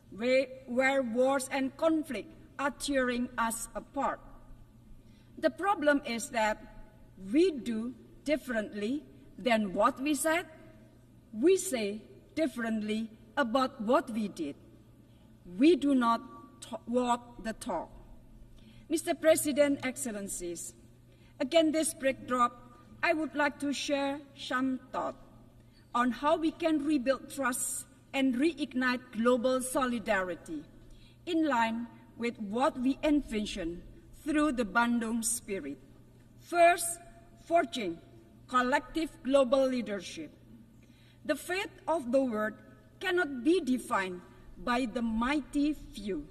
where wars and conflict are tearing us apart. The problem is that we do differently than what we said. We say differently about what we did. We do not walk the talk. Mr. President, Excellencies, against this backdrop, I would like to share some thought on how we can rebuild trust and reignite global solidarity in line with what we envision through the Bandung spirit. First, forging collective global leadership. The fate of the world cannot be defined by the mighty few.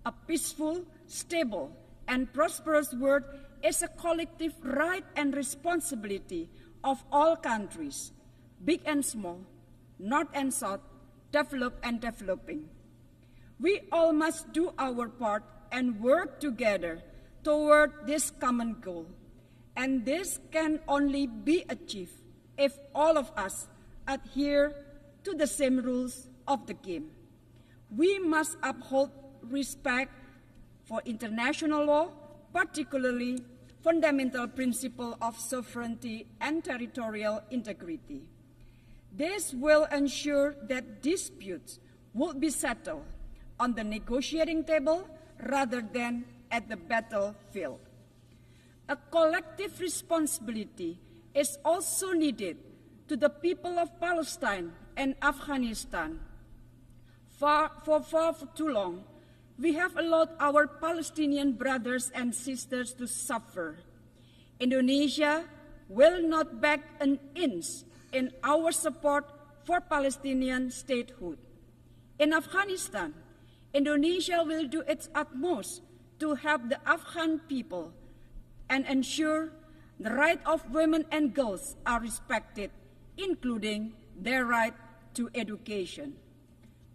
A peaceful, stable, and prosperous world is a collective right and responsibility of all countries, big and small, north and south, developed and developing. We all must do our part and work together toward this common goal. And this can only be achieved if all of us adhere to the same rules of the game. We must uphold respect for international law, particularly fundamental principle of sovereignty and territorial integrity. This will ensure that disputes will be settled on the negotiating table rather than at the battlefield. A collective responsibility is also needed to the people of Palestine and Afghanistan. For far too long, we have allowed our Palestinian brothers and sisters to suffer. Indonesia will not back an inch in our support for Palestinian statehood. In Afghanistan, Indonesia will do its utmost to help the Afghan people and ensure the rights of women and girls are respected, including their right to education.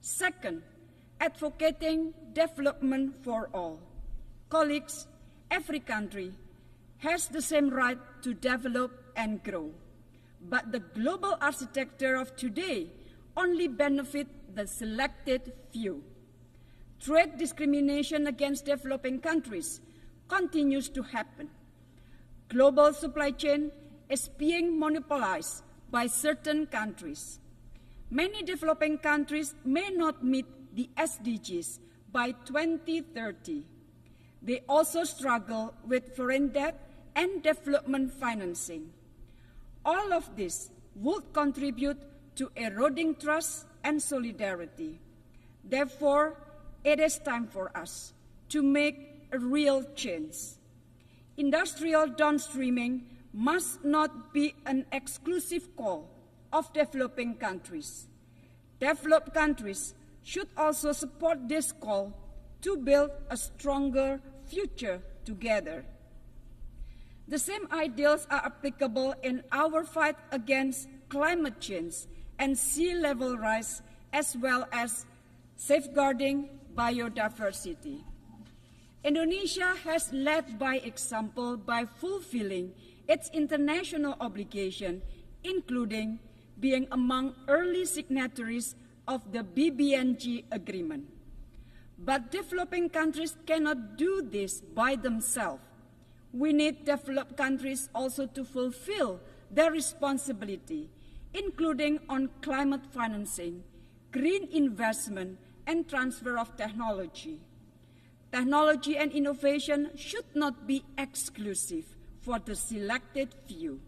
Second, advocating development for all. Colleagues, every country has the same right to develop and grow. But the global architecture of today only benefits the selected few. Trade discrimination against developing countries continues to happen. Global supply chain is being monopolized by certain countries. Many developing countries may not meet the SDGs by 2030. They also struggle with foreign debt and development financing. All of this would contribute to eroding trust and solidarity. Therefore, it is time for us to make a real change. Industrial downstreaming must not be an exclusive call of developing countries. Developed countries should also support this call to build a stronger future together. The same ideals are applicable in our fight against climate change and sea level rise, as well as safeguarding biodiversity. Indonesia has led by example by fulfilling its international obligation, including being among early signatories of the BBNG agreement. But developing countries cannot do this by themselves. We need developed countries also to fulfill their responsibility, including on climate financing, green investment, and transfer of technology. Technology and innovation should not be exclusive for the selected few.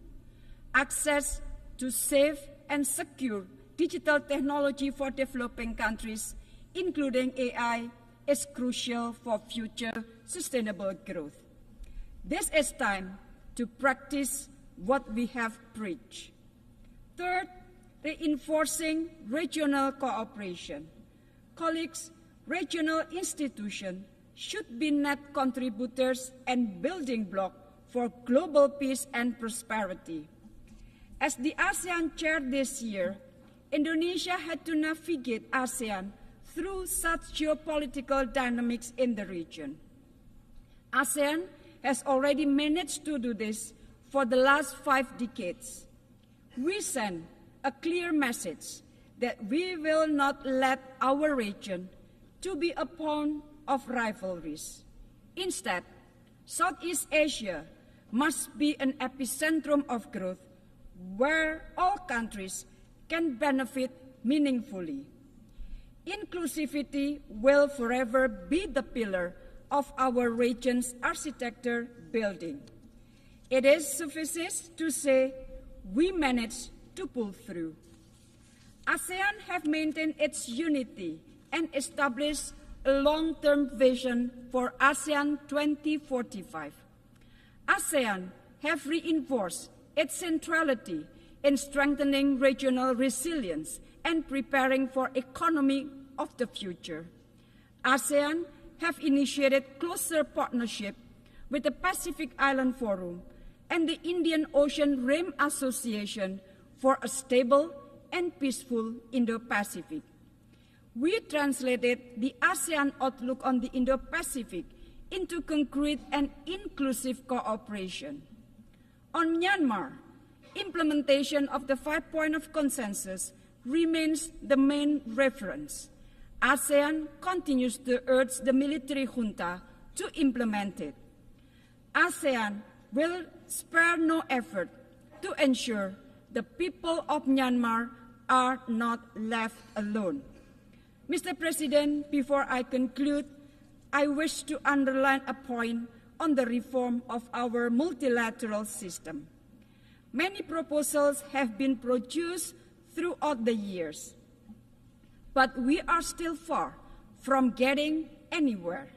Access to safe and secure digital technology for developing countries, including AI, is crucial for future sustainable growth. This is time to practice what we have preached. Third, reinforcing regional cooperation. Colleagues, regional institutions should be net contributors and building blocks for global peace and prosperity. As the ASEAN chair this year, Indonesia had to navigate ASEAN through such geopolitical dynamics in the region. ASEAN has already managed to do this for the last 5 decades. We send a clear message that we will not let our region to be a pawn of rivalries. Instead, Southeast Asia must be an epicentrum of growth where all countries can benefit meaningfully. Inclusivity will forever be the pillar of our region's architecture building. It is sufficient to say we managed to pull through. ASEAN have maintained its unity and established a long-term vision for ASEAN 2045. ASEAN have reinforced its centrality in strengthening regional resilience and preparing for economy of the future. ASEAN have initiated closer partnership with the Pacific Island Forum and the Indian Ocean Rim Association for a stable and peaceful Indo-Pacific. We translated the ASEAN outlook on the Indo-Pacific into concrete and inclusive cooperation. On Myanmar, implementation of the 5 points of consensus remains the main reference. ASEAN continues to urge the military junta to implement it. ASEAN will spare no effort to ensure the people of Myanmar are not left alone. Mr. President, before I conclude, I wish to underline a point on the reform of our multilateral system. Many proposals have been produced throughout the years, but we are still far from getting anywhere.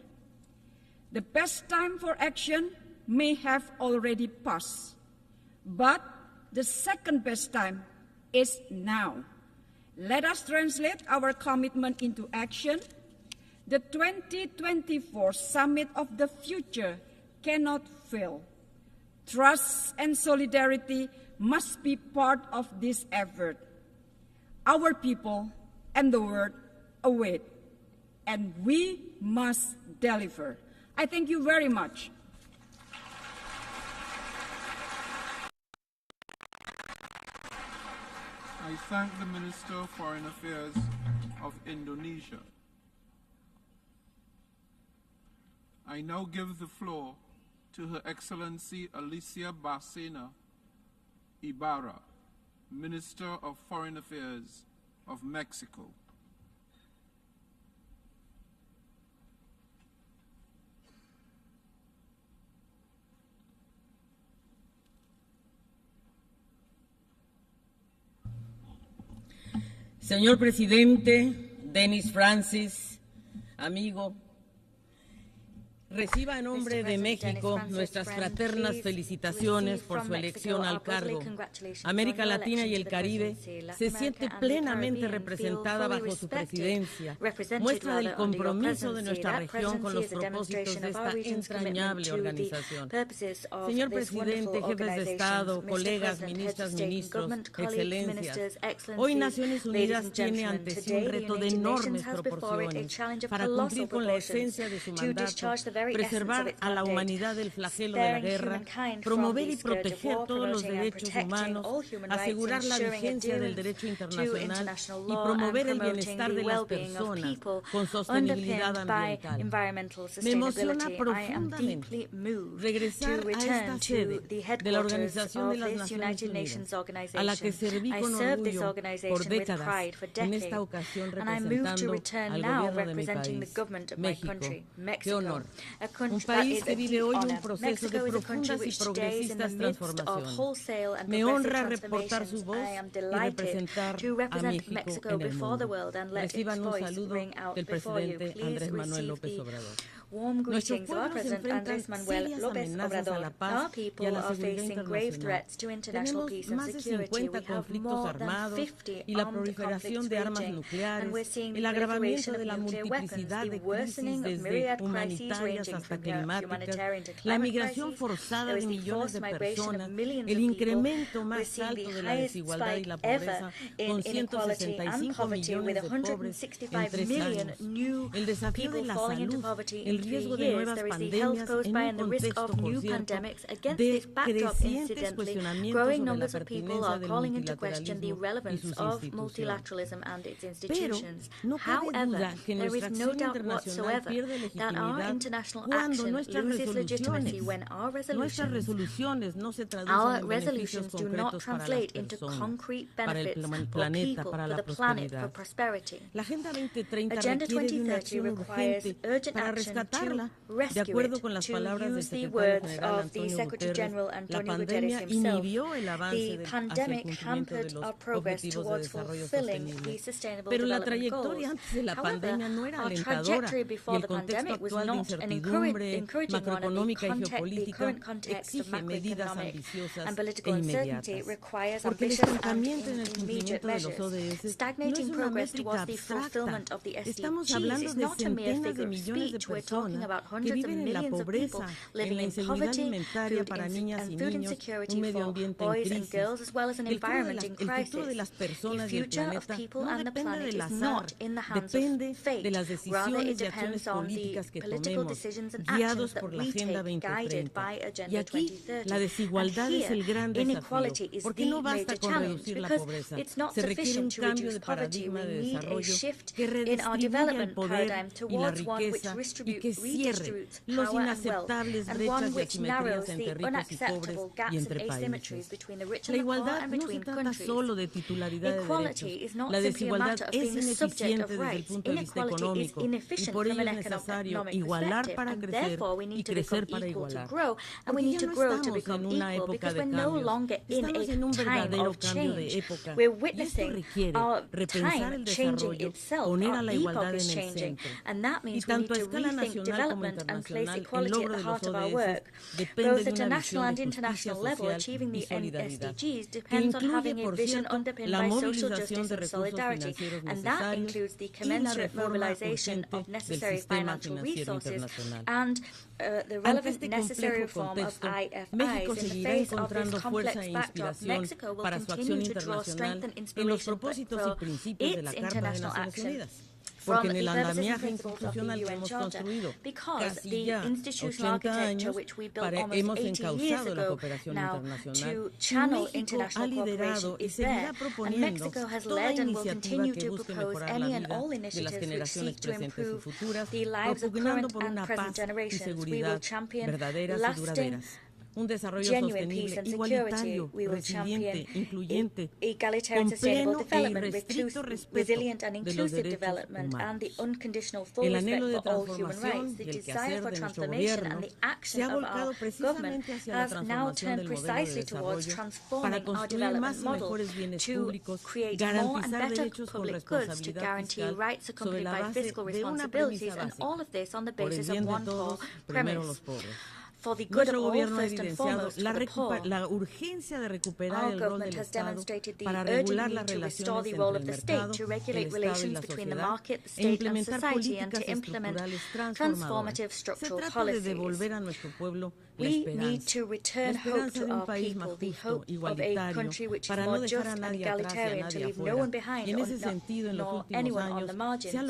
The best time for action may have already passed, but the second best time is now. Let us translate our commitment into action. The 2024 Summit of the Future cannot fail. Trust and solidarity must be part of this effort. Our people and the world await, and we must deliver. I thank you very much. I thank the Minister of Foreign Affairs of Indonesia. I now give the floor to Her Excellency Alicia Bárcena Ibarra, Minister of Foreign Affairs of Mexico. Señor Presidente, Denis Francis, amigo, reciba en nombre de México nuestras fraternas felicitaciones por su elección al cargo. América Latina y el Caribe se siente plenamente representada bajo su presidencia, muestra del compromiso de nuestra región con los propósitos de esta entrañable organización. Señor Presidente, jefes de Estado, colegas, ministras, ministros, excelencias, hoy Naciones Unidas tiene ante sí un reto de enormes proporciones para cumplir con la esencia de su mandato preservar a la humanidad del flagelo de la guerra, promover y proteger todos los derechos humanos, asegurar la vigencia del derecho internacional y promover el bienestar de las personas con sostenibilidad ambiental. Me emociona profundamente regresar a esta sede de la Organización de las Naciones Unidas, a la que serví con orgullo por décadas, en esta ocasión representando al gobierno de mi país, México. ¡Qué honor! Un país que vive hoy un proceso de profundas y progresistas transformaciones. Me honra reportar su voz y representar a México en el mundo. Reciban un saludo del presidente Andrés Manuel López Obrador. Nuestro pueblo se enfrenta serias amenazas a la paz y a la seguridad internacional. Tenemos más de 50 conflictos armados y la proliferación de armas nucleares, el agravamiento de la multiplicidad de crisis desde humanitarias hasta climáticas, la migración forzada de millones de personas, el incremento más alto de la desigualdad y la pobreza, con 165 millones de pobres en 3 años, el desafío de la salud, el riesgo de nuevas pandemias en un contexto, por cierto, de crecientes cuestionamientos sobre la pertinencia del multilateralismo y sus instituciones. Pero no cabe duda que nuestra acción internacional pierde legitimidad cuando nuestras resoluciones no se traducen en beneficios concretos para las personas, para el planeta, para la prosperidad. La Agenda 2030 requiere de una acción urgente para rescatarla. De acuerdo con las palabras del secretario general Antonio Guterres, la pandemia inhibió el avance hacia el cumplimiento de los objetivos de desarrollo sostenible. Pero la trayectoria antes de la pandemia no era alentadora y el contexto actual de incertidumbre macroeconómica y geopolítica exige medidas ambiciosas e inmediatas. Porque el estancamiento en el cumplimiento de los ODS no es una métrica abstracta. Estamos hablando de centenas de millones de personas que viven en la pobreza, en la inseguridad alimentaria para niñas y niños, un medio ambiente en crisis. El futuro de las personas y el planeta no depende del azar, depende de las decisiones y acciones políticas que tomemos, guiados por la Agenda 2030. Y aquí la desigualdad es el gran desafío, porque no basta con reducir la pobreza, se requiere un cambio de paradigma de desarrollo que redistribuya el poder y la riqueza y que cierre los inaceptables brechas y asimetrías entre ricos y pobres y entre países. La igualdad no se trata solo de titularidad de derechos. La desigualdad es ineficiente desde el punto de vista económico y por ello es necesario igualar para crecer y crecer para igualar. Porque ya no estamos en una época de cambios, estamos en un verdadero cambio de época y esto requiere repensar el desarrollo, poner a la igualdad en el centro. Y tanto a escala nacional como internacional, el logro de los ODS depende de una visión de justicia social y solidaridad, que incluye, por cierto, la movilización de recursos financieros necesarios y la reforma urgente del sistema financiero internacional. Ante este complejo contexto, México seguirá encontrando fuerza e inspiración para su acción internacional en los propósitos y principios de la Carta de Naciones Unidas. Porque en el andamiaje institucional que hemos construido casi ya 80 años, hemos encauzado la cooperación internacional. México ha liderado y seguirá proponiendo toda iniciativa que busque mejorar la vida de las generaciones presentes y futuras, propugnando por una paz y seguridad verdaderas y duraderas. Un desarrollo sostenible, igualitario, resiliente, incluyente, con pleno e irrestricto respeto de los derechos humanos. El anhelo de transformación y el quehacer de nuestro gobierno se ha volcado precisamente hacia la transformación del modelo de desarrollo para construir más y mejores bienes públicos, garantizar derechos con responsabilidad fiscal sobre la base de una premisa básica: por el bien de todos, primero los pobres. Nuestro gobierno ha evidenciado la urgencia de recuperar el rol del Estado para regular las relaciones entre el mercado, el Estado y la sociedad e implementar políticas estructurales transformadoras. Se trata de devolver a nuestro pueblo We need to return hope to our people, the hope of a country which is more just and egalitarian, to leave no one behind nor anyone on the margins. And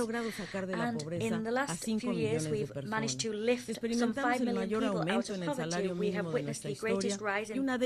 in the last few years, we've managed to lift some 5 million people out of poverty. We have witnessed the greatest rise in the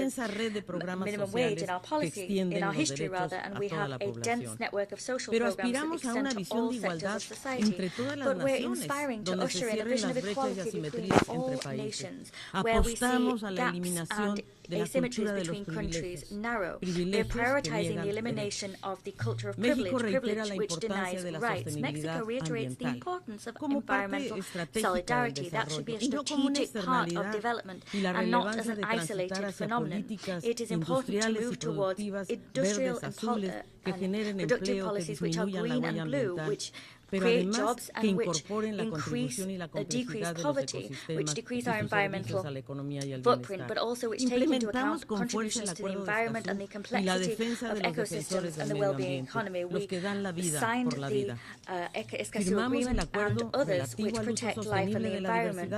minimum wage in our policy, in our history rather, and we have a dense network of social programs that extend to all sectors of society. But we're inspiring to usher in a vision of equality between all nations, where we see gaps and asymmetries between countries narrow. We're prioritizing the elimination of the culture of privilege which denies rights. Mexico reiterates the importance of environmental solidarity. That should be a strategic part of development and not as an isolated phenomenon. It is important to move towards industrial and productive policies which are green and blue, which create jobs and which decrease poverty, which decrease our environmental footprint, but also which take into account contributions to the environment and the complexity of ecosystems and the well-being economy. We signed the Escazú Agreement and others which protect life and the environment.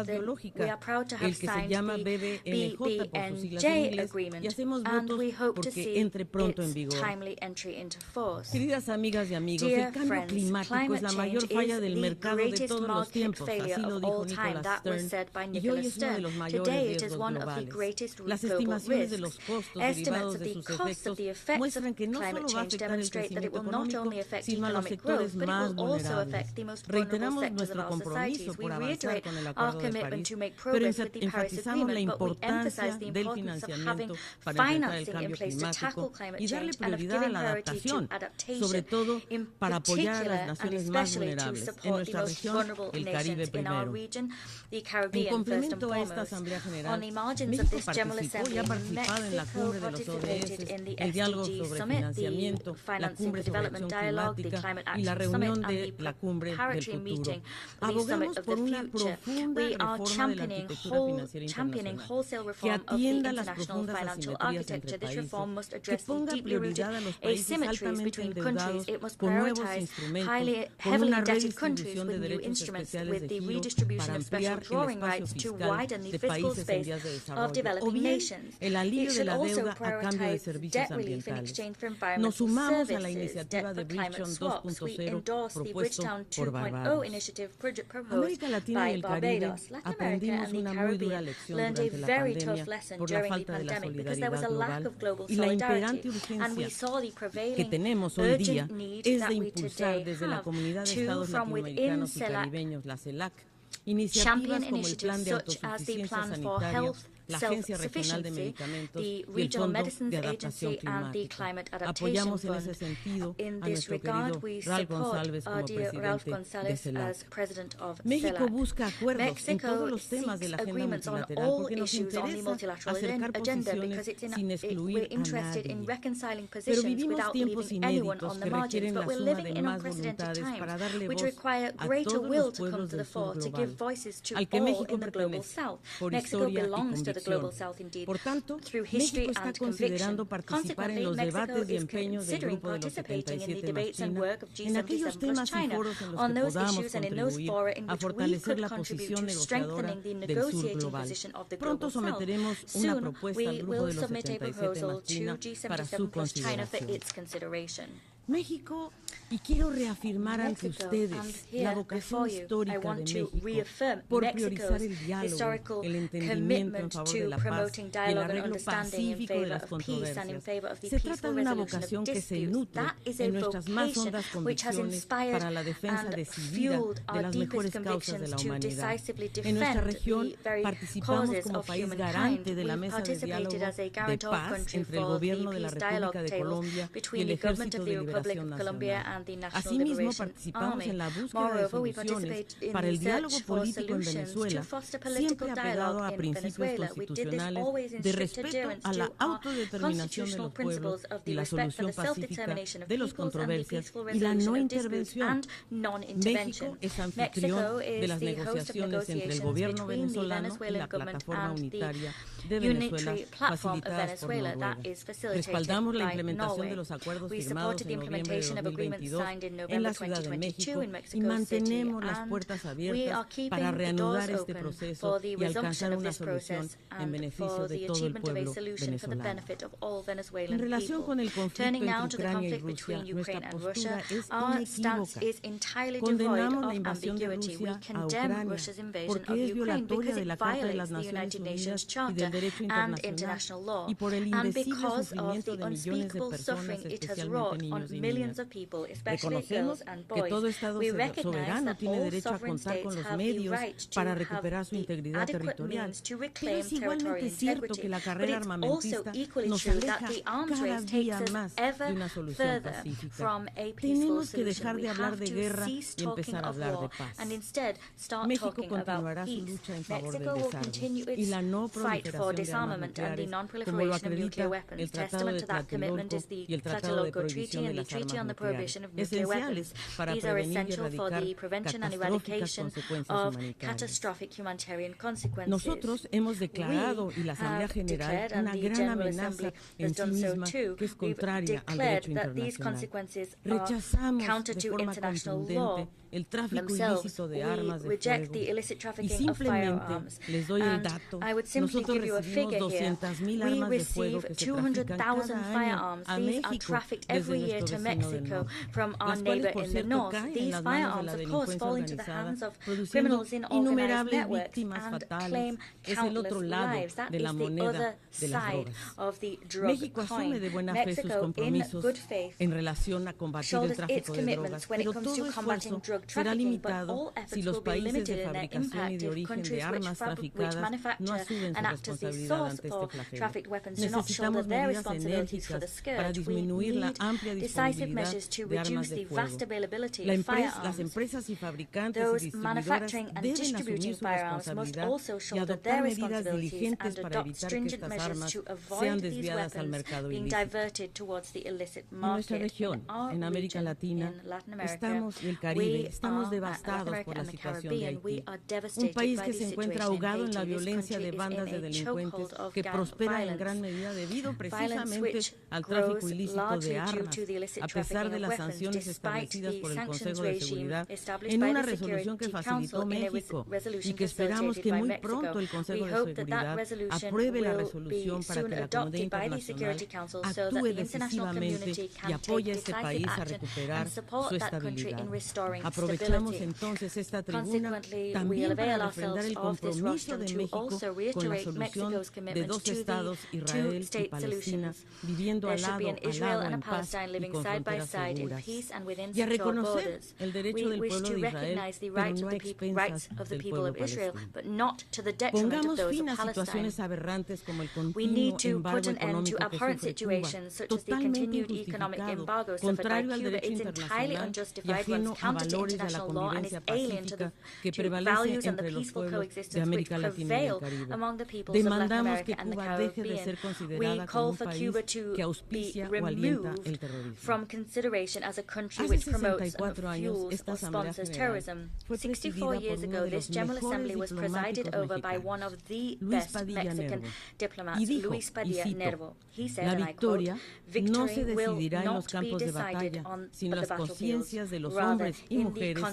We are proud to have signed the BBNJ Agreement, and we hope to see its timely entry into force. Dear friends, climate change is the greatest market failure of all time. That was said by Nicholas Stern. Today it is one of the greatest global risks. Estimates of the costs of the effects of climate change demonstrate that it will not only affect economic growth, but it will also affect the most vulnerable sectors of our societies. We reiterate our commitment to make progress with the Paris Agreement, but we emphasize the importance of having financing in place to tackle climate change and of giving priority to adaptation, in particular and especially to support the most vulnerable nations in our region, the Caribbean first and foremost. On the margins of this General Assembly, Mexico participated in the SDG Summit, the Financing for Development Dialogue, the Climate Action Summit, and the preparatory meeting for the Summit of the Future. We are championing wholesale reform of the international financial architecture. This reform must address the deeply rooted asymmetries between countries. It must prioritize heavily indebted countries with new instruments, with the redistribution of special drawing rights to widen the fiscal space of developing nations. It should also prioritize debt relief in exchange for environmental services, debt for climate swaps. We endorse the Bridgetown 2.0 initiative proposed by Barbados. Latin America and the Caribbean learned a very tough lesson during the pandemic because there was a lack of global solidarity, and we saw the prevailing urgent need that we today have to, from within CELAC, champion initiatives such as the Plan for Health, Self-Sufficiency, the Regional Medicines Agency, and the Climate Adaptation Fund. In this regard, we support our dear Ralph Gonzalez as President of CELAC. Mexico seeks agreements on all issues on the multilateral agenda because we're interested in reconciling positions without leaving anyone on the margins, but we're living in unprecedented times which require greater will to come to the fore, to give voices to all in the Global South. Mexico belongs to the Global South indeed, through history and conviction. Consequently, Mexico is considering participating in the debates and work of G77 plus China on those issues and in those fora in which we could contribute to strengthening the negotiating position of the Global South. Soon, we will submit a proposal to G77 plus China for its consideration. México, y quiero reafirmar ante ustedes la vocación histórica de México por priorizar el diálogo, el entendimiento en favor de la paz, el arreglo pacífico de las controversias. Se trata de una vocación que se nutre en nuestras más hondas convicciones para la defensa decidida de las mejores causas de la humanidad. En nuestra región participamos como país garante de la mesa de diálogo de paz entre el gobierno de la República de Colombia y el Ejército de Liberación Nacional. Asimismo, participamos en la búsqueda de soluciones para el diálogo político en Venezuela, siempre apegado a principios constitucionales de respeto a la autodeterminación de los pueblos y la solución pacífica de las controversias y la no intervención. México es anfitrión de las negociaciones entre el gobierno venezolano y la plataforma unitaria de Venezuela, facilitadas por Noruega. Respaldamos la implementación de los acuerdos firmados en implementation of agreements signed in November 2022 in Mexico City, and we are keeping the doors open for the resumption of this process and for the achievement of a solution for the benefit of all Venezuelan people. Turning now to the conflict between Ukraine and Russia, our stance is entirely devoid of ambiguity. We condemn Russia's invasion of Ukraine because it violates the United Nations Charter and international law, and because of the unspeakable suffering it has wrought on millions of people, especially girls and boys. We recognize that all sovereign states have the right to have the adequate means to reclaim territorial integrity, but it's also equally true that the arms race takes us ever further from a peaceful solution. We have to cease talking of war and instead start talking about peace. Mexico will continue its fight for disarmament and the non-proliferation of nuclear weapons. Testament to that commitment is the Tlatelolco Treaty and the Treaty on the Prohibition of Nuclear Weapons. These are essential for the prevention and eradication of catastrophic humanitarian consequences. Nosotros hemos declarado, y la Asamblea General, una gran amenaza en sí misma que es contraria al derecho internacional. Rechazamos de forma contundente el tráfico ilícito de armas de fuego. Y simplemente les doy el dato. Nosotros recibimos 200,000 armas de fuego que se trafican cada año a México desde nuestro vecino del norte, las cuales, por cierto, caen en las manos de la delincuencia organizada, produciendo innumerables víctimas fatales. Es el otro lado de la moneda de las drogas. México asume de buena fe sus compromisos en relación a combatir el tráfico de drogas, pero todo esfuerzo será limitado si los países de fabricación y de origen de armas traficadas no asumen su responsabilidad ante este flagelo. Necesitamos medidas enérgicas para disminuir la amplia disponibilidad de armas de fuego. Las empresas y fabricantes y distribuidoras deben asumir su responsabilidad y adoptar medidas diligentes para evitar que estas armas sean desviadas al mercado ilícito. En nuestra región, en América Latina, y el Caribe, estamos devastados por la situación de Haití, un país que se encuentra ahogado en la violencia de bandas de delincuentes que prosperan en gran medida debido precisamente al tráfico ilícito de armas, a pesar de las sanciones establecidas por el Consejo de Seguridad en una resolución que facilitó México y que esperamos que muy pronto el Consejo de Seguridad apruebe la resolución para que la comunidad internacional actúe decisivamente y apoye a este país a recuperar su estabilidad. Aprovechamos entonces esta tribuna también para refrendar el compromiso de México con la solución de dos estados, Israel y Palestina, viviendo al lado en paz y con fronteras seguras, y a reconocer el derecho del pueblo de Israel, pero no a expensas del pueblo palestino. Pongamos fin a situaciones aberrantes como el continuo embargo económico que sufre Cuba, totalmente injustificado, contrario al derecho internacional y ajeno a valores de la convivencia pacífica que prevalece entre los pueblos de América Latina y el Caribe. Demandamos que Cuba deje de ser considerada como un país que auspicia o alienta el terrorismo. Hace 64 años, esta Asamblea General fue presidida por uno de los mejores diplomáticos mexicanos, Luis Padilla Nervo, y dijo, y cito, la victoria no se decidirá en los campos de batalla, sino en las conciencias de los hombres y mujeres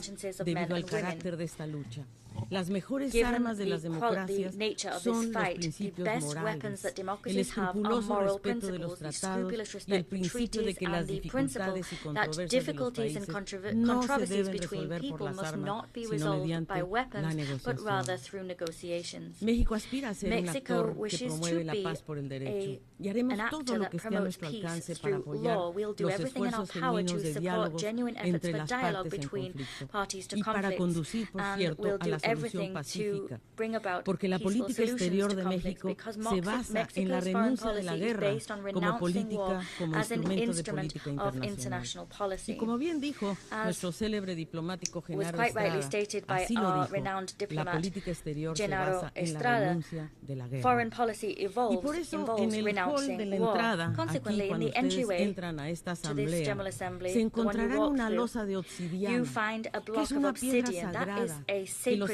debido al carácter de esta lucha. Las mejores armas de las democracias son los principios morales, el escrupuloso respeto de los tratados y el principio de que las dificultades y controversias de los países no se deben resolver por las armas, sino mediante la negociación. México aspira a ser un actor que promueve la paz por el derecho y haremos todo lo que esté a nuestro alcance para apoyar los esfuerzos genuinos de diálogo entre las partes en conflicto y para conducir, por cierto, a la solución pacífica, porque la política exterior de México se basa en la renuncia de la guerra como política, como instrumento de política internacional. Y como bien dijo nuestro célebre diplomático Genaro Estrada, así lo dijo, la política exterior se basa en la renuncia de la guerra. Y por eso en el hall de la entrada, aquí cuando ustedes entran a esta asamblea, se encontrarán una losa de obsidiana, que es una piedra sagrada que los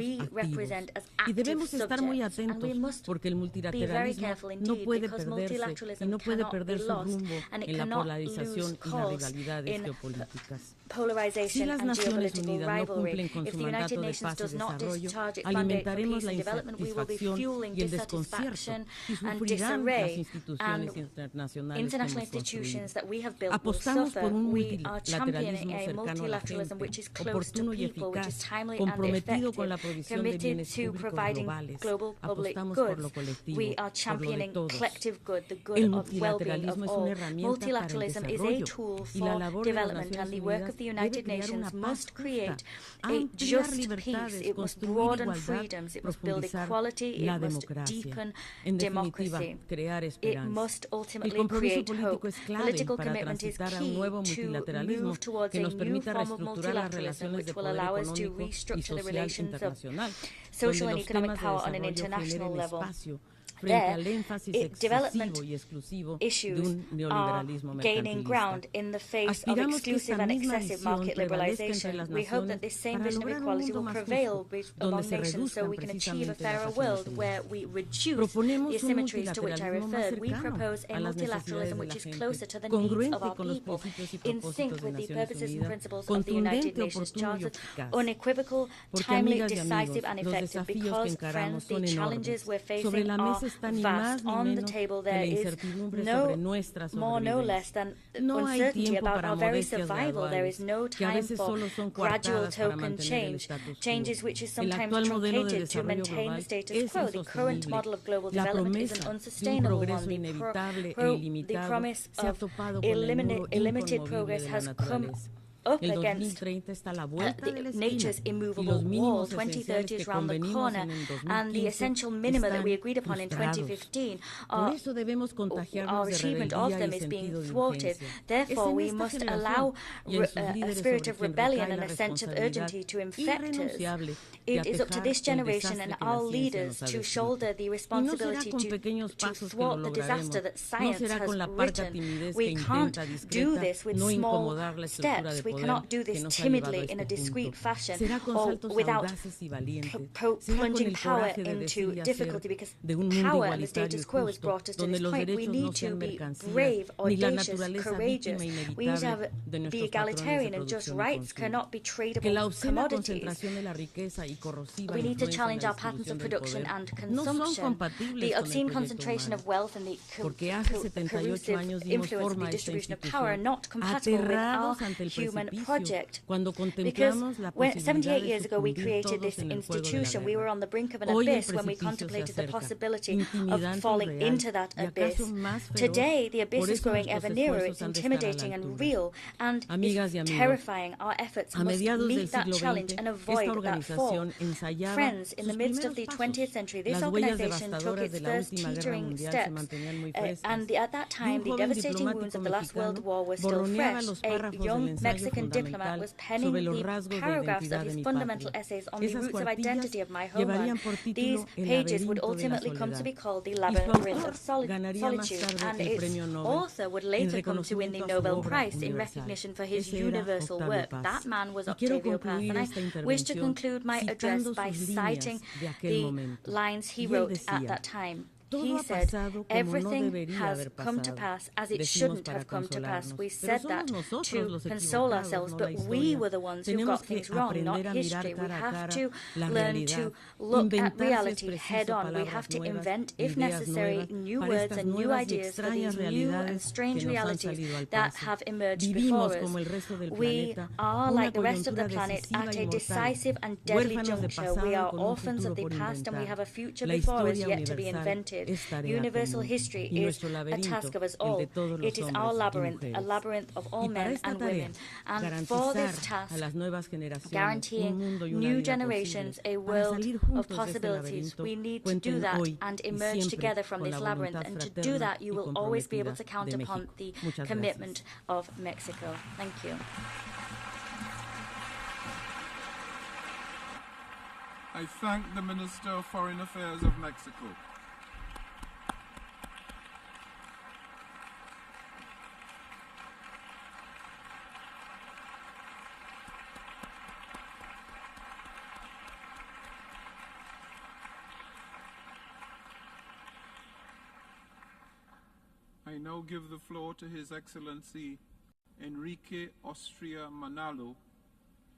Y debemos estar muy atentos porque el multilateralismo no puede perderse y no puede perder su rumbo en la polarización y las rivalidades geopolíticas. Si las Naciones Unidas no cumplen con su mandato de paz y desarrollo, alimentaremos la insatisfacción y el desconcierto y sufrirán las instituciones internacionales que hemos construido. Apostamos por un multilateralismo cercano a la gente, oportuno y eficaz, comprometido con la provisión de bienes públicos globales. Apostamos por lo colectivo, por lo de todos. El multilateralismo es una herramienta para el desarrollo y la labor de las Naciones Unidas debe crear una paz justa, ampliar libertades, construir igualdad, profundizar la democracia. En definitiva, crear esperanza. El compromiso político es clave para transitar a un nuevo multilateralismo que nos permita reestructurar las relaciones de poder económico y social internacional, donde los temas de desarrollo generen espacio frente al énfasis excesivo y exclusivo de un neoliberalismo mercantilista. Aspiramos que esta misma visión prevalezca entre las naciones para lograr un mundo más justo, donde se reduzcan precisamente las asimetrías. Proponemos un multilateralismo más cercano a las necesidades de la gente, congruente con los principios y propósitos de Naciones Unidas, contundente, oportuno y eficaz. Porque, amigas y amigos, los desafíos que encaramos son enormes. Sobre la mesa está ni más ni menos que la incertidumbre sobre nuestra sobrevivencia. No hay tiempo para modestias graduales, que a veces solo son coartadas para mantener el status quo. El actual modelo de desarrollo global es insostenible. La promesa de un progreso inevitable e ilimitado se ha topado con el muro inconmovible de la naturaleza. El 2030 está a la vuelta de la esquina y los mínimos esenciales que convenimos en el 2015 están frustrados. Por eso debemos contagiarnos de rebeldía y sentido de urgencia. Es en esta generación y en sus líderes sobre quien recae la responsabilidad irrenunciable de atejar el desastre que la ciencia nos ha descrito. Y no será con pequeños pasos que lo lograremos, no será con la parca timidez que intenta discreta no incomodar la estructura de We cannot do this timidly in a discreet fashion or without plunging power into difficulty, because power and the status quo has brought us to this point. We need to be brave, audacious, courageous. We need to have the egalitarian and just rights cannot be tradable commodities. We need to challenge our patterns of production and consumption. The obscene concentration of wealth and the corrosive influence of the distribution of power are not compatible with our human project. Because 78 years ago we created this institution, we were on the brink of an abyss when we contemplated the possibility of falling into that abyss. Today the abyss is growing ever nearer, it's intimidating and real, and it's terrifying. Our efforts must meet that challenge and avoid that fall. Friends, in the midst of the 20th century, this organization took its first teetering steps, and at that time the devastating wounds of the last World War were still fresh. A young Mexican diplomat was penning the paragraphs of his fundamental essays on the roots of identity of my homeland. These pages would ultimately come to be called the Labyrinth of Solitude, and its author would later come to win the Nobel Prize in recognition for his universal work. That man was Octavio Paz, and I wish to conclude my address by citing the lines he wrote at that time. He said, everything has come to pass as it shouldn't have come to pass. We said that to console ourselves, but we were the ones who got things wrong, not history. We have to learn to look at reality head on. We have to invent, if necessary, new words and new ideas for these new and strange realities that have emerged before us. We are, like the rest of the planet, at a decisive and deadly juncture. We are orphans of the past, and we have a future before us yet to be invented. Universal history is a task of us all. It is our labyrinth, a labyrinth of all men and women. And for this task, guaranteeing new generations a world of possibilities, we need to do that and emerge together from this labyrinth. And to do that, you will always be able to count upon the commitment of Mexico. Thank you. I thank the Minister of Foreign Affairs of Mexico. I now give the floor to His Excellency Enrique Austria Manalo,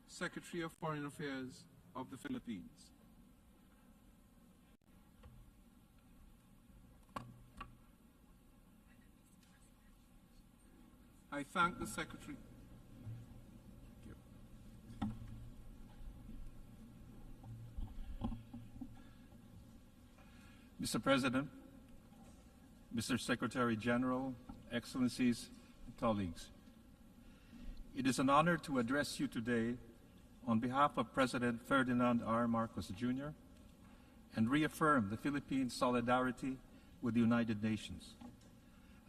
Secretary of Foreign Affairs of the Philippines. I thank the Secretary. Mr. President, Mr. Secretary General, Excellencies, and colleagues, it is an honor to address you today on behalf of President Ferdinand R. Marcos Jr. and reaffirm the Philippines' solidarity with the United Nations.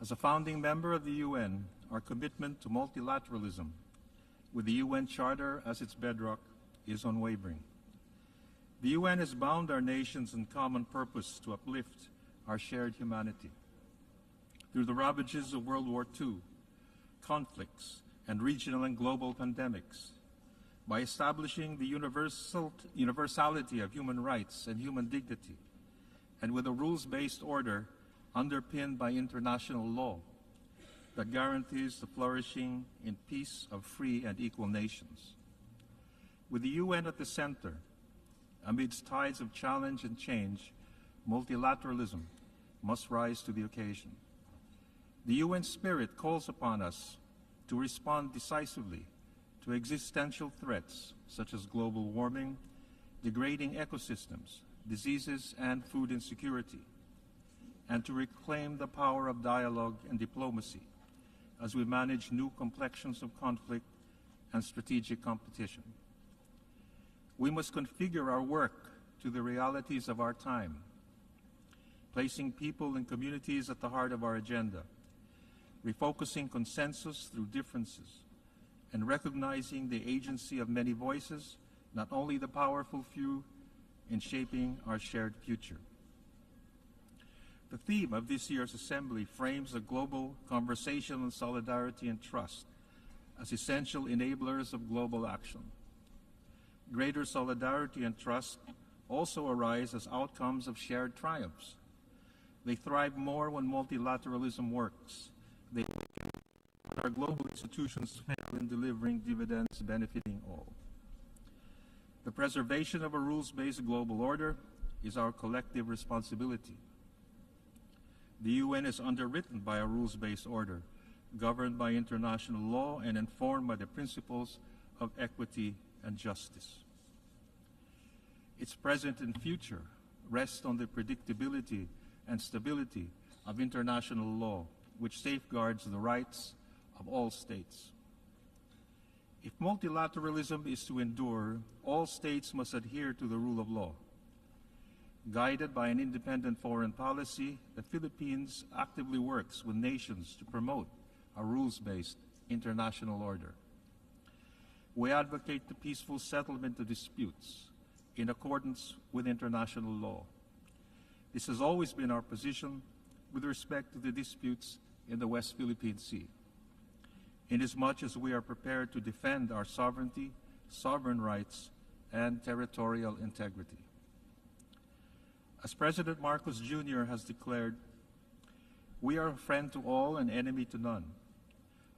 As a founding member of the UN, our commitment to multilateralism, with the UN Charter as its bedrock, is unwavering. The UN has bound our nations in common purpose to uplift our shared humanity. Through the ravages of World War II, conflicts, and regional and global pandemics, by establishing the universality of human rights and human dignity, and with a rules-based order underpinned by international law that guarantees the flourishing in peace of free and equal nations. With the UN at the center, amidst tides of challenge and change, multilateralism must rise to the occasion. The UN spirit calls upon us to respond decisively to existential threats such as global warming, degrading ecosystems, diseases, and food insecurity, and to reclaim the power of dialogue and diplomacy as we manage new complexions of conflict and strategic competition. We must configure our work to the realities of our time, placing people and communities at the heart of our agenda, refocusing consensus through differences, and recognizing the agency of many voices, not only the powerful few, in shaping our shared future. The theme of this year's assembly frames a global conversation on solidarity and trust as essential enablers of global action. Greater solidarity and trust also arise as outcomes of shared triumphs. They thrive more when multilateralism works. They weaken when our global institutions fail in delivering dividends benefiting all. The preservation of a rules-based global order is our collective responsibility. The UN is underwritten by a rules-based order, governed by international law and informed by the principles of equity and justice. Its present and future rest on the predictability and stability of international law, which safeguards the rights of all states. If multilateralism is to endure, all states must adhere to the rule of law. Guided by an independent foreign policy, the Philippines actively works with nations to promote a rules-based international order. We advocate the peaceful settlement of disputes in accordance with international law. This has always been our position with respect to the disputes in the West Philippine Sea, inasmuch as we are prepared to defend our sovereignty, sovereign rights, and territorial integrity. As President Marcos Jr. has declared, we are a friend to all and enemy to none.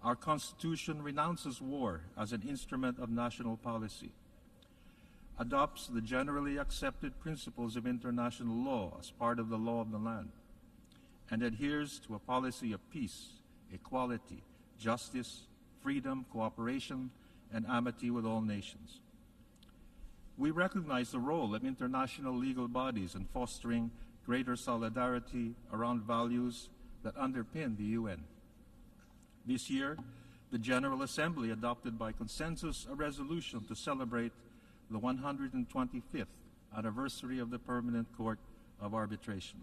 Our Constitution renounces war as an instrument of national policy, adopts the generally accepted principles of international law as part of the law of the land, and adheres to a policy of peace, equality, justice, freedom, cooperation, and amity with all nations. We recognize the role of international legal bodies in fostering greater solidarity around values that underpin the UN. This year, the General Assembly adopted by consensus a resolution to celebrate the 125th anniversary of the Permanent Court of Arbitration.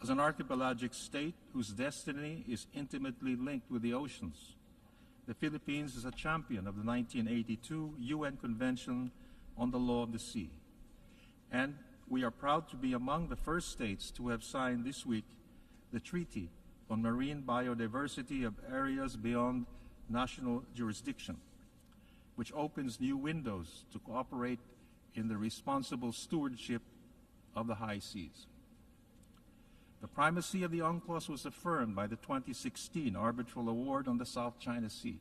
As an archipelagic state whose destiny is intimately linked with the oceans, the Philippines is a champion of the 1982 UN Convention on the Law of the Sea. And we are proud to be among the first states to have signed this week the Treaty on Marine Biodiversity of Areas Beyond National Jurisdiction, which opens new windows to cooperate in the responsible stewardship of the high seas. The primacy of the UNCLOS was affirmed by the 2016 Arbitral Award on the South China Sea.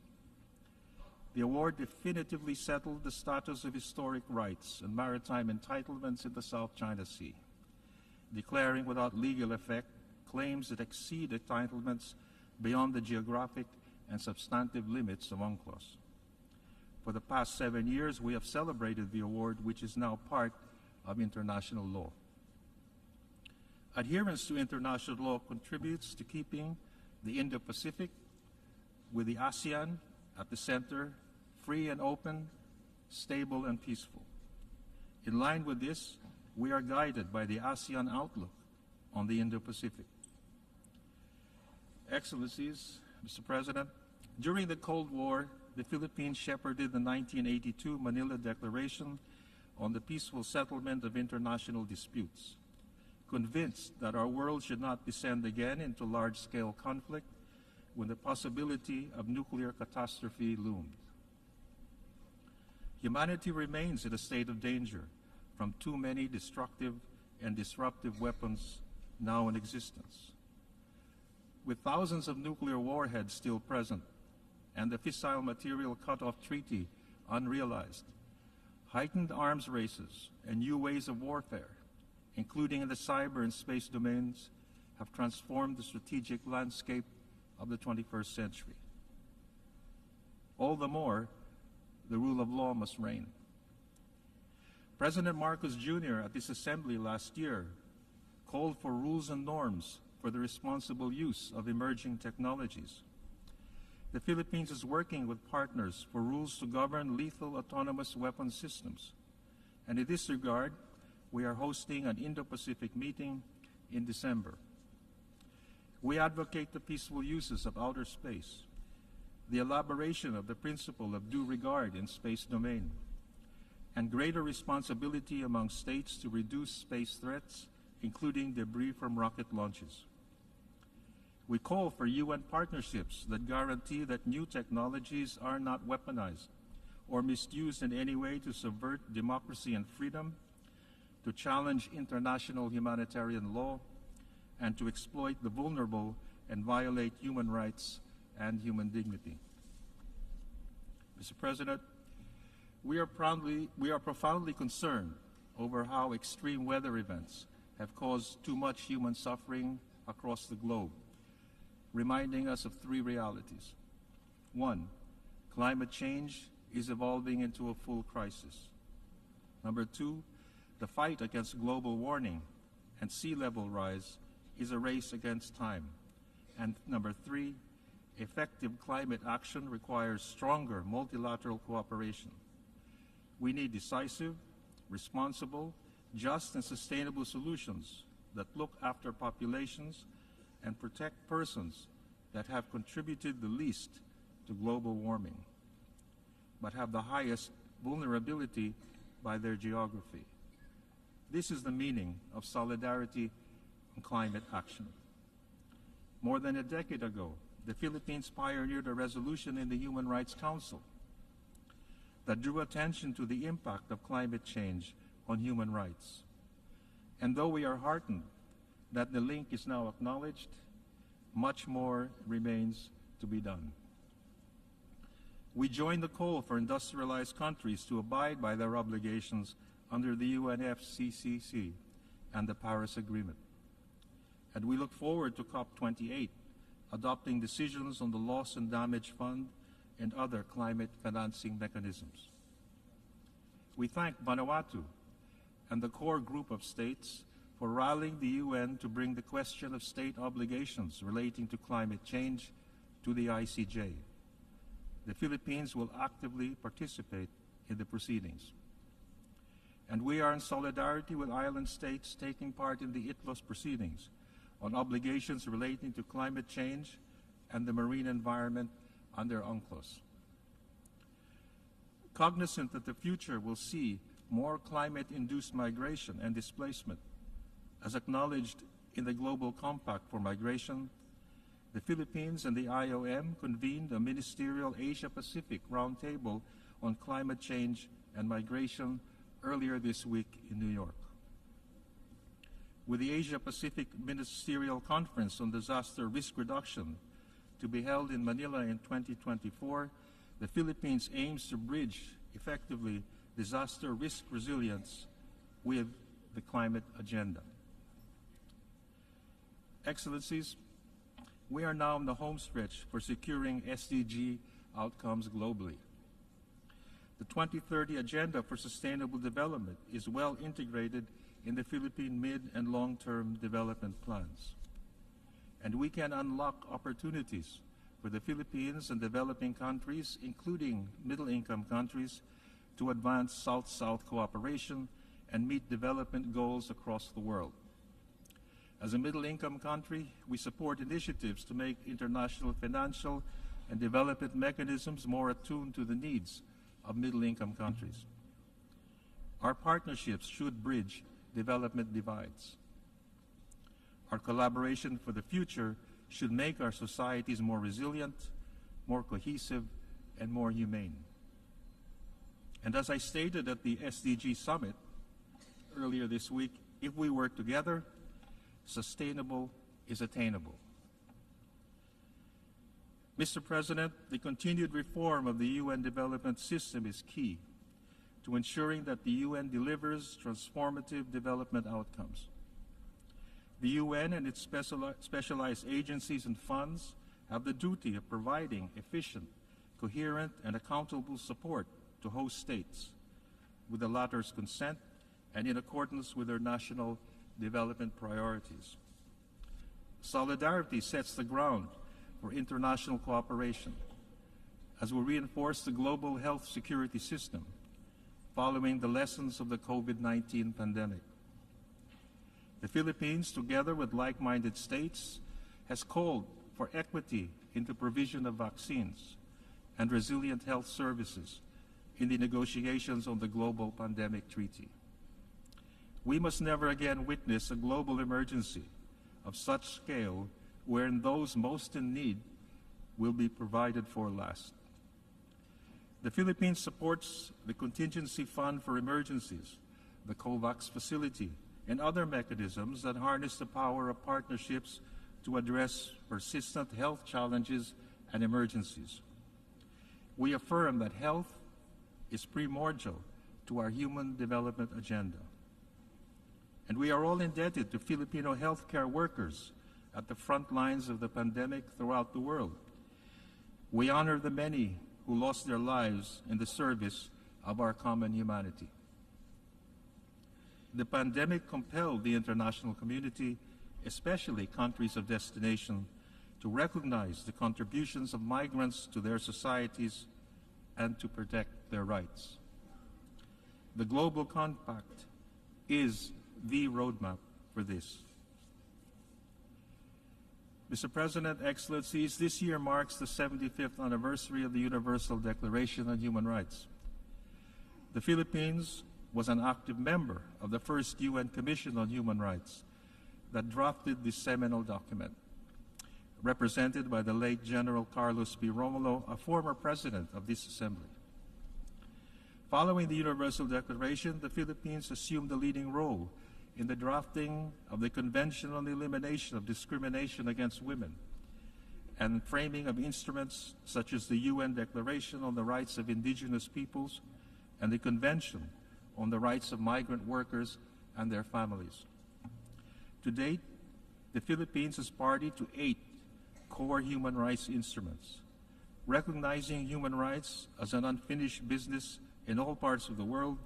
The award definitively settled the status of historic rights and maritime entitlements in the South China Sea, declaring without legal effect claims that exceed entitlements beyond the geographic and substantive limits of UNCLOS. For the past 7 years, we have celebrated the award, which is now part of international law. Adherence to international law contributes to keeping the Indo-Pacific, with the ASEAN at the center, free and open, stable and peaceful. In line with this, we are guided by the ASEAN outlook on the Indo-Pacific. Excellencies, Mr. President, during the Cold War, the Philippines shepherded the 1982 Manila Declaration on the peaceful settlement of international disputes, convinced that our world should not descend again into large-scale conflict when the possibility of nuclear catastrophe loomed. Humanity remains in a state of danger from too many destructive and disruptive weapons now in existence. With thousands of nuclear warheads still present and the Fissile Material Cutoff Treaty unrealized, heightened arms races and new ways of warfare, including in the cyber and space domains, have transformed the strategic landscape of the 21st century. All the more, the rule of law must reign. President Marcos Jr. at this assembly last year called for rules and norms for the responsible use of emerging technologies. The Philippines is working with partners for rules to govern lethal autonomous weapon systems. And in this regard, we are hosting an Indo-Pacific meeting in December. We advocate the peaceful uses of outer space, the elaboration of the principle of due regard in space domain, and greater responsibility among states to reduce space threats, including debris from rocket launches. We call for UN partnerships that guarantee that new technologies are not weaponized or misused in any way to subvert democracy and freedom, to challenge international humanitarian law, and to exploit the vulnerable and violate human rights and human dignity. Mr. President, we are profoundly concerned over how extreme weather events have caused too much human suffering across the globe, reminding us of three realities. One, climate change is evolving into a full crisis. Number two, the fight against global warming and sea level rise is a race against time. And number three, effective climate action requires stronger multilateral cooperation. We need decisive, responsible, just and sustainable solutions that look after populations and protect persons that have contributed the least to global warming, but have the highest vulnerability by their geography. This is the meaning of solidarity and climate action. More than a decade ago, the Philippines pioneered a resolution in the Human Rights Council that drew attention to the impact of climate change on human rights. And though we are heartened that the link is now acknowledged, much more remains to be done. We join the call for industrialized countries to abide by their obligations under the UNFCCC and the Paris Agreement. And we look forward to COP28, adopting decisions on the Loss and Damage Fund and other climate financing mechanisms. We thank Vanuatu and the core group of states for rallying the UN to bring the question of state obligations relating to climate change to the ICJ. The Philippines will actively participate in the proceedings. And we are in solidarity with island states taking part in the ITLOS proceedings on obligations relating to climate change and the marine environment under UNCLOS. Cognizant that the future will see more climate-induced migration and displacement, as acknowledged in the Global Compact for Migration, the Philippines and the IOM convened a ministerial Asia-Pacific roundtable on climate change and migration earlier this week in New York. With the Asia-Pacific Ministerial Conference on Disaster Risk Reduction to be held in Manila in 2024, the Philippines aims to bridge effectively disaster risk resilience with the climate agenda. Excellencies, we are now in the home stretch for securing SDG outcomes globally. The 2030 Agenda for Sustainable Development is well integrated in the Philippine mid- and long-term development plans. And we can unlock opportunities for the Philippines and developing countries, including middle-income countries, to advance South-South cooperation and meet development goals across the world. As a middle-income country, we support initiatives to make international financial and development mechanisms more attuned to the needs of middle-income countries. Our partnerships should bridge development divides. Our collaboration for the future should make our societies more resilient, more cohesive, and more humane. And as I stated at the SDG Summit earlier this week, if we work together, sustainable is attainable. Mr. President, the continued reform of the UN development system is key to ensuring that the UN delivers transformative development outcomes. The UN and its specialized agencies and funds have the duty of providing efficient, coherent, and accountable support to host states, with the latter's consent and in accordance with their national development priorities. Solidarity sets the ground for international cooperation as we reinforce the global health security system following the lessons of the COVID-19 pandemic. The Philippines, together with like-minded states, has called for equity in the provision of vaccines and resilient health services in the negotiations on the Global Pandemic Treaty. We must never again witness a global emergency of such scale wherein those most in need will be provided for last. The Philippines supports the Contingency Fund for Emergencies, the COVAX facility, and other mechanisms that harness the power of partnerships to address persistent health challenges and emergencies. We affirm that health is primordial to our human development agenda. And we are all indebted to Filipino healthcare workers at the front lines of the pandemic throughout the world. We honor the many who lost their lives in the service of our common humanity. The pandemic compelled the international community, especially countries of destination, to recognize the contributions of migrants to their societies and to protect their rights. The Global Compact is the roadmap for this. Mr. President, Excellencies, this year marks the 75th anniversary of the Universal Declaration on Human Rights. The Philippines was an active member of the first UN Commission on Human Rights that drafted this seminal document, represented by the late General Carlos P. Romulo, a former president of this assembly. Following the Universal Declaration, the Philippines assumed a leading role in the drafting of the Convention on the Elimination of Discrimination Against Women and framing of instruments such as the UN Declaration on the Rights of Indigenous Peoples and the Convention on the Rights of Migrant Workers and their families. To date, the Philippines is party to 8 core human rights instruments. Recognizing human rights as an unfinished business in all parts of the world,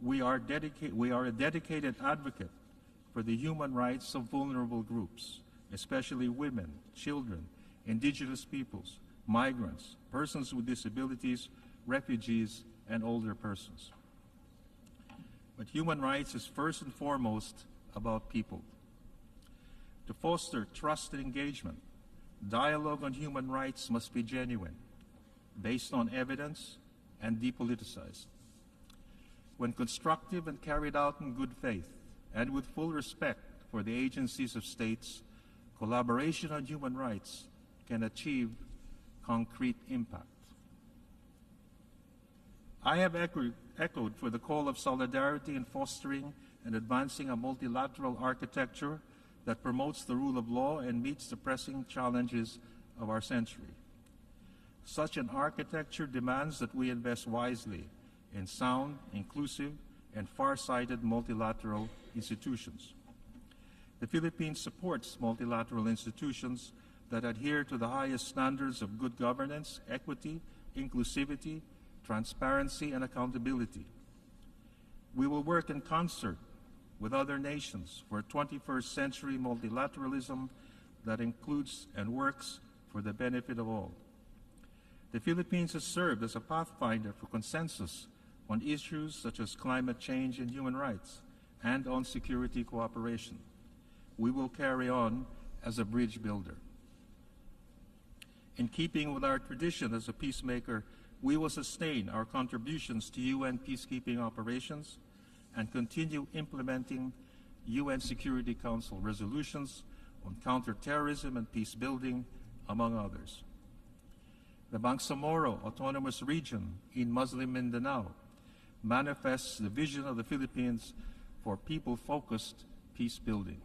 we are a dedicated advocate for the human rights of vulnerable groups, especially women, children, indigenous peoples, migrants, persons with disabilities, refugees, and older persons. But human rights is first and foremost about people. To foster trust and engagement, dialogue on human rights must be genuine, based on evidence, and depoliticized. When constructive and carried out in good faith and with full respect for the agencies of states, collaboration on human rights can achieve concrete impact. I have echoed for the call of solidarity in fostering and advancing a multilateral architecture that promotes the rule of law and meets the pressing challenges of our century. Such an architecture demands that we invest wisely in sound, inclusive, and far-sighted multilateral institutions. The Philippines supports multilateral institutions that adhere to the highest standards of good governance, equity, inclusivity, transparency, and accountability. We will work in concert with other nations for a 21st century multilateralism that includes and works for the benefit of all. The Philippines has served as a pathfinder for consensus on issues such as climate change and human rights, and on security cooperation. We will carry on as a bridge builder. In keeping with our tradition as a peacemaker, we will sustain our contributions to UN peacekeeping operations and continue implementing UN Security Council resolutions on counterterrorism and peace building, among others. The Bangsamoro Autonomous Region in Muslim Mindanao manifests the vision of the Philippines for people-focused peace building.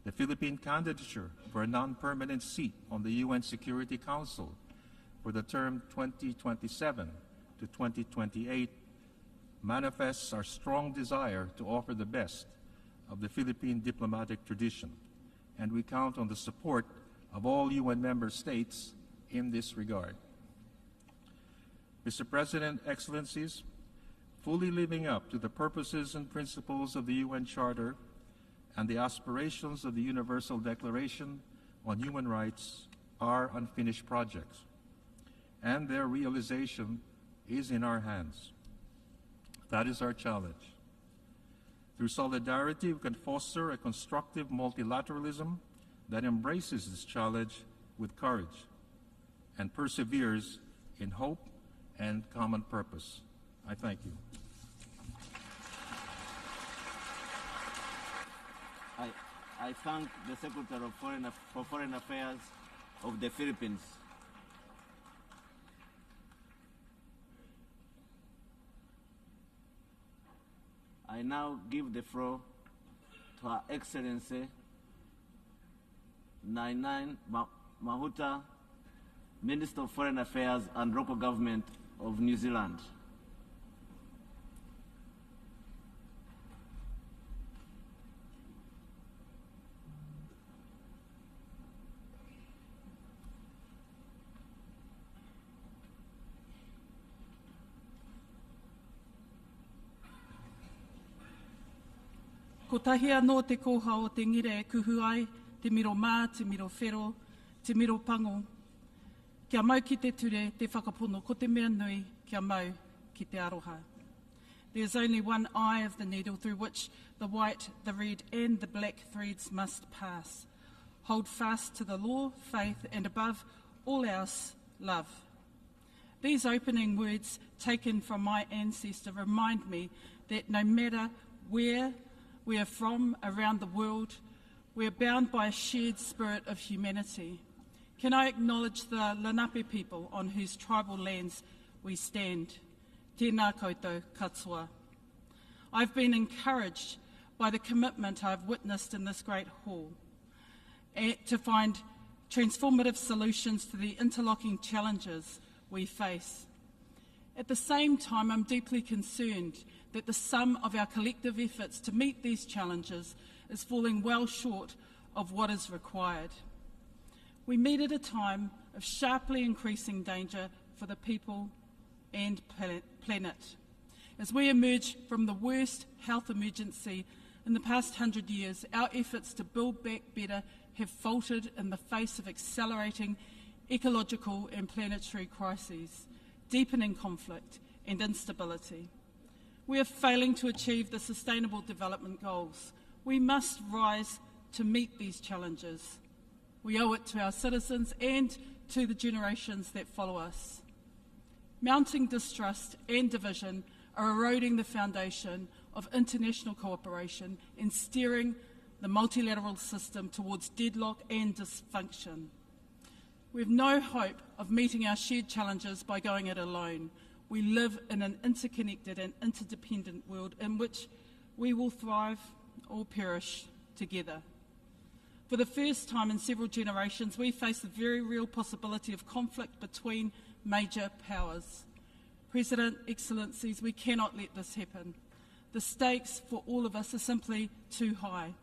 The Philippine candidature for a non-permanent seat on the UN Security Council for the term 2027 to 2028 manifests our strong desire to offer the best of the Philippine diplomatic tradition, and we count on the support of all UN member states in this regard. Mr. President, Excellencies, fully living up to the purposes and principles of the UN Charter and the aspirations of the Universal Declaration on Human Rights are unfinished projects, and their realization is in our hands. That is our challenge. Through solidarity, we can foster a constructive multilateralism that embraces this challenge with courage and perseveres in hope and common purpose. I thank you. I thank the Secretary for Foreign Affairs of the Philippines. I now give the floor to Her Excellency Nainai Mahuta, Minister of Foreign Affairs and Local Government of New Zealand. Ko tahi anō te koha o te ngire e kuhu ai, te miro mā, te miro whero, te miro pango. Kia mau ki te ture, te whakapono, ko te mea nui, kia mau ki te aroha. There's only one eye of the needle through which the white, the red and the black threads must pass. Hold fast to the law, faith and above all else, love. These opening words taken from my ancestor remind me that no matter where we are from around the world, we are bound by a shared spirit of humanity. Can I acknowledge the Lenape people on whose tribal lands we stand? Tēnā koutou katoa. I've been encouraged by the commitment I've witnessed in this great hall to find transformative solutions to the interlocking challenges we face. At the same time, I'm deeply concerned that the sum of our collective efforts to meet these challenges is falling well short of what is required. We meet at a time of sharply increasing danger for the people and planet. As we emerge from the worst health emergency in the past 100 years, our efforts to build back better have faltered in the face of accelerating ecological and planetary crises, deepening conflict and instability. We are failing to achieve the Sustainable Development Goals. We must rise to meet these challenges. We owe it to our citizens and to the generations that follow us. Mounting distrust and division are eroding the foundation of international cooperation and steering the multilateral system towards deadlock and dysfunction. We have no hope of meeting our shared challenges by going it alone. We live in an interconnected and interdependent world in which we will thrive or perish together. For the first time in several generations, we face the very real possibility of conflict between major powers. President, Excellencies, we cannot let this happen. The stakes for all of us are simply too high.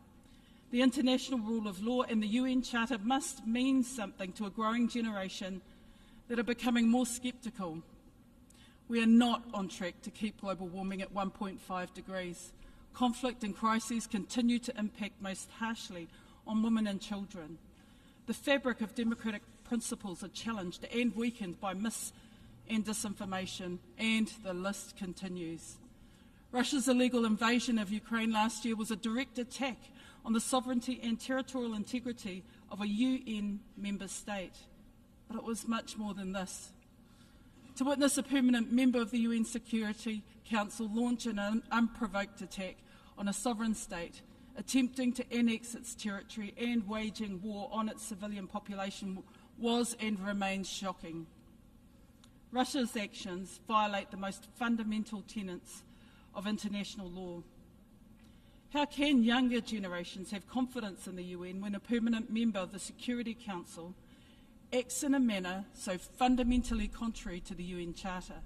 The international rule of law and the UN Charter must mean something to a growing generation that are becoming more sceptical. We are not on track to keep global warming at 1.5 degrees. Conflict and crises continue to impact most harshly on women and children. The fabric of democratic principles are challenged and weakened by mis- and disinformation, and the list continues. Russia's illegal invasion of Ukraine last year was a direct attack on the sovereignty and territorial integrity of a UN member state. But it was much more than this. To witness a permanent member of the UN Security Council launch an unprovoked attack on a sovereign state attempting to annex its territory and waging war on its civilian population was and remains shocking. Russia's actions violate the most fundamental tenets of international law. How can younger generations have confidence in the UN when a permanent member of the Security Council acts in a manner so fundamentally contrary to the UN Charter?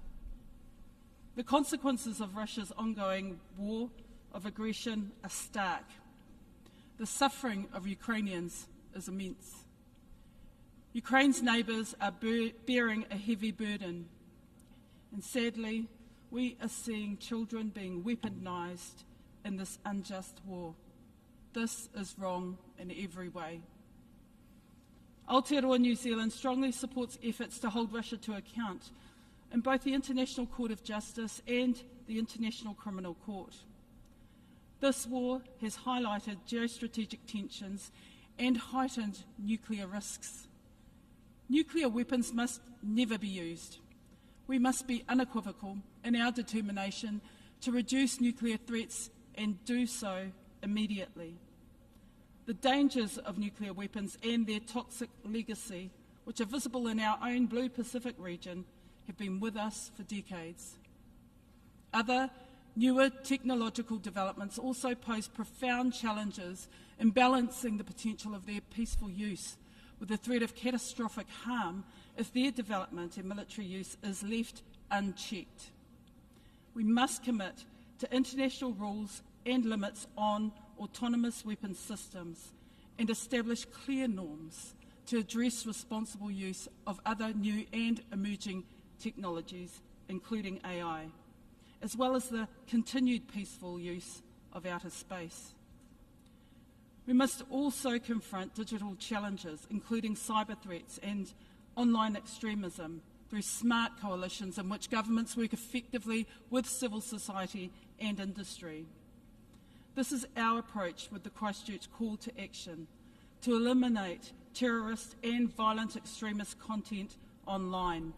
The consequences of Russia's ongoing war of aggression are stark. The suffering of Ukrainians is immense. Ukraine's neighbours are bearing a heavy burden, and sadly, we are seeing children being weaponised in this unjust war. This is wrong in every way. Aotearoa New Zealand strongly supports efforts to hold Russia to account in both the International Court of Justice and the International Criminal Court. This war has highlighted geostrategic tensions and heightened nuclear risks. Nuclear weapons must never be used. We must be unequivocal in our determination to reduce nuclear threats and do so immediately. The dangers of nuclear weapons and their toxic legacy, which are visible in our own Blue Pacific region, have been with us for decades. Other newer technological developments also pose profound challenges in balancing the potential of their peaceful use with the threat of catastrophic harm if their development and military use is left unchecked. We must commit to international rules and limits on autonomous weapons systems and establish clear norms to address responsible use of other new and emerging technologies, including AI, as well as the continued peaceful use of outer space. We must also confront digital challenges, including cyber threats and online extremism, through smart coalitions in which governments work effectively with civil society and industry. This is our approach with the Christchurch call to action to eliminate terrorist and violent extremist content online.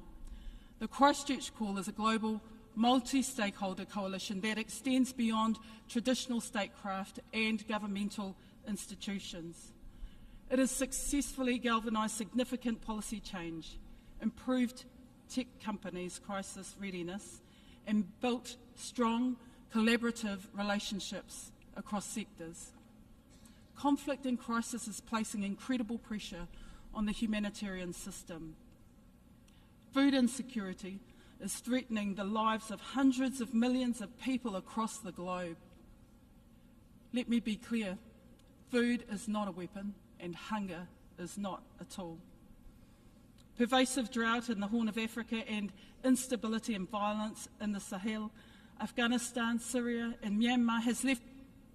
The Christchurch call is a global multi-stakeholder coalition that extends beyond traditional statecraft and governmental institutions. It has successfully galvanised significant policy change, improved tech companies' crisis readiness, and built strong collaborative relationships across sectors. Conflict and crisis is placing incredible pressure on the humanitarian system. Food insecurity is threatening the lives of hundreds of millions of people across the globe. Let me be clear, food is not a weapon and hunger is not a tool. Pervasive drought in the Horn of Africa and instability and violence in the Sahel, Afghanistan, Syria and Myanmar has left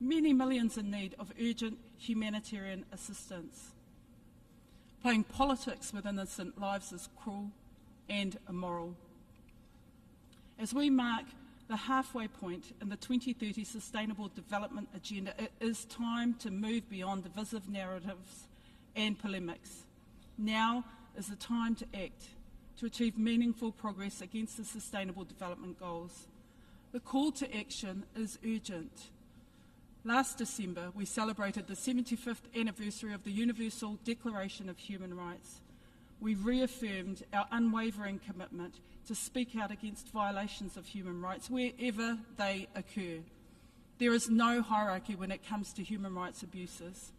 many millions in need of urgent humanitarian assistance. Playing politics with innocent lives is cruel and immoral. As we mark the halfway point in the 2030 Sustainable Development Agenda, it is time to move beyond divisive narratives and polemics. Now is the time to act, to achieve meaningful progress against the Sustainable Development Goals. The call to action is urgent. Last December, we celebrated the 75th anniversary of the Universal Declaration of Human Rights. We reaffirmed our unwavering commitment to speak out against violations of human rights wherever they occur. There is no hierarchy when it comes to human rights abuses.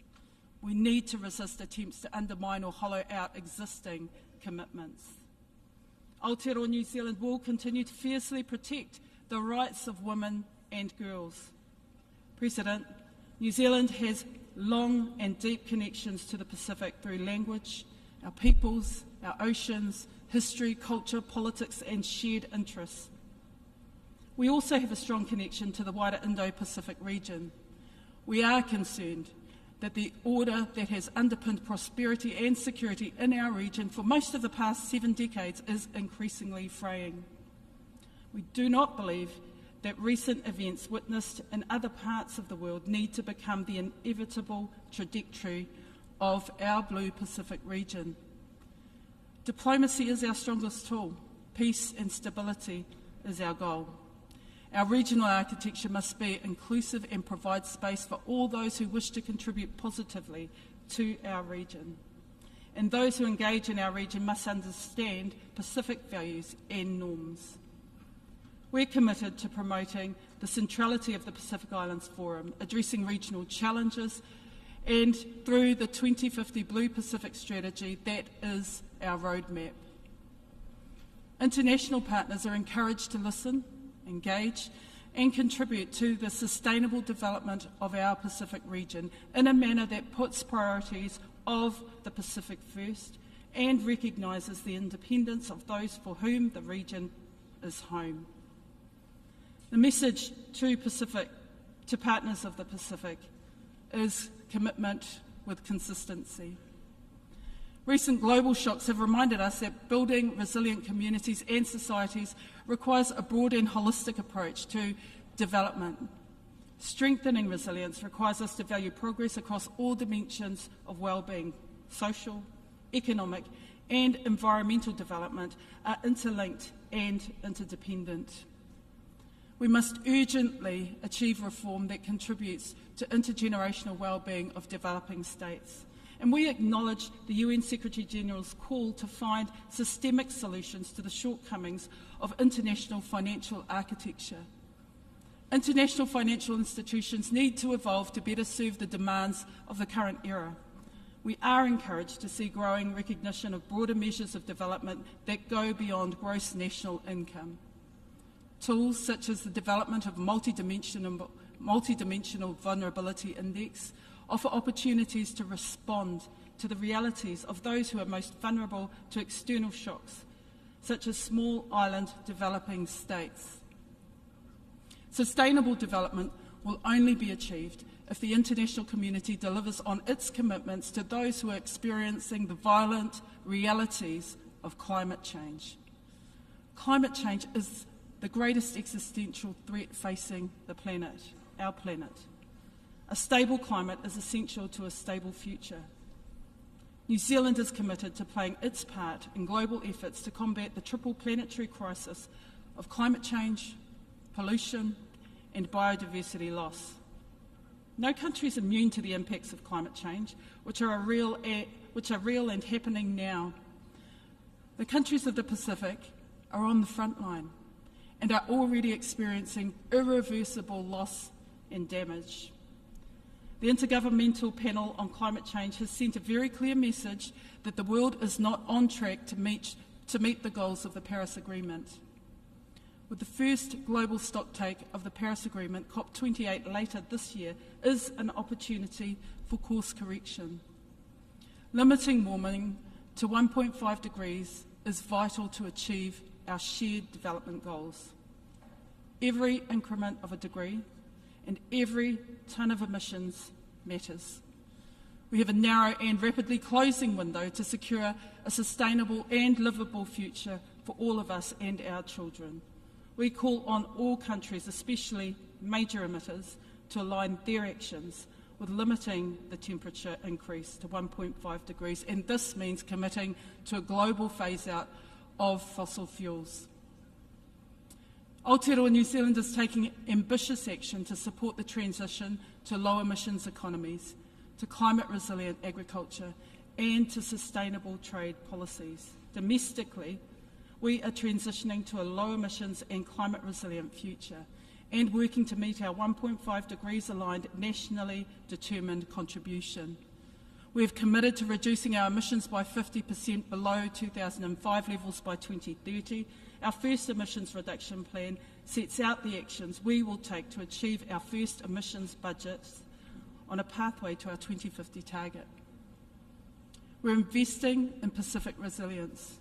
We need to resist attempts to undermine or hollow out existing commitments. Aotearoa New Zealand will continue to fiercely protect the rights of women and girls. President, New Zealand has long and deep connections to the Pacific through language, our peoples, our oceans, history, culture, politics and shared interests. We also have a strong connection to the wider Indo-Pacific region. We are concerned that the order that has underpinned prosperity and security in our region for most of the past 7 decades is increasingly fraying. We do not believe that recent events witnessed in other parts of the world need to become the inevitable trajectory of our Blue Pacific region. Diplomacy is our strongest tool. Peace and stability is our goal. Our regional architecture must be inclusive and provide space for all those who wish to contribute positively to our region. And those who engage in our region must understand Pacific values and norms. We're committed to promoting the centrality of the Pacific Islands Forum, addressing regional challenges, and through the 2050 Blue Pacific Strategy, that is our roadmap. International partners are encouraged to listen, engage, and contribute to the sustainable development of our Pacific region in a manner that puts priorities of the Pacific first and recognises the independence of those for whom the region is home. The message to partners of the Pacific is commitment with consistency. Recent global shocks have reminded us that building resilient communities and societies requires a broad and holistic approach to development. Strengthening resilience requires us to value progress across all dimensions of well-being. Social, economic, and environmental development are interlinked and interdependent. We must urgently achieve reform that contributes to intergenerational well-being of developing states. And we acknowledge the UN Secretary-General's call to find systemic solutions to the shortcomings of international financial architecture. International financial institutions need to evolve to better serve the demands of the current era. We are encouraged to see growing recognition of broader measures of development that go beyond gross national income. Tools such as the development of multidimensional vulnerability index offer opportunities to respond to the realities of those who are most vulnerable to external shocks, such as small island developing states. Sustainable development will only be achieved if the international community delivers on its commitments to those who are experiencing the violent realities of climate change. Climate change is the greatest existential threat facing the planet, our planet. A stable climate is essential to a stable future. New Zealand is committed to playing its part in global efforts to combat the triple planetary crisis of climate change, pollution, and biodiversity loss. No country is immune to the impacts of climate change, which are real and happening now. The countries of the Pacific are on the front line and are already experiencing irreversible loss and damage. The Intergovernmental Panel on Climate Change has sent a very clear message that the world is not on track to meet the goals of the Paris Agreement. With the first global stocktake of the Paris Agreement, COP28 later this year, is an opportunity for course correction. Limiting warming to 1.5 degrees is vital to achieve our shared development goals. Every increment of a degree and every tonne of emissions matters. We have a narrow and rapidly closing window to secure a sustainable and livable future for all of us and our children. We call on all countries, especially major emitters, to align their actions with limiting the temperature increase to 1.5 degrees, and this means committing to a global phase-out of fossil fuels. Aotearoa New Zealand is taking ambitious action to support the transition to low-emissions economies, to climate-resilient agriculture, and to sustainable trade policies. Domestically, we are transitioning to a low-emissions and climate-resilient future and working to meet our 1.5 degrees-aligned, nationally determined contribution. We have committed to reducing our emissions by 50% below 2005 levels by 2030. Our first emissions reduction plan sets out the actions we will take to achieve our first emissions budgets on a pathway to our 2050 target. We're investing in Pacific resilience,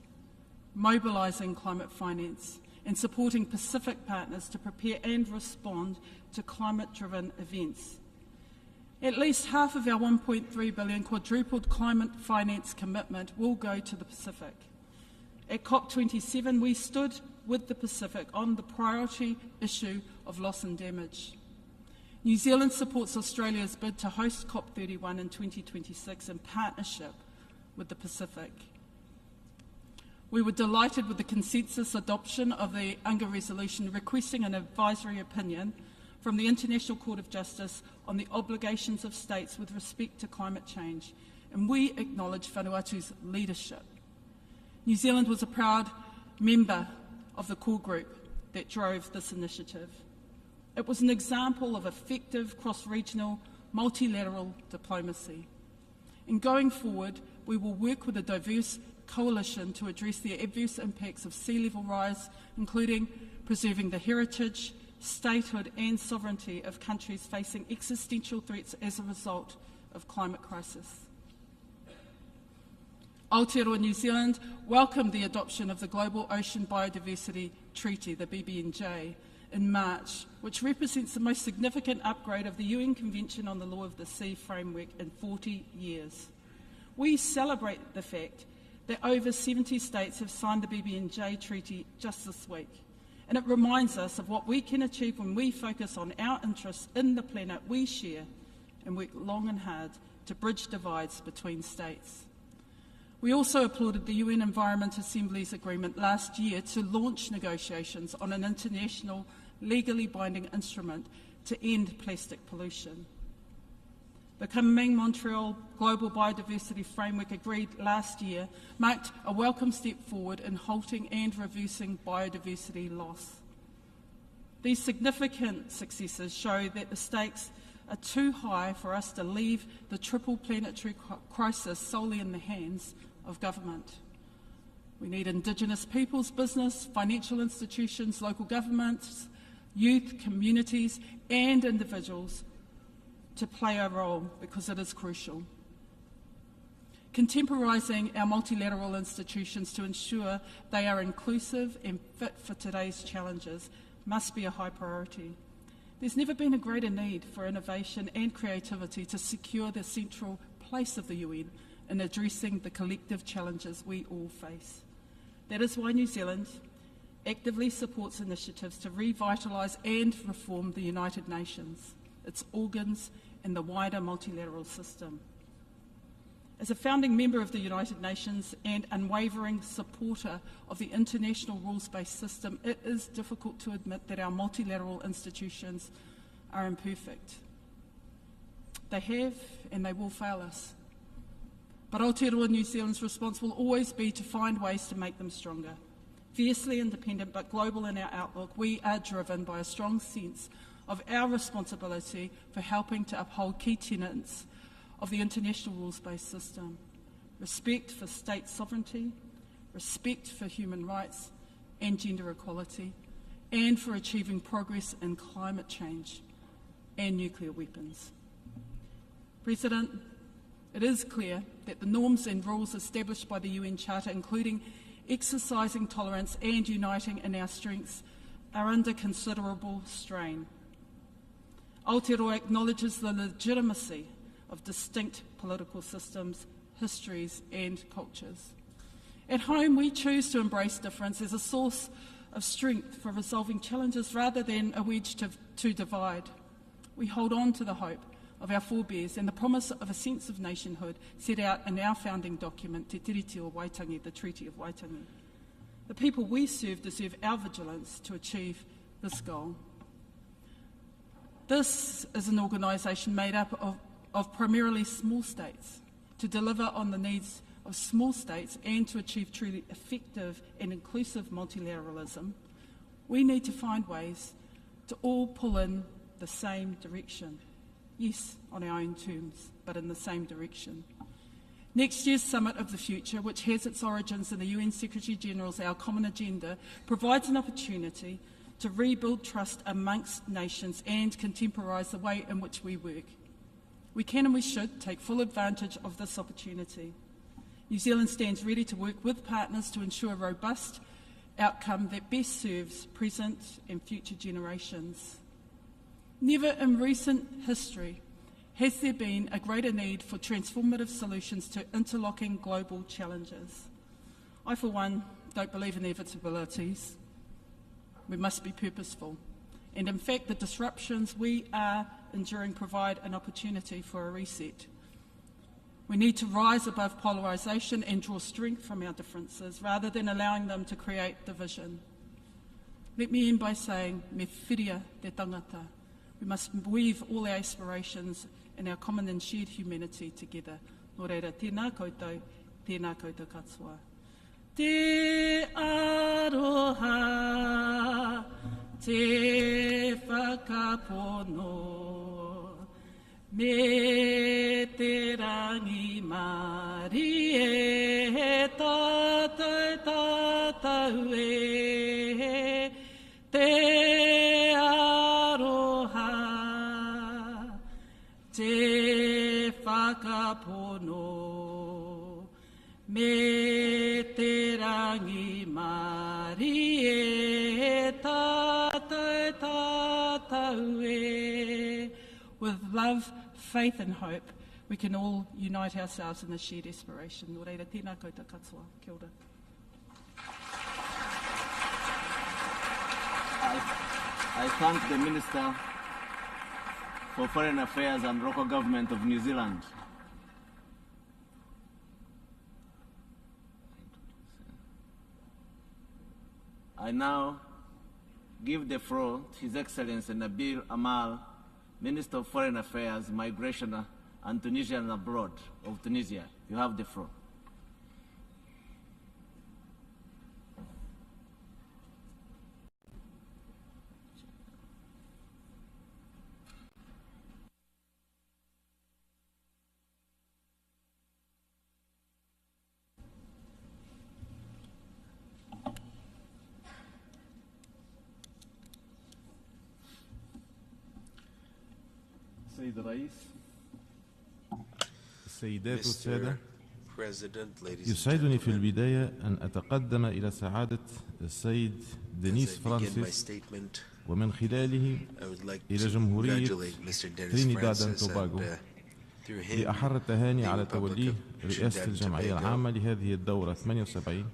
mobilising climate finance, and supporting Pacific partners to prepare and respond to climate-driven events. At least half of our $1.3 billion quadrupled climate finance commitment will go to the Pacific. At COP27, we stood with the Pacific on the priority issue of loss and damage. New Zealand supports Australia's bid to host COP31 in 2026 in partnership with the Pacific. We were delighted with the consensus adoption of the UNGA resolution requesting an advisory opinion from the International Court of Justice on the obligations of states with respect to climate change, and we acknowledge Vanuatu's leadership. New Zealand was a proud member of the core group that drove this initiative. It was an example of effective cross-regional multilateral diplomacy. And going forward, we will work with a diverse coalition to address the adverse impacts of sea level rise, including preserving the heritage, statehood and sovereignty of countries facing existential threats as a result of climate crisis. Aotearoa New Zealand welcomed the adoption of the Global Ocean Biodiversity Treaty, the BBNJ, in March, which represents the most significant upgrade of the UN Convention on the Law of the Sea framework in 40 years. We celebrate the fact that over 70 states have signed the BBNJ Treaty just this week, and it reminds us of what we can achieve when we focus on our interests in the planet we share and work long and hard to bridge divides between states. We also applauded the UN Environment Assembly's agreement last year to launch negotiations on an international legally binding instrument to end plastic pollution. The Kunming-Montreal Global Biodiversity Framework agreed last year marked a welcome step forward in halting and reversing biodiversity loss. These significant successes show that the stakes are too high for us to leave the triple planetary crisis solely in the hands of government. We need Indigenous peoples, business, financial institutions, local governments, youth, communities and individuals to play a role because it is crucial. Contemporising our multilateral institutions to ensure they are inclusive and fit for today's challenges must be a high priority. There's never been a greater need for innovation and creativity to secure the central place of the UN in addressing the collective challenges we all face. That is why New Zealand actively supports initiatives to revitalise and reform the United Nations, its organs and the wider multilateral system. As a founding member of the United Nations and unwavering supporter of the international rules-based system, it is difficult to admit that our multilateral institutions are imperfect. They have and they will fail us. But Aotearoa New Zealand's response will always be to find ways to make them stronger. Fiercely independent but global in our outlook, we are driven by a strong sense of our responsibility for helping to uphold key tenets of the international rules-based system: respect for state sovereignty, respect for human rights and gender equality, and for achieving progress in climate change and nuclear weapons. President, it is clear that the norms and rules established by the UN Charter, including exercising tolerance and uniting in our strengths, are under considerable strain. Aotearoa acknowledges the legitimacy of distinct political systems, histories and cultures. At home, we choose to embrace difference as a source of strength for resolving challenges rather than a wedge to divide. We hold on to the hope of our forebears and the promise of a sense of nationhood set out in our founding document, Te Tiriti o Waitangi, the Treaty of Waitangi. The people we serve deserve our vigilance to achieve this goal. This is an organisation made up of primarily small states to deliver on the needs of small states and to achieve truly effective and inclusive multilateralism. We need to find ways to all pull in the same direction. Yes, on our own terms, but in the same direction. Next year's Summit of the Future, which has its origins in the UN Secretary-General's Our Common Agenda, provides an opportunity to rebuild trust amongst nations and contemporise the way in which we work. We can and we should take full advantage of this opportunity. New Zealand stands ready to work with partners to ensure a robust outcome that best serves present and future generations. Never in recent history has there been a greater need for transformative solutions to interlocking global challenges. I, for one, don't believe in inevitabilities. We must be purposeful. And in fact, the disruptions we are enduring provide an opportunity for a reset. We need to rise above polarisation and draw strength from our differences rather than allowing them to create division. Let me end by saying, me whiria te tangata. We must weave all our aspirations and our common and shared humanity together. Nō reira, tēnā koutou katoa. Te aroha, te whakapono, me te rangi mari e tātou e, te aroha, te whakapono, me te rangi mari e tātou e. With love, faith and hope, we can all unite ourselves in the shared aspiration. Nō reira, tēnā koutou katoa. Kia ora. I thank the Minister for Foreign Affairs and Local Government of New Zealand. I now give the floor to His Excellency Nabil Amal, Minister of Foreign Affairs, Migration and Tunisia and Abroad of Tunisia. You have the floor. السيد الرئيس السيدات والسادة يسعدني في البداية أن أتقدم إلى سعادة السيد دينيس فرانسيس ومن خلاله إلى جمهورية ترينيداد أند توباغو لأحر التهاني على توليه رئاسة الجمعية العامة لهذه الدورة 78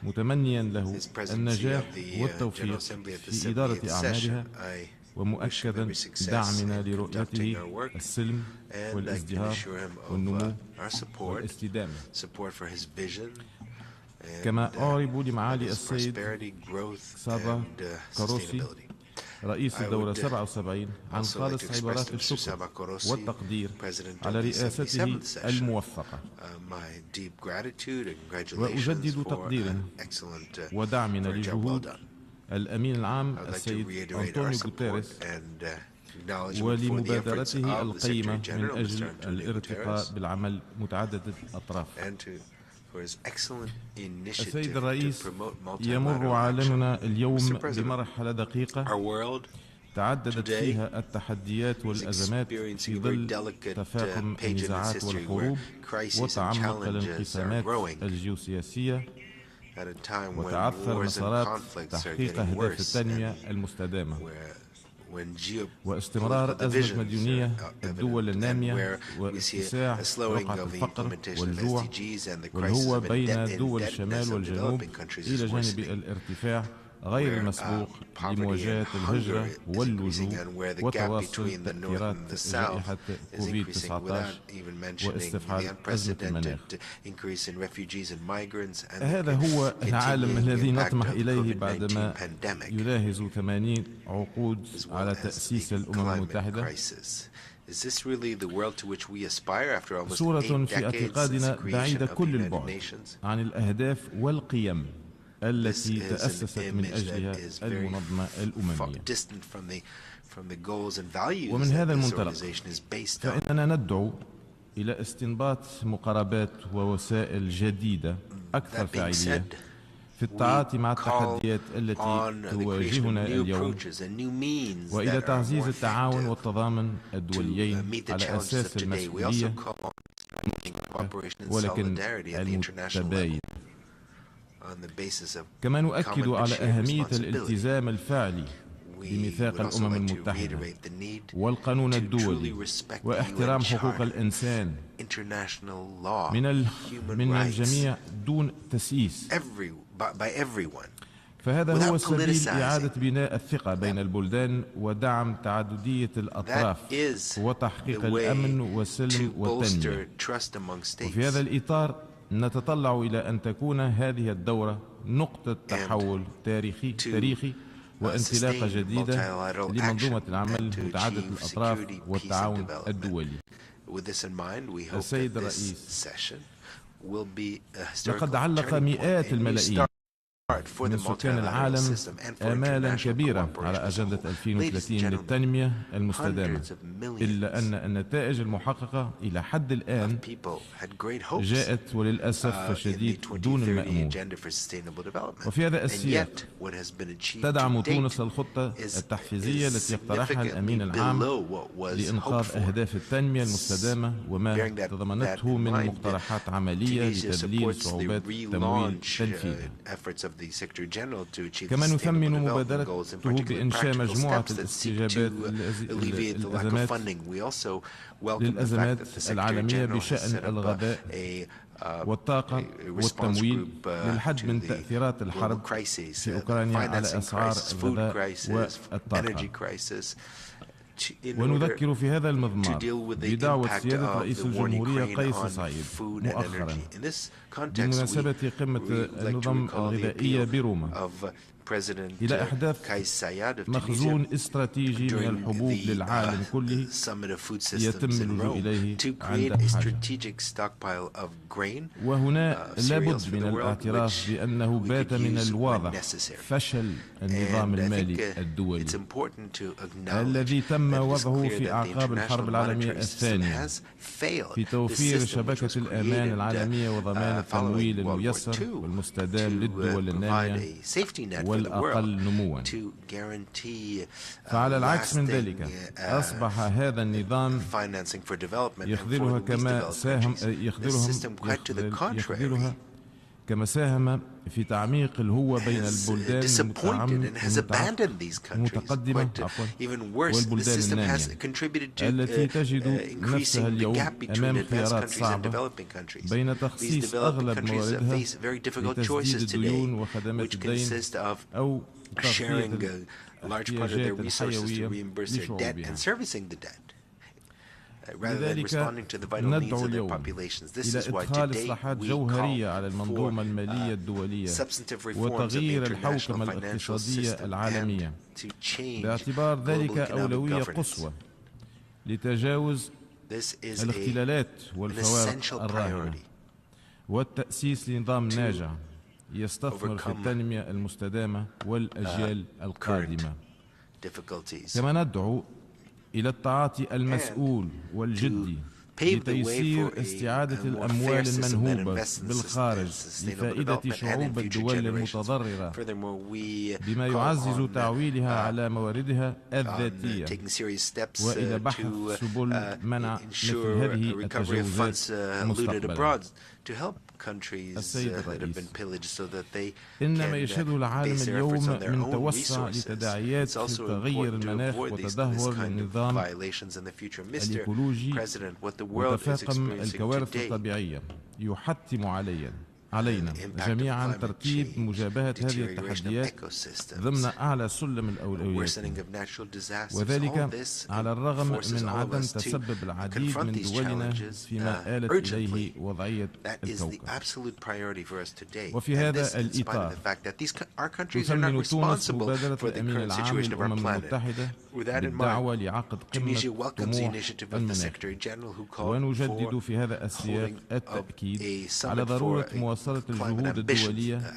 متمنيا له النجاح والتوفيق في إدارة أعمالها ومؤكدا دعمنا لرؤيته السلم والازدهار والنمو والاستدامة. كما أعرب لمعالي السيد سابا كاروسي رئيس الدورة 77 عن خالص عبارات الشكر والتقدير على رئاسته الموفقة، وأجدد تقديرنا ودعمنا لجهود الأمين العام السيد أنطونيو غوتيريس ولمبادرته القيمة من أجل الارتقاء بالعمل متعدد الأطراف. السيد الرئيس، يمر عالمنا اليوم بمرحلة دقيقة تعددت فيها التحديات والأزمات في ظل تفاقم النزاعات والحروب وتعمق الانقسامات الجيوسياسية، وتعثر مسارات تحقيق أهداف التنمية المستدامة واستمرار أزمة مديونية الدول النامية واتساع رقعة الفقر والجوع والهوة بين دول الشمال والجنوب إلى جانب الارتفاع غير المسبوق لمواجهة الهجرة واللجوء وتواصل تأثيرات جائحة كوفيد-19 واستفحال أزمة المناخ. هذا هو العالم الذي نطمح إليه بعدما يلاحظ 80 عقود على تأسيس الأمم المتحدة. صورة في اعتقادنا بعيدة كل البعد عن الأهداف والقيم التي تأسست من أجلها المنظمة الأممية. ومن هذا المنطلق فإننا ندعو إلى استنباط مقاربات ووسائل جديدة أكثر فاعلية في التعاطي مع التحديات التي تواجهنا اليوم، وإلى تعزيز التعاون والتضامن الدوليين على أساس المسؤولية ولكن المتباين. كما نؤكد على أهمية الالتزام الفعلي بميثاق الأمم المتحدة والقانون الدولي واحترام حقوق الإنسان من الجميع دون تسييس، فهذا هو سبيل إعادة بناء الثقة بين البلدان ودعم تعددية الأطراف وتحقيق الأمن والسلم والتنمية. وفي هذا الإطار نتطلع إلى أن تكون هذه الدورة نقطة تحول تاريخي وانطلاقة جديدة لمنظومة العمل متعددة الأطراف والتعاون الدولي. السيد الرئيس، لقد علق مئات الملايين من سكان العالم آمالا كبيرة على أجندة 2030 للتنمية المستدامة، إلا أن النتائج المحققة إلى حد الآن جاءت وللأسف الشديد دون المأمول. وفي هذا السياق تدعم تونس الخطة التحفيزية التي اقترحها الأمين العام لإنقاذ أهداف التنمية المستدامة وما تضمنته من مقترحات عملية لتذليل صعوبات تمويل تنفيذها. كما نثمن مبادرته بإنشاء مجموعة الاستجابات للأزمات العالمية بشأن الغذاء والطاقة والتمويل للحد من تأثيرات الحرب في أوكرانيا على أسعار الغذاء والطاقة. ونذكر في هذا المضمار بدعوة سيادة رئيس الجمهورية قيس سعيد مؤخرا بمناسبة قمة النظام الغذائية بروما إلى إحداث مخزون استراتيجي من الحبوب للعالم كله يتم اللجوء إليه عند حاجة. وهنا لابد من الاعتراف بأنه بات من الواضح فشل النظام المالي الدولي الذي تم وضعه في أعقاب الحرب العالمية الثانية في توفير شبكة الأمان العالمية وضمان التمويل الميسر والمستدام للدول النامية والأقل نموا. فعلى العكس من ذلك أصبح هذا النظام يخذلها كما ساهم في تعميق الهوة بين البلدان المتقدمة والبلدان النامية التي تجد نفسها اليوم أمام خيارات صعبة بين تخصيص أغلب مواردها لتسديد الديون وخدمات الدين أو تغطية الاحتياجات الحيوية لشعوبها. لذلك ندعو اليوم إلى إدخال إصلاحات جوهرية على المنظومة المالية الدولية وتغيير الحوكمة الاقتصادية العالمية باعتبار ذلك أولوية قصوى لتجاوز الاختلالات والفوارق الراهنة والتأسيس لنظام ناجع يستثمر في التنمية المستدامة والأجيال القادمة. كما ندعو إلى التعاطي المسؤول والجدي لتيسير استعادة الأموال المنهوبة بالخارج لفائدة شعوب الدول المتضررة بما يعزز تعويلها على مواردها الذاتية وإلى بحث سبل منع مثل هذه التجاوزات مستقبلا. السيد الرئيس، إنما يشهده العالم اليوم من توسع لتداعيات تغير المناخ وتدهور النظام الإيكولوجي وتفاقم الكوارث الطبيعية يحتم علينا جميعا ترتيب مجابهة هذه التحديات ضمن أعلى سلم الأولويات، وذلك على الرغم من عدم تسبب العديد من دولنا فيما آلت إليه وضعية الكوكب. وفي هذا الإطار تثمن تونس مبادرة الأمين العام للأمم المتحدة بالدعوة لعقد قمة طموح المناخ، ونجدد في هذا السياق التأكيد على ضرورة مواصلة الجهود الدولية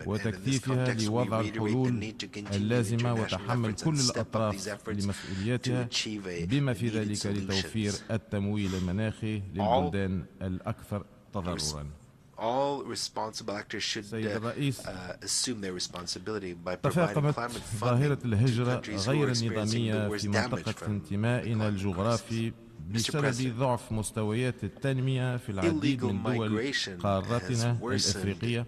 وتكثيفها لوضع الحلول اللازمة وتحمل كل الأطراف لمسؤولياتها بما في ذلك لتوفير التمويل المناخي للبلدان الأكثر تضررا. سيد الرئيس، تفاقمت ظاهرة الهجرة غير النظامية في منطقة انتمائنا الجغرافي بسبب ضعف مستويات التنمية في العديد من دول قارتنا الأفريقية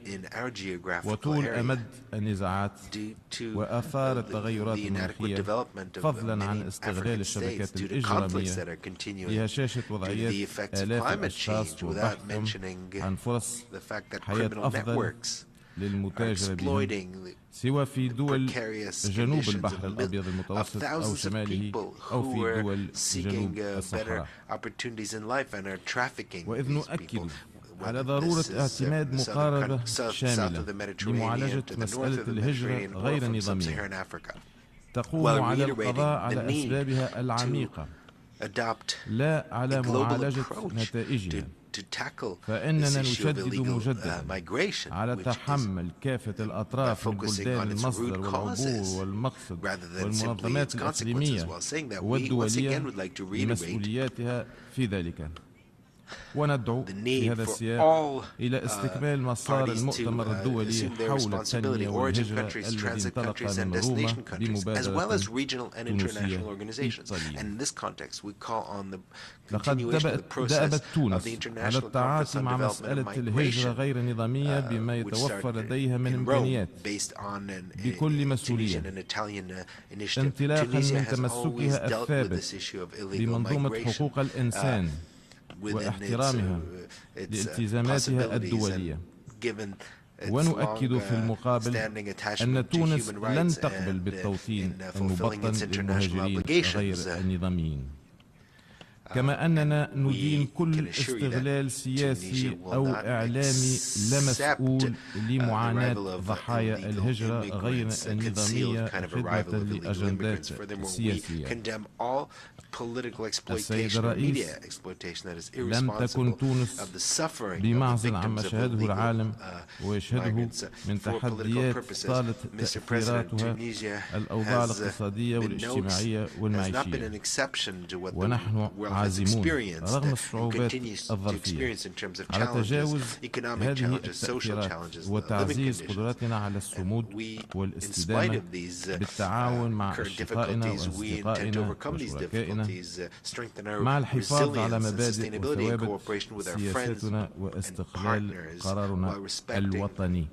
وطول أمد النزاعات وآثار التغيرات المناخية، فضلا عن استغلال الشبكات الإجرامية لهشاشة وضعيات آلاف الأشخاص وبحثهم عن فرص حياة أفضل للمتاجرة بهم سواء في دول جنوب البحر الأبيض المتوسط أو شماله أو في دول جنوب الصحراء. وإذ نؤكد على ضرورة اعتماد مقاربة شاملة لمعالجة مسألة الهجرة غير النظامية تقوم على القضاء على أسبابها العميقة لا على معالجة نتائجها، فإننا نشدد مجددا على تحمل كافة الأطراف من بلدان المصدر والعبور والمقصد والمنظمات الإقليمية والدولية لمسؤولياتها في ذلك. وندعو في هذا السياق إلى استكمال مسار المؤتمر الدولي حول التنمية والهجرة الذي انطلق من روما بمبادرة تونسية إيطالية. لقد دأبت تونس على التعاطي مع مسألة الهجرة غير النظامية بما يتوفر لديها من إمكانيات بكل مسؤولية، انطلاقا من تمسكها الثابت بمنظومة حقوق الإنسان واحترامها لالتزاماتها الدولية. ونؤكد في المقابل أن تونس لن تقبل بالتوطين المبطن للمهاجرين غير النظاميين، كما أننا ندين كل استغلال سياسي أو إعلامي لا مسؤول لمعاناة ضحايا الهجرة غير النظامية خدمة لأجندات سياسية. السيد الرئيس، لم تكن تونس بمعزل عما شاهده العالم ويشهده من تحديات طالت تأثيراتها الأوضاع الاقتصادية والاجتماعية والمعيشية، ونحن عازمون رغم الصعوبات الظرفية على تجاوز هذه التأثيرات وتعزيز قدرتنا على الصمود والاستدامة بالتعاون مع أشقائنا وأصدقائنا وشركائنا مع الحفاظ على مبادئ وثوابت سياستنا واستقلال قرارنا الوطني.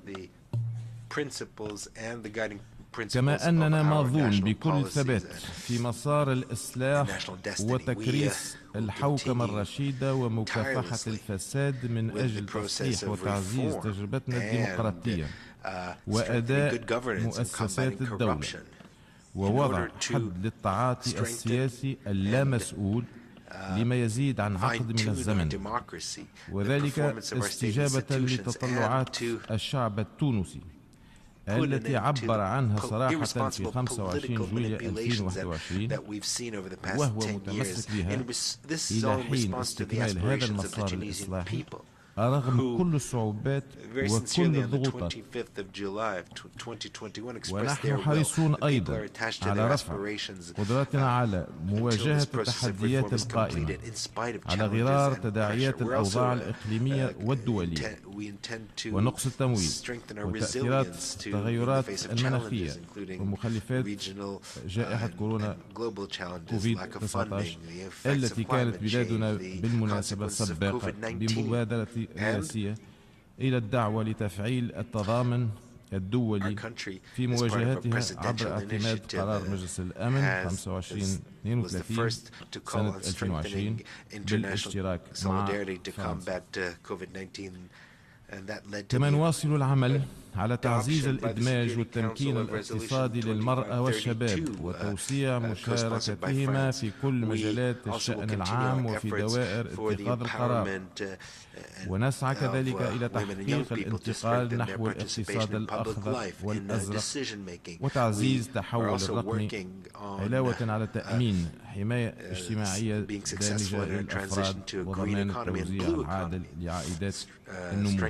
كما أننا ماضون بكل ثبات في مسار الإصلاح وتكريس الحوكمة الرشيدة ومكافحة الفساد من أجل تصحيح وتعزيز تجربتنا الديمقراطية وأداء مؤسسات الدولة ووضع حد للتعاطي السياسي اللامسؤول لما يزيد عن عقد من الزمن، وذلك استجابة لتطلعات الشعب التونسي التي عبر عنها صراحة في 25 جويلية 2021 وهو متمسك بها إلى حين استكمال هذا المسار الإصلاحي رغم كل الصعوبات وكل الضغوطات. ونحن حريصون أيضا على رفع قدرتنا على مواجهة التحديات القائمة على غرار تداعيات الأوضاع الإقليمية والدولية ونقص التمويل وتأثيرات التغيرات المناخية ومخلفات جائحة كورونا كوفيد-19 التي كانت بلادنا بالمناسبة سباقة بمبادرة رئاسية إلى الدعوة لتفعيل التضامن الدولي في مواجهتها عبر اعتماد قرار مجلس الأمن 2532 سنة 2020 بالاشتراك مع فرنسا. كما نواصل العمل على تعزيز الإدماج والتمكين الاقتصادي للمرأة والشباب وتوسيع مشاركتهما في كل مجالات الشأن العام وفي دوائر اتخاذ القرار، ونسعى كذلك إلى تحقيق الانتقال نحو الاقتصاد الأخضر والأزرق وتعزيز التحول الرقمي علاوة على تأمين حماية اجتماعية دامجة للأفراد وضمان التوزيع العادل لعائدات النمو.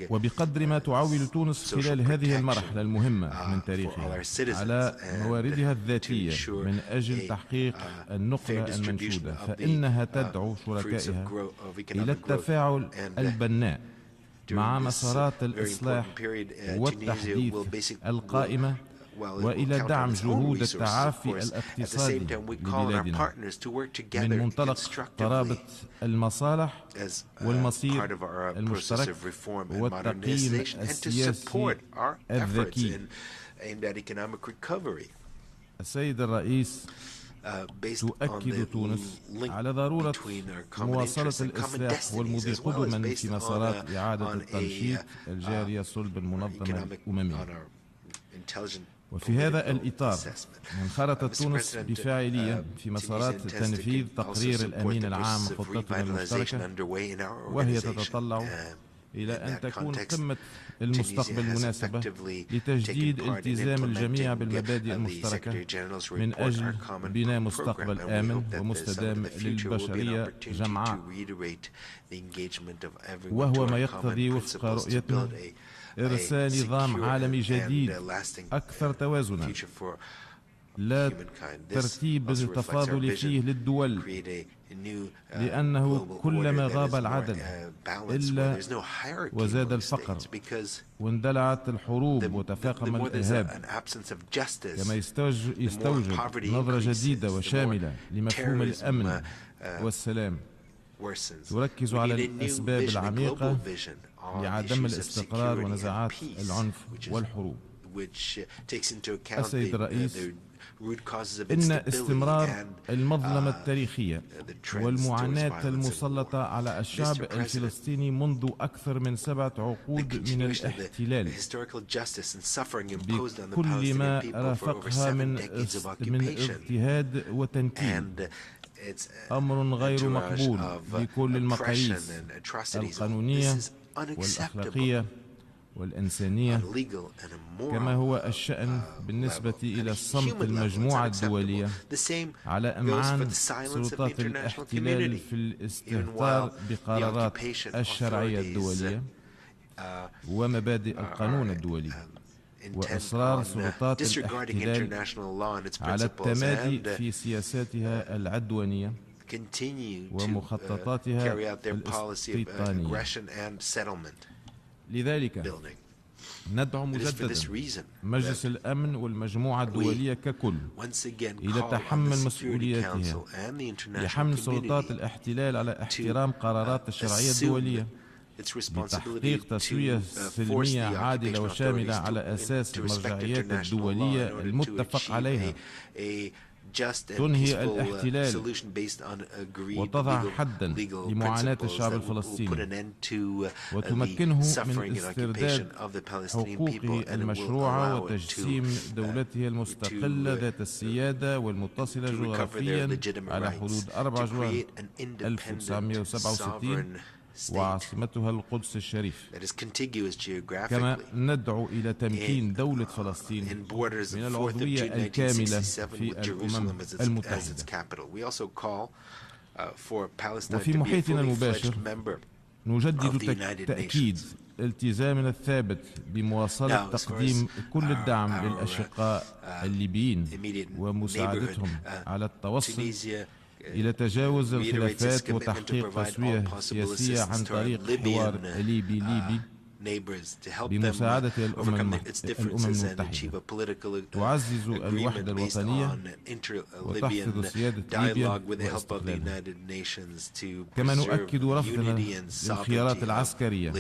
وبقدر ما تعول تونس خلال هذه المرحلة المهمة من تاريخها على مواردها الذاتية من أجل تحقيق النقلة المنشودة، فإنها تدعو شركائها إلى التفاعل البناء مع مسارات الإصلاح والتحديث القائمة وإلى دعم جهود التعافي الاقتصادي لبلادنا من منطلق قرابة المصالح والمصير المشترك والتقييم السياسي الذكي. السيد الرئيس، تؤكد تونس على ضرورة مواصلة الإصلاح والمضي قدما في مسارات إعادة التنشيط الجارية صلب المنظمة الأممية. وفي هذا الإطار انخرطت تونس بفاعلية في مسارات تنفيذ تقرير الأمين العام خطتنا المشتركة، وهي تتطلع إلى أن تكون قمة المستقبل مناسبة لتجديد التزام الجميع بالمبادئ المشتركة من أجل بناء مستقبل آمن ومستدام للبشرية جمعاء، وهو ما يقتضي وفق رؤيتنا إرسال نظام عالمي جديد أكثر توازنا، لا ترتيب التفاضل فيه للدول، لأنه كلما غاب العدل إلا وزاد الفقر واندلعت الحروب وتفاقم الإرهاب، كما يستوجب نظرة جديدة وشاملة لمفهوم الأمن والسلام تركز على الأسباب العميقة لعدم الاستقرار ونزاعات العنف والحروب. السيد الرئيس، إن استمرار المظلمة التاريخية والمعاناة المسلطة على الشعب الفلسطيني منذ أكثر من 7 عقود من الاحتلال بكل ما رافقها من اضطهاد وتنكيل أمر غير مقبول بكل المقاييس القانونية والأخلاقية والإنسانية، كما هو الشأن بالنسبة إلى الصمت المجموعة الدولية على أمعان سلطات الاحتلال في الاستهتار بقرارات الشرعية الدولية ومبادئ القانون الدولي، وإصرار سلطات الاحتلال على التمادي في سياساتها العدوانية ومخططاتها الاستيطانية. لذلك ندعو مجددا مجلس الأمن والمجموعة الدولية ككل إلى تحمل مسؤولياتها لحمل سلطات الاحتلال على احترام قرارات الشرعية الدولية لتحقيق تسوية سلمية عادلة وشاملة على أساس المرجعيات الدولية المتفق عليها، تنهي الاحتلال وتضع حدا لمعاناة الشعب الفلسطيني وتمكنه من استرداد حقوقه المشروعة وتجسيم دولته المستقلة ذات السيادة والمتصلة جغرافيا على حدود 4 جوان 1967 وعاصمتها القدس الشريف. كما ندعو إلى تمكين دولة فلسطين من العضوية الكاملة في الأمم المتحدة. وفي محيطنا المباشر نجدد تأكيد التزامنا الثابت بمواصلة تقديم كل الدعم للأشقاء الليبيين ومساعدتهم على التوصل إلى تجاوز الخلافات وتحقيق تسوية سياسية عن طريق حوار ليبي بمساعدة الأمم المتحدة، تعزز الوحدة الوطنية وتحفظ سيادة ليبيا واستقلالها. كما نؤكد رفضنا للخيارات العسكرية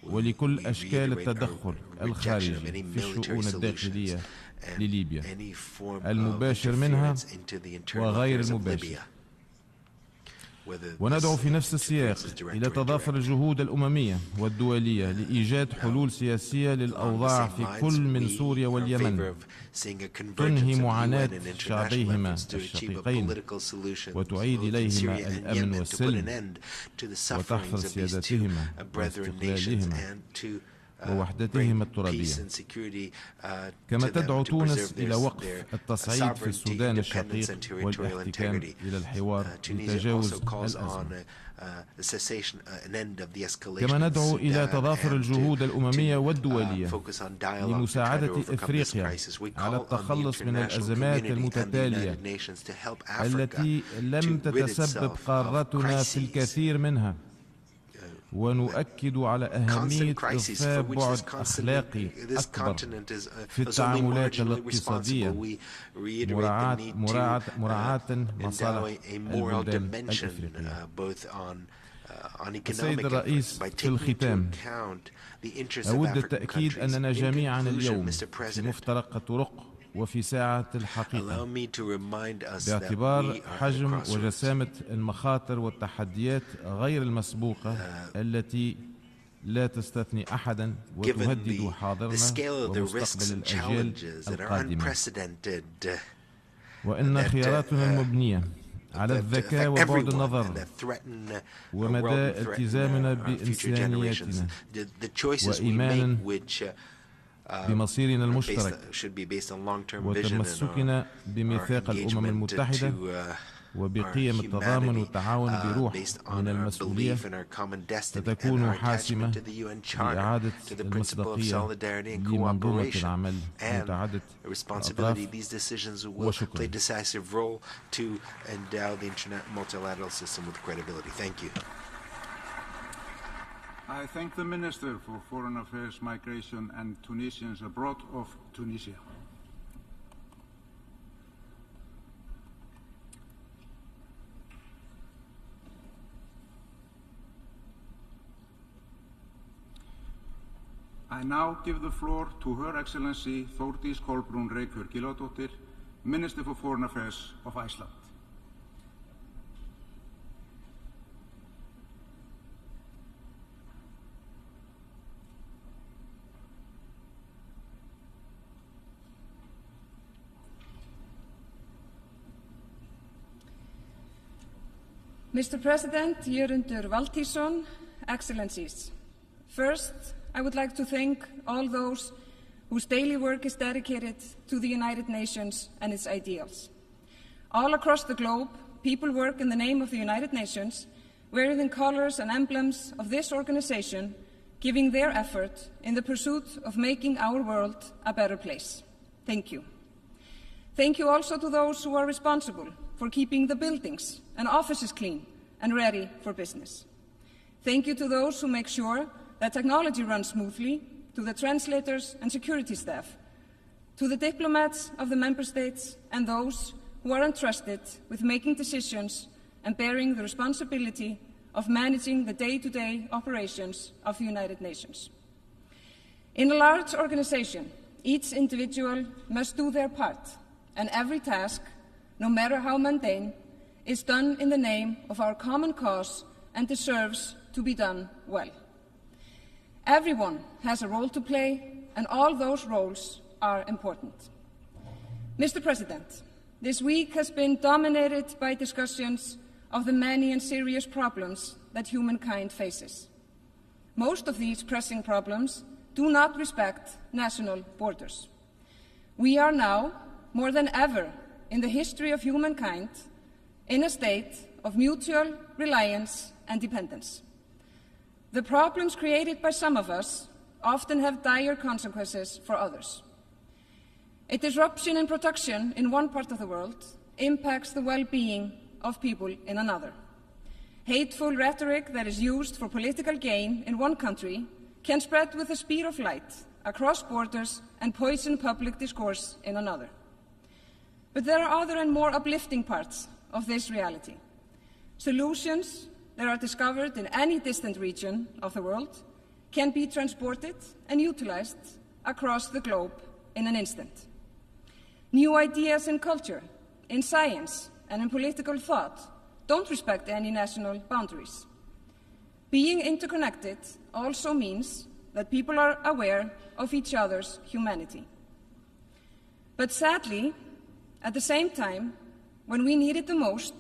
ولكل أشكال التدخل الخارجي في الشؤون الداخلية لليبيا، المباشر منها وغير المباشر. وندعو في نفس السياق إلى تضافر الجهود الأممية والدولية لإيجاد حلول سياسية للأوضاع في كل من سوريا واليمن تنهي معاناة شعبيهما الشقيقين وتعيد إليهما الأمن والسلم وتحفظ سيادتهما واستقلالهما ووحدتهما الترابية. كما تدعو تونس إلى وقف التصعيد في السودان الشقيق والاحتكام إلى الحوار لتجاوز الأزمة. كما ندعو إلى تضافر الجهود الأممية والدولية لمساعدة إفريقيا على التخلص من الأزمات المتتالية التي لم تتسبب قارتنا في الكثير منها، ونؤكد على أهمية إضفاء بعد أخلاقي أكبر في التعاملات الاقتصادية مراعاة مصالح البلدان الأفريقية. السيد الرئيس، في الختام أود التأكيد أننا جميعا اليوم في مفترق طرق وفي ساعة الحقيقة Allow me to remind us that باعتبار we are حجم at a crossroads. وجسامة المخاطر والتحديات غير المسبوقة التي لا تستثني أحدا وتهدد حاضرنا ومستقبل الأجيال القادمة. وإن خياراتنا المبنية على الذكاء وبعد النظر ومدى التزامنا بإنسانيتنا وإيمانا بمصيرنا المشترك وتمسكنا بميثاق الأمم المتحدة وبقيم التضامن والتعاون بروح من المسؤولية ستكون حاسمة لإعادة المصداقية لمنظومة العمل متعددة الأطراف. وشكرا. I thank the Minister for Foreign Affairs, Migration and Tunisians abroad of Tunisia. I now give the floor to Her Excellency Þórdís Kolbrún Reykjör Gylfadóttir, Minister for Foreign Affairs of Iceland. Mr. President, Jörundur Valtýsson, Excellencies. First, I would like to thank all those whose daily work is dedicated to the United Nations and its ideals. All across the globe, people work in the name of the United Nations, wearing the colors and emblems of this organization, giving their effort in the pursuit of making our world a better place. Thank you. Thank you also to those who are responsible for keeping the buildings and offices clean and ready for business. Thank you to those who make sure that technology runs smoothly, to the translators and security staff, to the diplomats of the member states and those who are entrusted with making decisions and bearing the responsibility of managing the day-to-day operations of the United Nations. In a large organization, each individual must do their part, and every task, no matter how mundane, is done in the name of our common cause and deserves to be done well. Everyone has a role to play, and all those roles are important. Mr. President, this week has been dominated by discussions of the many and serious problems that humankind faces. Most of these pressing problems do not respect national borders. We are now, more than ever in the history of humankind, in a state of mutual reliance and dependence. The problems created by some of us often have dire consequences for others. A disruption in production in one part of the world impacts the well-being of people in another. Hateful rhetoric that is used for political gain in one country can spread with the speed of light across borders and poison public discourse in another. But there are other and more uplifting parts of this reality. Solutions that are discovered in any distant region of the world can be transported and utilized across the globe in an instant. New ideas in culture, in science, and in political thought don't respect any national boundaries. Being interconnected also means that people are aware of each other's humanity. But sadly, at the same time, when we need it the most,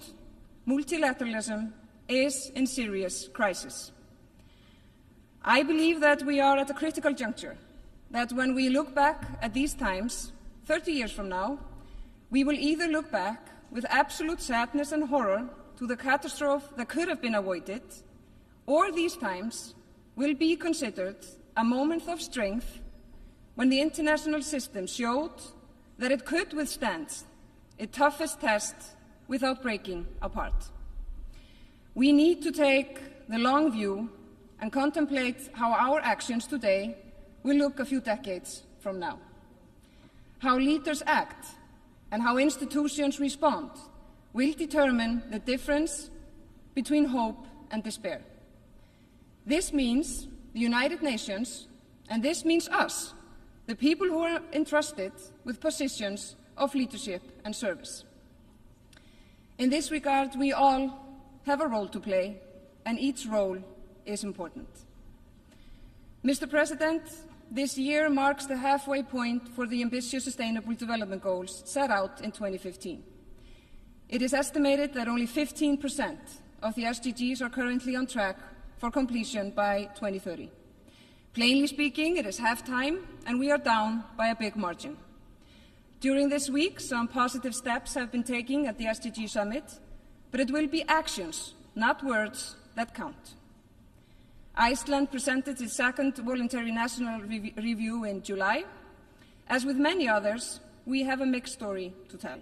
multilateralism is in serious crisis. I believe that we are at a critical juncture, that when we look back at these times, 30 years from now, we will either look back with absolute sadness and horror to the catastrophe that could have been avoided, or these times will be considered a moment of strength when the international system showed that it could withstand its toughest test without breaking apart. We need to take the long view and contemplate how our actions today will look a few decades from now. How leaders act and how institutions respond will determine the difference between hope and despair. This means the United Nations, and this means us, the people who are entrusted with positions of leadership and service. In this regard, we all have a role to play, and each role is important. Mr. President, this year marks the halfway point for the ambitious Sustainable Development Goals set out in 2015. It is estimated that only 15% of the SDGs are currently on track for completion by 2030. Plainly speaking, it is half-time, and we are down by a big margin. During this week, some positive steps have been taken at the SDG Summit, but it will be actions, not words, that count. Iceland presented its second voluntary national review in July. As with many others, we have a mixed story to tell.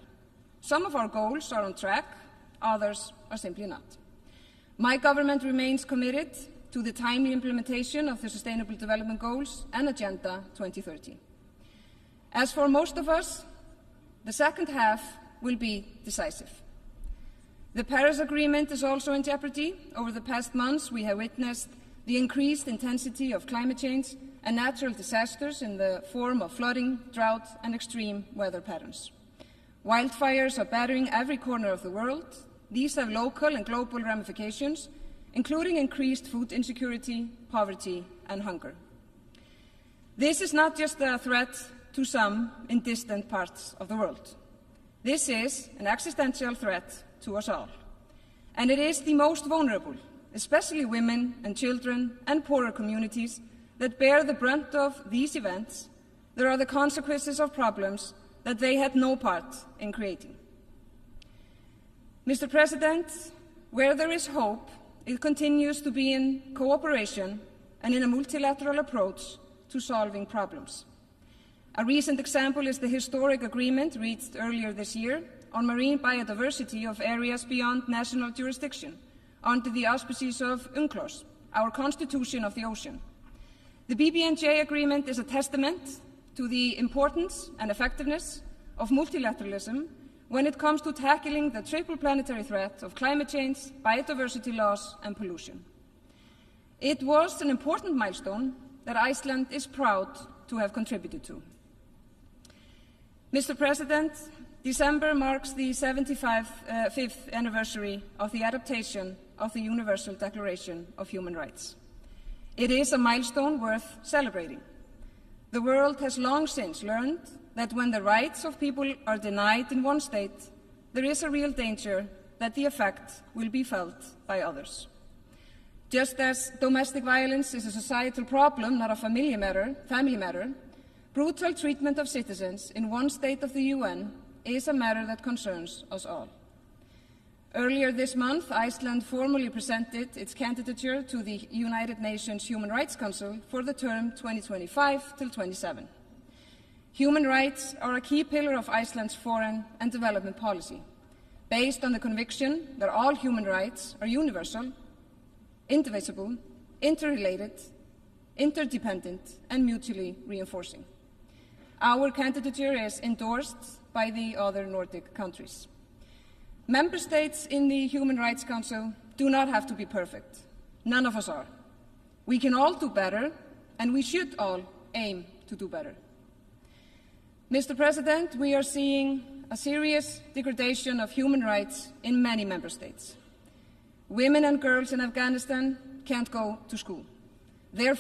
Some of our goals are on track, others are simply not. My government remains committed to the timely implementation of the Sustainable Development Goals and Agenda 2030. As for most of us, the second half will be decisive. The Paris Agreement is also in jeopardy. Over the past months, we have witnessed the increased intensity of climate change and natural disasters in the form of flooding, drought, and extreme weather patterns. Wildfires are battering every corner of the world. These have local and global ramifications, including increased food insecurity, poverty, and hunger. This is not just a threat to some in distant parts of the world. This is an existential threat to us all. And it is the most vulnerable, especially women and children and poorer communities, that bear the brunt of these events. There are the consequences of problems that they had no part in creating. Mr. President, where there is hope, it continues to be in cooperation and in a multilateral approach to solving problems. A recent example is the historic agreement reached earlier this year on marine biodiversity of areas beyond national jurisdiction, under the auspices of UNCLOS, our Constitution of the Ocean. The BBNJ agreement is a testament to the importance and effectiveness of multilateralism when it comes to tackling the triple planetary threat of climate change, biodiversity loss, and pollution. It was an important milestone that Iceland is proud to have contributed to. Mr. President, December marks the 75th anniversary of the adoption of the Universal Declaration of Human Rights. It is a milestone worth celebrating. The world has long since learned that when the rights of people are denied in one state, there is a real danger that the effect will be felt by others. Just as domestic violence is a societal problem, not a family matter, brutal treatment of citizens in one state of the UN is a matter that concerns us all. Earlier this month, Iceland formally presented its candidature to the United Nations Human Rights Council for the term 2025 till 27. Human rights are a key pillar of Iceland's foreign and development policy, based on the conviction that all human rights are universal, indivisible, interrelated, interdependent, and mutually reinforcing. Our candidature is endorsed by the other Nordic countries. Member states in the Human Rights Council do not have to be perfect. None of us are. We can all do better, and we should all aim to do better. Mr. President, we are seeing a serious degradation of human rights in many member states. Women and girls in Afghanistan can't go to school. Their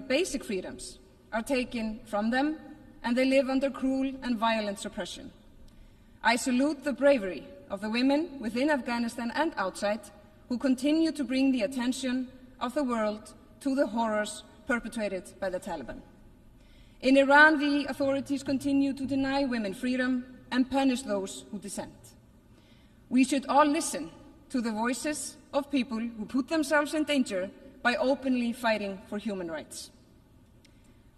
basic freedoms are taken from them, and they live under cruel and violent suppression. I salute the bravery of the women within Afghanistan and outside who continue to bring the attention of the world to the horrors perpetrated by the Taliban. In Iran, the authorities continue to deny women freedom and punish those who dissent. We should all listen to the voices of people who put themselves in danger by openly fighting for human rights.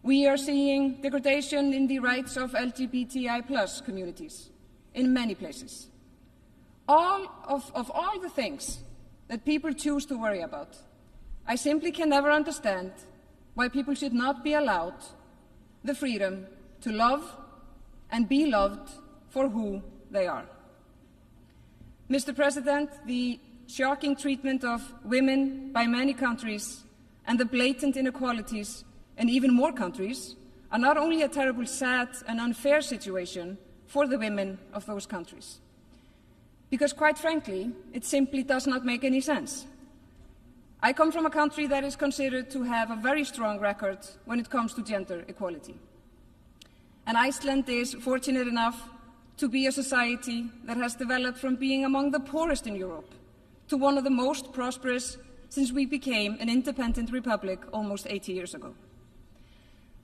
We are seeing degradation in the rights of LGBTI+ communities in many places. Of all the things that people choose to worry about, I simply can never understand why people should not be allowed the freedom to love and be loved for who they are. Mr. President, the shocking treatment of women by many countries and the blatant inequalities in even more countries are not only a terrible, sad and unfair situation for the women of those countries, because quite frankly, it simply does not make any sense. I come from a country that is considered to have a very strong record when it comes to gender equality. And Iceland is fortunate enough to be a society that has developed from being among the poorest in Europe to one of the most prosperous since we became an independent republic almost 80 years ago.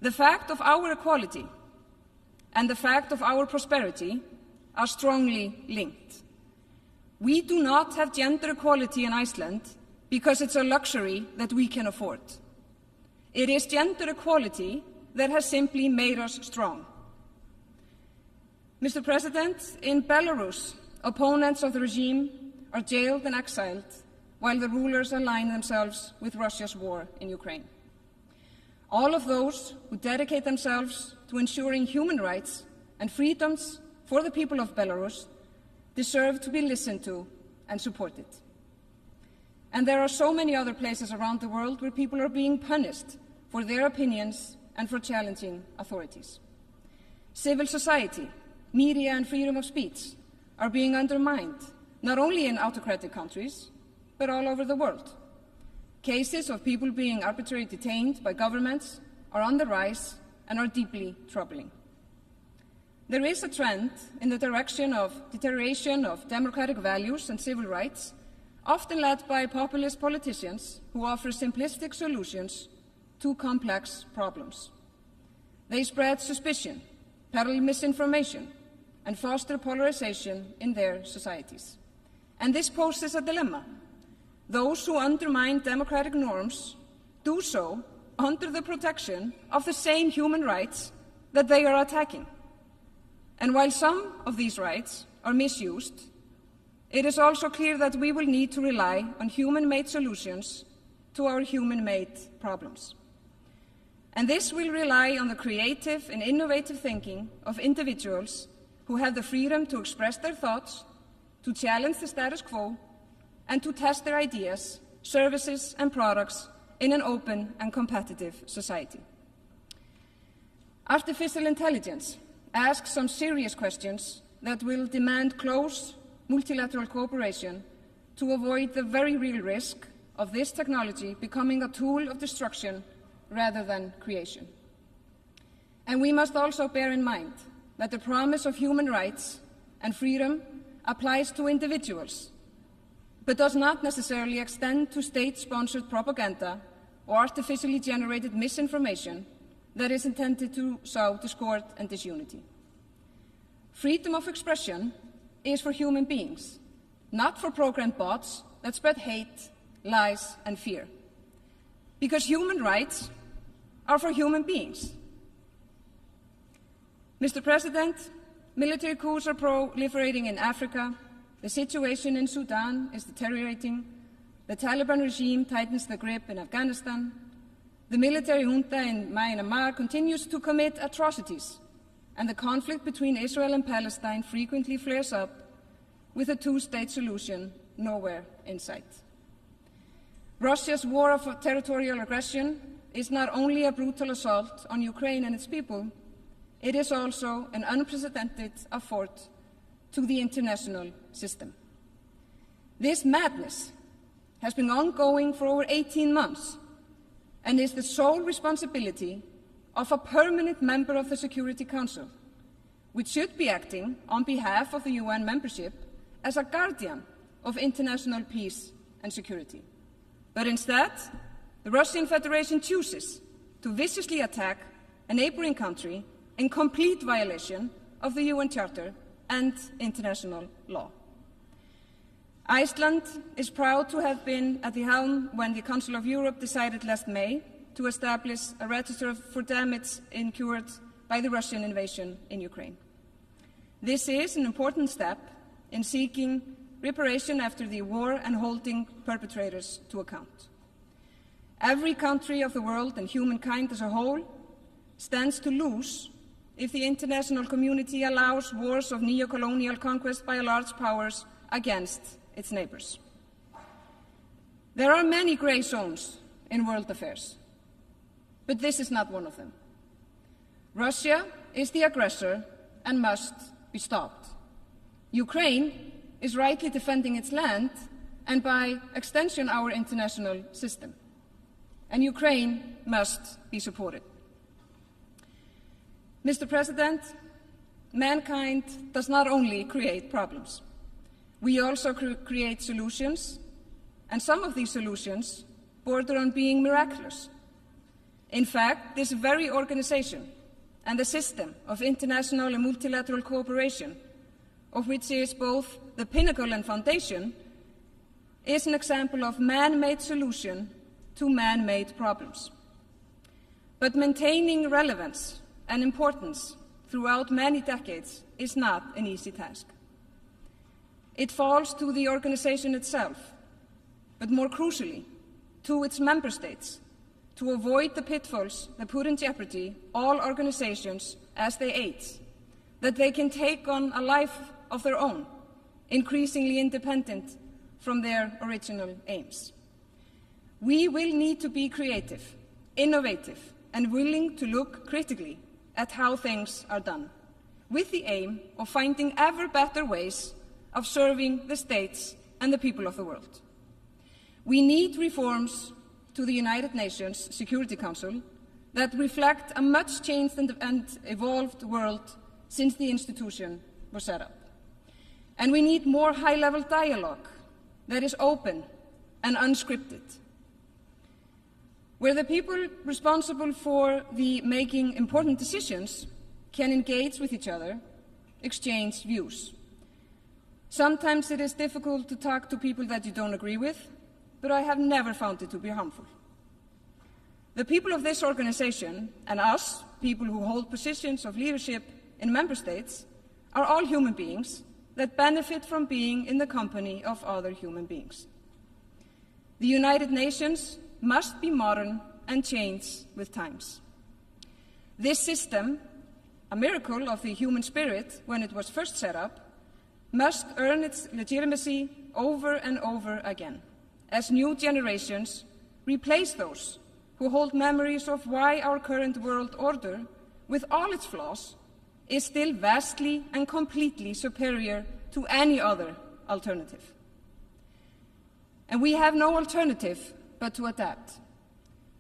The fact of our equality and the fact of our prosperity are strongly linked. We do not have gender equality in Iceland because it's a luxury that we can afford. It is gender equality that has simply made us strong. Mr. President, in Belarus, opponents of the regime are jailed and exiled while the rulers align themselves with Russia's war in Ukraine. All of those who dedicate themselves to ensuring human rights and freedoms for the people of Belarus deserve to be listened to and supported. And there are so many other places around the world where people are being punished for their opinions and for challenging authorities. Civil society, media and freedom of speech are being undermined, not only in autocratic countries, but all over the world. Cases of people being arbitrarily detained by governments are on the rise and are deeply troubling. There is a trend in the direction of deterioration of democratic values and civil rights, often led by populist politicians who offer simplistic solutions to complex problems. They spread suspicion, peddle misinformation, and foster polarization in their societies. And this poses a dilemma. Those who undermine democratic norms do so under the protection of the same human rights that they are attacking. And while some of these rights are misused, it is also clear that we will need to rely on human-made solutions to our human-made problems. And this will rely on the creative and innovative thinking of individuals who have the freedom to express their thoughts, to challenge the status quo, and to test their ideas, services, and products in an open and competitive society. Artificial intelligence asks some serious questions that will demand close multilateral cooperation to avoid the very real risk of this technology becoming a tool of destruction rather than creation. And we must also bear in mind that the promise of human rights and freedom applies to individuals, but does not necessarily extend to state-sponsored propaganda or artificially generated misinformation that is intended to sow discord and disunity. Freedom of expression is for human beings, not for programmed bots that spread hate, lies, and fear. Because human rights are for human beings. Mr. President, military coups are proliferating in Africa, the situation in Sudan is deteriorating, the Taliban regime tightens the grip in Afghanistan, the military junta in Myanmar continues to commit atrocities, and the conflict between Israel and Palestine frequently flares up with a two-state solution nowhere in sight. Russia's war of territorial aggression is not only a brutal assault on Ukraine and its people, it is also an unprecedented affront to the international system. This madness has been ongoing for over 18 months and is the sole responsibility of a permanent member of the Security Council, which should be acting on behalf of the UN membership as a guardian of international peace and security. But instead, the Russian Federation chooses to viciously attack a neighboring country in complete violation of the UN Charter and international law. Iceland is proud to have been at the helm when the Council of Europe decided last May to establish a register for damage incurred by the Russian invasion in Ukraine. This is an important step in seeking reparation after the war and holding perpetrators to account. Every country of the world and humankind as a whole stands to lose if the international community allows wars of neo-colonial conquest by large powers against its neighbors. There are many grey zones in world affairs, but this is not one of them. Russia is the aggressor and must be stopped. Ukraine is rightly defending its land and by extension our international system. And Ukraine must be supported. Mr. President, mankind does not only create problems. We also create solutions, and some of these solutions border on being miraculous. In fact, this very organization and the system of international and multilateral cooperation, of which is both the pinnacle and foundation, is an example of man-made solution to man-made problems. But maintaining relevance and importance throughout many decades is not an easy task. It falls to the organization itself, but more crucially, to its member states, to avoid the pitfalls that put in jeopardy all organizations as they age, that they can take on a life of their own, increasingly independent from their original aims. We will need to be creative, innovative, and willing to look critically at how things are done, with the aim of finding ever better ways of serving the states and the people of the world. We need reforms to the United Nations Security Council that reflect a much changed and evolved world since the institution was set up. And we need more high-level dialogue that is open and unscripted, where the people responsible for making important decisions can engage with each other, exchange views. Sometimes it is difficult to talk to people that you don't agree with, but I have never found it to be harmful. The people of this organization, and us, people who hold positions of leadership in member states, are all human beings that benefit from being in the company of other human beings. The United Nations must be modern and change with times. This system, a miracle of the human spirit when it was first set up, must earn its legitimacy over and over again, as new generations replace those who hold memories of why our current world order, with all its flaws, is still vastly and completely superior to any other alternative. And we have no alternative but to adapt.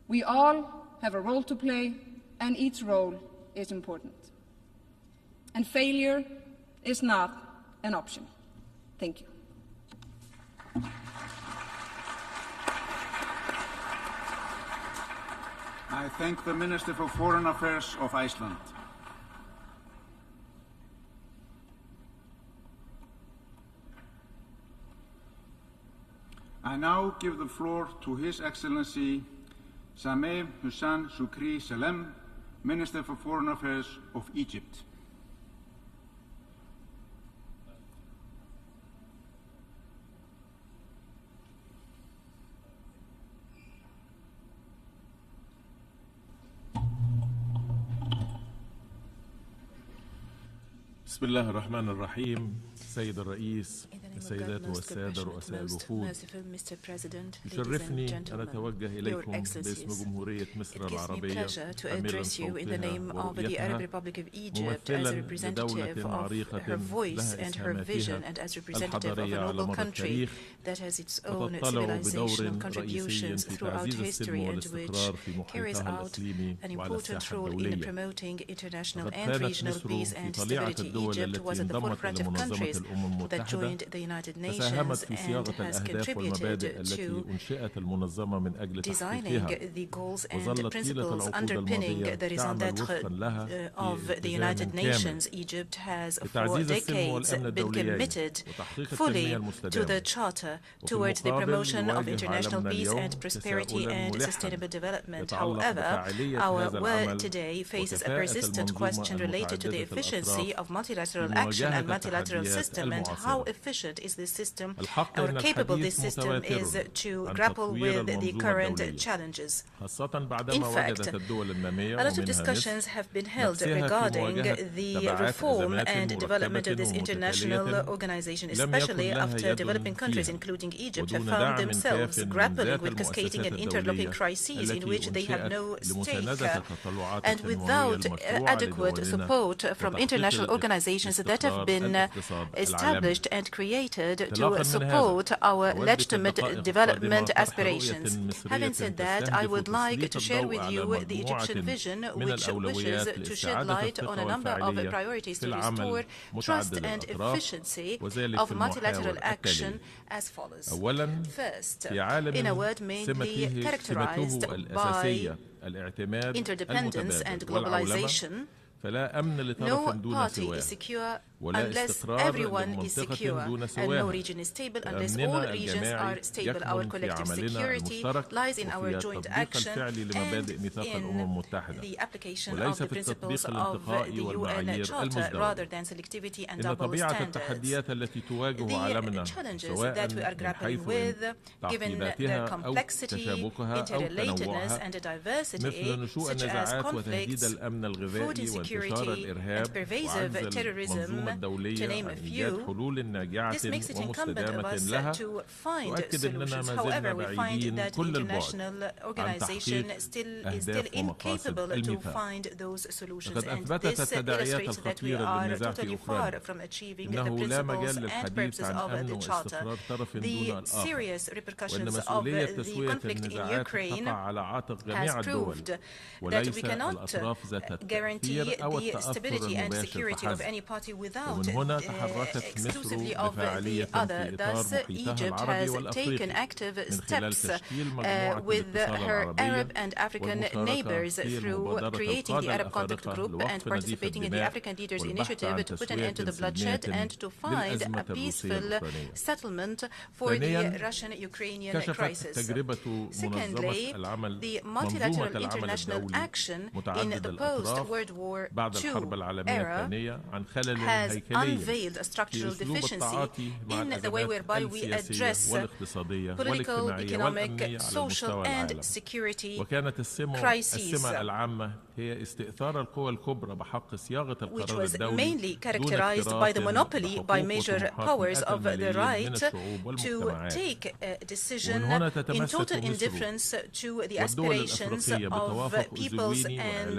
We all have a role to play, and each role is important. And failure is not an option. Thank you. I thank the Minister for Foreign Affairs of Iceland. I now give the floor to His Excellency Sameh Hussein Shukri Salem, Minister for Foreign Affairs of Egypt. بسم الله الرحمن الرحيم. سيد الرئيس، السيدات والسادة رؤساء الوفود، يشرفني أن أتوجه إليكم باسم جمهورية مصر العربية حاملا صوتها ورؤيتها ممثلا لدولة عريقة لها إسهاماتها الحضارية على مر التاريخ وتطلع بدور رئيسي في تعزيز السلم والاستقرار في محيطها الإقليمي وعلى الساحة الدولية. وقد كانت مصر في طليعة الدول التي انضمت إلى منظمة الأمم المتحدة تساهمت في صياغة الأهداف والمبادئ التي أنشئت المنظمة من أجل تحقيقها وظلت طيلة العقود الماضية تعمل وفقا لها بالتزام كامل لتعزيز السلم والأمن الدوليين وتحقيق التنمية المستدامة towards the promotion of international peace and prosperity and sustainable development. However, our world today faces a persistent question related to the efficiency of multilateral action and multilateral system and how efficient is this system, or capable this system is to grapple with the current challenges. In fact, a lot of discussions have been held regarding the reform and development of this international organization, especially after developing countries, including Egypt, have found themselves grappling with cascading and interlocking crises in which they have no stake. And without adequate support from international organizations that have been established and created to support our legitimate development aspirations. Having said that, I would like to share with you the Egyptian vision, which wishes to shed light on a number of priorities to restore trust and efficiency of multilateral action as follows. First, in a world mainly characterized by interdependence and globalization, no party is secure unless everyone is secure, and no region is stable unless all regions are stable. Our collective security lies in our joint action and in the application of the principles of the UN Charter rather than selectivity and double standards. The challenges that we are grappling with, given their complexity, interrelatedness and diversity, such as conflicts, food insecurity and pervasive terrorism, to name a few, this makes it incumbent of us to find solutions. However, we find that the international organization is still incapable to find those solutions, and this illustrates that we are totally far from achieving the principles and purposes of the Charter. The serious repercussions of the conflict in Ukraine has proved that we cannot guarantee the stability and security of any party without exclusively of the other. Thus, Egypt has taken active steps with her Arab and African neighbors through creating the Arab Contact Group and participating in the African Leaders Initiative to put an end to the bloodshed and to find a peaceful settlement for the Russian-Ukrainian crisis. Secondly, the multilateral international action in the post-World War II era has unveiled a structural deficiency in the way whereby we address political, economic, social, and security crises, which was mainly characterized by the monopoly by major powers of the right to take a decision in total indifference to the aspirations of peoples and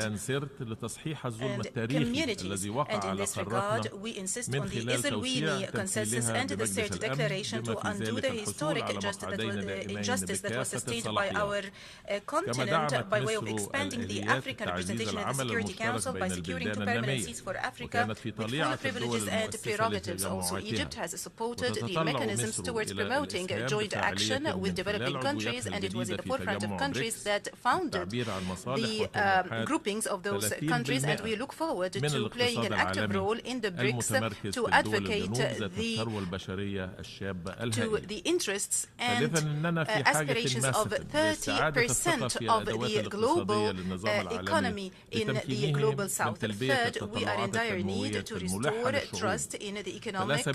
communities. And in this regard, we insist on the Isilwini Consensus and the Sirte Declaration to undo the historic injustice that was sustained by our continent by way of expanding the African representation in the Security Council, by securing 2 permanent seats for Africa with full privileges and prerogatives. Also, Egypt has supported the mechanisms towards promoting joint action with developing countries, and it was in the forefront of countries that founded the groupings of those countries, and we look forward to playing an active role in the BRICS to advocate the interests and aspirations of 30% of the global economy in the global south. Third, we are in dire need to restore trust in the economic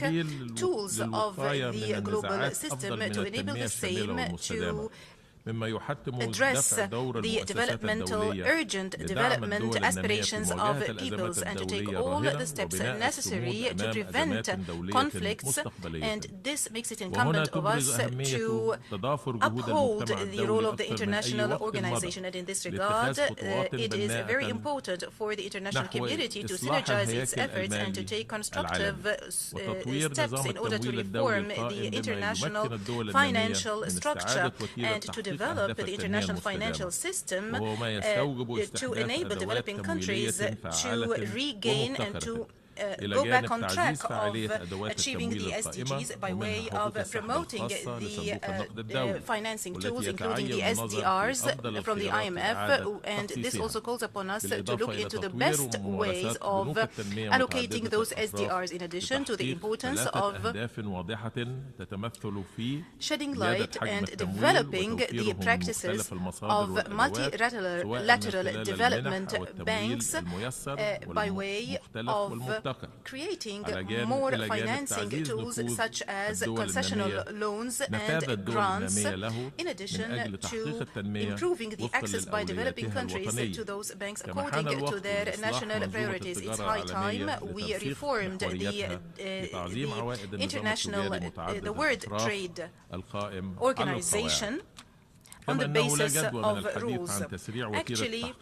tools of the global system to enable the same to address the developmental, urgent development aspirations of peoples and to take all the steps necessary to prevent conflicts, and this makes it incumbent of us to uphold the role of the international organization. And in this regard, it is very important for the international community to synergize its efforts and to take constructive steps in order to reform the international financial structure and to develop the international financial system to enable developing countries to regain and to go back on track of achieving the SDGs by way of promoting the financing tools, including the SDRs from the IMF, and this also calls upon us to look into the best ways of allocating those SDRs, in addition to the importance of shedding light and developing the practices of multilateral development banks by way of creating more financing tools such as concessional loans and grants, in addition to improving the access by developing countries to those banks according to their national priorities. It's high time we reformed the international, the World Trade Organization on the basis of rules. Actually,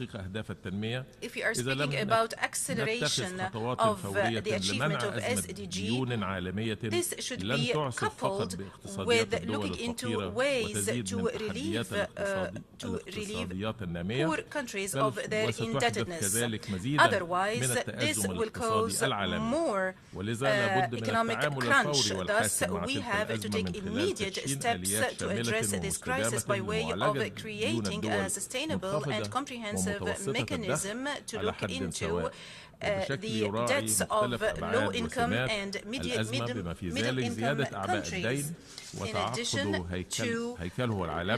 if we are speaking about acceleration of the achievement of SDG, this should be coupled with looking into ways to relieve poor countries of their indebtedness. Otherwise, this will cause more economic crunch. Thus, we have to take immediate steps to address this crisis by way of creating a sustainable and comprehensive mechanism to look into the debts of low-income and middle-income countries, in addition to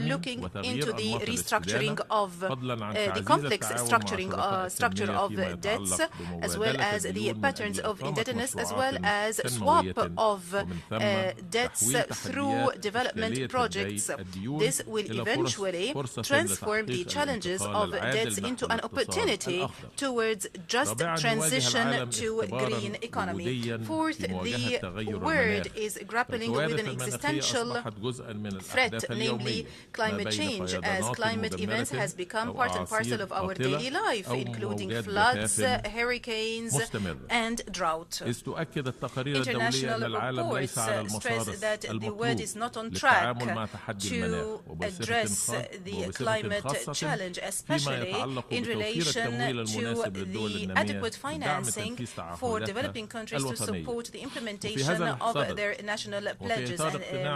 looking into the restructuring of the complex structure of debts, as well as the patterns of indebtedness, as well as swap of debts through development projects. This will eventually transform the challenges of debts into an opportunity towards just transition to green economy. Fourth, the world is grappling with an existential threat, namely climate change, as climate events has become part and parcel of our daily life, including floods, hurricanes, and drought. International reports stress that the world is not on track to address the climate challenge, especially in relation to the adequate financing for developing countries to support the implementation of their national pledges.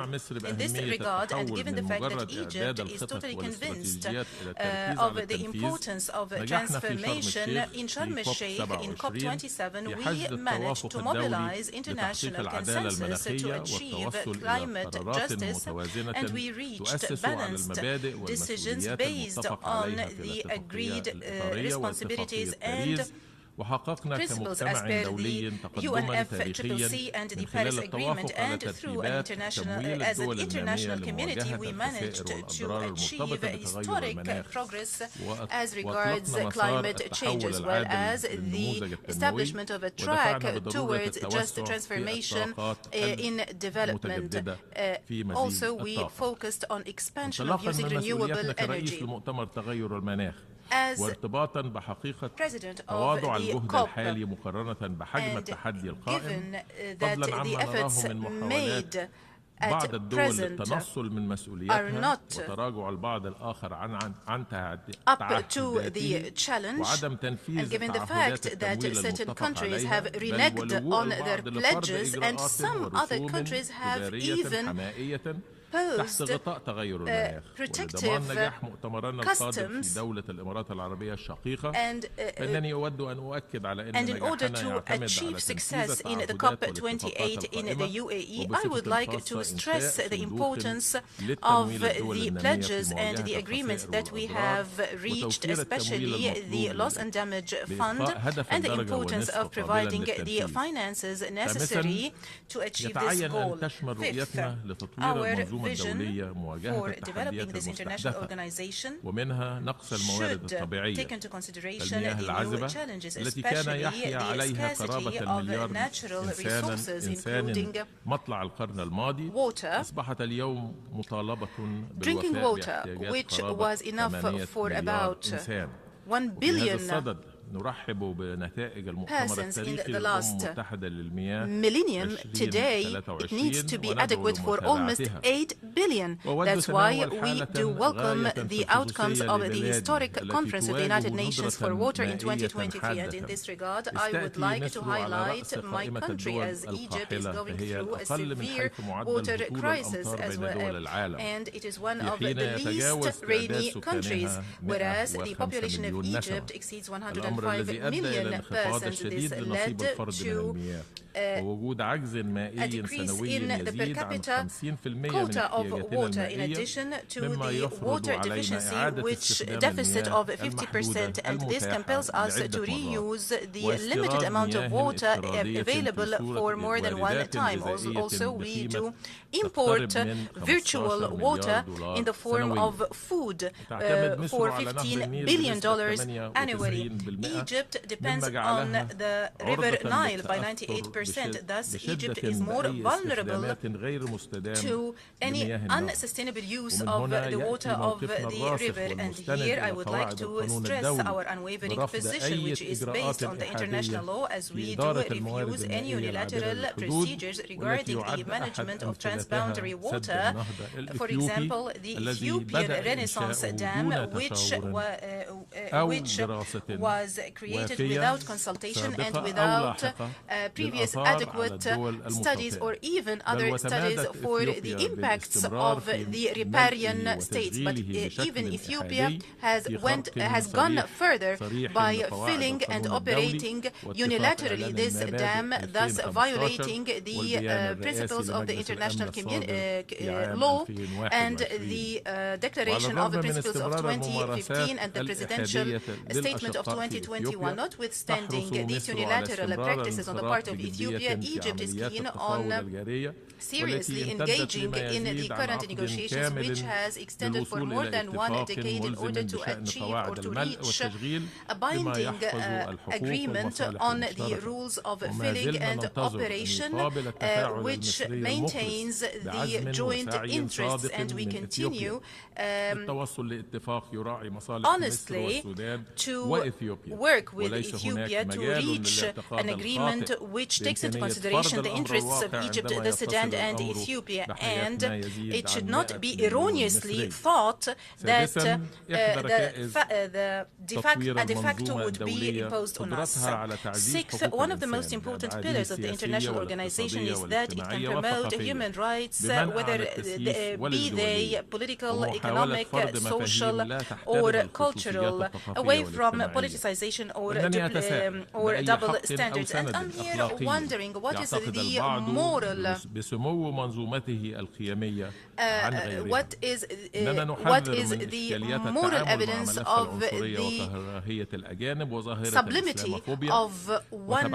In this regard, and given the fact that Egypt is totally convinced of the importance of transformation, in Sharm el-Sheikh in COP27, we managed to mobilize international consensus to achieve climate justice, and we reached balanced decisions based on the agreed responsibilities and principles as per the UNFCCC and the Paris Agreement, and through an international community we managed to achieve historic progress as regards climate change, as well as the establishment of a track towards just transformation in development. Also, we focused on expansion of using renewable energy. As President of the COP, and given that the efforts made at present are not up to the challenge, and given the fact that certain countries have reneged on their pledges and some other countries have even posed protective customs, and in order to achieve success in the COP28 in the UAE, I would like to stress the importance of the pledges and the agreements that we have reached, especially the Loss and Damage Fund, and the importance of providing the finances necessary to achieve this goal. Fifth, our vision for developing this international organization should take into consideration the new challenges, especially the scarcity of natural resources, including water. Drinking water, which was enough for about 1 billion persons in the last millennium, today it needs to be adequate for almost 8 billion. That's why we do welcome the outcomes of the historic conference of the United Nations for water in 2023. And in this regard, I would like to highlight my country, as Egypt is going through a severe water crisis as well, and it is one of the least rainy countries, whereas the population of Egypt exceeds 150 الأمر الذي أدى إلى الانخفاض الشديد لنصيب الفرد من المياه ووجود عجز مائي سنوي يزيد عن 50% من احتياجاتنا المائية مما يفرض علينا إعادة استخدام المياه المحدودة المتاحة لعدة مرات واستيراد مياه افتراضية في صورة واردات غذائية بقيمة import virtual water in the form of food for $15 billion annually. Egypt depends on the river Nile by 98%. Thus, Egypt is more vulnerable to any unsustainable use of the water of the river. And here I would like to stress our unwavering position, which is based on the international law, as we do refuse any unilateral procedures regarding the management of transboundary water. For example, the Ethiopian Renaissance Dam, which was created without consultation and without previous adequate studies or even other studies for the impacts of the riparian states. But even Ethiopia has gone further by filling and operating unilaterally this dam, thus violating the principles of the international law and the Declaration of the Principles of 2015 and the Presidential Statement of 2021. Notwithstanding these unilateral practices on the part of Ethiopia, Egypt is keen on seriously engaging in the current negotiations, which has extended for more than 1 decade in order to achieve or to reach a binding agreement on the rules of filling and operation, which maintains the joint interests, and we continue honestly to work with Ethiopia to reach an agreement which takes into consideration the interests of Egypt, the Sudan, and Ethiopia. And it should not be erroneously thought that a de facto would be imposed on us. Sixth, one of the most important pillars of the international organization is that it can promote human rights, whether be they political, economic, social, or cultural, away from politicization or double standards. And I'm here wondering what is the moral evidence of the sublimity of one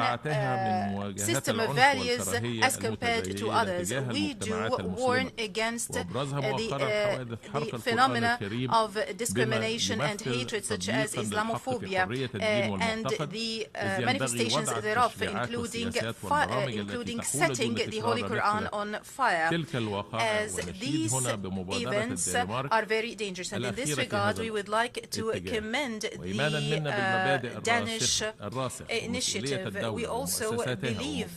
system of values as compared to others. We do warn against the phenomena of discrimination and hatred, such as Islamophobia, and the manifestations thereof, including setting the Holy Quran on fire, as these events are very dangerous. And in this regard, we would like to commend the Danish initiative. We also believe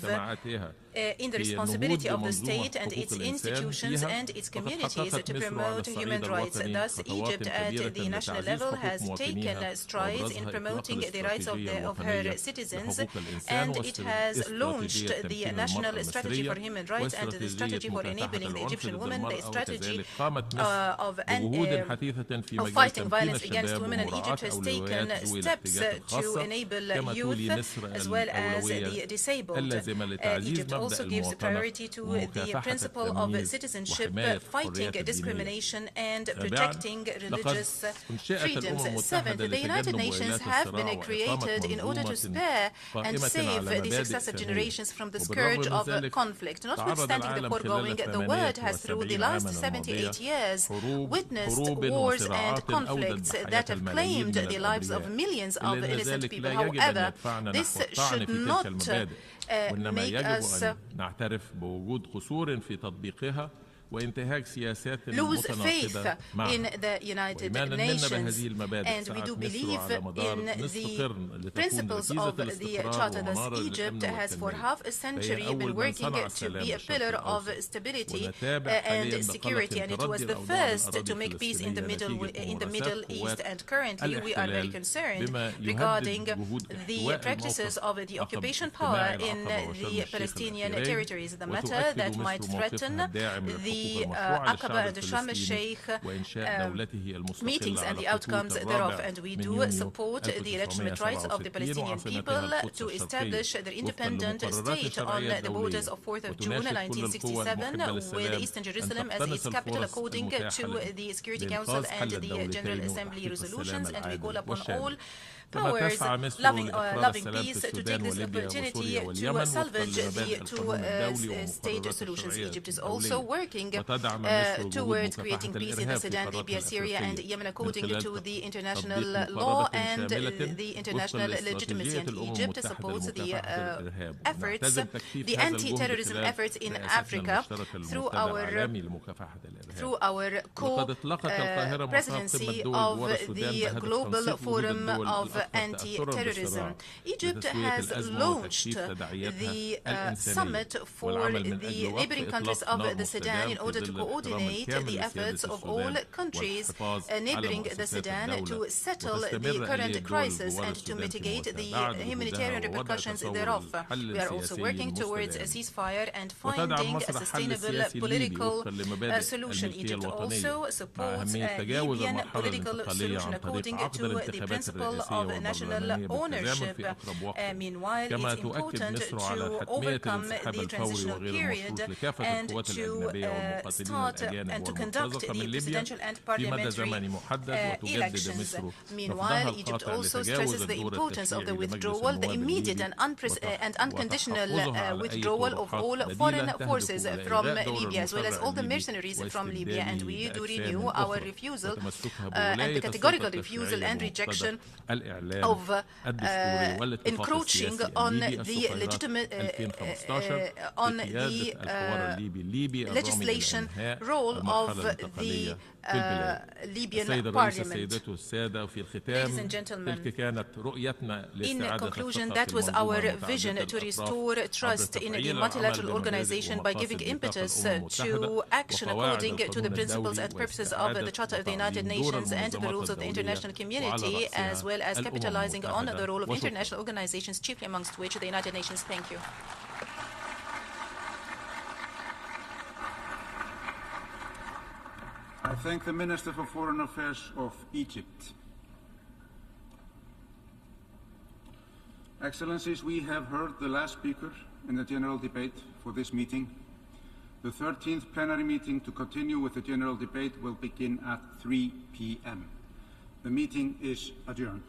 in the responsibility of the state and its institutions and its communities to promote human rights. Thus, Egypt at the national level has taken strides in promoting the rights of her citizens, and it has launched the National Strategy for Human Rights and the Strategy for Enabling the Egyptian Women, the strategy of fighting violence against women. And Egypt has taken steps to enable youth as well as the disabled. Egypt also gives priority to the principle of citizenship, fighting discrimination and protecting religious freedoms. Seventh, the United Nations have been created in order to spare and save the successive generations from the scourge of conflict. Notwithstanding the foregoing, the world has through the last 78 years witnessed wars and conflicts that have claimed the lives of millions of innocent people. However, this should not make us lose faith in the United Nations, and we do believe in the principles of the Charter. Thus, Egypt has for half a century been working to be a pillar of stability and security, and it was the first to make peace in the Middle East. And currently, we are very concerned regarding the practices of the occupation power in the Palestinian territories, the matter that might threaten the the Aqaba and the Sharm el-Sheikh meetings and the outcomes thereof. And we do support the legitimate rights of the Palestinian people to establish their independent state on the borders of 4th of June 1967 with Eastern Jerusalem as its capital according to the Security Council and the General Assembly resolutions. And we call upon all powers loving peace to take this opportunity to salvage the two-state solutions. Egypt is also working towards creating peace in Sudan, Libya, Syria, and Yemen according to the international law and the international legitimacy. And Egypt supports the efforts, the anti-terrorism efforts in Africa through our co-presidency of the Global Forum of Anti-Terrorism. Egypt has launched the summit for the neighboring countries of the Sudan in order to coordinate the efforts of all countries neighboring the Sudan to settle the current crisis and to mitigate the humanitarian repercussions thereof. We are also working towards a ceasefire and finding a sustainable political solution. Egypt also supports a Libyan political solution according to the principle of national ownership. Meanwhile, it's important to overcome the transitional period and to start and to conduct the presidential and parliamentary elections. Meanwhile, Egypt also stresses the importance of the withdrawal, the immediate and unconditional withdrawal of all foreign forces from Libya, as well as all the mercenaries from Libya. And we do renew our refusal and the categorical refusal and rejection of encroaching on the legitimate on the legislation role of the Libyan parliament. Ladies and gentlemen, in conclusion, that was our vision to restore trust in the multilateral organization by giving impetus to action according to the principles and purposes of the Charter of the United Nations and the rules of the international community, as well as capitalizing on the role of international organizations, chiefly amongst which the United Nations. Thank you. I thank the Minister for Foreign Affairs of Egypt. Excellencies, we have heard the last speaker in the general debate for this meeting. The 13th plenary meeting to continue with the general debate will begin at 3 p.m. The meeting is adjourned.